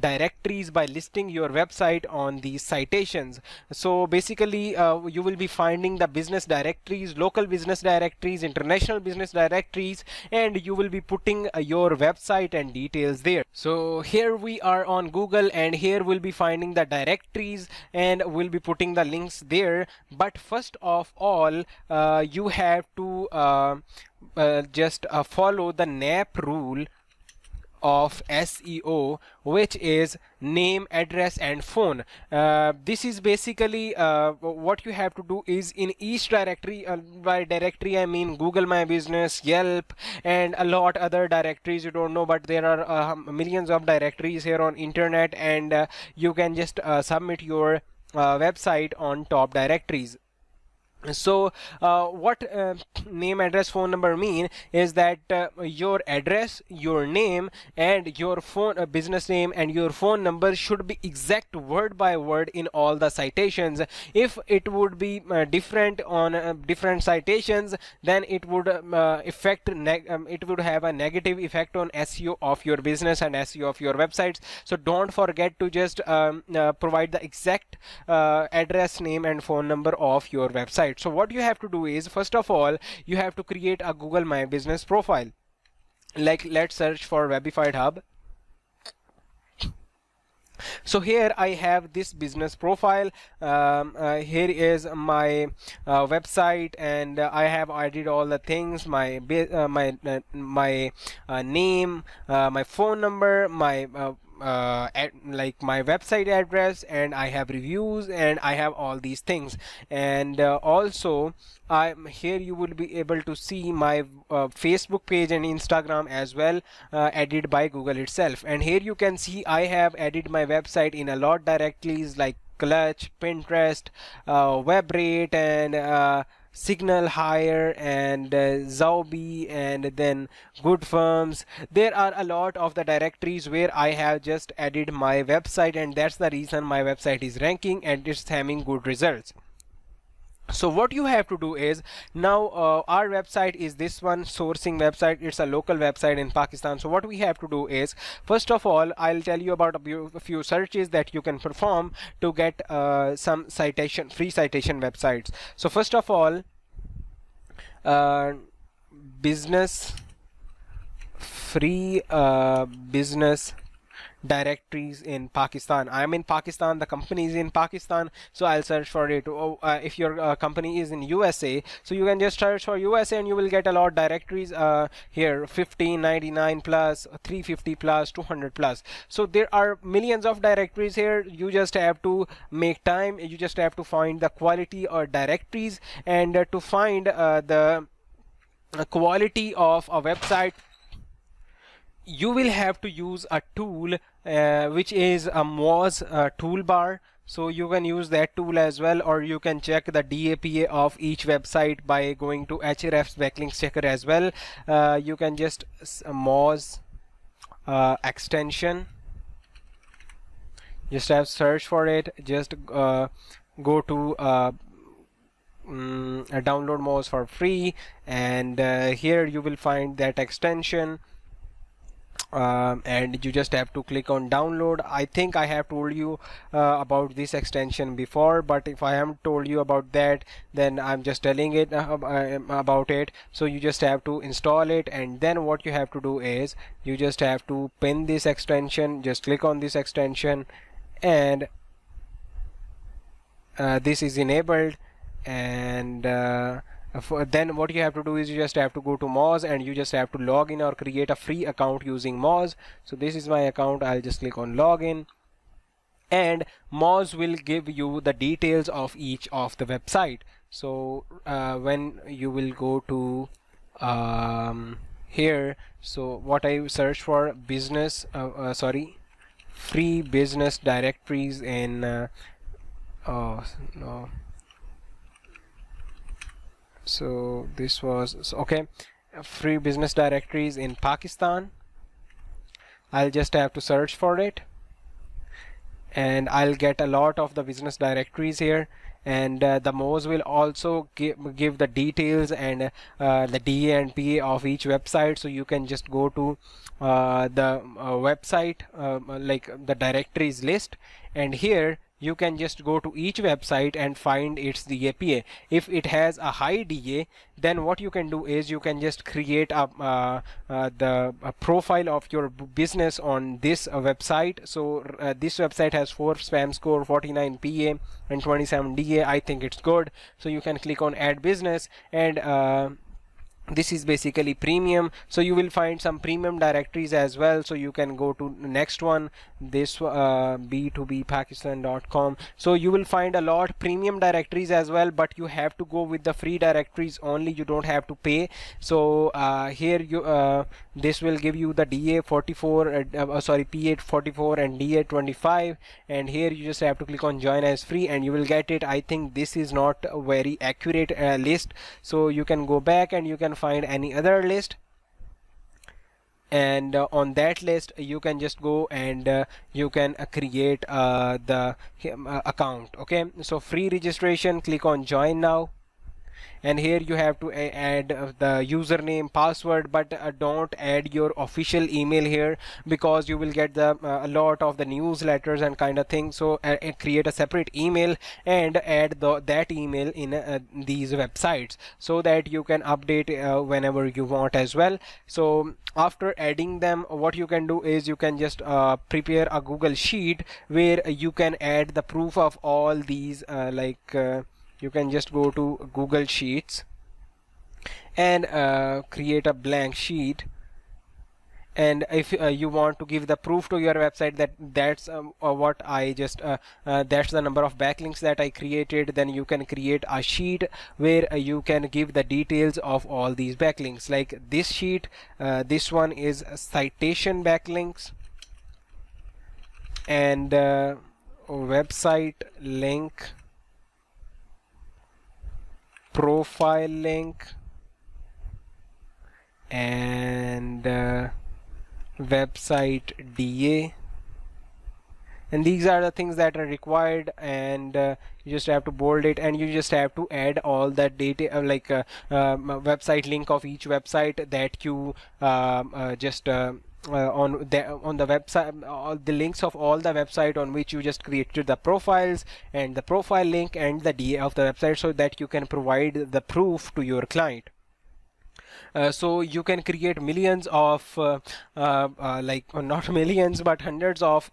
directories by listing your website on these citations. So basically you will be finding the business directories, local business directories, international business directories, and you will be putting your website and details there. So here we are on Google, and here we'll be finding the directories and we'll be putting the links there. But first of all, you have to just follow the NAP rule of SEO, which is name, address, and phone. This is basically what you have to do is in each directory, by directory I mean Google My Business, Yelp, and a lot other directories you don't know, but there are millions of directories here on internet, and you can just submit your website on top directories. So what name, address, phone number mean is that your address, your name, and your phone business name and your phone number should be exact word by word in all the citations. If it would be different on different citations, then it would it would have a negative effect on SEO of your business and SEO of your websites. So don't forget to just provide the exact address, name, and phone number of your website. So what you have to do is, first of all, you have to create a Google My Business profile. Like, let's search for Webified Hub. So here I have this business profile. Here is my website, and I have added all the things: my name, my phone number, my like my website address, and I have reviews, and I have all these things. And also I'm here, you will be able to see my Facebook page and Instagram as well, added by Google itself. And here you can see I have added my website in a lot directories like Clutch, Pinterest, WebRate, and Signal Hire, and Zaobi, and then Good Firms. There are a lot of the directories where I have just added my website, and that's the reason my website is ranking and it's having good results. So what you have to do is, now our website is this one, sourcing website. It's a local website in Pakistan. So what we have to do is, first of all, I'll tell you about a few searches that you can perform to get some free citation websites. So first of all, business free business directories in Pakistan. I'm in Pakistan, the company is in Pakistan, so I'll search for it. If your company is in USA, so you can just search for USA and you will get a lot of directories here: 1599 plus, 350 plus, 200 plus. So there are millions of directories here. You just have to make time, you just have to find the quality or directories, and to find the quality of a website, you will have to use a tool which is a Moz toolbar. So you can use that tool as well, or you can check the DAPA of each website by going to Hrefs backlinks checker as well. You can just Moz extension, just have search for it, just go to download Moz for free, and here you will find that extension. And you just have to click on download. I think I have told you about this extension before, but if I haven't told you about that, then I'm just telling it about it. So you just have to install it, and then what you have to do is, you just have to pin this extension, just click on this extension, and this is enabled. And then what you have to do is, you just have to go to Moz, and you just have to log in or create a free account using Moz. So this is my account. I'll just click on login, and Moz will give you the details of each of the website. So when you will go to here, so what I search for, business free business directories in oh no, so this was okay, free business directories in Pakistan. I'll just have to search for it, and I'll get a lot of the business directories here. and the Moz will also give the details and the DA and PA of each website. So you can just go to the website, like the directories list, and here you can just go to each website and find its DA/PA. If it has a high DA, then what you can do is you can just create a profile of your business on this website. So this website has 4 spam score, 49 PA and 27 DA. I think it's good. So you can click on add business, and this is basically premium. So you will find some premium directories as well. So you can go to next one, this b2bpakistan.com. so you will find a lot premium directories as well, but you have to go with the free directories only. You don't have to pay. So here you this will give you the DA 44 sorry, P8 44 and DA 25, and here you just have to click on join as free and you will get it. I think this is not a very accurate list, so you can go back and you can find any other list, and on that list you can just go and you can create the account. Okay, so free registration, click on join now, and here you have to add the username, password, but don't add your official email here, because you will get the a lot of the newsletters and kind of thing. So create a separate email and add that email in these websites, so that you can update whenever you want as well. So after adding them, what you can do is you can just prepare a Google Sheet where you can add the proof of all these you can just go to Google Sheets and create a blank sheet, and if you want to give the proof to your website that that's what I just that's the number of backlinks that I created, then you can create a sheet where you can give the details of all these backlinks. Like this sheet, this one is citation backlinks, and website link, profile link, and website DA, and these are the things that are required, and you just have to bold it, and you just have to add all that data website link of each website that you just on the website, all the links of all the website on which you just created the profiles, and the profile link and the DA of the website, so that you can provide the proof to your client. So you can create millions of not millions but hundreds of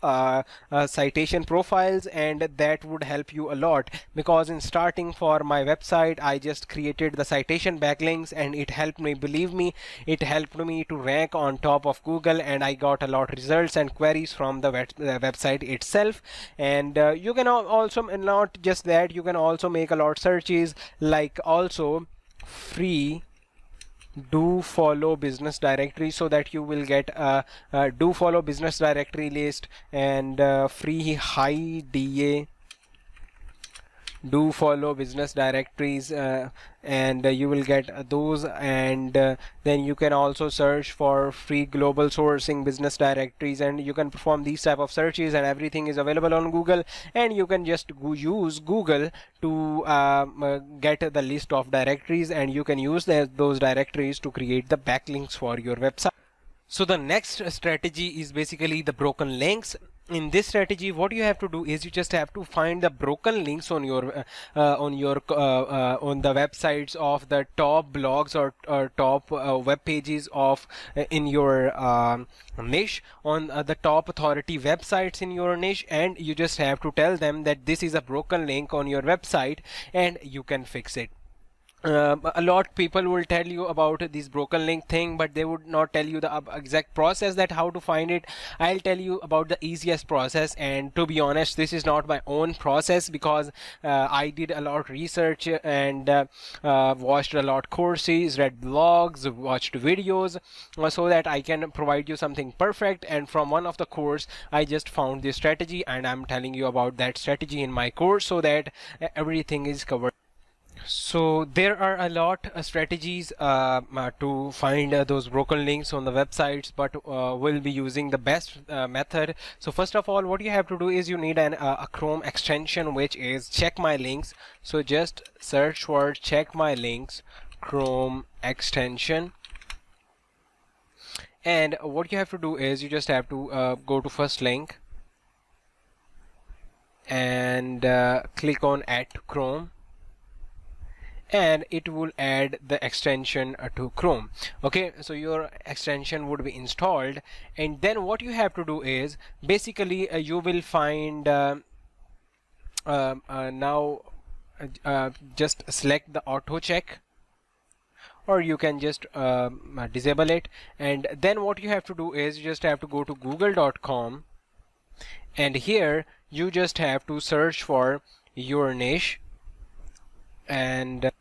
citation profiles, and that would help you a lot, because in starting for my website I just created the citation backlinks, and it helped me, believe me, it helped me to rank on top of Google, and I got a lot of results and queries from the website itself. And you can also, not just that, you can also make a lot of searches, like also free do follow business directory, so that you will get a do follow business directory list, and free high DA do follow business directories, and you will get those, and then you can also search for free global sourcing business directories, and you can perform these type of searches, and everything is available on Google, and you can just use Google to get the list of directories, and you can use those directories to create the backlinks for your website. So the next strategy is basically the broken links. In this strategy, what you have to do is you just have to find the broken links on your on the websites of the top blogs or top web pages of in your niche, on the top authority websites in your niche, and you just have to tell them that this is a broken link on your website and you can fix it. A lot people will tell you about this broken link thing, but they would not tell you the exact process that how to find it. I'll tell you about the easiest process, and to be honest, this is not my own process, because I did a lot of research and watched a lot of courses, read blogs, watched videos, so that I can provide you something perfect. And from one of the course I just found this strategy, and I'm telling you about that strategy in my course, so that everything is covered. So there are a lot of strategies to find those broken links on the websites, but we'll be using the best method. So first of all, what you have to do is you need a Chrome extension, which is Check My Links. So just search for Check My Links Chrome extension. And what you have to do is you just have to go to first link and click on Add to Chrome, and it will add the extension to Chrome. Okay, so your extension would be installed, and then what you have to do is basically you will find now just select the auto check, or you can just disable it. And then what you have to do is you just have to go to google.com, and here you just have to search for your niche. And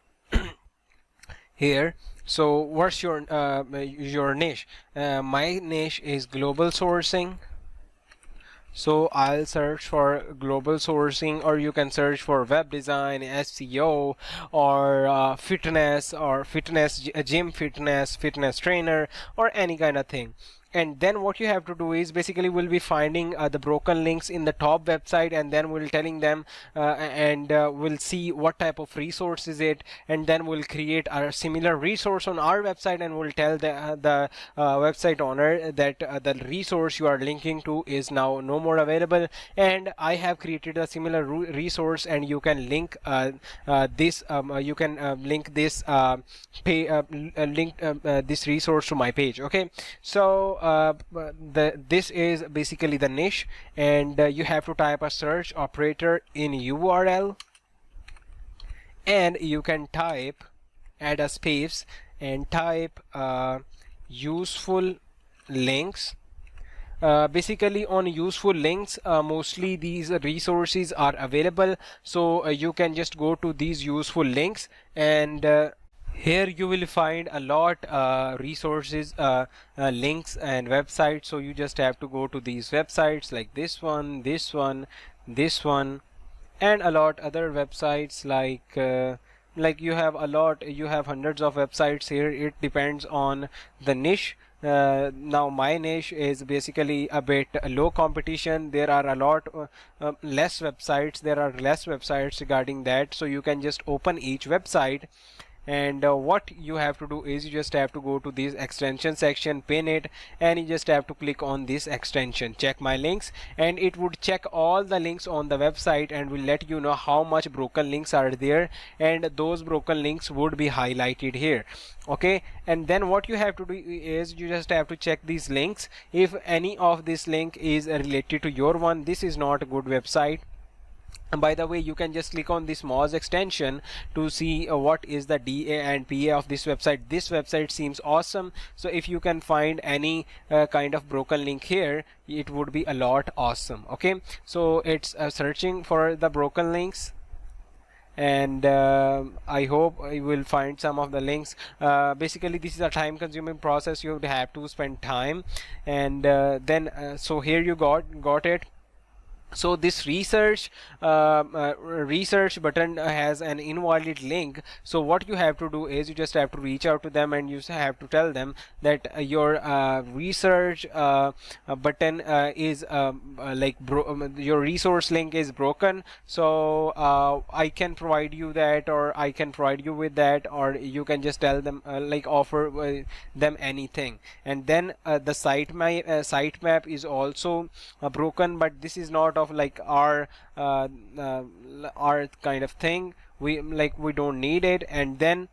here, so what's your niche? My niche is global sourcing, so I'll search for global sourcing, or you can search for web design, SEO, or fitness, gym fitness, fitness trainer, or any kind of thing. And then what you have to do is basically we'll be finding the broken links in the top website, and then we'll telling them and we'll see what type of resource is it, and then we'll create a similar resource on our website, and we'll tell the website owner that the resource you are linking to is now no more available, and I have created a similar resource, and you can link this you can link this this resource to my page. Okay, so this is basically the niche, and you have to type a search operator in URL, and you can type, add a space, and type useful links. Basically on useful links, mostly these resources are available, so you can just go to these useful links, and here you will find a lot resources, links and websites. So you just have to go to these websites like this one, this one, this one, and a lot other websites like you have a lot, you have hundreds of websites here. It depends on the niche. Now my niche is basically a bit low competition. There are a lot less websites. There are less websites regarding that, so you can just open each website, and what you have to do is you just have to go to this extension section, pin it, and you just have to click on this extension, Check My Links, and it would check all the links on the website and will let you know how much broken links are there, and those broken links would be highlighted here. Okay, and then what you have to do is you just have to check these links. If any of this link is related to your one, this is not a good website. And by the way, you can just click on this Moz extension to see what is the DA and PA of this website. This website seems awesome, so if you can find any kind of broken link here, it would be a lot awesome. Okay, so it's searching for the broken links, and I hope I will find some of the links. Basically this is a time consuming process. You have to spend time, and then so here you got it. So this research button has an invalid link. So what you have to do is you just have to reach out to them, and you have to tell them that your research button is your resource link is broken. So I can provide you that, or I can provide you with that, or you can just tell them offer them anything. And then the sitemap is also broken, but this is not of like our kind of thing. We don't need it. And then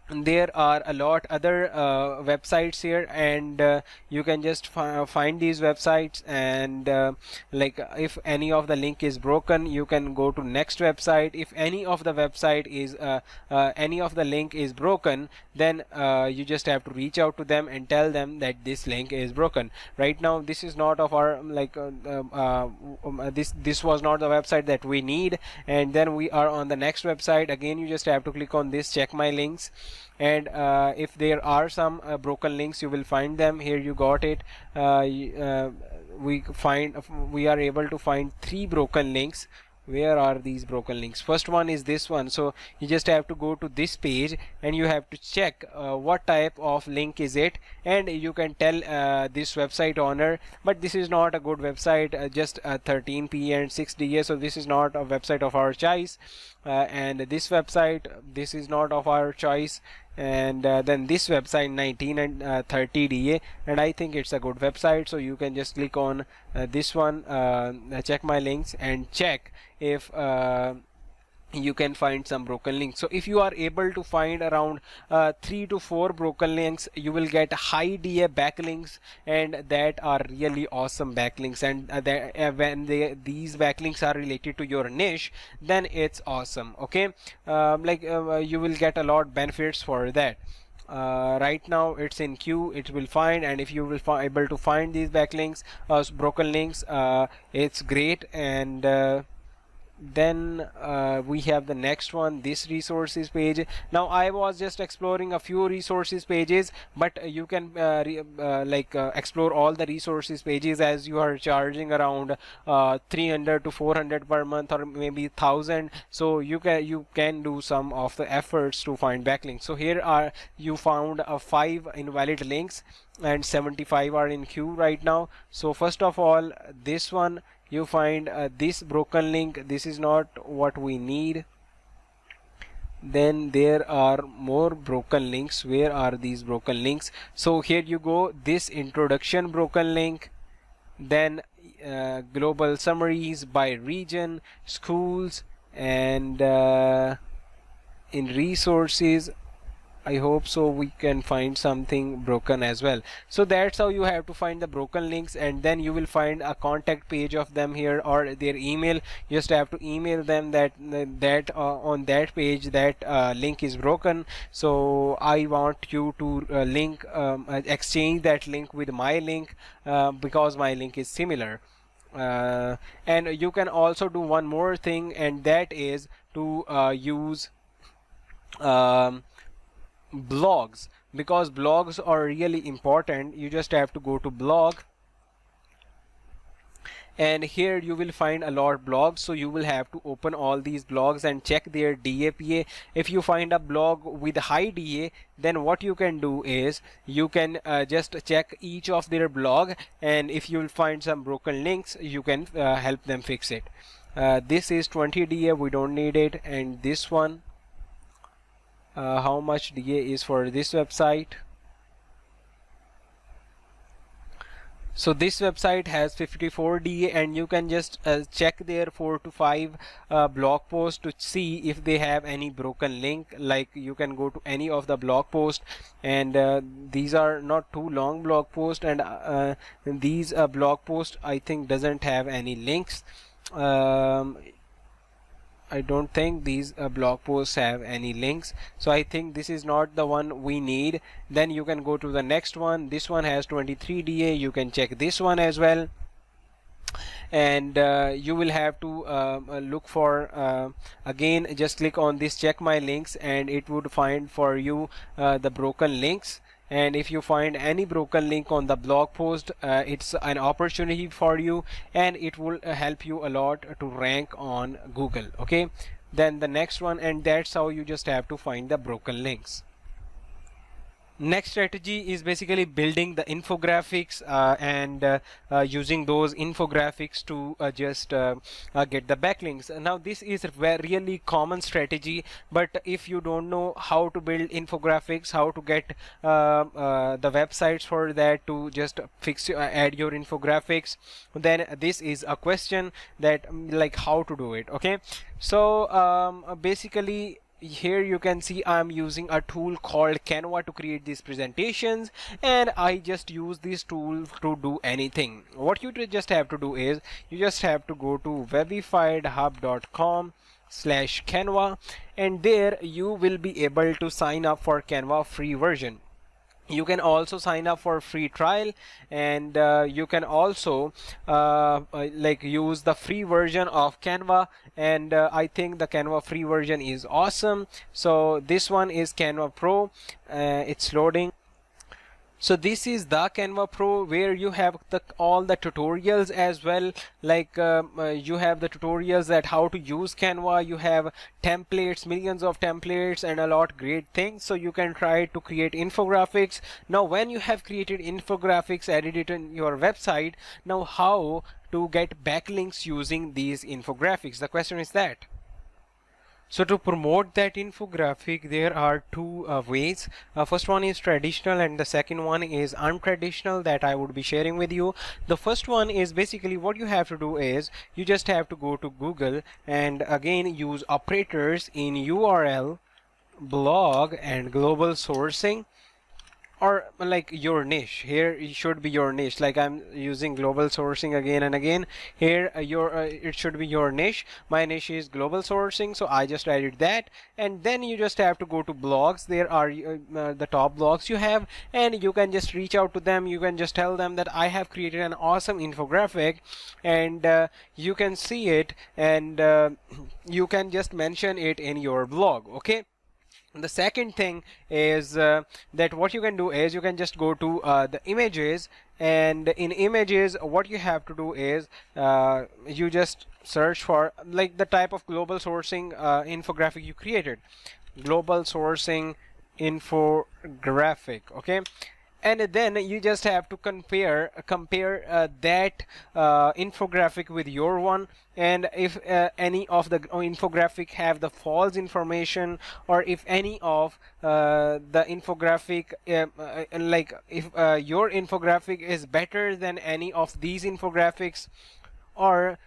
there are a lot other websites here, and you can just find these websites, and if any of the link is broken, you can go to next website. If any of the website is any of the link is broken, then you just have to reach out to them and tell them that this link is broken. Right now this is not of our this was not the website that we need, and then we are on the next website. Again, you just have to click on this Check My Links, and if there are some broken links, you will find them here. You got it. We are able to find 3 broken links. Where are these broken links? First one is this one. So you just have to go to this page and you have to check what type of link is it, and you can tell this website owner, but this is not a good website, just 13p and 6 DA, so this is not a website of our choice. And this website, this is not of our choice. And then this website 19 and 30 DA, and I think it's a good website, so you can just click on this one, check my links, and check if you can find some broken links. So if you are able to find around 3 to 4 broken links, you will get high DA backlinks, and that are really awesome backlinks. And when these backlinks are related to your niche, then it's awesome. Okay, you will get a lot benefits for that. Right now it's in queue, it will find, and if you will able to find these backlinks, broken links, it's great. And then we have the next one, this resources page. Now I was just exploring a few resources pages, but you can explore all the resources pages, as you are charging around 300 to 400 per month, or maybe 1000. So you can do some of the efforts to find backlinks. So here are, you found 5 invalid links, and 75 are in queue right now. So first of all, this one, you find this broken link, this is not what we need. Then there are more broken links. Where are these broken links? So here you go, this introduction broken link, then global summaries by region, schools, and in resources, I hope so we can find something broken as well. So that's how you have to find the broken links, and then you will find a contact page of them here, or their email. You just have to email them that on that page that link is broken, so I want you to exchange that link with my link, because my link is similar. And you can also do one more thing, and that is to use blogs, because blogs are really important. You just have to go to blog, and here you will find a lot of blogs. So you will have to open all these blogs and check their DAPA. If you find a blog with high DA, then what you can do is you can just check each of their blog, and if you will find some broken links, you can help them fix it. This is 20 DA, we don't need it. And this one, how much DA is for this website? So this website has 54 DA, and you can just check their 4 to 5 blog posts to see if they have any broken link. Like, you can go to any of the blog posts, and these are not too long blog posts, and these blog posts I think doesn't have any links. I don't think these blog posts have any links, so I think this is not the one we need. Then you can go to the next one. This one has 23 DA, you can check this one as well. And you will have to look for, again, just click on this check my links, and it would find for you the broken links. And if you find any broken link on the blog post, it's an opportunity for you, and it will help you a lot to rank on Google. Okay, then the next one, and that's how you just have to find the broken links. Next strategy is basically building the infographics and using those infographics to just get the backlinks. Now this is a really common strategy, but if you don't know how to build infographics, how to get the websites for that to just add your infographics, then this is a question that like how to do it. Okay, so basically here you can see I'm using a tool called Canva to create these presentations, and I just use this tool to do anything. What you just have to do is you just have to go to webifiedhub.com/Canva, and there you will be able to sign up for Canva free version. You can also sign up for free trial, and you can also use the free version of Canva, and I think the Canva free version is awesome. So this one is Canva Pro. It's loading. So this is the Canva Pro, where you have all the tutorials as well. Like you have the tutorials that how to use Canva. You have templates, millions of templates, and a lot great things. So you can try to create infographics. Now, when you have created infographics, added it on your website, now how to get backlinks using these infographics? The question is that. So to promote that infographic, there are two ways. First one is traditional and the second one is untraditional that I would be sharing with you. The first one is basically what you have to do is you just have to go to Google and again use operators in URL, blog and global sourcing, or like your niche. Here it should be your niche, like I'm using global sourcing again and again. Here it should be your niche. My niche is global sourcing, so I just added that. And then you just have to go to blogs. There are the top blogs you have, and you can just reach out to them. You can just tell them that I have created an awesome infographic, and you can see it, and you can just mention it in your blog. Okay. The second thing is that what you can do is you can just go to the images, and in images what you have to do is you just search for like the type of global sourcing infographic you created. Global sourcing infographic. Okay. And then you just have to compare that infographic with your one, and if any of the infographic have the false information, or if any of the infographic like if your infographic is better than any of these infographics, or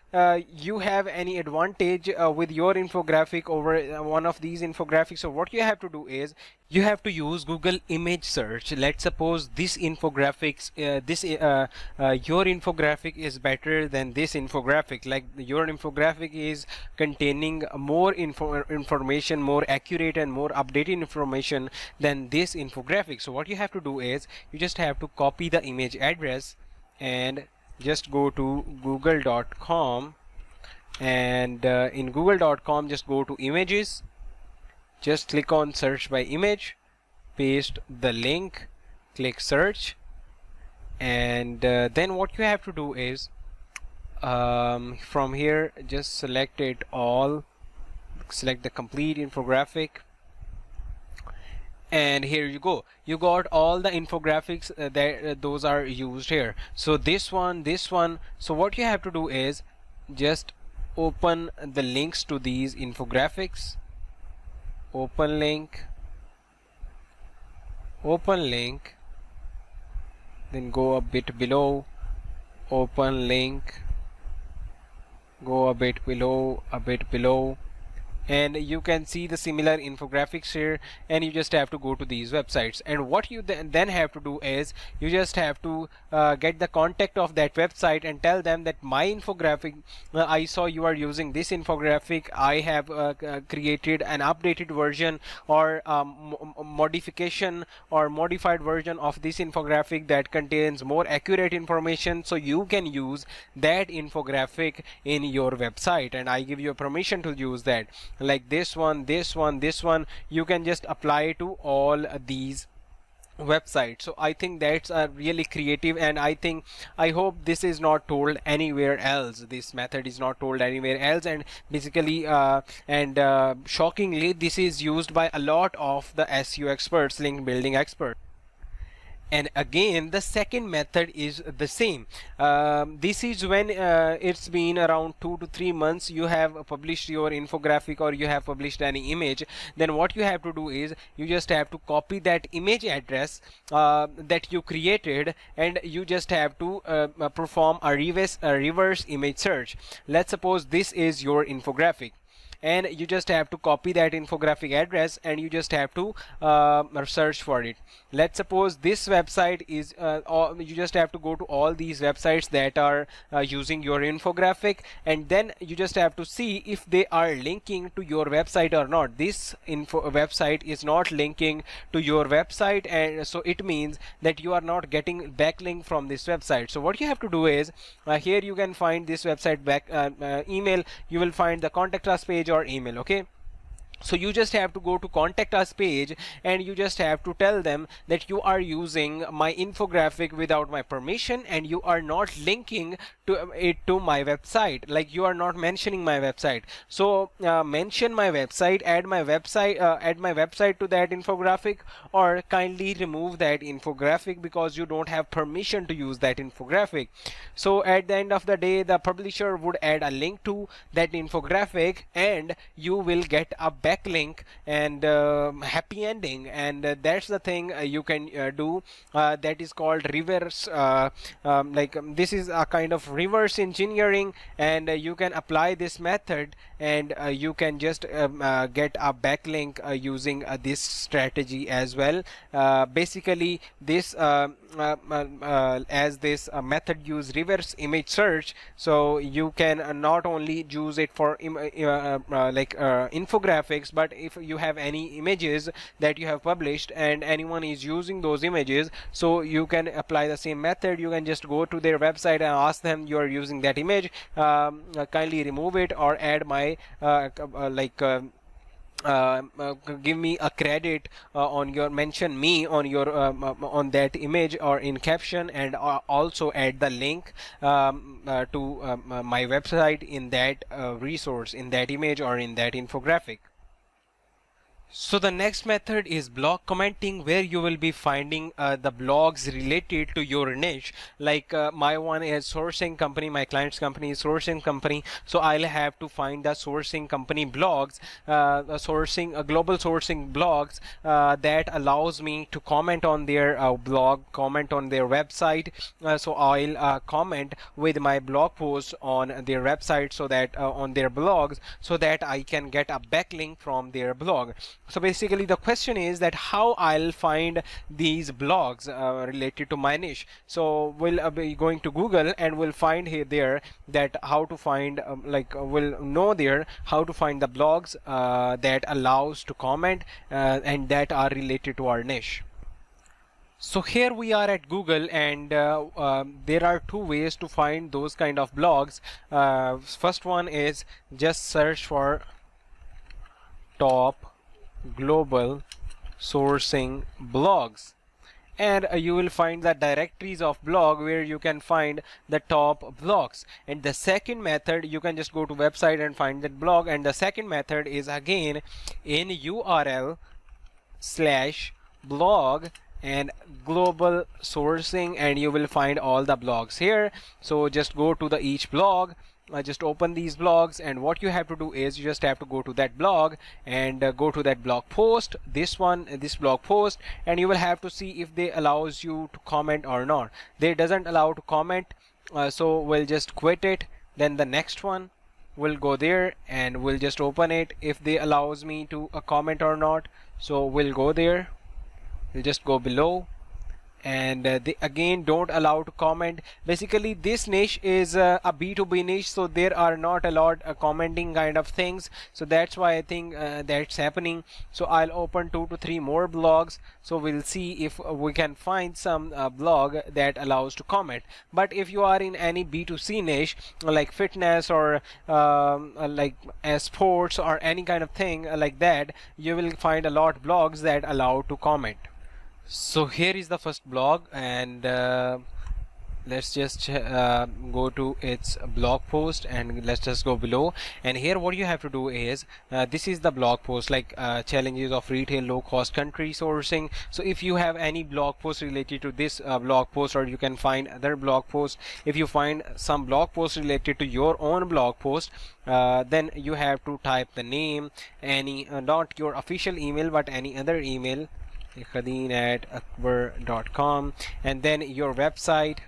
you have any advantage with your infographic over one of these infographics. So what you have to do is you have to use Google image search. Let's suppose this infographics your infographic is better than this infographic, like your infographic is containing more information, more accurate and more updated information than this infographic. So what you have to do is you just have to copy the image address and just go to google.com, and in google.com just go to images, just click on search by image, paste the link, click search, and then what you have to do is from here just select it all, select the complete infographic, and here you go, you got all the infographics that those are used here. So this one, so what you have to do is just open the links to these infographics, open link, then go a bit below, open link, go a bit below, and you can see the similar infographics here, and you just have to go to these websites. And what you then have to do is you just have to get the contact of that website and tell them that my infographic, I saw you are using this infographic, I have created an updated version or modification or modified version of this infographic that contains more accurate information, so you can use that infographic in your website, and I give you a permission to use that. Like this one, you can just apply to all these websites. So I think that's really creative, and I hope this is not told anywhere else. This method is not told anywhere else, and basically shockingly this is used by a lot of the SEO experts, link building experts. And again, the second method is the same. This is when it's been around 2 to 3 months, you have published your infographic or you have published any image. Then what you have to do is you just have to copy that image address that you created, and you just have to perform a reverse image search. Let's suppose this is your infographic, and you just have to copy that infographic address and you just have to search for it. Let's suppose this website is you just have to go to all these websites that are using your infographic, and then you just have to see if they are linking to your website or not. This website is not linking to your website, and so it means that you are not getting backlink from this website. So what you have to do is here you can find this website back email, you will find the contact us page or email. Okay, So you just have to go to contact us page, and you just have to tell them that you are using my infographic without my permission, and you are not linking to it to my website, like you are not mentioning my website. So mention my website, add my website to that infographic, or kindly remove that infographic because you don't have permission to use that infographic. So at the end of the day, the publisher would add a link to that infographic, and you will get a backlink and happy ending. And that's the thing you can do, that is called reverse this is a kind of reverse engineering, and you can apply this method, and you can just get a backlink using this strategy as well. Basically this as this method use reverse image search, so you can not only use it for infographics, but if you have any images that you have published and anyone is using those images, so you can apply the same method. You can just go to their website and ask them, you are using that image, kindly remove it or add my give me a credit on your, mention me on your on that image or in caption, and also add the link to my website in that resource, in that image or in that infographic. So the next method is blog commenting, where you will be finding the blogs related to your niche. Like my one is sourcing company, my client's company is sourcing company, so I'll have to find the sourcing company blogs, global sourcing blogs that allows me to comment on their blog, comment on their website. So I'll comment with my blog posts on their website, so that on their blogs, so that I can get a backlink from their blog. So basically the question is that how I'll find these blogs related to my niche. So we'll be going to Google, and we'll find here there that how to find we'll know there how to find the blogs that allows to comment and that are related to our niche. So here we are at Google, and there are two ways to find those kind of blogs. First one is just search for top global sourcing blogs, and you will find the directories of blog where you can find the top blogs. And the second method, you can just go to website and find that blog, and the second method is again in URL /blog and global sourcing, and you will find all the blogs here. So just go to the each blog, just open these blogs, and what you have to do is you just have to go to that blog and go to that blog post, this blog post, and you will have to see if they allows you to comment or not. They doesn't allow to comment, so we'll just quit it. Then the next one, we'll go there and we'll just open it if they allows me to comment or not. So we'll go there, we'll just go below, and they again don't allow to comment. Basically this niche is a B2B niche, so there are not allowed commenting kind of things, so that's why I think that's happening. So I'll open 2 to 3 more blogs, so we'll see if we can find some blog that allows to comment. But if you are in any B2C niche like fitness or like sports or any kind of thing like that, you will find a lot of blogs that allow to comment. So here is the first blog, and let's just go to its blog post, and let's just go below. And here what you have to do is this is the blog post, like challenges of retail low cost country sourcing. So if you have any blog post related to this blog post, or you can find other blog posts, if you find some blog post related to your own blog post, then you have to type the name, any not your official email but any other email, khadeen@akbar.com, and then your website,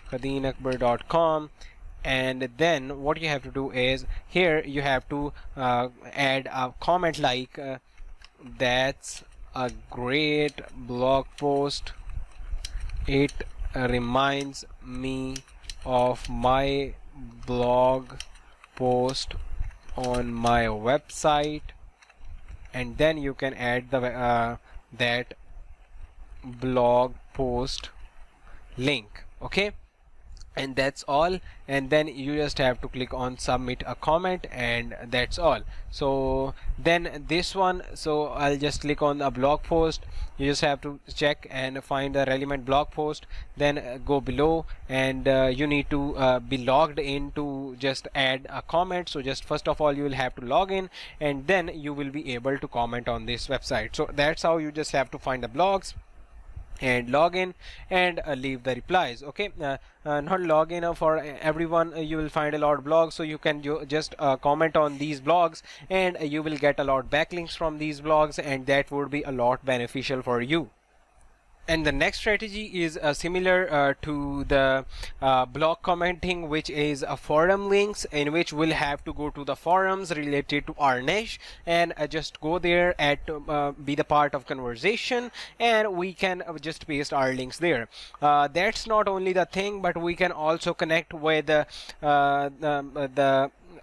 khadeenakbar.com. And then what you have to do is here you have to add a comment like that's a great blog post, it reminds me of my blog post on my website, and then you can add the that blog post link. Okay, and that's all. And then you just have to click on submit a comment, and that's all. So then this one, so I'll just click on a blog post. You just have to check and find the relevant blog post, then go below, and you need to be logged in to just add a comment. So just first of all you will have to log in, and then you will be able to comment on this website. So that's how you just have to find the blogs and log in and leave the replies. Okay, not log in for everyone. You will find a lot of blogs, so you can just comment on these blogs, and you will get a lot backlinks from these blogs, and that would be a lot beneficial for you. And the next strategy is similar to the blog commenting, which is a forum links, in which we'll have to go to the forums related to our niche, and just go there at be the part of conversation, and we can just paste our links there. That's not only the thing, but we can also connect with the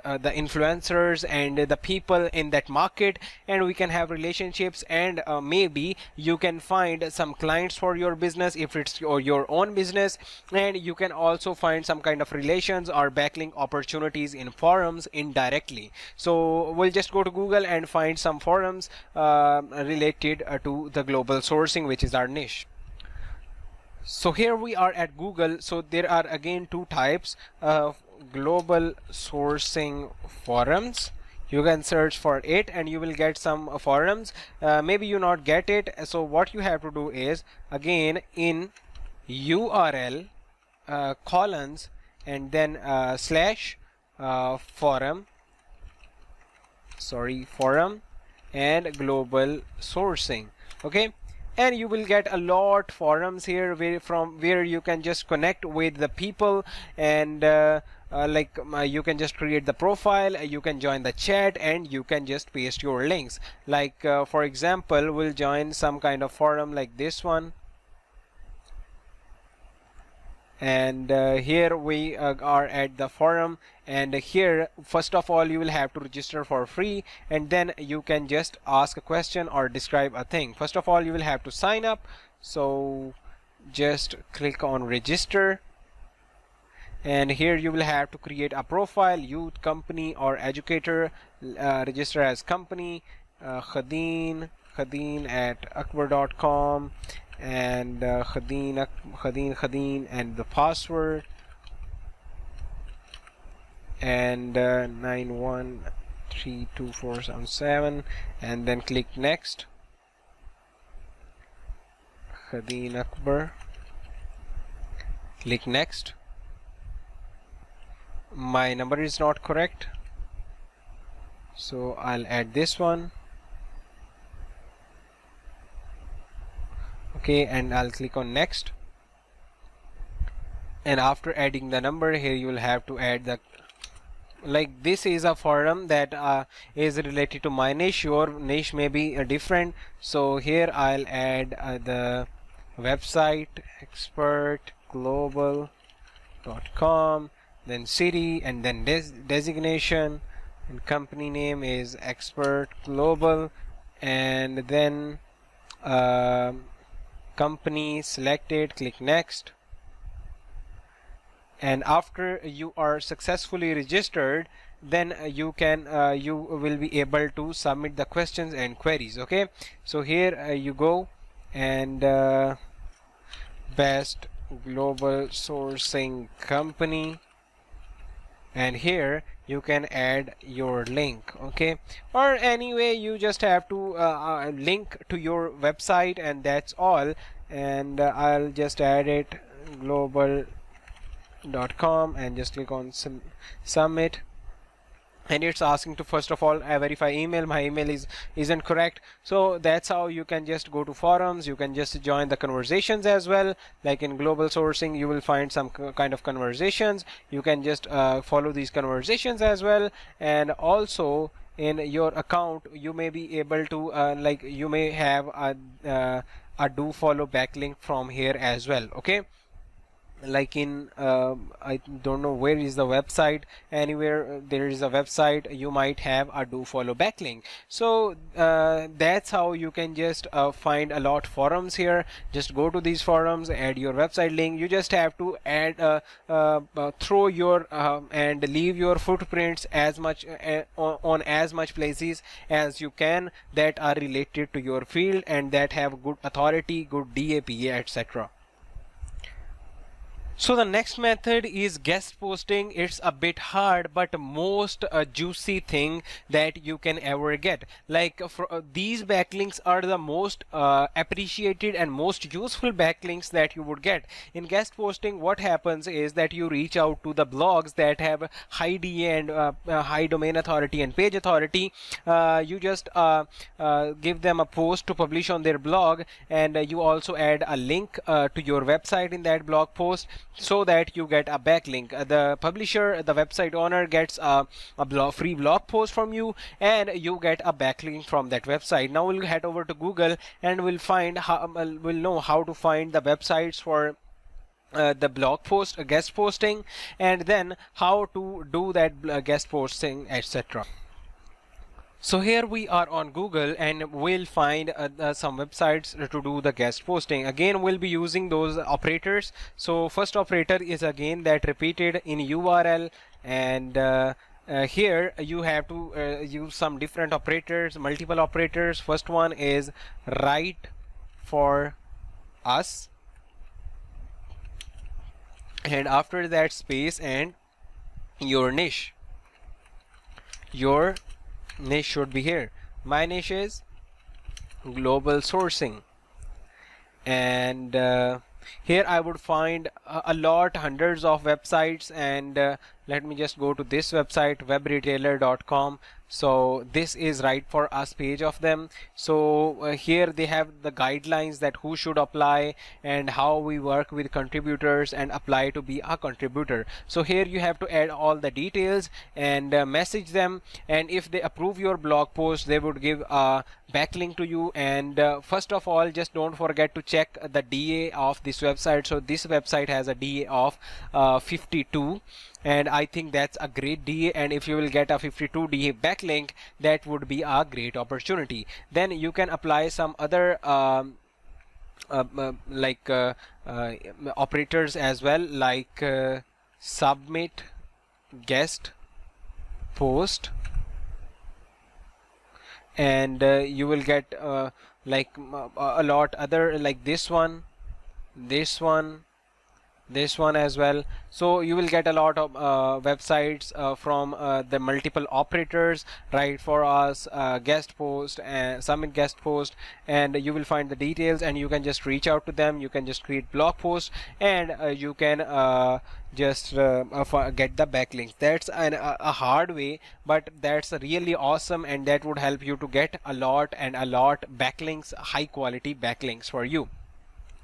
influencers and the people in that market, and we can have relationships, and maybe you can find some clients for your business if it's your own business, and you can also find some kind of relations or backlink opportunities in forums indirectly. So we'll just go to Google and find some forums related to the global sourcing, which is our niche. So here we are at Google. So there are again two types of global sourcing forums. You can search for it and you will get some forums. Maybe you not get it. So what you have to do is, again, in URL colons and then slash forum and global sourcing. Okay, and you will get a lot forums here where you can just connect with the people, and you can just create the profile, you can join the chat, and you can just paste your links. Like for example, we'll join some kind of forum like this one, and here we are at the forum, and here first of all you will have to register for free, and then you can just ask a question or describe a thing. First of all you will have to sign up, so just click on register, and here you will have to create a profile, youth, company, or educator. Register as company, Khadeen at akbar.com, and Khadeen and the password, and 913247, and then click next. Khadeen Akbar, click next. My number is not correct, so I'll add this one. Okay, and I'll click on next, and after adding the number, here you will have to add the, like, this is a forum that is related to my niche. Your niche may be different, so here I'll add the website expertglobal.com, then city, and then designation, and company name is Expert Global, and then company selected, click next. And after you are successfully registered, then you will be able to submit the questions and queries. Okay, so here you go, and best global sourcing company, and here you can add your link. Okay, or anyway you just have to link to your website, and that's all. And I'll just add it, global.com, and just click on submit, and it's asking to first of all verify email. My email isn't correct. So that's how you can just go to forums. You can just join the conversations as well. Like in global sourcing, you will find some kind of conversations. You can just follow these conversations as well, and also in your account you may be able to like you may have a do follow backlink from here as well. Okay, like in I don't know where is the website. Anywhere there is a website, you might have a do follow backlink. So that's how you can just find a lot forums here. Just go to these forums, add your website link. You just have to add throw your and leave your footprints as much on as much places as you can that are related to your field and that have good authority, good DAPA, etc. So the next method is guest posting. It's a bit hard, but most juicy thing that you can ever get. Like these backlinks are the most appreciated and most useful backlinks that you would get. In guest posting, what happens is that you reach out to the blogs that have high DA and high domain authority and page authority. You just give them a post to publish on their blog, and you also add a link to your website in that blog post, so that you get a backlink. The publisher, the website owner, gets a free blog post from you, and you get a backlink from that website. Now we'll head over to Google and we'll find how we'll know how to find the websites for the blog post guest posting, and then how to do that guest posting, etc. So here we are on Google, and we'll find some websites to do the guest posting. Again, we'll be using those operators. So first operator is again that repeated in URL, and here you have to use some different operators, multiple operators. First one is write for us, and after that space and your niche. Your niche should be here. My niche is global sourcing, and here I would find a lot, hundreds of websites, and let me just go to this website, webretailer.com. So this is right for us page of them. So here they have the guidelines that who should apply and how we work with contributors and apply to be a contributor. So here you have to add all the details and message them, and if they approve your blog post, they would give a backlink to you. And first of all, just don't forget to check the DA of this website. So this website has a DA of 52, and I think that's a great DA, and if you will get a 52 DA backlink, that would be a great opportunity. Then you can apply some other like operators as well, like submit guest post, and you will get like a lot other, like this one, this one, this one as well. So you will get a lot of websites from the multiple operators, right for us, guest post and submit guest post, and you will find the details, and you can just reach out to them. You can just create blog posts, and you can just get the backlinks. That's a hard way, but that's really awesome, and that would help you to get a lot and a lot backlinks, high quality backlinks for you.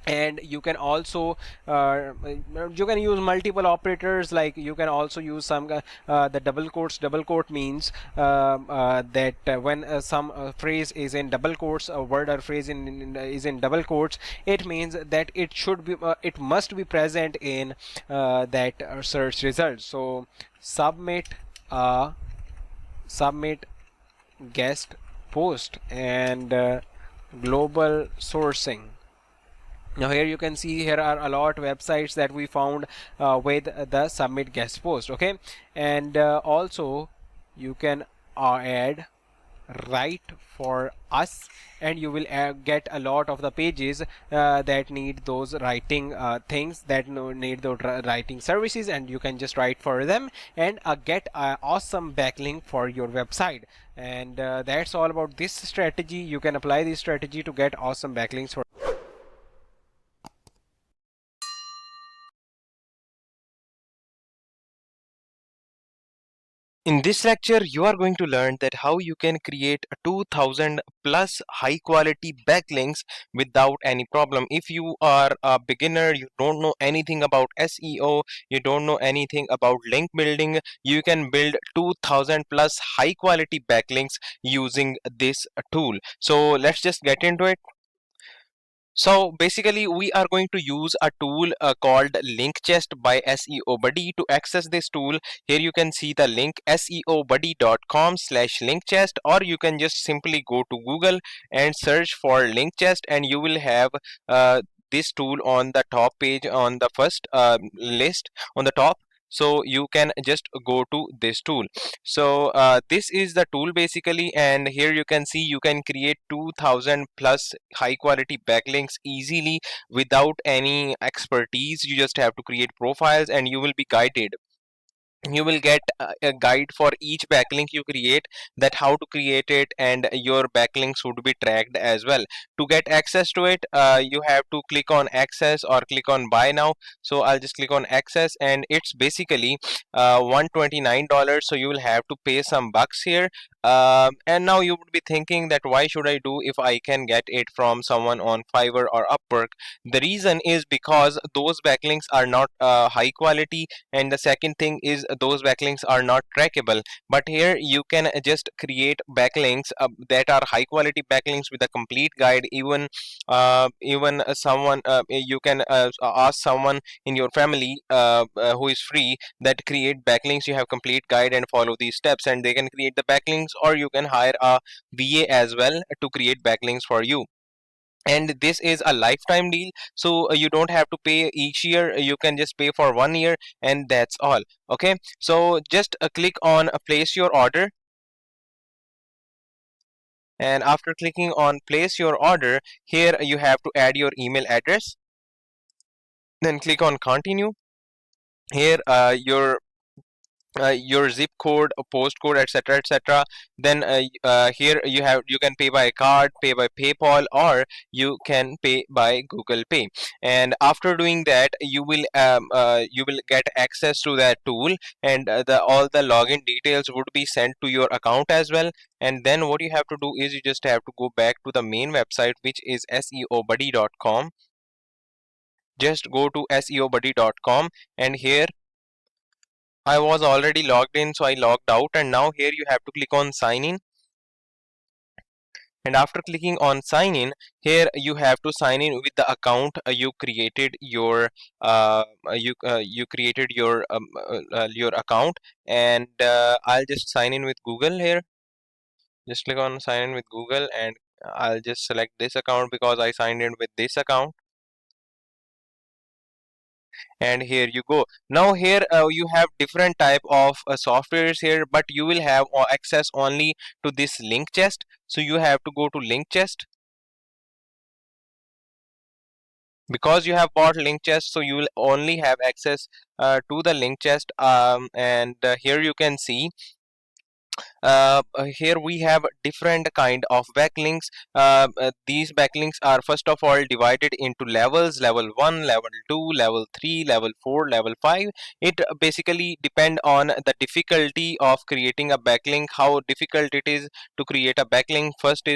And you can also you can use multiple operators, like you can also use some the double quotes. Double quote means that when some phrase is in double quotes, a word or phrase is in double quotes, it means that it should be it must be present in that search result. So submit submit guest post and global sourcing. Now here you can see here are a lot websites that we found with the submit guest post. Okay, and also you can add write for us, and you will get a lot of the pages that need those writing things, that need those writing services, and you can just write for them and get an awesome backlink for your website. And that's all about this strategy. You can apply this strategy to get awesome backlinks for. In this lecture, you are going to learn that how you can create 2000 plus high quality backlinks without any problem. If you are a beginner, you don't know anything about SEO, you don't know anything about link building, you can build 2000 plus high quality backlinks using this tool. So let's just get into it. So basically, we are going to use a tool called Linkchest by SEO Buddy. To access this tool, here you can see the link seobuddy.com/linkchest, or you can just simply go to Google and search for Linkchest, and you will have this tool on the top page, on the first list on the top. So you can just go to this tool. So this is the tool basically, and here you can see you can create 2000 plus high quality backlinks easily without any expertise. You just have to create profiles and you will be guided. You will get a guide for each backlink you create, that how to create it, and your backlinks would be tracked as well. To get access to it, you have to click on access or click on buy now. So I'll just click on access, and it's basically $129. So you will have to pay some bucks here. And now you would be thinking that why should I do if I can get it from someone on Fiverr or Upwork? The reason is because those backlinks are not high quality, and the second thing is those backlinks are not trackable. But here you can just create backlinks that are high quality backlinks with a complete guide. Even someone, you can ask someone in your family who is free, that create backlinks. You have complete guide and follow these steps, and they can create the backlinks, or you can hire a VA as well to create backlinks for you. And this is a lifetime deal, so you don't have to pay each year. You can just pay for 1 year, and that's all. Okay, so just click on place your order, and after clicking on place your order, here you have to add your email address, then click on continue. Here your zip code, postcode, etc, etc. Then here you can pay by card, pay by PayPal, or you can pay by Google Pay. And after doing that, you will get access to that tool, and the all the login details would be sent to your account as well. And then what you have to do is you just have to go back to the main website, which is seobuddy.com. Just go to seobuddy.com, and here I was already logged in, so I logged out, and now here you have to click on sign in. And after clicking on sign in, here you have to sign in with the account you created your account. And I'll just sign in with Google here. Just click on sign in with Google, and I'll just select this account because I signed in with this account. And here you go. Now here you have different type of softwares here, but you will have access only to this Linkchest. So you have to go to Linkchest. Because you have bought Linkchest, so you will only have access to the Linkchest. And here you can see here we have different kind of backlinks. These backlinks are first of all divided into levels: level 1, level 2, level 3, level 4, level 5. It basically depend on the difficulty of creating a backlink, how difficult it is to create a backlink. First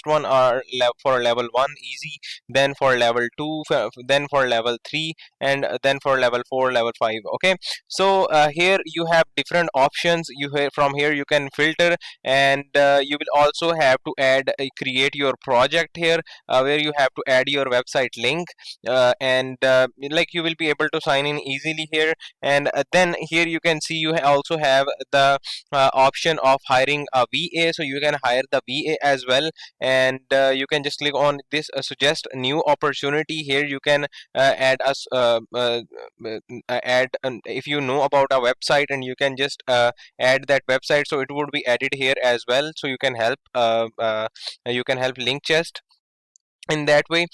one are for level 1 easy, then for level 2, then for level 3, and then for level 4, level 5. Okay, so here you have different options. From here you can filter, and you will also have to add create your project here, where you have to add your website link, and like you will be able to sign in easily here. And then here you can see you also have the option of hiring a VA, so you can hire the VA as well. And you can just click on this suggest new opportunity. Here you can add us add if you know about a website, and you can just add that website, so it would be added here as well. So you can help Linkchest in that way.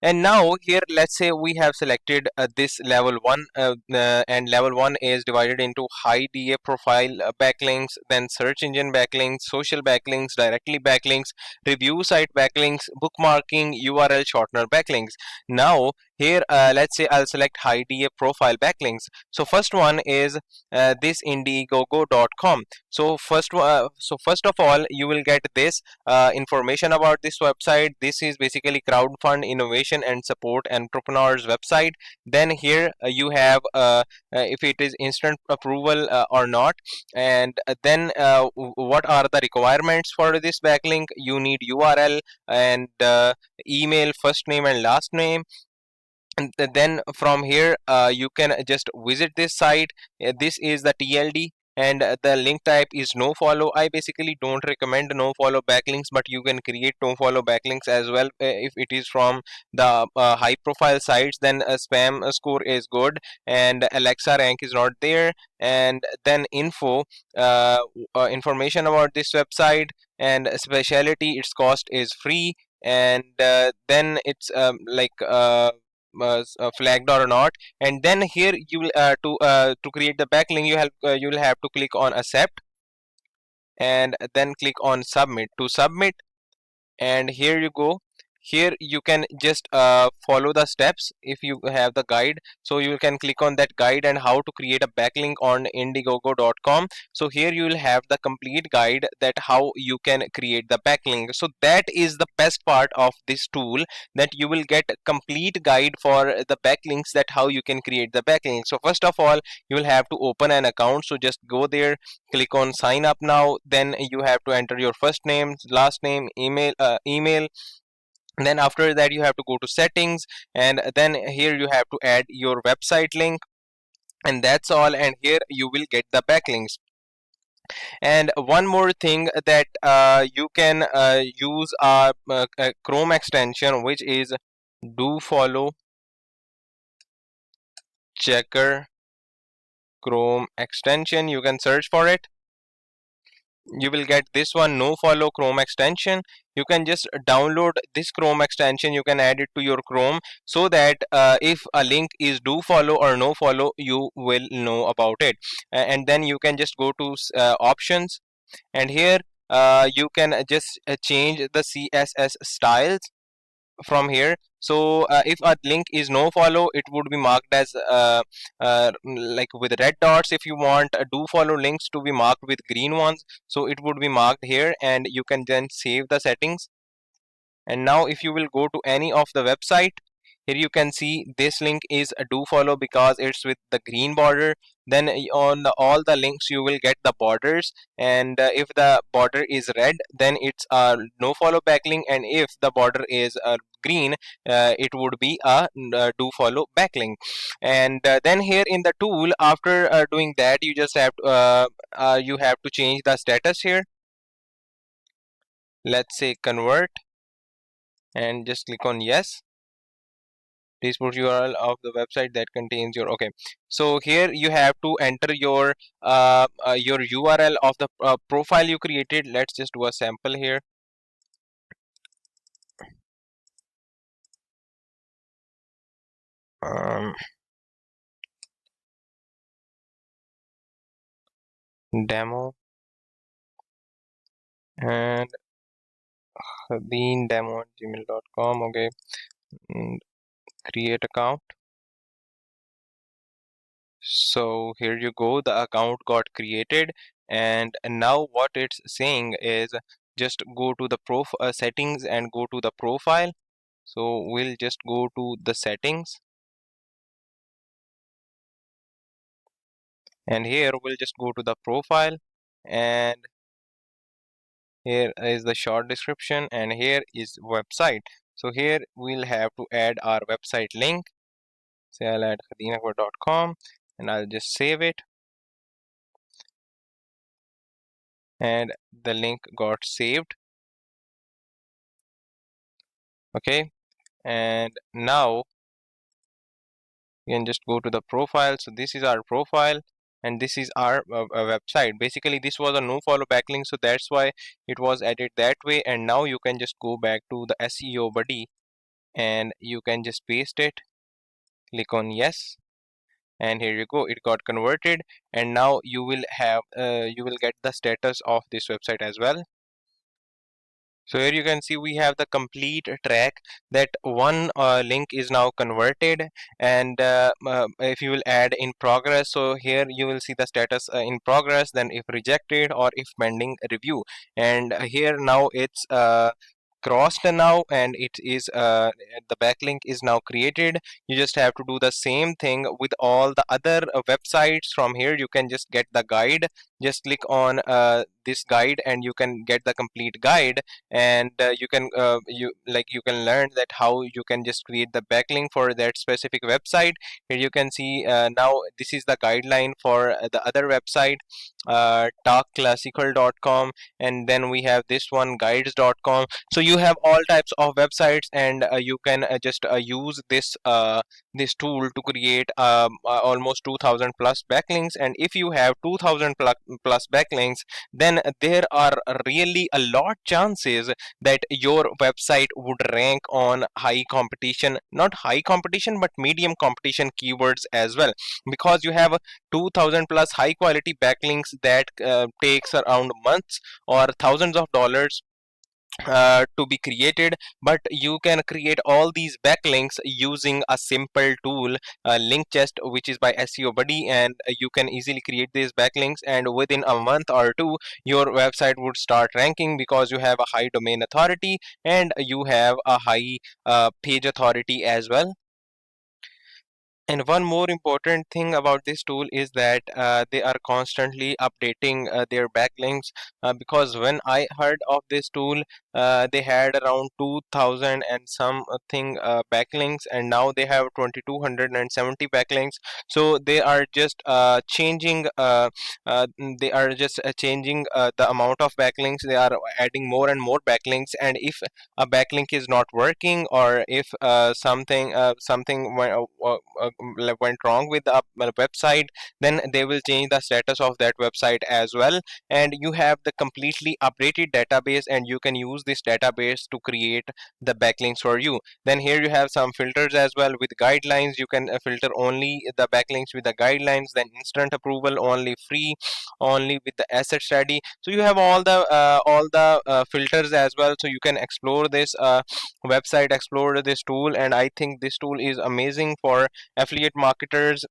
And now here, let's say we have selected this level 1, and level 1 is divided into high DA profile backlinks, then search engine backlinks, social backlinks, directly backlinks, review site backlinks, bookmarking, URL shortener backlinks. Now here let's say I'll select high DA profile backlinks. So first one is this Indiegogo.com. So first of all, you will get this information about this website. This is basically crowdfund innovation and support entrepreneurs website. Then here you have if it is instant approval or not, and then what are the requirements for this backlink. You need URL and email, first name and last name. And then from here you can just visit this site. This is the TLD, and the link type is no follow. I basically don't recommend no follow backlinks, but you can create no follow backlinks as well. If it is from the high profile sites, then a spam score is good, and Alexa rank is not there. And then information about this website and specialty, its cost is free. And then it's flagged or not. And then here you will to create the backlink, you will have to click on accept, and then click on submit to submit. And here you go. Here you can just follow the steps if you have the guide. So you can click on that guide and how to create a backlink on Indiegogo.com. So here you will have the complete guide that how you can create the backlink. So that is the best part of this tool, that you will get a complete guide for the backlinks, that how you can create the backlink. So first of all, you will have to open an account. So just go there, click on sign up now. Then you have to enter your first name, last name, email. And then after that you have to go to settings, and then here you have to add your website link, and that's all. And here you will get the backlinks. And one more thing, that you can use a Chrome extension, which is do follow checker Chrome extension. You can search for it. You will get this one, no follow Chrome extension. You can just download this Chrome extension, you can add it to your Chrome, so that if a link is do follow or no follow, you will know about it. And then you can just go to options, and here you can just change the CSS styles from here. So if a link is no follow, it would be marked as like with red dots. If you want do follow links to be marked with green ones, so it would be marked here, and you can then save the settings. And now if you will go to any of the website, here you can see this link is a do follow because it's with the green border. Then on all the links you will get the borders, and if the border is red, then it's a no follow backlink, and if the border is green, it would be a do follow backlink. And then here in the tool, after doing that, you just have to you have to change the status here. Let's say convert, and just click on yes. Please put URL of the website that contains your okay. So here you have to enter your URL of the profile you created. Let's just do a sample here. um, Demo and demo@gmail.com. Okay, and create account. So here you go, the account got created. And now what it's saying is just go to the settings and go to the profile. So we'll just go to the settings, and here we'll just go to the profile, and here is the short description, and here is website. So here we'll have to add our website link. Say I'll add khadeenakbar.com, and I'll just save it, and the link got saved. Okay, and now you can just go to the profile. So this is our profile, and this is our website. Basically this was a no follow backlink, so that's why it was added that way. And now you can just go back to the SEO buddy, and you can just paste it, click on yes, and here you go, it got converted. And now you will have you will get the status of this website as well. So here you can see we have the complete track that one link is now converted, and if you will add in progress, so here you will see the status in progress, then if rejected or if pending review, and here now it's crossed now, and it is the backlink is now created. You just have to do the same thing with all the other websites. From here you can just get the guide, just click on this guide and you can get the complete guide, and you can learn that how you can just create the backlink for that specific website. Here you can see now this is the guideline for the other website, talkclassical.com, and then we have this one, guides.com. So you have all types of websites, and you can just use this tool to create almost 2000 plus backlinks. And if you have 2000 plus backlinks, then there are really a lot chances that your website would rank on high competition, not high competition but medium competition keywords as well, because you have 2000 plus high quality backlinks that takes around months or thousands of dollars to be created. But you can create all these backlinks using a simple tool, Linkchest, which is by SEO Buddy, and you can easily create these backlinks, and within a month or two your website would start ranking because you have a high domain authority and you have a high page authority as well. And one more important thing about this tool is that they are constantly updating their backlinks, because when I heard of this tool, they had around 2000 and something backlinks, and now they have 2270 backlinks. So they are just changing the amount of backlinks. They are adding more and more backlinks, and if a backlink is not working, or if something went wrong with the website, then they will change the status of that website as well. And you have the completely updated database, and you can use this database to create the backlinks for you. Then here you have some filters as well with guidelines. You can filter only the backlinks with the guidelines, then instant approval, only free, only with the asset study. So you have all the filters as well, so you can explore this website, explore this tool. And I think this tool is amazing for affiliate marketers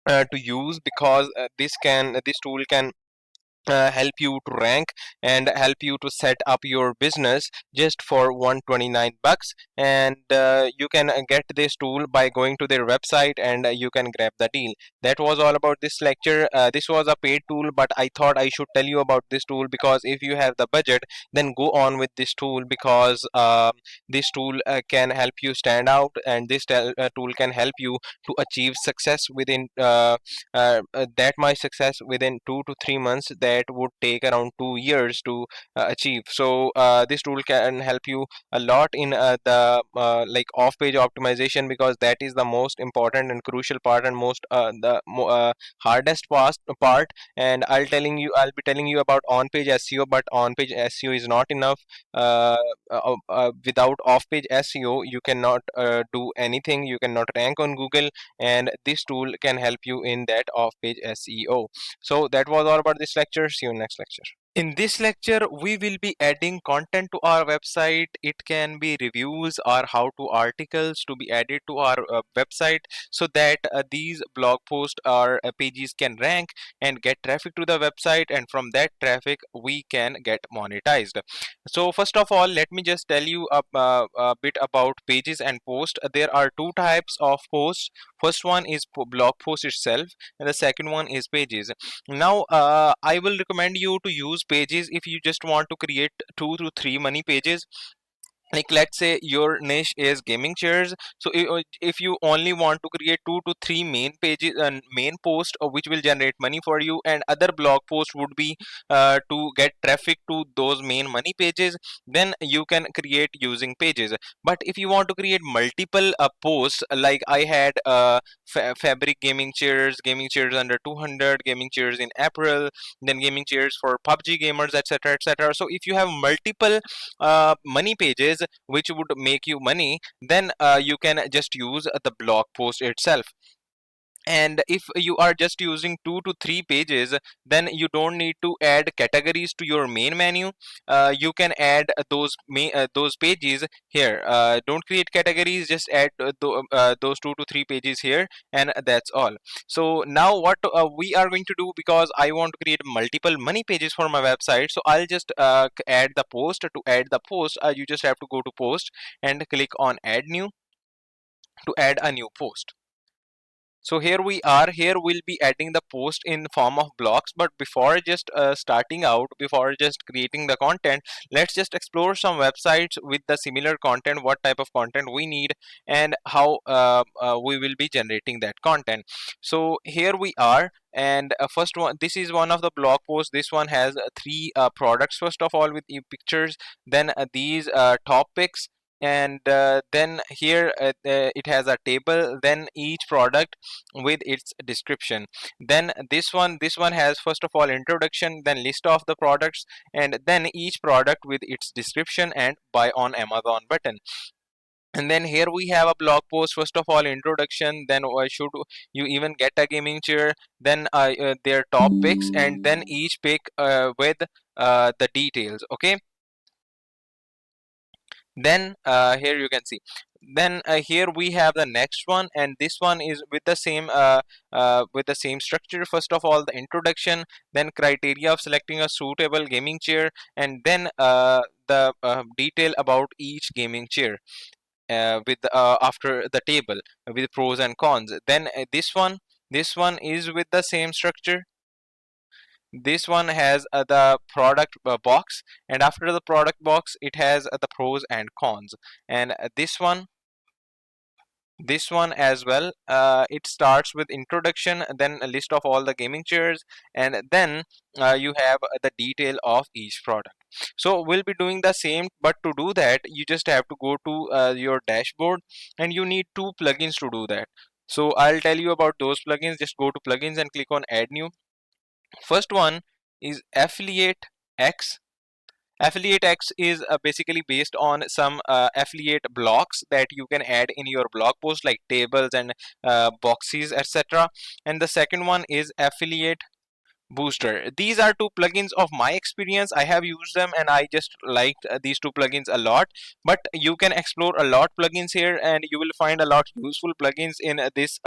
to use, because this tool can help you to rank and help you to set up your business just for 129 bucks. And you can get this tool by going to their website, and you can grab the deal. That was all about this lecture. This was a paid tool, but I thought I should tell you about this tool, because if you have the budget, then go on with this tool, because this tool can help you stand out, and this tool can help you to achieve success within that much success within 2 to 3 months that would take around 2 years to achieve. So this tool can help you a lot in the like off-page optimization, because that is the most important and crucial part, and most hardest part. And I'll be telling you about on-page SEO, but on-page SEO is not enough. Without off-page SEO, you cannot do anything. You cannot rank on Google, and this tool can help you in that off-page SEO. So that was all about this lecture. See you in next lecture. In this lecture, we will be adding content to our website. It can be reviews or how-to articles to be added to our website, so that these blog posts or pages can rank and get traffic to the website, and from that traffic we can get monetized. So first of all, let me just tell you a bit about pages and posts. There are two types of posts. First one is blog post itself, and the second one is pages. Now I will recommend you to use pages if you just want to create 2 to 3 money pages. Like, let's say your niche is gaming chairs, so if you only want to create 2 to 3 main pages and main post which will generate money for you, and other blog post would be to get traffic to those main money pages, then you can create using pages. But if you want to create multiple posts, like I had fabric gaming chairs under 200, gaming chairs in April, then gaming chairs for PUBG gamers, etc, etc. So if you have multiple money pages which would make you money, then you can just use the blog post itself. And if you are just using 2 to 3 pages, then you don't need to add categories to your main menu. You can add those pages here. Don't create categories, just add those 2 to 3 pages here, and that's all. So now what we are going to do, because I want to create multiple money pages for my website, so I'll just add the post. To add the post, you just have to go to post and click on add new to add a new post. So here we are. Here we'll be adding the post in form of blocks. But before just starting out, before just creating the content, let's just explore some websites with the similar content, what type of content we need, and how we will be generating that content. So here we are. And first one, this is one of the blog posts. This one has three products, first of all, with pictures, then these topics, and then here it has a table, then each product with its description. Then this one has first of all introduction, then list of the products, and then each product with its description and buy on Amazon button. And then here we have a blog post, first of all introduction, then why should you even get a gaming chair, then their top picks, and then each pick with the details. Okay, then here you can see, then here we have the next one, and this one is with the same structure. First of all the introduction, then criteria of selecting a suitable gaming chair, and then the detail about each gaming chair, with after the table with pros and cons. Then this one is with the same structure. This one has the product box, and after the product box it has the pros and cons. And this one as well, it starts with introduction, then a list of all the gaming chairs, and then you have the detail of each product. So we'll be doing the same, but to do that you just have to go to your dashboard, and you need two plugins to do that. So I'll tell you about those plugins. Just go to plugins and click on add new. First one is Affiliate X. Affiliate X is basically based on some affiliate blocks that you can add in your blog post, like tables and boxes, etc. And the second one is Affiliate Booster. These are two plugins of my experience. I have used them and I just liked these two plugins a lot. But you can explore a lot plugins here, and you will find a lot useful plugins in this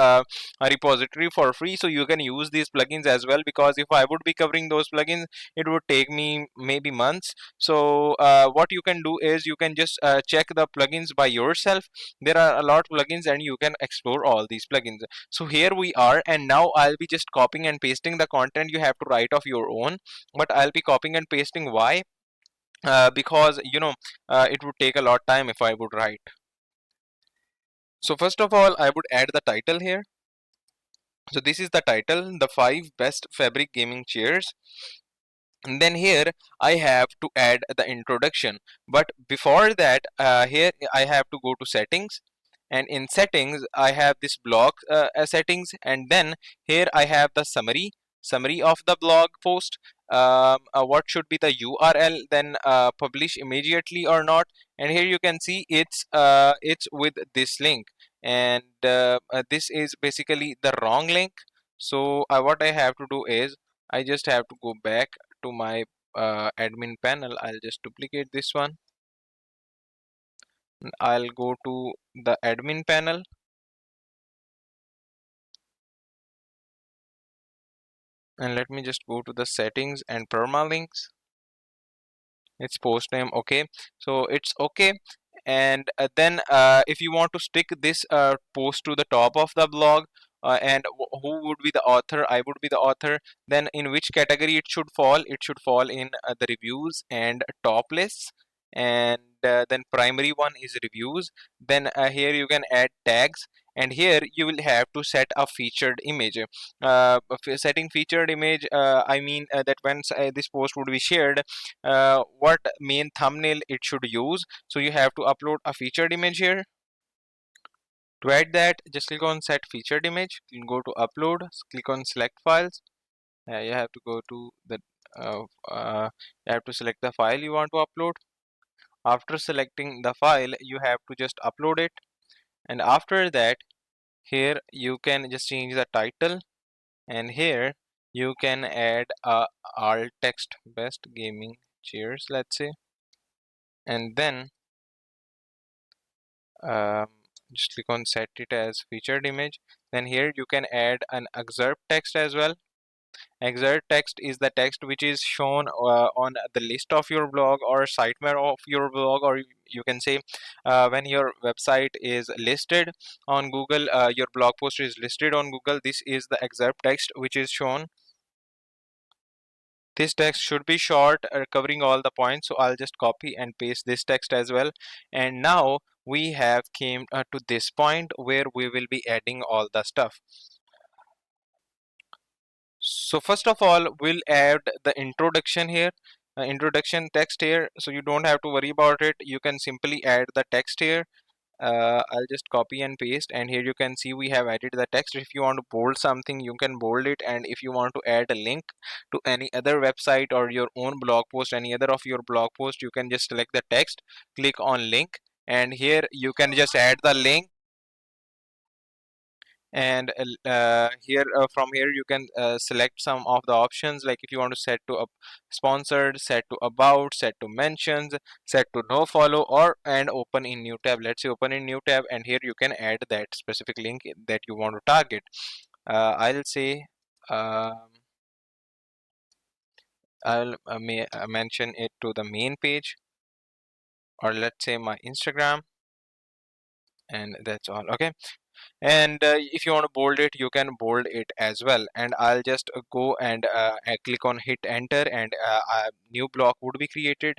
repository for free. So you can use these plugins as well, because if I would be covering those plugins, it would take me maybe months. So what you can do is you can just check the plugins by yourself. There are a lot of plugins and you can explore all these plugins. So here we are, and now I'll be just copying and pasting the content. You have to write of your own, but I'll be copying and pasting. Why? Because it would take a lot time if I would write. So first of all, I would add the title here. So this is the title, the 5 best fabric gaming chairs. And then here I have to add the introduction, but before that here I have to go to settings, and in settings I have this blog settings, and then here I have the summary of the blog post. What should be the URL, then publish immediately or not, and here you can see it's with this link, and this is basically the wrong link. So what I have to do is I just have to go back to my admin panel. I'll just duplicate this one. I'll go to the admin panel, and let me just go to the settings and permalinks. It's post name. Okay, so it's okay. And then if you want to stick this post to the top of the blog, and who would be the author? I would be the author. Then in which category it should fall? It should fall in the reviews and top lists. And then primary one is reviews. Then here you can add tags, and here you will have to set a featured image. Setting featured image, I mean that when this post would be shared, what main thumbnail it should use. So you have to upload a featured image here. To add that, just click on set featured image, go to upload, click on select files. You have to go to the you have to select the file you want to upload. After selecting the file, you have to just upload it, and after that Here you can just change the title, and here you can add a alt text best gaming chairs, let's say, and then um, just click on set it as featured image. Then here you can add an excerpt text as well. Excerpt text is the text which is shown on the list of your blog or sitemap of your blog, or you can say when your website is listed on Google, your blog post is listed on Google. This is the excerpt text which is shown. This text should be short, covering all the points. So I'll just copy and paste this text as well. And now we have came to this point where we will be adding all the stuff. So first of all, we'll add the introduction here, introduction text here. So you don't have to worry about it. You can simply add the text here. I'll just copy and paste, and here you can see we have added the text. If you want to bold something, you can bold it, and if you want to add a link to any other website or your own blog post, any other of your blog post, you can just select the text, click on link, and here you can just add the link. And here from here you can select some of the options, like if you want to set to sponsored, set to about, set to mentions, set to no follow, or and open in new tab. Let's say open in new tab, and here you can add that specific link that you want to target. I'll say I'll mention it to the main page, or let's say my Instagram, and that's all. Okay. And if you want to bold it, you can bold it as well. And I'll just go and click on hit enter, and a new block would be created.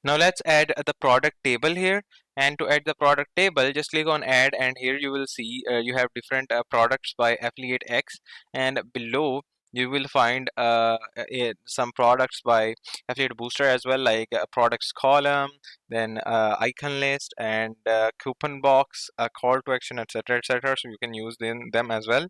Now let's add the product table here. And to add the product table, just click on add, and here you will see you have different products by Affiliate X, and below you will find some products by Affiliate Booster as well, like products column, then icon list, and coupon box, call to action, etc., etc. So you can use them as well,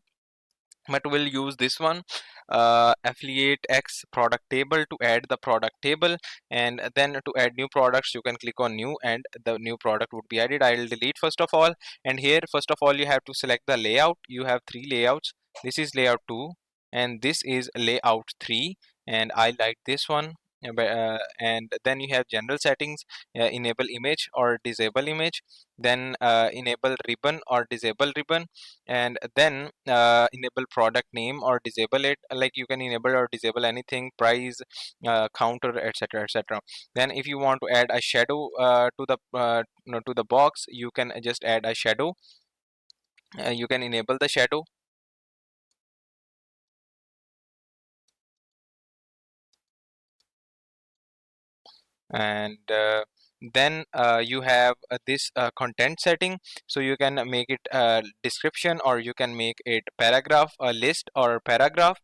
but we'll use this one, Affiliate X product table, to add the product table. And then to add new products, you can click on new, and the new product would be added. I'll delete first of all, and here first of all you have to select the layout. You have three layouts. This is layout 2, and this is layout 3, and I like this one. And then you have general settings, enable image or disable image, then enable ribbon or disable ribbon, and then enable product name or disable it. Like you can enable or disable anything, price, counter, etc., etc. Then if you want to add a shadow to the no, to the box, you can just add a shadow. You can enable the shadow. And then you have this content setting, so you can make it description, or you can make it paragraph, a list or paragraph.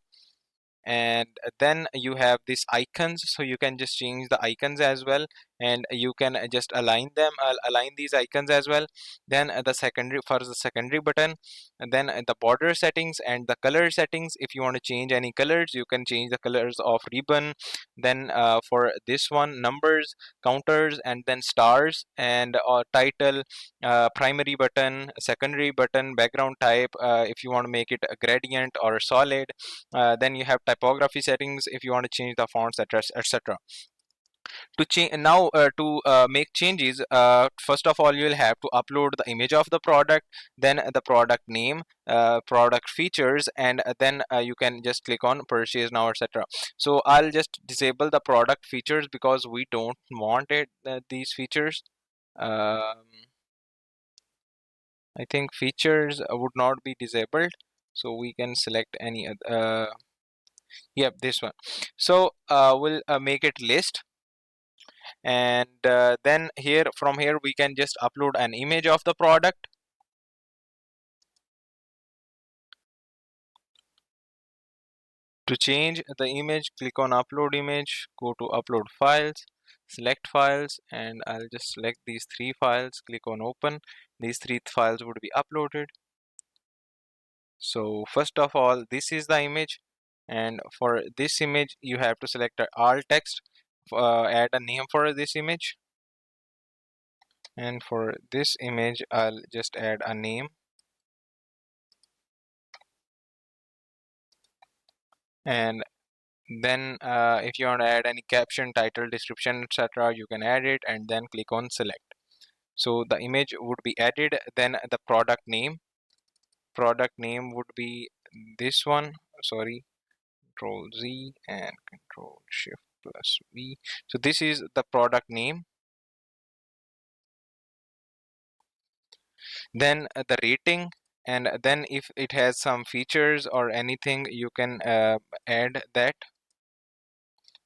And then you have these icons, so you can just change the icons as well, and you can just align them, align these icons as well. Then the secondary, for the secondary button, and then the border settings and the color settings. If you want to change any colors, you can change the colors of ribbon. Then for this one, numbers, counters, and then stars, and title, primary button, secondary button, background type, if you want to make it a gradient or solid. Then you have typography settings if you want to change the fonts, etc., etc. To change now, to make changes, first of all you will have to upload the image of the product, then the product name, product features, and then you can just click on purchase now, etc. So I'll just disable the product features because we don't want it, these features. um, I think features would not be disabled, so we can select any yep, this one. So we'll make it list, and then here, from here, we can just upload an image of the product. To change the image, click on upload image, go to upload files, select files, and I'll just select these three files, click on open. These three files would be uploaded. So first of all, this is the image, and for this image you have to select alt text, add a name for this image. And for this image, I'll just add a name. And then if you want to add any caption, title, description, etc., you can add it and then click on select. So the image would be added. Then the product name would be this one. Sorry, Control Z and Control Shift plus V. So this is the product name. Then the rating, and then if it has some features or anything, you can add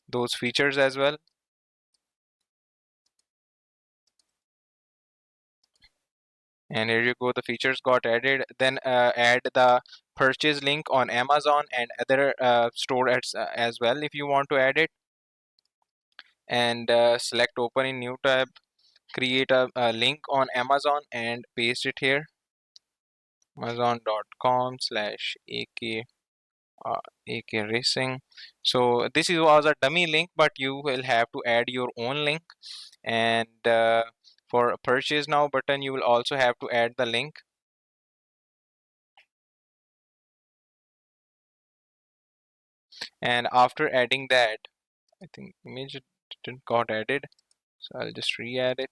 those features as well. And here you go, the features got added. Then add the purchase link on Amazon and other store ads as well if you want to add it. And select open in new tab, create a link on Amazon and paste it here, amazon.com/ak AK Racing. So this was a dummy link, but you will have to add your own link. And for purchase now button, you will also have to add the link. And after adding that, I think image didn't got added, so I'll just re-add it.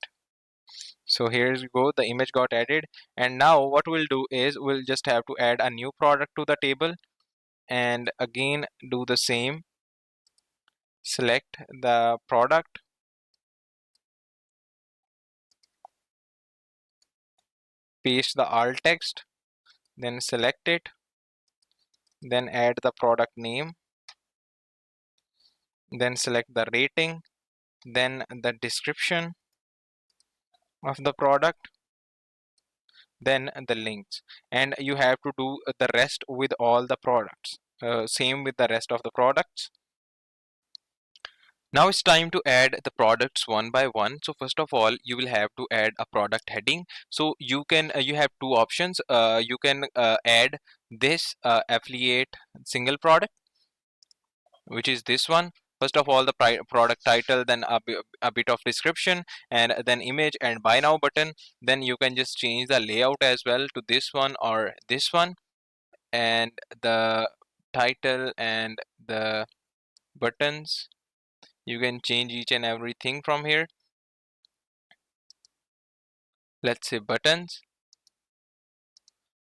So here you go, the image got added. And now what we'll do is we'll just have to add a new product to the table, and again do the same. Select the product, paste the alt text, then select it, then add the product name, then select the rating, then the description of the product, then the links. And you have to do the rest with all the products. Same with the rest of the products. Now it's time to add the products one by one. So first of all, you will have to add a product heading. So you have two options. You can add this affiliate single product, which is this one. First of all, the product title, then a bit of description, and then image and buy now button. Then you can just change the layout as well to this one or this one, and the title and the buttons, you can change each and everything from here. Let's say buttons,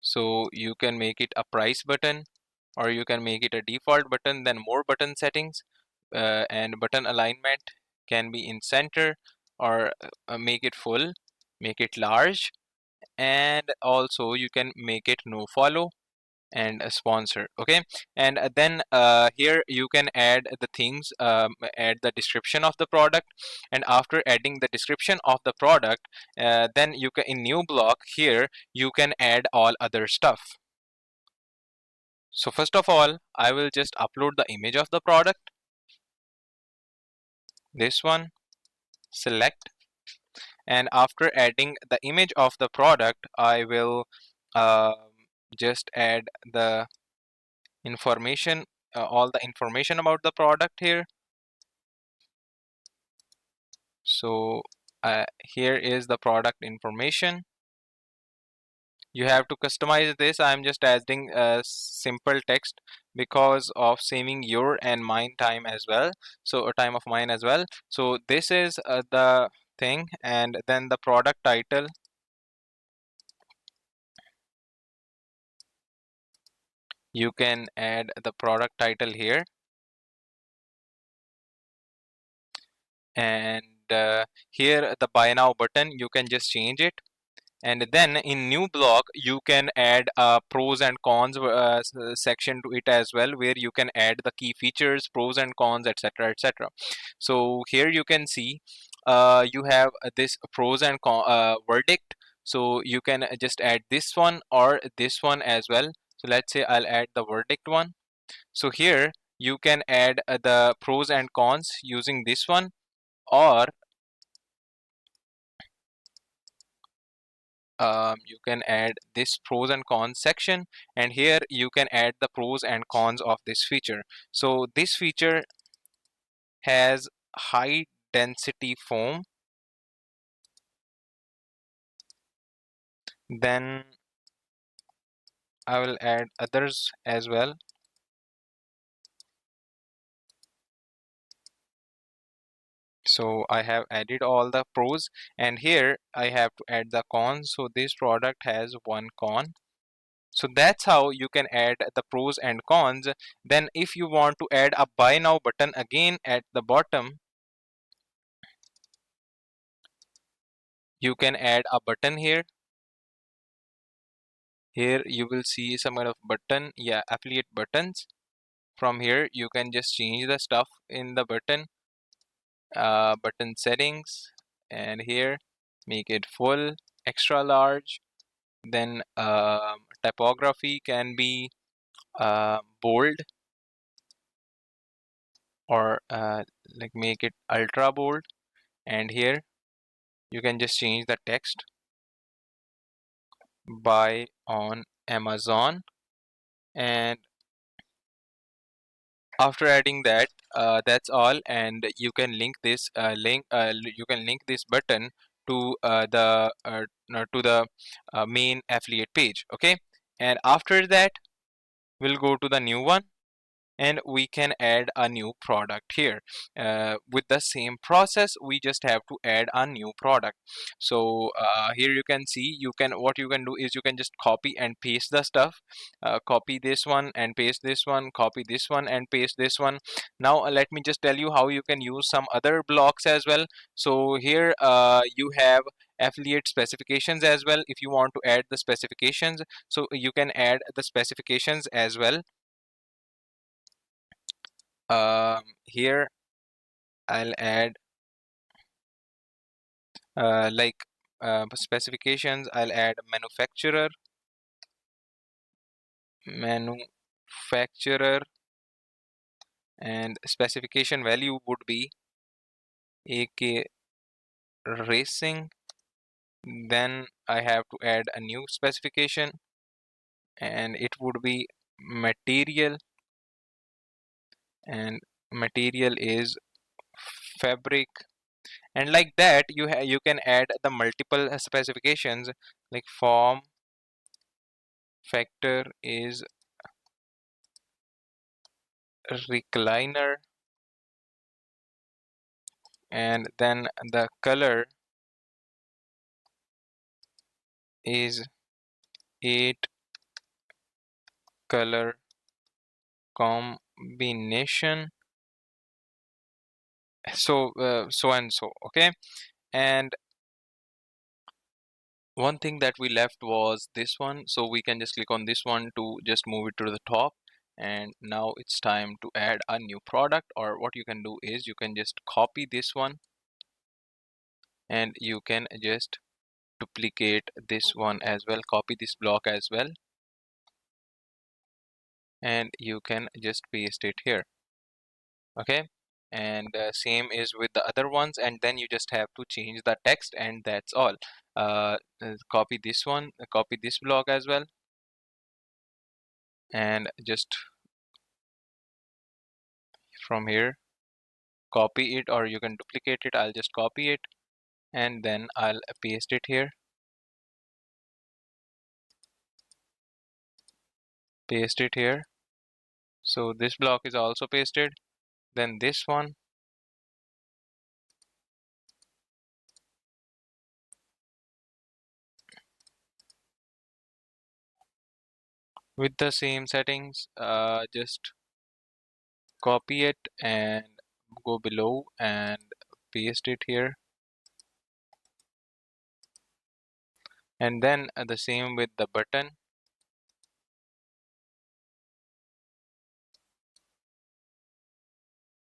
so you can make it a price button, or you can make it a default button. Then more button settings, and button alignment can be in center, or make it full, make it large, and also you can make it no follow and a sponsor. Okay, and then here you can add the things, add the description of the product. And after adding the description of the product, then you can, in new block here, you can add all other stuff. So first of all, I will just upload the image of the product, this one, select. And after adding the image of the product, I will uh, just add the information, all the information about the product here. So here is the product information. You have to customize this. I'm just adding simple text because of saving your and mine time as well, so a time of mine as well. So this is the thing. And then the product title, you can add the product title here. And here the buy now button, you can just change it. And then in new block, you can add a pros and cons section to it as well, where you can add the key features, pros and cons, etc, etc. So here you can see you have this pros and verdict. So you can just add this one or this one as well. So let's say I'll add the verdict one. So here you can add the pros and cons using this one, or you can add this pros and cons section, and here you can add the pros and cons of this feature. So this feature has high density foam, Then I will add others as well. So I have added all the pros, and here I have to add the cons. So this product has one con. So that's how you can add the pros and cons. Then if you want to add a buy now button again at the bottom, you can add a button here. Here you will see some kind of button, yeah, affiliate buttons. From here you can just change the stuff in the button settings, and here make it full, extra large. Then typography can be bold, or like make it ultra bold. And here you can just change the text, buy on Amazon. And after adding that, that's all, and you can link this you can link this button to the main affiliate page. Okay, and after that we'll go to the new one, and we can add a new product here. With the same process, we just have to add a new product. So here you can see, what you can do is you can just copy and paste the stuff. Copy this one and paste this one, copy this one and paste this one. Now let me just tell you how you can use some other blocks as well. So here you have affiliate specifications as well. If you want to add the specifications, so you can add the specifications as well. Here I'll add like specifications. I'll add manufacturer, and specification value would be AK Racing. Then I have to add a new specification, and it would be material, and material is fabric. And like that, you can add the multiple specifications, like form factor is recliner, and then the color is 8 color combination. So so and so. Okay, and one thing that we left was this one, so we can just click on this one to just move it to the top. And now it's time to add a new product, or what you can do is you can just copy this one, and you can just duplicate this one as well, copy this block as well, and you can just paste it here. Okay, and same is with the other ones, and then you just have to change the text, and that's all. Copy this one, copy this block as well, and just from here copy it, or you can duplicate it. I'll just copy it, and then I'll paste it here, paste it here. So this block is also pasted. Then this one, with the same settings, just copy it and go below and paste it here. And then the same with the button.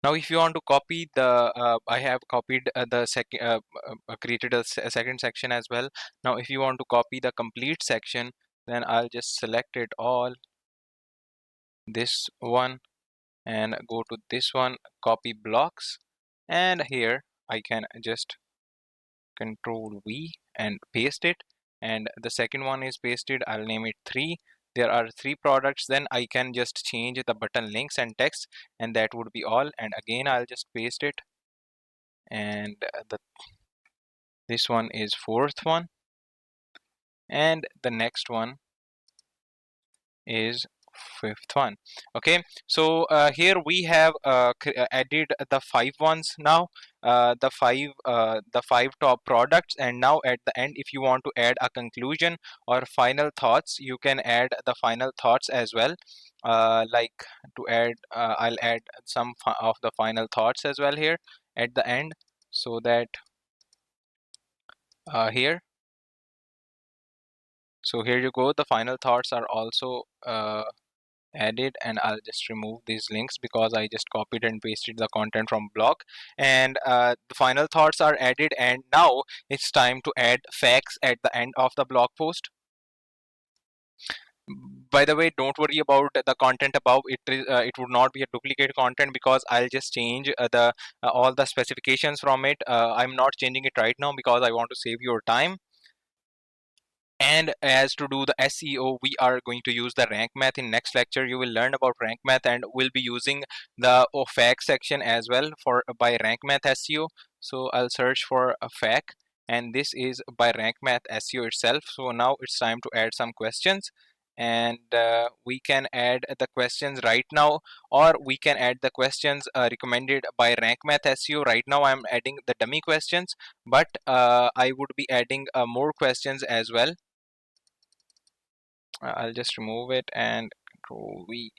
Now if you want to copy the I have copied the second created a second section as well. Now if you want to copy the complete section, then I'll just select it all, this one, and go to this one, copy blocks, and here I can just control V and paste it, and the second one is pasted. I'll name it 3. There are 3 products. Then I can just change the button links and text, and that would be all. And again I'll just paste it, and this one is 4th one. and the next one is fifth one. Okay, so here we have added the five ones now, the five top products, and now at the end, if you want to add a conclusion or final thoughts, you can add the final thoughts as well. Like to add, I'll add some of the final thoughts as well here at the end, so that here, so here you go, the final thoughts are also added, and I'll just remove these links because I just copied and pasted the content from blog, and the final thoughts are added, and now it's time to add facts at the end of the blog post. By the way, don't worry about the content above. It would not be a duplicate content because I'll just change the all the specifications from it. I'm not changing it right now because I want to save your time. And as to do the SEO, we are going to use the rank math. In next lecture you will learn about rank math, and we'll be using the FAQ section as well for by rank math SEO. So I'll search for a FAQ, and this is by rank math SEO itself. So now it's time to add some questions, and we can add the questions right now, or we can add the questions recommended by rank math SEO. Right now I'm adding the dummy questions, but I would be adding more questions as well. I'll just remove it and Control V,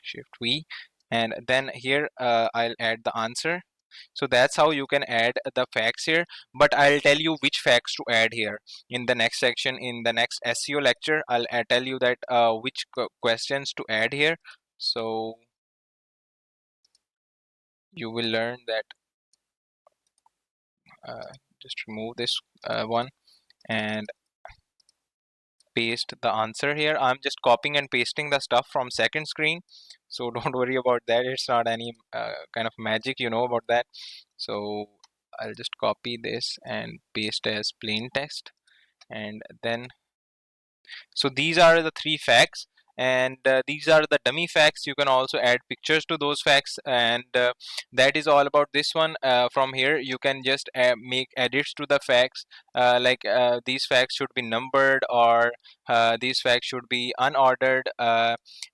Shift V, and then here I'll add the answer. So that's how you can add the facts here, but I'll tell you which facts to add here in the next section. In the next SEO lecture, I'll tell you that which questions to add here. So you will learn that. Just remove this one and paste the answer here. I'm just copying and pasting the stuff from second screen, so don't worry about that. It's not any kind of magic, you know about that. So I'll just copy this and paste as plain text, and then so these are the three facts, and these are the dummy facts. You can also add pictures to those facts, and that is all about this one. From here you can just make edits to the facts, like these facts should be numbered, or these facts should be unordered,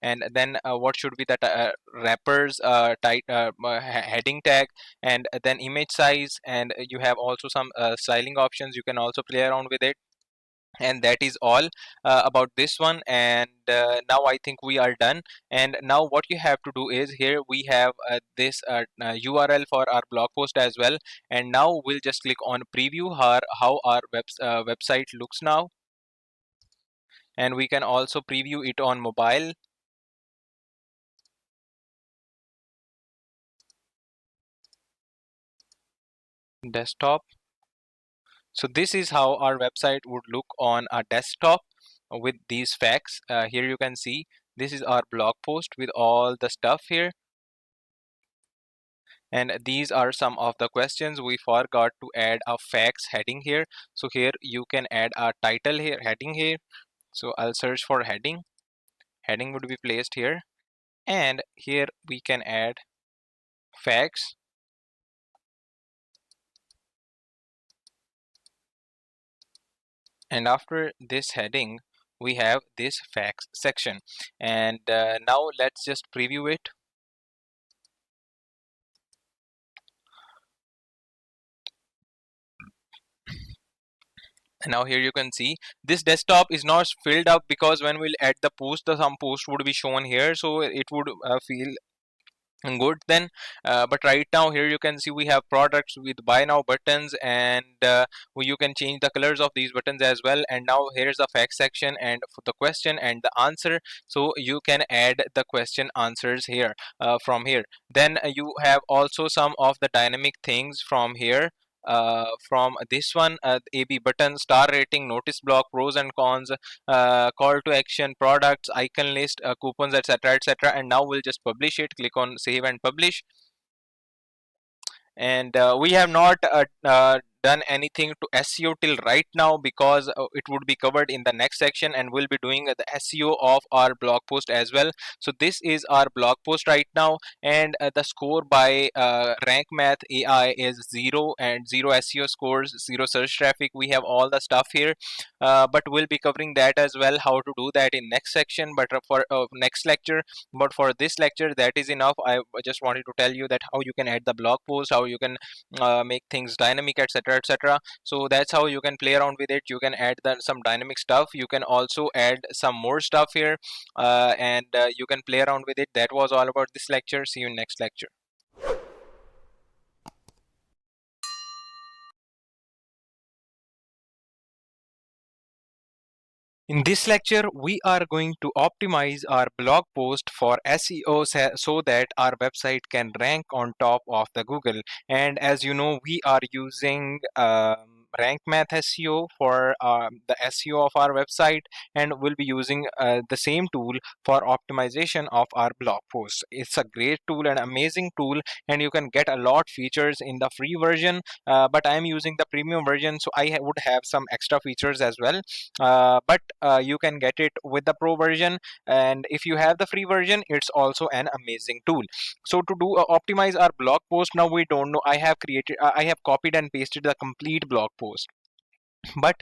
and then what should be the wrappers, heading tag, and then image size, and you have also some styling options. You can also play around with it, and that is all about this one. And now I think we are done, and now what you have to do is, here we have this URL for our blog post as well, and now we'll just click on preview how our website looks now, and we can also preview it on mobile, desktop. So this is how our website would look on a desktop with these facts. Here you can see this is our blog post with all the stuff here, and these are some of the questions. We forgot to add a facts heading here, so here you can add a title here, heading here. So I'll search for heading. Heading would be placed here, and here we can add facts, and after this heading we have this facts section. And now let's just preview it. And now here you can see this desktop is not filled up, because when we'll add the post, the some post would be shown here, so it would feel good then. But right now here you can see we have products with buy now buttons, and you can change the colors of these buttons as well. And now here's the fact section, and for the question and the answer, so you can add the question answers here from here. Then you have also some of the dynamic things from here, from this one, AB button, star rating, notice block, pros and cons, call to action, products, icon list, coupons, etc, etc. And now we'll just publish it. Click on save and publish. And we have not done anything to SEO till right now, because it would be covered in the next section, and we'll be doing the SEO of our blog post as well. So this is our blog post right now, and the score by Rank Math AI is 0, and 0 SEO scores, 0 search traffic. We have all the stuff here, but we'll be covering that as well, how to do that in next section, but for next lecture. But for this lecture, that is enough. I just wanted to tell you that how you can add the blog post, how you can make things dynamic, etc., etc. So that's how you can play around with it. You can add some dynamic stuff. You can also add some more stuff here, and you can play around with it. That was all about this lecture. See you in next lecture. In this lecture, we are going to optimize our blog post for SEO so that our website can rank on top of the Google. And as you know, we are using Rank Math SEO for the SEO of our website, and we'll be using the same tool for optimization of our blog posts. It's a great tool, an amazing tool, and you can get a lot features in the free version. But I'm using the premium version, so I would have some extra features as well, but you can get it with the pro version, and if you have the free version, it's also an amazing tool. So to do optimize our blog post, now we don't know, I have copied and pasted the complete blog post, but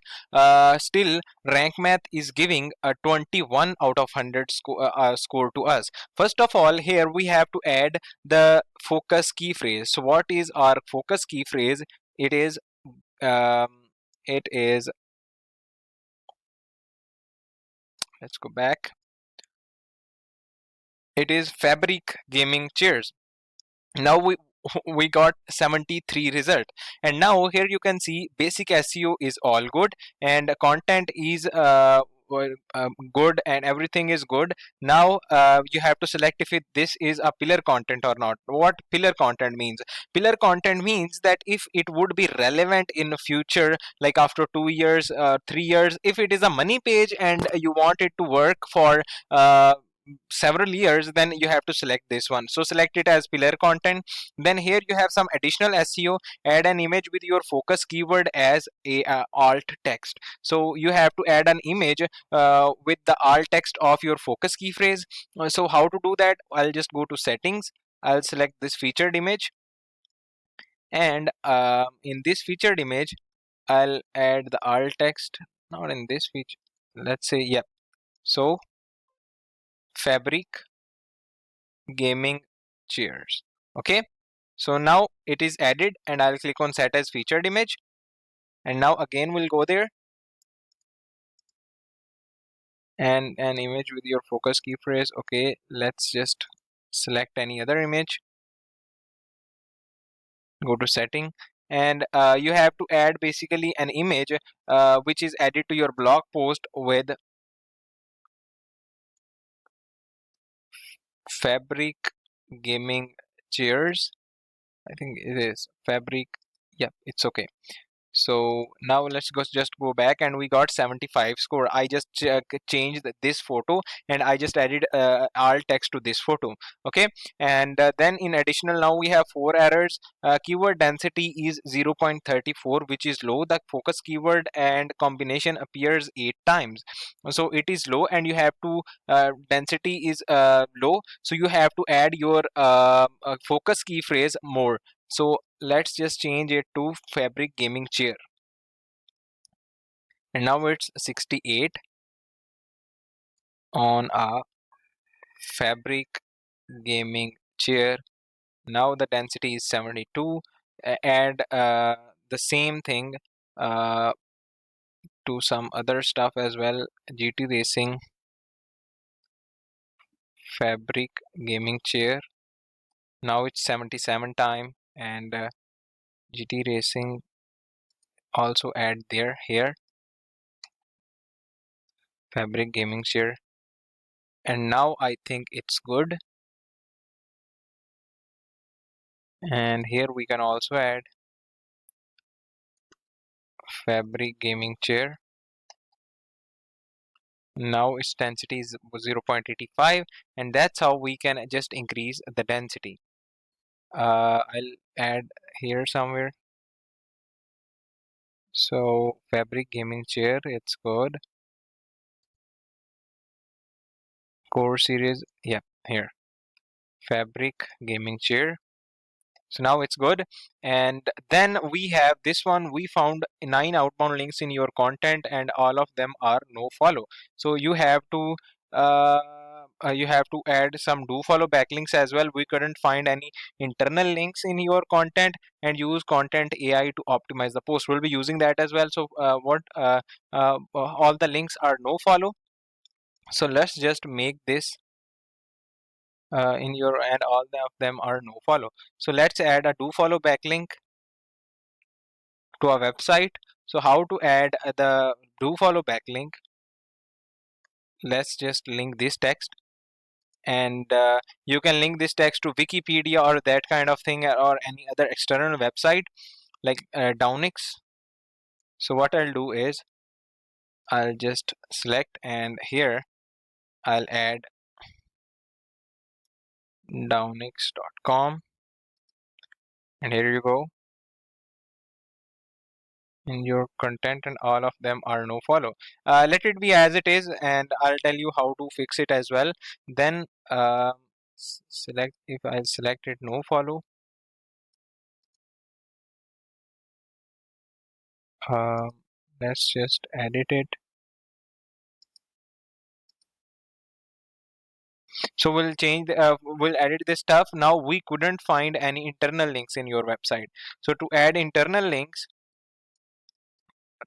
still Rank Math is giving a 21 out of 100 score to us. First of all, here we have to add the focus key phrase. So what is our focus key phrase? It is um, it is let's go back. It is fabric gaming chairs. Now we got 73 result, and now here you can see basic SEO is all good, and content is good, and everything is good. Now you have to select if this is a pillar content or not. What pillar content means? Pillar content means that if it would be relevant in the future, like after 2 years, 3 years, if it is a money page and you want it to work for several years, then you have to select this one. So select it as pillar content. Then here you have some additional SEO. Add an image with your focus keyword as a alt text. So you have to add an image with the alt text of your focus key phrase. So how to do that? I'll just go to settings. I'll select this featured image, and in this featured image I'll add the alt text. Not in this feature, let's say, yeah, so fabric gaming chairs. Okay, so now it is added, and I'll click on set as featured image, and now again we'll go there, and an image with your focus key phrase. Okay, let's just select any other image, go to setting, and you have to add basically an image which is added to your blog post with fabric gaming chairs. I think it is fabric. Yeah, it's okay. So now let's just go back, and we got 75 score. I just changed this photo, and I just added alt text to this photo. Okay, and then in additional, now we have 4 errors. Keyword density is 0.34, which is low. The focus keyword and combination appears 8 times, so it is low, and you have to density is low, so you have to add your focus key phrase more. So let's just change it to fabric gaming chair, and now it's 68 on a fabric gaming chair. Now the density is 72, and the same thing uh, to some other stuff as well. GT Racing fabric gaming chair, now it's 77 time, and GT Racing also add there here fabric gaming chair, and now I think it's good. And here we can also add fabric gaming chair. Now its density is 0.85, and that's how we can just increase the density. I'll add here somewhere. So fabric gaming chair, it's good. Core series, yeah, here, fabric gaming chair. So now it's good. And then we have this one. We found 9 outbound links in your content, and all of them are no follow. So uh, you have to add some do follow backlinks as well. We couldn't find any internal links in your content, and use content AI to optimize the post. We'll be using that as well. So all the links are no follow. So let's just make this in your, and all of them are no follow. So let's add a do follow backlink to our website. So how to add the do follow backlink? Let's just link this text, and you can link this text to Wikipedia or that kind of thing, or any other external website like Downix. So what I'll do is I'll just select, and here I'll add downix.com, and here you go in your content, and all of them are no follow. Let it be as it is, and I'll tell you how to fix it as well. Then select, if I select it no follow, uh, let's just edit it. So we'll edit this stuff. Now we couldn't find any internal links in your website. So to add internal links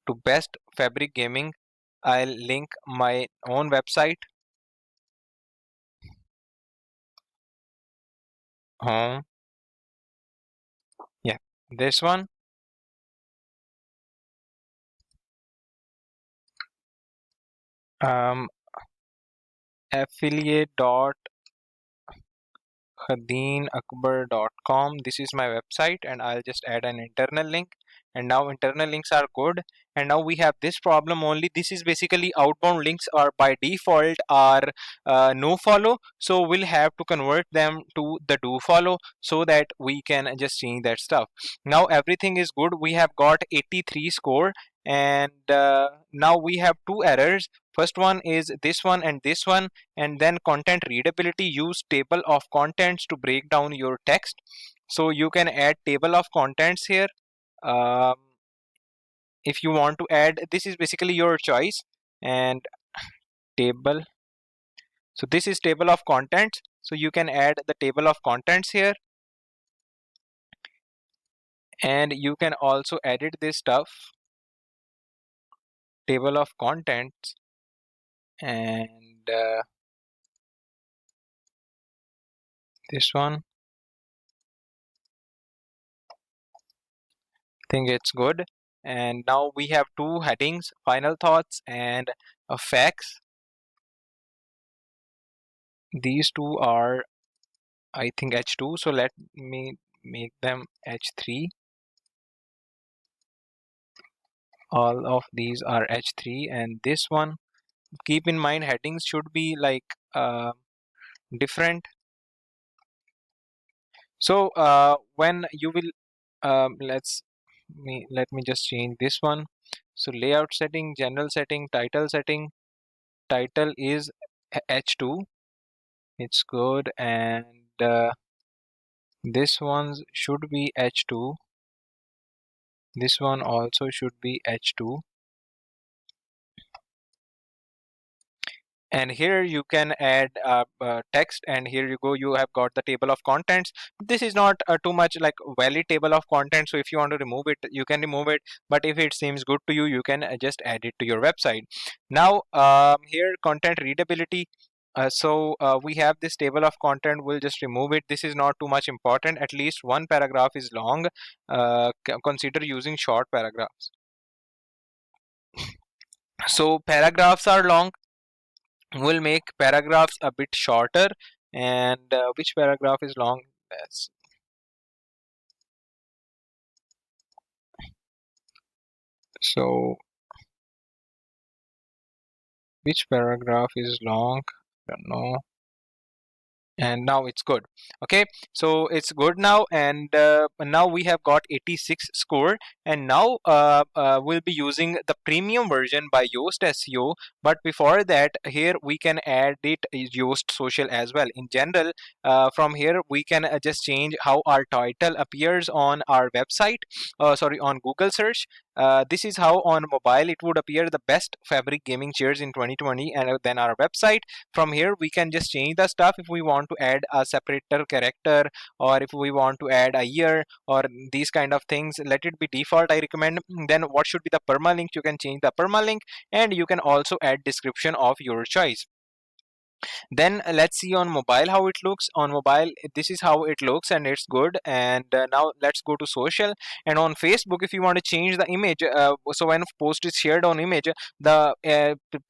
to best fabric gaming, I'll link my own website, home, yeah, this one, um, affiliate.khadeenakbar.com. This is my website, and I'll just add an internal link. And now internal links are good. And now we have this problem only. This is basically outbound links are by default are no follow. So we'll have to convert them to the do follow so that we can just change that stuff. Now everything is good. We have got 83 score, and now we have two errors. First one is this one and this one, and then content readability. Use table of contents to break down your text. So you can add table of contents here. um, if you want to add, this is basically your choice. And table, so this is table of contents, so you can add the table of contents here. And you can also edit this stuff, table of contents, and this one, I think it's good. And now we have two headings, final thoughts and facts. These two are, I think, H2, so let me make them H3. All of these are H3, and this one, keep in mind headings should be like different. So when you will let me just change this one. So layout setting, general setting, title is H2, it's good. And this one should be H2, this one also should be H2. And here you can add text, and here you go, you have got the table of contents. This is not too much like valid table of contents, so if you want to remove it, you can remove it, but if it seems good to you, you can just add it to your website. Now here, content readability. We have this table of content, we'll just remove it. This is not too much important. At least one paragraph is long. Consider using short paragraphs. So paragraphs are long, we'll make paragraphs a bit shorter. And which paragraph is long? That's, so which paragraph is long? I don't know. and now it's good. Okay, so it's good now, and now we have got 86 score, and now we'll be using the premium version by Yoast SEO. But before that, here we can add it Yoast Social as well. In general, from here we can just change how our title appears on our website, sorry, on Google search. This is how on mobile it would appear: the best fabric gaming chairs in 2020, and then our website. From here we can just change the stuff if we want to add a separator character, or if we want to add a year, or these kind of things. Let it be default, I recommend. Then what should be the permalink? You can change the permalink, and you can also add description of your choice. Then let's see on mobile how it looks. On mobile, this is how it looks, and it's good. And now let's go to social. And on Facebook, if you want to change the image, so when post is shared on image, the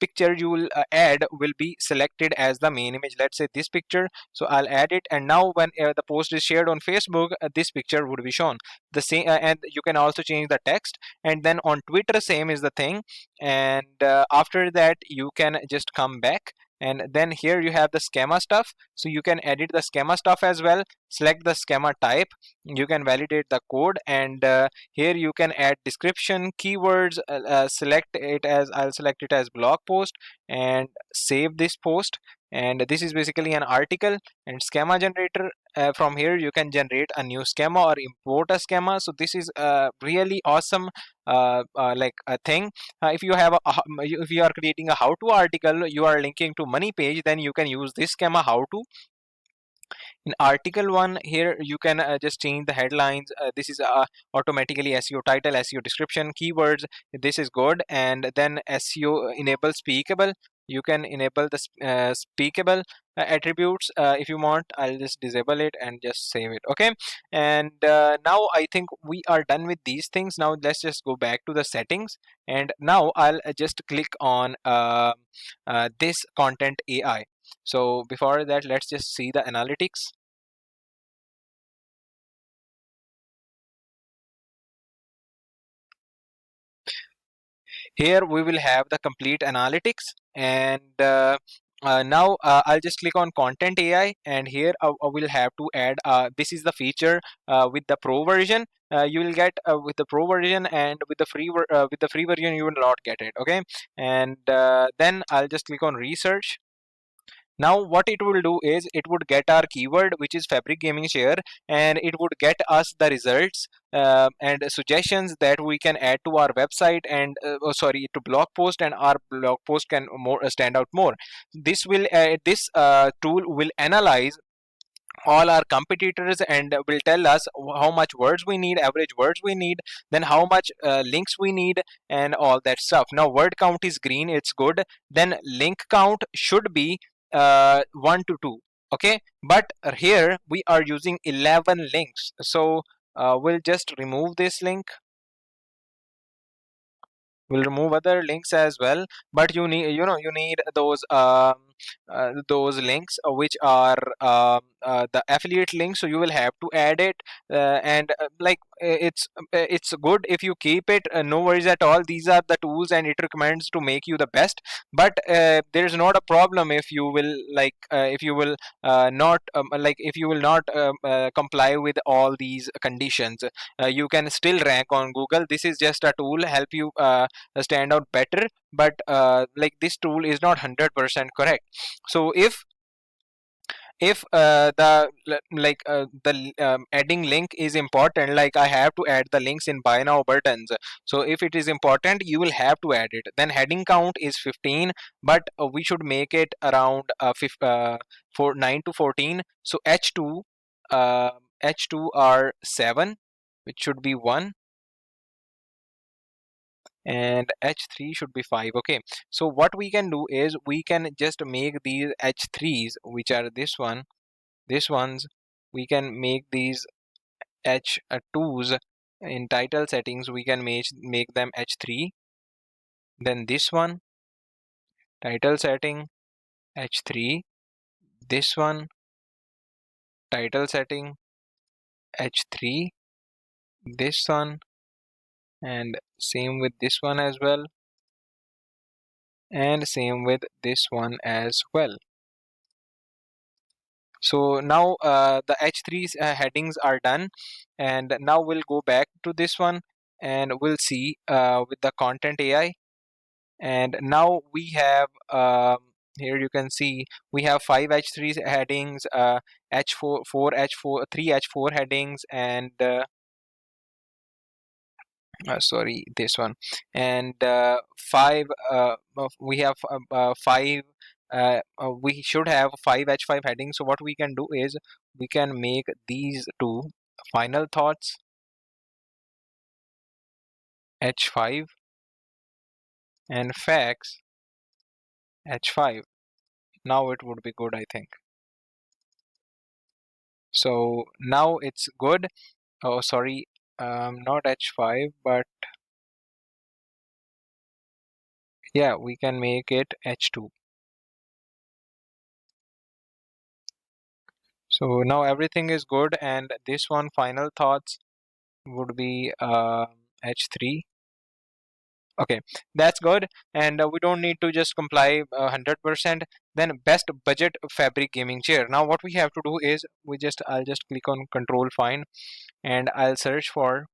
picture you will add will be selected as the main image. Let's say this picture, so I'll add it, and now when the post is shared on Facebook, this picture would be shown. The same, and you can also change the text. And then on Twitter, same is the thing. And after that, you can just come back, and then here you have the schema stuff, so you can edit the schema stuff as well. Select the schema type, you can validate the code, and here you can add description, keywords. Select it as, I'll select it as blog post, and save this post. And this is basically an article. And schema generator, from here you can generate a new schema or import a schema. So this is really awesome, like a thing. If you have if you are creating a how to article, you are linking to money page, then you can use this schema how to. In article one, here you can just change the headlines. This is automatically SEO title, SEO description, keywords. This is good. And then SEO enable speakable. You can enable the speakable attributes if you want. I'll just disable it and just save it. Okay, and now I think we are done with these things. Now let's just go back to the settings, and now I'll just click on this content AI. So before that, let's just see the analytics. Here we will have the complete analytics, and now I'll just click on content AI, and here I will have to add, this is the feature with the pro version. You will get with the pro version, and with the with the free version you will not get it. Okay, and then I'll just click on research. Now what it will do is it would get our keyword, which is fabric gaming chair, and it would get us the results and suggestions that we can add to our website, and sorry, to blog post, and our blog post can more stand out more. This will this tool will analyze all our competitors, and will tell us how much words we need, average words we need, then how much links we need, and all that stuff. Now word count is green, it's good. Then link count should be 1 to 2. Okay, but here we are using 11 links, so we'll just remove this link. We'll remove other links as well, but you need, you need those links which are the affiliate links, so you will have to add it. And like it's good if you keep it, no worries at all. These are the tools, and it recommends to make you the best. But there's not a problem if you will, like if you will not like if you will not comply with all these conditions. You can still rank on Google. This is just a tool help you stand out better, but like this tool is not 100% correct. So if the adding link is important, like I have to add the links in buy now buttons, so if it is important, you will have to add it. Then heading count is 15, but we should make it around for 9 to 14. So h2 uh, h2 are 7, which should be 1, and h3 should be 5. Okay, so what we can do is we can just make these h3s, which are this ones, we can make these h2s. In title settings we can make them h3. Then this one, title setting, h3. This one, title setting, h3. This one, and same with this one as well, and same with this one as well. So now the H3 headings are done, and now we'll go back to this one and we'll see with the content AI. And now we have here you can see we have 5 H3 headings, H4 4 H4 3 H4 headings, and sorry, this one, and five we have five we should have 5 H5 headings. So what we can do is we can make these two final thoughts H5 and facts H5. Now it would be good, I think. So now it's good. Oh, sorry, not H5, but yeah, we can make it H2. So now everything is good, and this one final thoughts would be H3. Okay, that's good, and we don't need to just comply 100%. Then best budget fabric gaming chair. Now what we have to do is I'll just click on Control Find, and I'll search for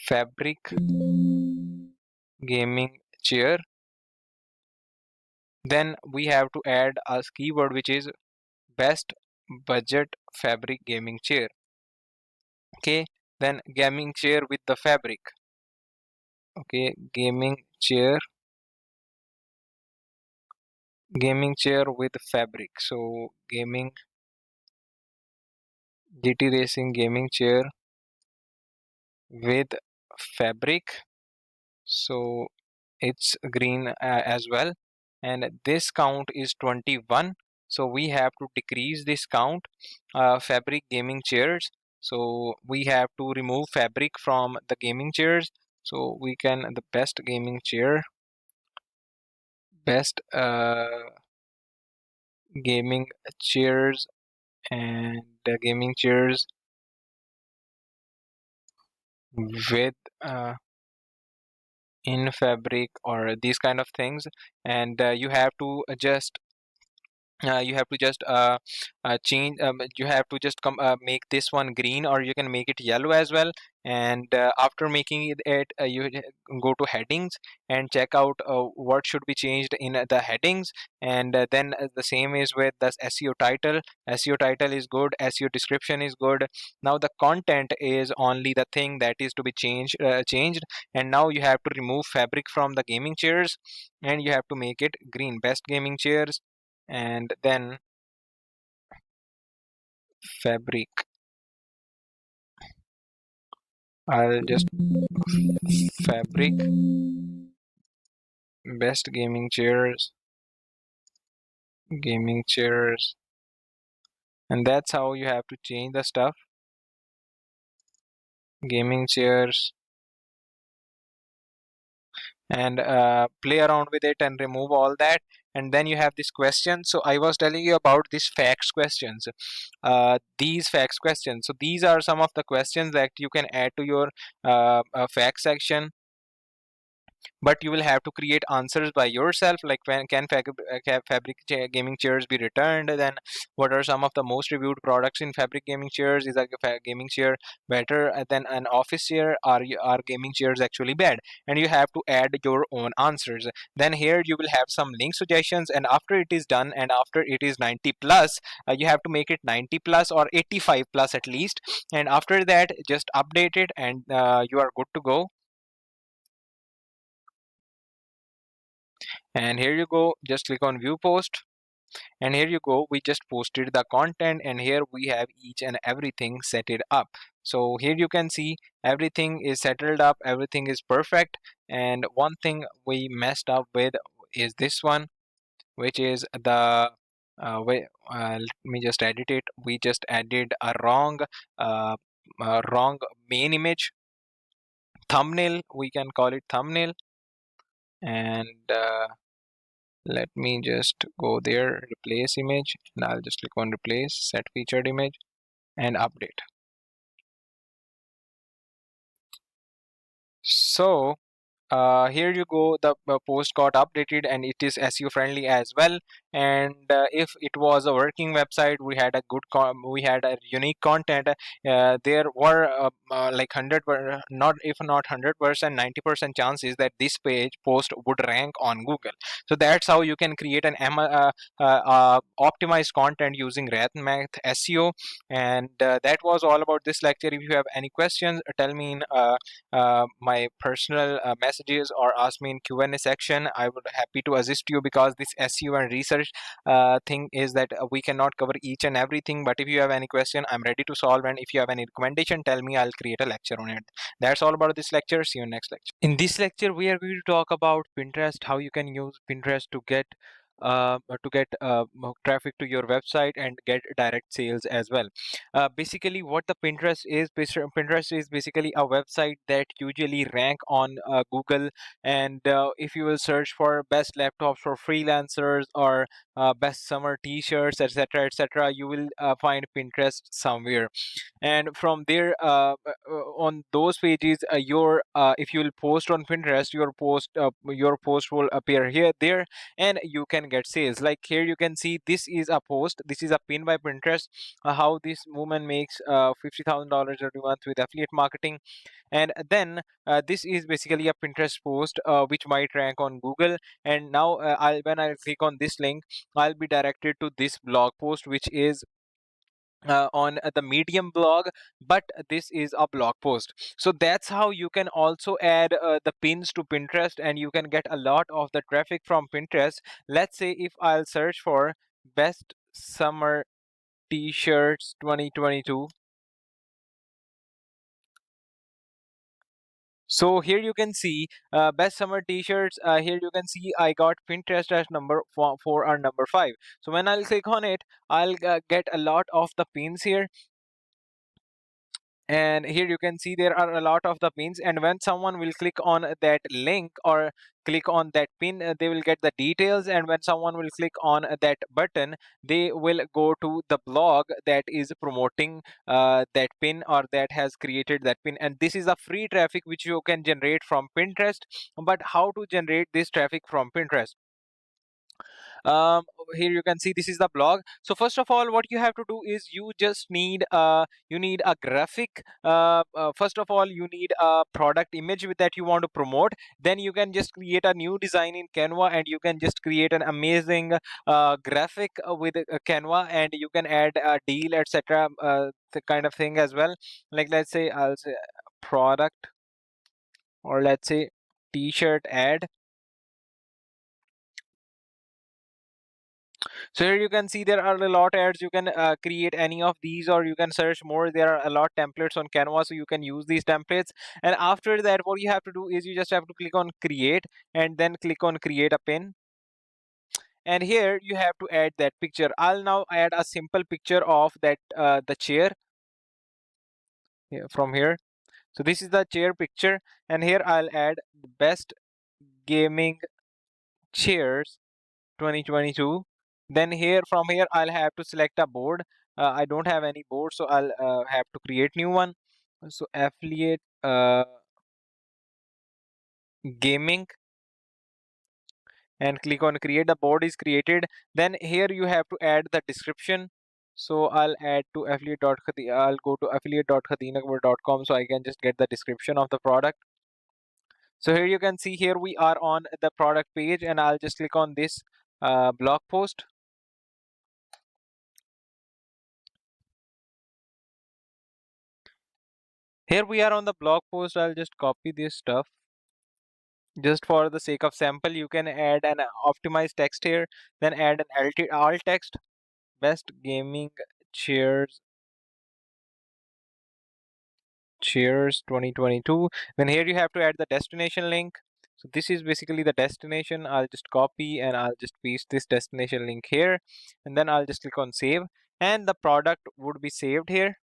fabric gaming chair. Then we have to add a keyword which is best budget fabric gaming chair. Okay, then gaming chair with the fabric. Okay, gaming chair with fabric. So gaming GT Racing gaming chair with fabric. So it's green as well, and this count is 21. So we have to decrease this count. Fabric gaming chairs. So we have to remove fabric from the gaming chairs. So we can the best gaming chair, best gaming chairs, and gaming chairs with in fabric or these kind of things. And you have to just change you have to just make this one green, or you can make it yellow as well. And after making you go to headings and check out what should be changed in the headings. And then the same is with the SEO title. SEO title is good, SEO description is good. Now the content is only the thing that is to be changed. And now you have to remove fabric from the gaming chairs, and you have to make it green, best gaming chairs. And then fabric, I'll just fabric best gaming chairs, and that's how you have to change the stuff. Gaming chairs, and play around with it and remove all that. And then you have this question. So I was telling you about these facts questions. These facts questions, so these are some of the questions that you can add to your fact section, but you will have to create answers by yourself, like when can fabric gaming chairs be returned, then what are some of the most reviewed products in fabric gaming chairs, is a gaming chair better than an office chair, are gaming chairs actually bad? And you have to add your own answers. Then here you will have some link suggestions, and after it is done, and after it is 90 plus, you have to make it 90 plus or 85 plus at least. And after that, just update it, and you are good to go. And here you go, just click on view post, and here you go, we just posted the content, and here we have each and everything set it up. So here you can see everything is settled up, everything is perfect. And one thing we messed up with is this one, which is the let me just edit it. We just added a wrong main image, thumbnail, we can call it thumbnail. And let me just go there, replace image, and I'll just click on replace, set featured image, and update. So Here you go, the post got updated and it is SEO friendly as well. And if it was a working website, we had a we had a unique content. There were like 100 not if not 100%, 90% chances that this page post would rank on Google. So that's how you can create an optimized content using RathMath SEO. And that was all about this lecture. If you have any questions, tell me in my personal messages or ask me in Q&A section. I would happy to assist you, because this SEO and research thing is that we cannot cover each and everything. But if you have any question, I'm ready to solve. And if you have any recommendation, tell me, I'll create a lecture on it. That's all about this lecture. See you next lecture. In this lecture, we are going to talk about Pinterest, how you can use Pinterest to get traffic to your website and get direct sales as well. Basically, what the Pinterest is basically a website that usually rank on Google. And if you will search for best laptops for freelancers, or best summer t-shirts, etc., etc., you will find Pinterest somewhere. And from there, on those pages, your if you will post on Pinterest, your post will appear here there, and you can get sales. Like here you can see, this is a post, this is a pin by Pinterest, how this woman makes $50,000 every month with affiliate marketing. And then this is basically a Pinterest post which might rank on Google. And now when I click on this link, I'll be directed to this blog post, which is on the Medium blog, but this is a blog post. So that's how you can also add the pins to Pinterest, and you can get a lot of the traffic from Pinterest. Let's say if I'll search for best summer t-shirts 2022. So here you can see best summer t-shirts. Here you can see I got Pinterest as number 4 or number 5. So when I'll click on it, I'll get a lot of the pins here. And here you can see there are a lot of the pins, and when someone will click on that link or click on that pin, they will get the details. And when someone will click on that button, they will go to the blog that is promoting that pin, or that has created that pin. And this is a free traffic which you can generate from Pinterest. But how to generate this traffic from Pinterest? um, Here you can see this is the blog. So first of all, what you have to do is you just need you need a graphic. First of all, you need a product image with that you want to promote. Then you can just create a new design in Canva, and you can just create an amazing graphic with Canva, and you can add a deal, etc., the kind of thing as well. Like let's say I'll say product, or let's say t-shirt ad. So here you can see there are a lot ads. You can create any of these, or you can search more. There are a lot templates on Canva, so you can use these templates. And after that, what you have to do is you just have to click on create, and then click on create a pin. And here you have to add that picture. I'll now add a simple picture of that the chair from here. So this is the chair picture, and here I'll add the best gaming chairs 2022. Then here, from here, I'll have to select a board. I don't have any board, so I'll have to create new one. So affiliate gaming, and click on create. The board is created. Then here you have to add the description. So I'll add to I'll go to affiliate.khadinaakbar.com, so I can just get the description of the product. So here you can see, here we are on the product page, and I'll just click on this blog post. Here we are on the blog post. I'll just copy this stuff. Just for the sake of sample, you can add an optimized text here, then add an alt text, best gaming chairs 2022. Then here you have to add the destination link. So this is basically the destination. I'll just copy and I'll just paste this destination link here, and then I'll just click on save, and the product would be saved here.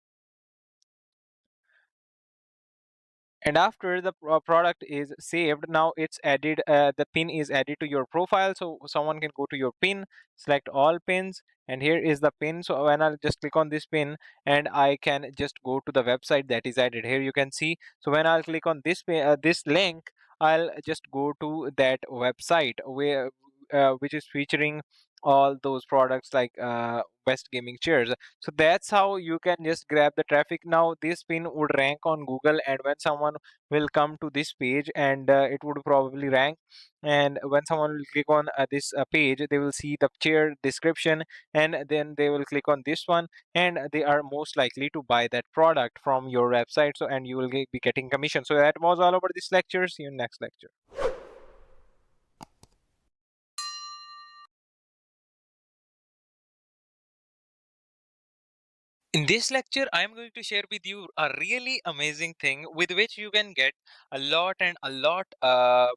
And after the product is saved, now it's added, the pin is added to your profile. So someone can go to your pin, select all pins, and here is the pin. So when I'll just click on this pin, and I can just go to the website that is added. Here you can see. So when I'll click on this link, I'll just go to that website where which is featuring all those products like best gaming chairs. So that's how you can just grab the traffic. Now this pin would rank on Google, and when someone will come to this page, and it would probably rank, and when someone will click on this page, they will see the chair description, and then they will click on this one, and they are most likely to buy that product from your website. So and you will be getting commission. So that was all about this lecture. See you in next lecture. In this lecture, I am going to share with you a really amazing thing with which you can get a lot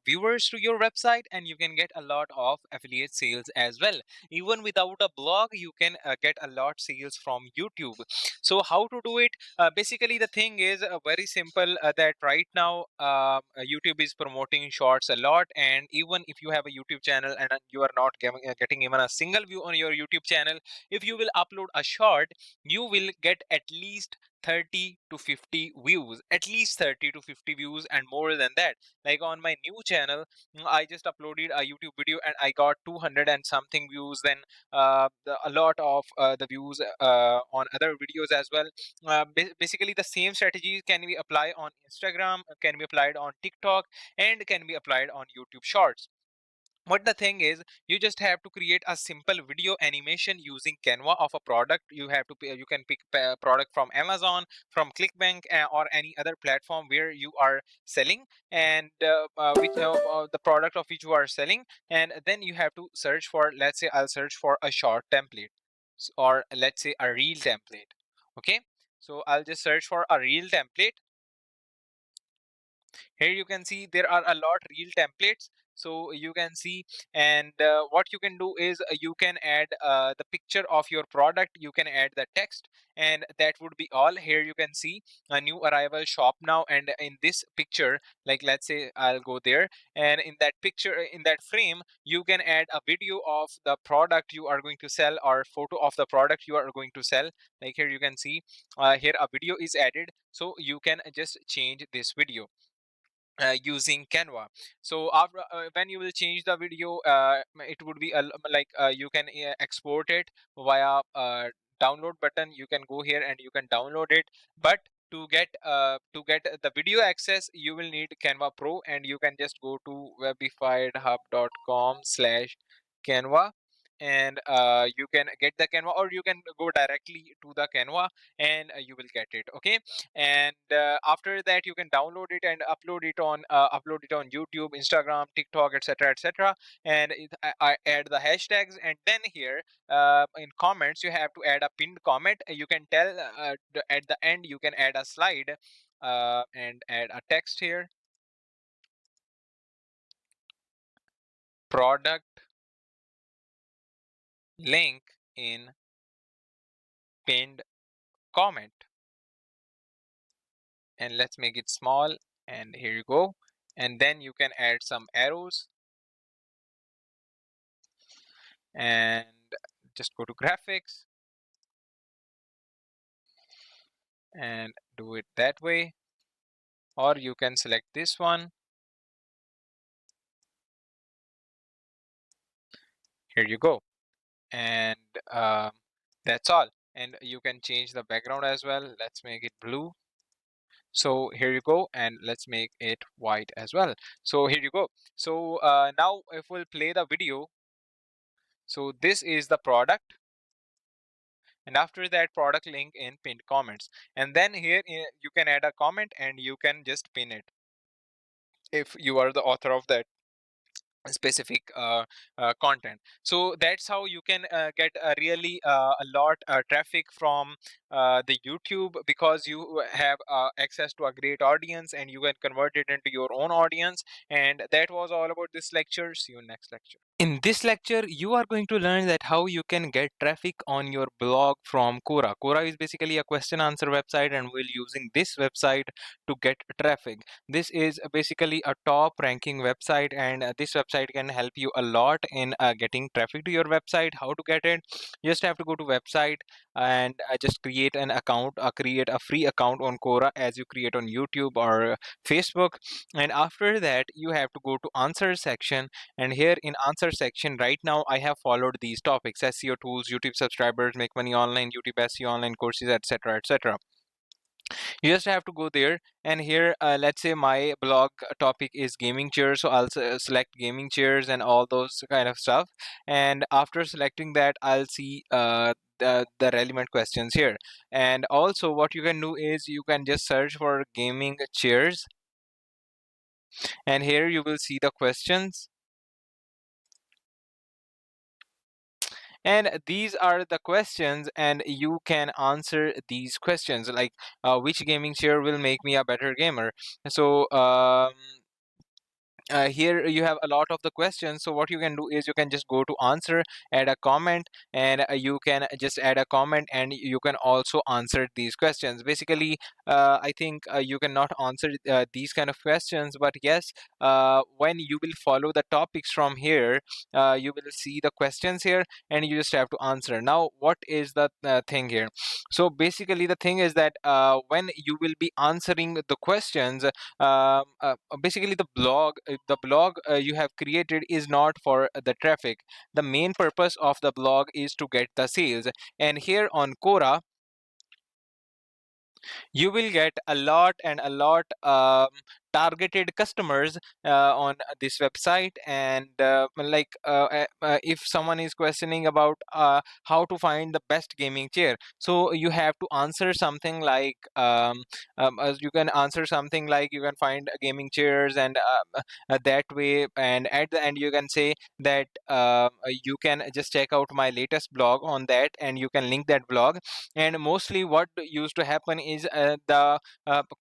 viewers to your website, and you can get a lot of affiliate sales as well. Even without a blog, you can get a lot sales from YouTube. So how to do it? Basically, the thing is very simple. That right now YouTube is promoting shorts a lot, and even if you have a YouTube channel and you are not getting even a single view on your YouTube channel, if you will upload a short, you will get at least 30 to 50 views, at least 30 to 50 views, and more than that. Like on my new channel, I just uploaded a YouTube video and I got 200 and something views. Then a lot of the views on other videos as well. Basically the same strategies can be applied on Instagram, can be applied on TikTok, and can be applied on YouTube shorts. What the thing is, you just have to create a simple video animation using Canva of a product. You have to you can pick a product from Amazon, from Clickbank, or any other platform where you are selling, and the product of which you are selling. And then you have to search for, let's say I'll search for a short template, or let's say a reel template. Okay, so I'll just search for a reel template. Here you can see there are a lot reel templates. So you can see, and what you can do is you can add the picture of your product, you can add the text, and that would be all. Here you can see a new arrival shop now, and in this picture, like let's say I'll go there, and in that picture, in that frame, you can add a video of the product you are going to sell, or photo of the product you are going to sell. Like here you can see here a video is added, so you can just change this video using Canva. So after when you will change the video, it would be like you can export it via download button. You can go here and you can download it, but to get the video access, you will need Canva Pro, and you can just go to webifiedhub.com/Canva, and you can get the Canva, or you can go directly to the Canva, and you will get it. Okay, and after that you can download it and upload it on YouTube, Instagram, TikTok, etc, etc. And I add the hashtags, and then here in comments you have to add a pinned comment. You can tell at the end you can add a slide and add a text here: product link in pinned comment, and let's make it small, and here you go. And then you can add some arrows, and just go to graphics and do it that way, or you can select this one. Here you go, and that's all. And you can change the background as well. Let's make it blue. So here you go, and let's make it white as well. So here you go. So now if we'll play the video, so this is the product, and after that, product link in pinned comments, and then here you can add a comment and you can just pin it if you are the author of that specific content. So that's how you can get really a lot traffic from the YouTube, because you have access to a great audience and you can convert it into your own audience. And that was all about this lecture. See you next lecture. In this lecture, you are going to learn that how you can get traffic on your blog from Quora. Quora is basically a question answer website, and we're using this website to get traffic. This is basically a top ranking website, and this website can help you a lot in getting traffic to your website. How to get it? You just have to go to website, and just create an account, create a free account on Quora as you create on YouTube or Facebook. And after that, you have to go to answer section. And here in answer section, right now I have followed these topics: SEO tools, YouTube subscribers, make money online, YouTube SEO online courses, etc., etc. You just have to go there, and here let's say my blog topic is gaming chairs, so I'll select gaming chairs and all those kind of stuff. And after selecting that, I'll see the relevant questions here. And also what you can do is you can just search for gaming chairs, and here you will see the questions. And these are the questions, and you can answer these questions, like which gaming chair will make me a better gamer. So here you have a lot of the questions. So what you can do is you can just go to answer, add a comment, and you can just add a comment, and you can also answer these questions. Basically, I think you cannot answer these kind of questions, but yes, when you will follow the topics from here, you will see the questions here, and you just have to answer. Now what is the thing here? So basically the thing is that when you will be answering the questions, basically the blog you have created is not for the traffic. The main purpose of the blog is to get the sales. And here on Quora, you will get a lot and a lot targeted customers on this website. And if someone is questioning about how to find the best gaming chair, so you have to answer something like as you can answer something like you can find gaming chairs, and that way. And at the end you can say that you can just check out my latest blog on that, and you can link that blog. And mostly what used to happen is the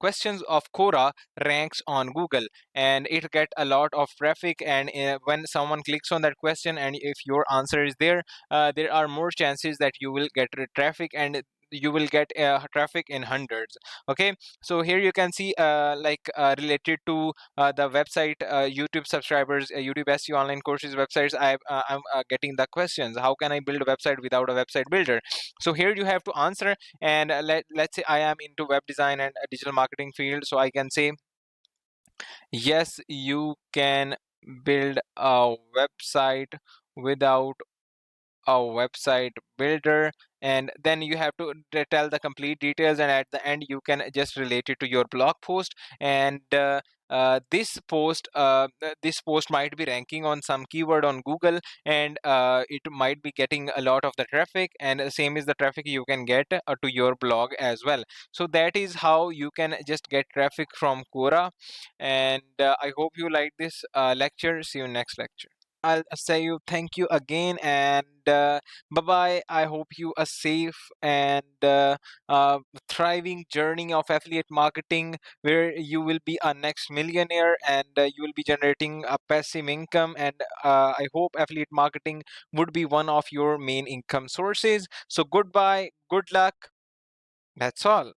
questions of Quora ranks on Google, and it get a lot of traffic. And when someone clicks on that question, and if your answer is there, there are more chances that you will get traffic, and you will get traffic in hundreds. Okay, so here you can see related to the website, YouTube subscribers, YouTube SEO online courses websites. I'm getting the questions: how can I build a website without a website builder? So here you have to answer. And let's say I am into web design and digital marketing field, so I can say yes, you can build a website without a website builder. And then you have to tell the complete details, and at the end you can just relate it to your blog post. And this post might be ranking on some keyword on Google, and it might be getting a lot of the traffic, and same is the traffic you can get to your blog as well. So that is how you can just get traffic from Quora. And I hope you like this lecture. See you next lecture. I'll say you thank you again, and bye bye. I hope you a safe and thriving journey of affiliate marketing, where you will be a next millionaire, and you will be generating a passive income. And I hope affiliate marketing would be one of your main income sources. So goodbye, good luck. That's all.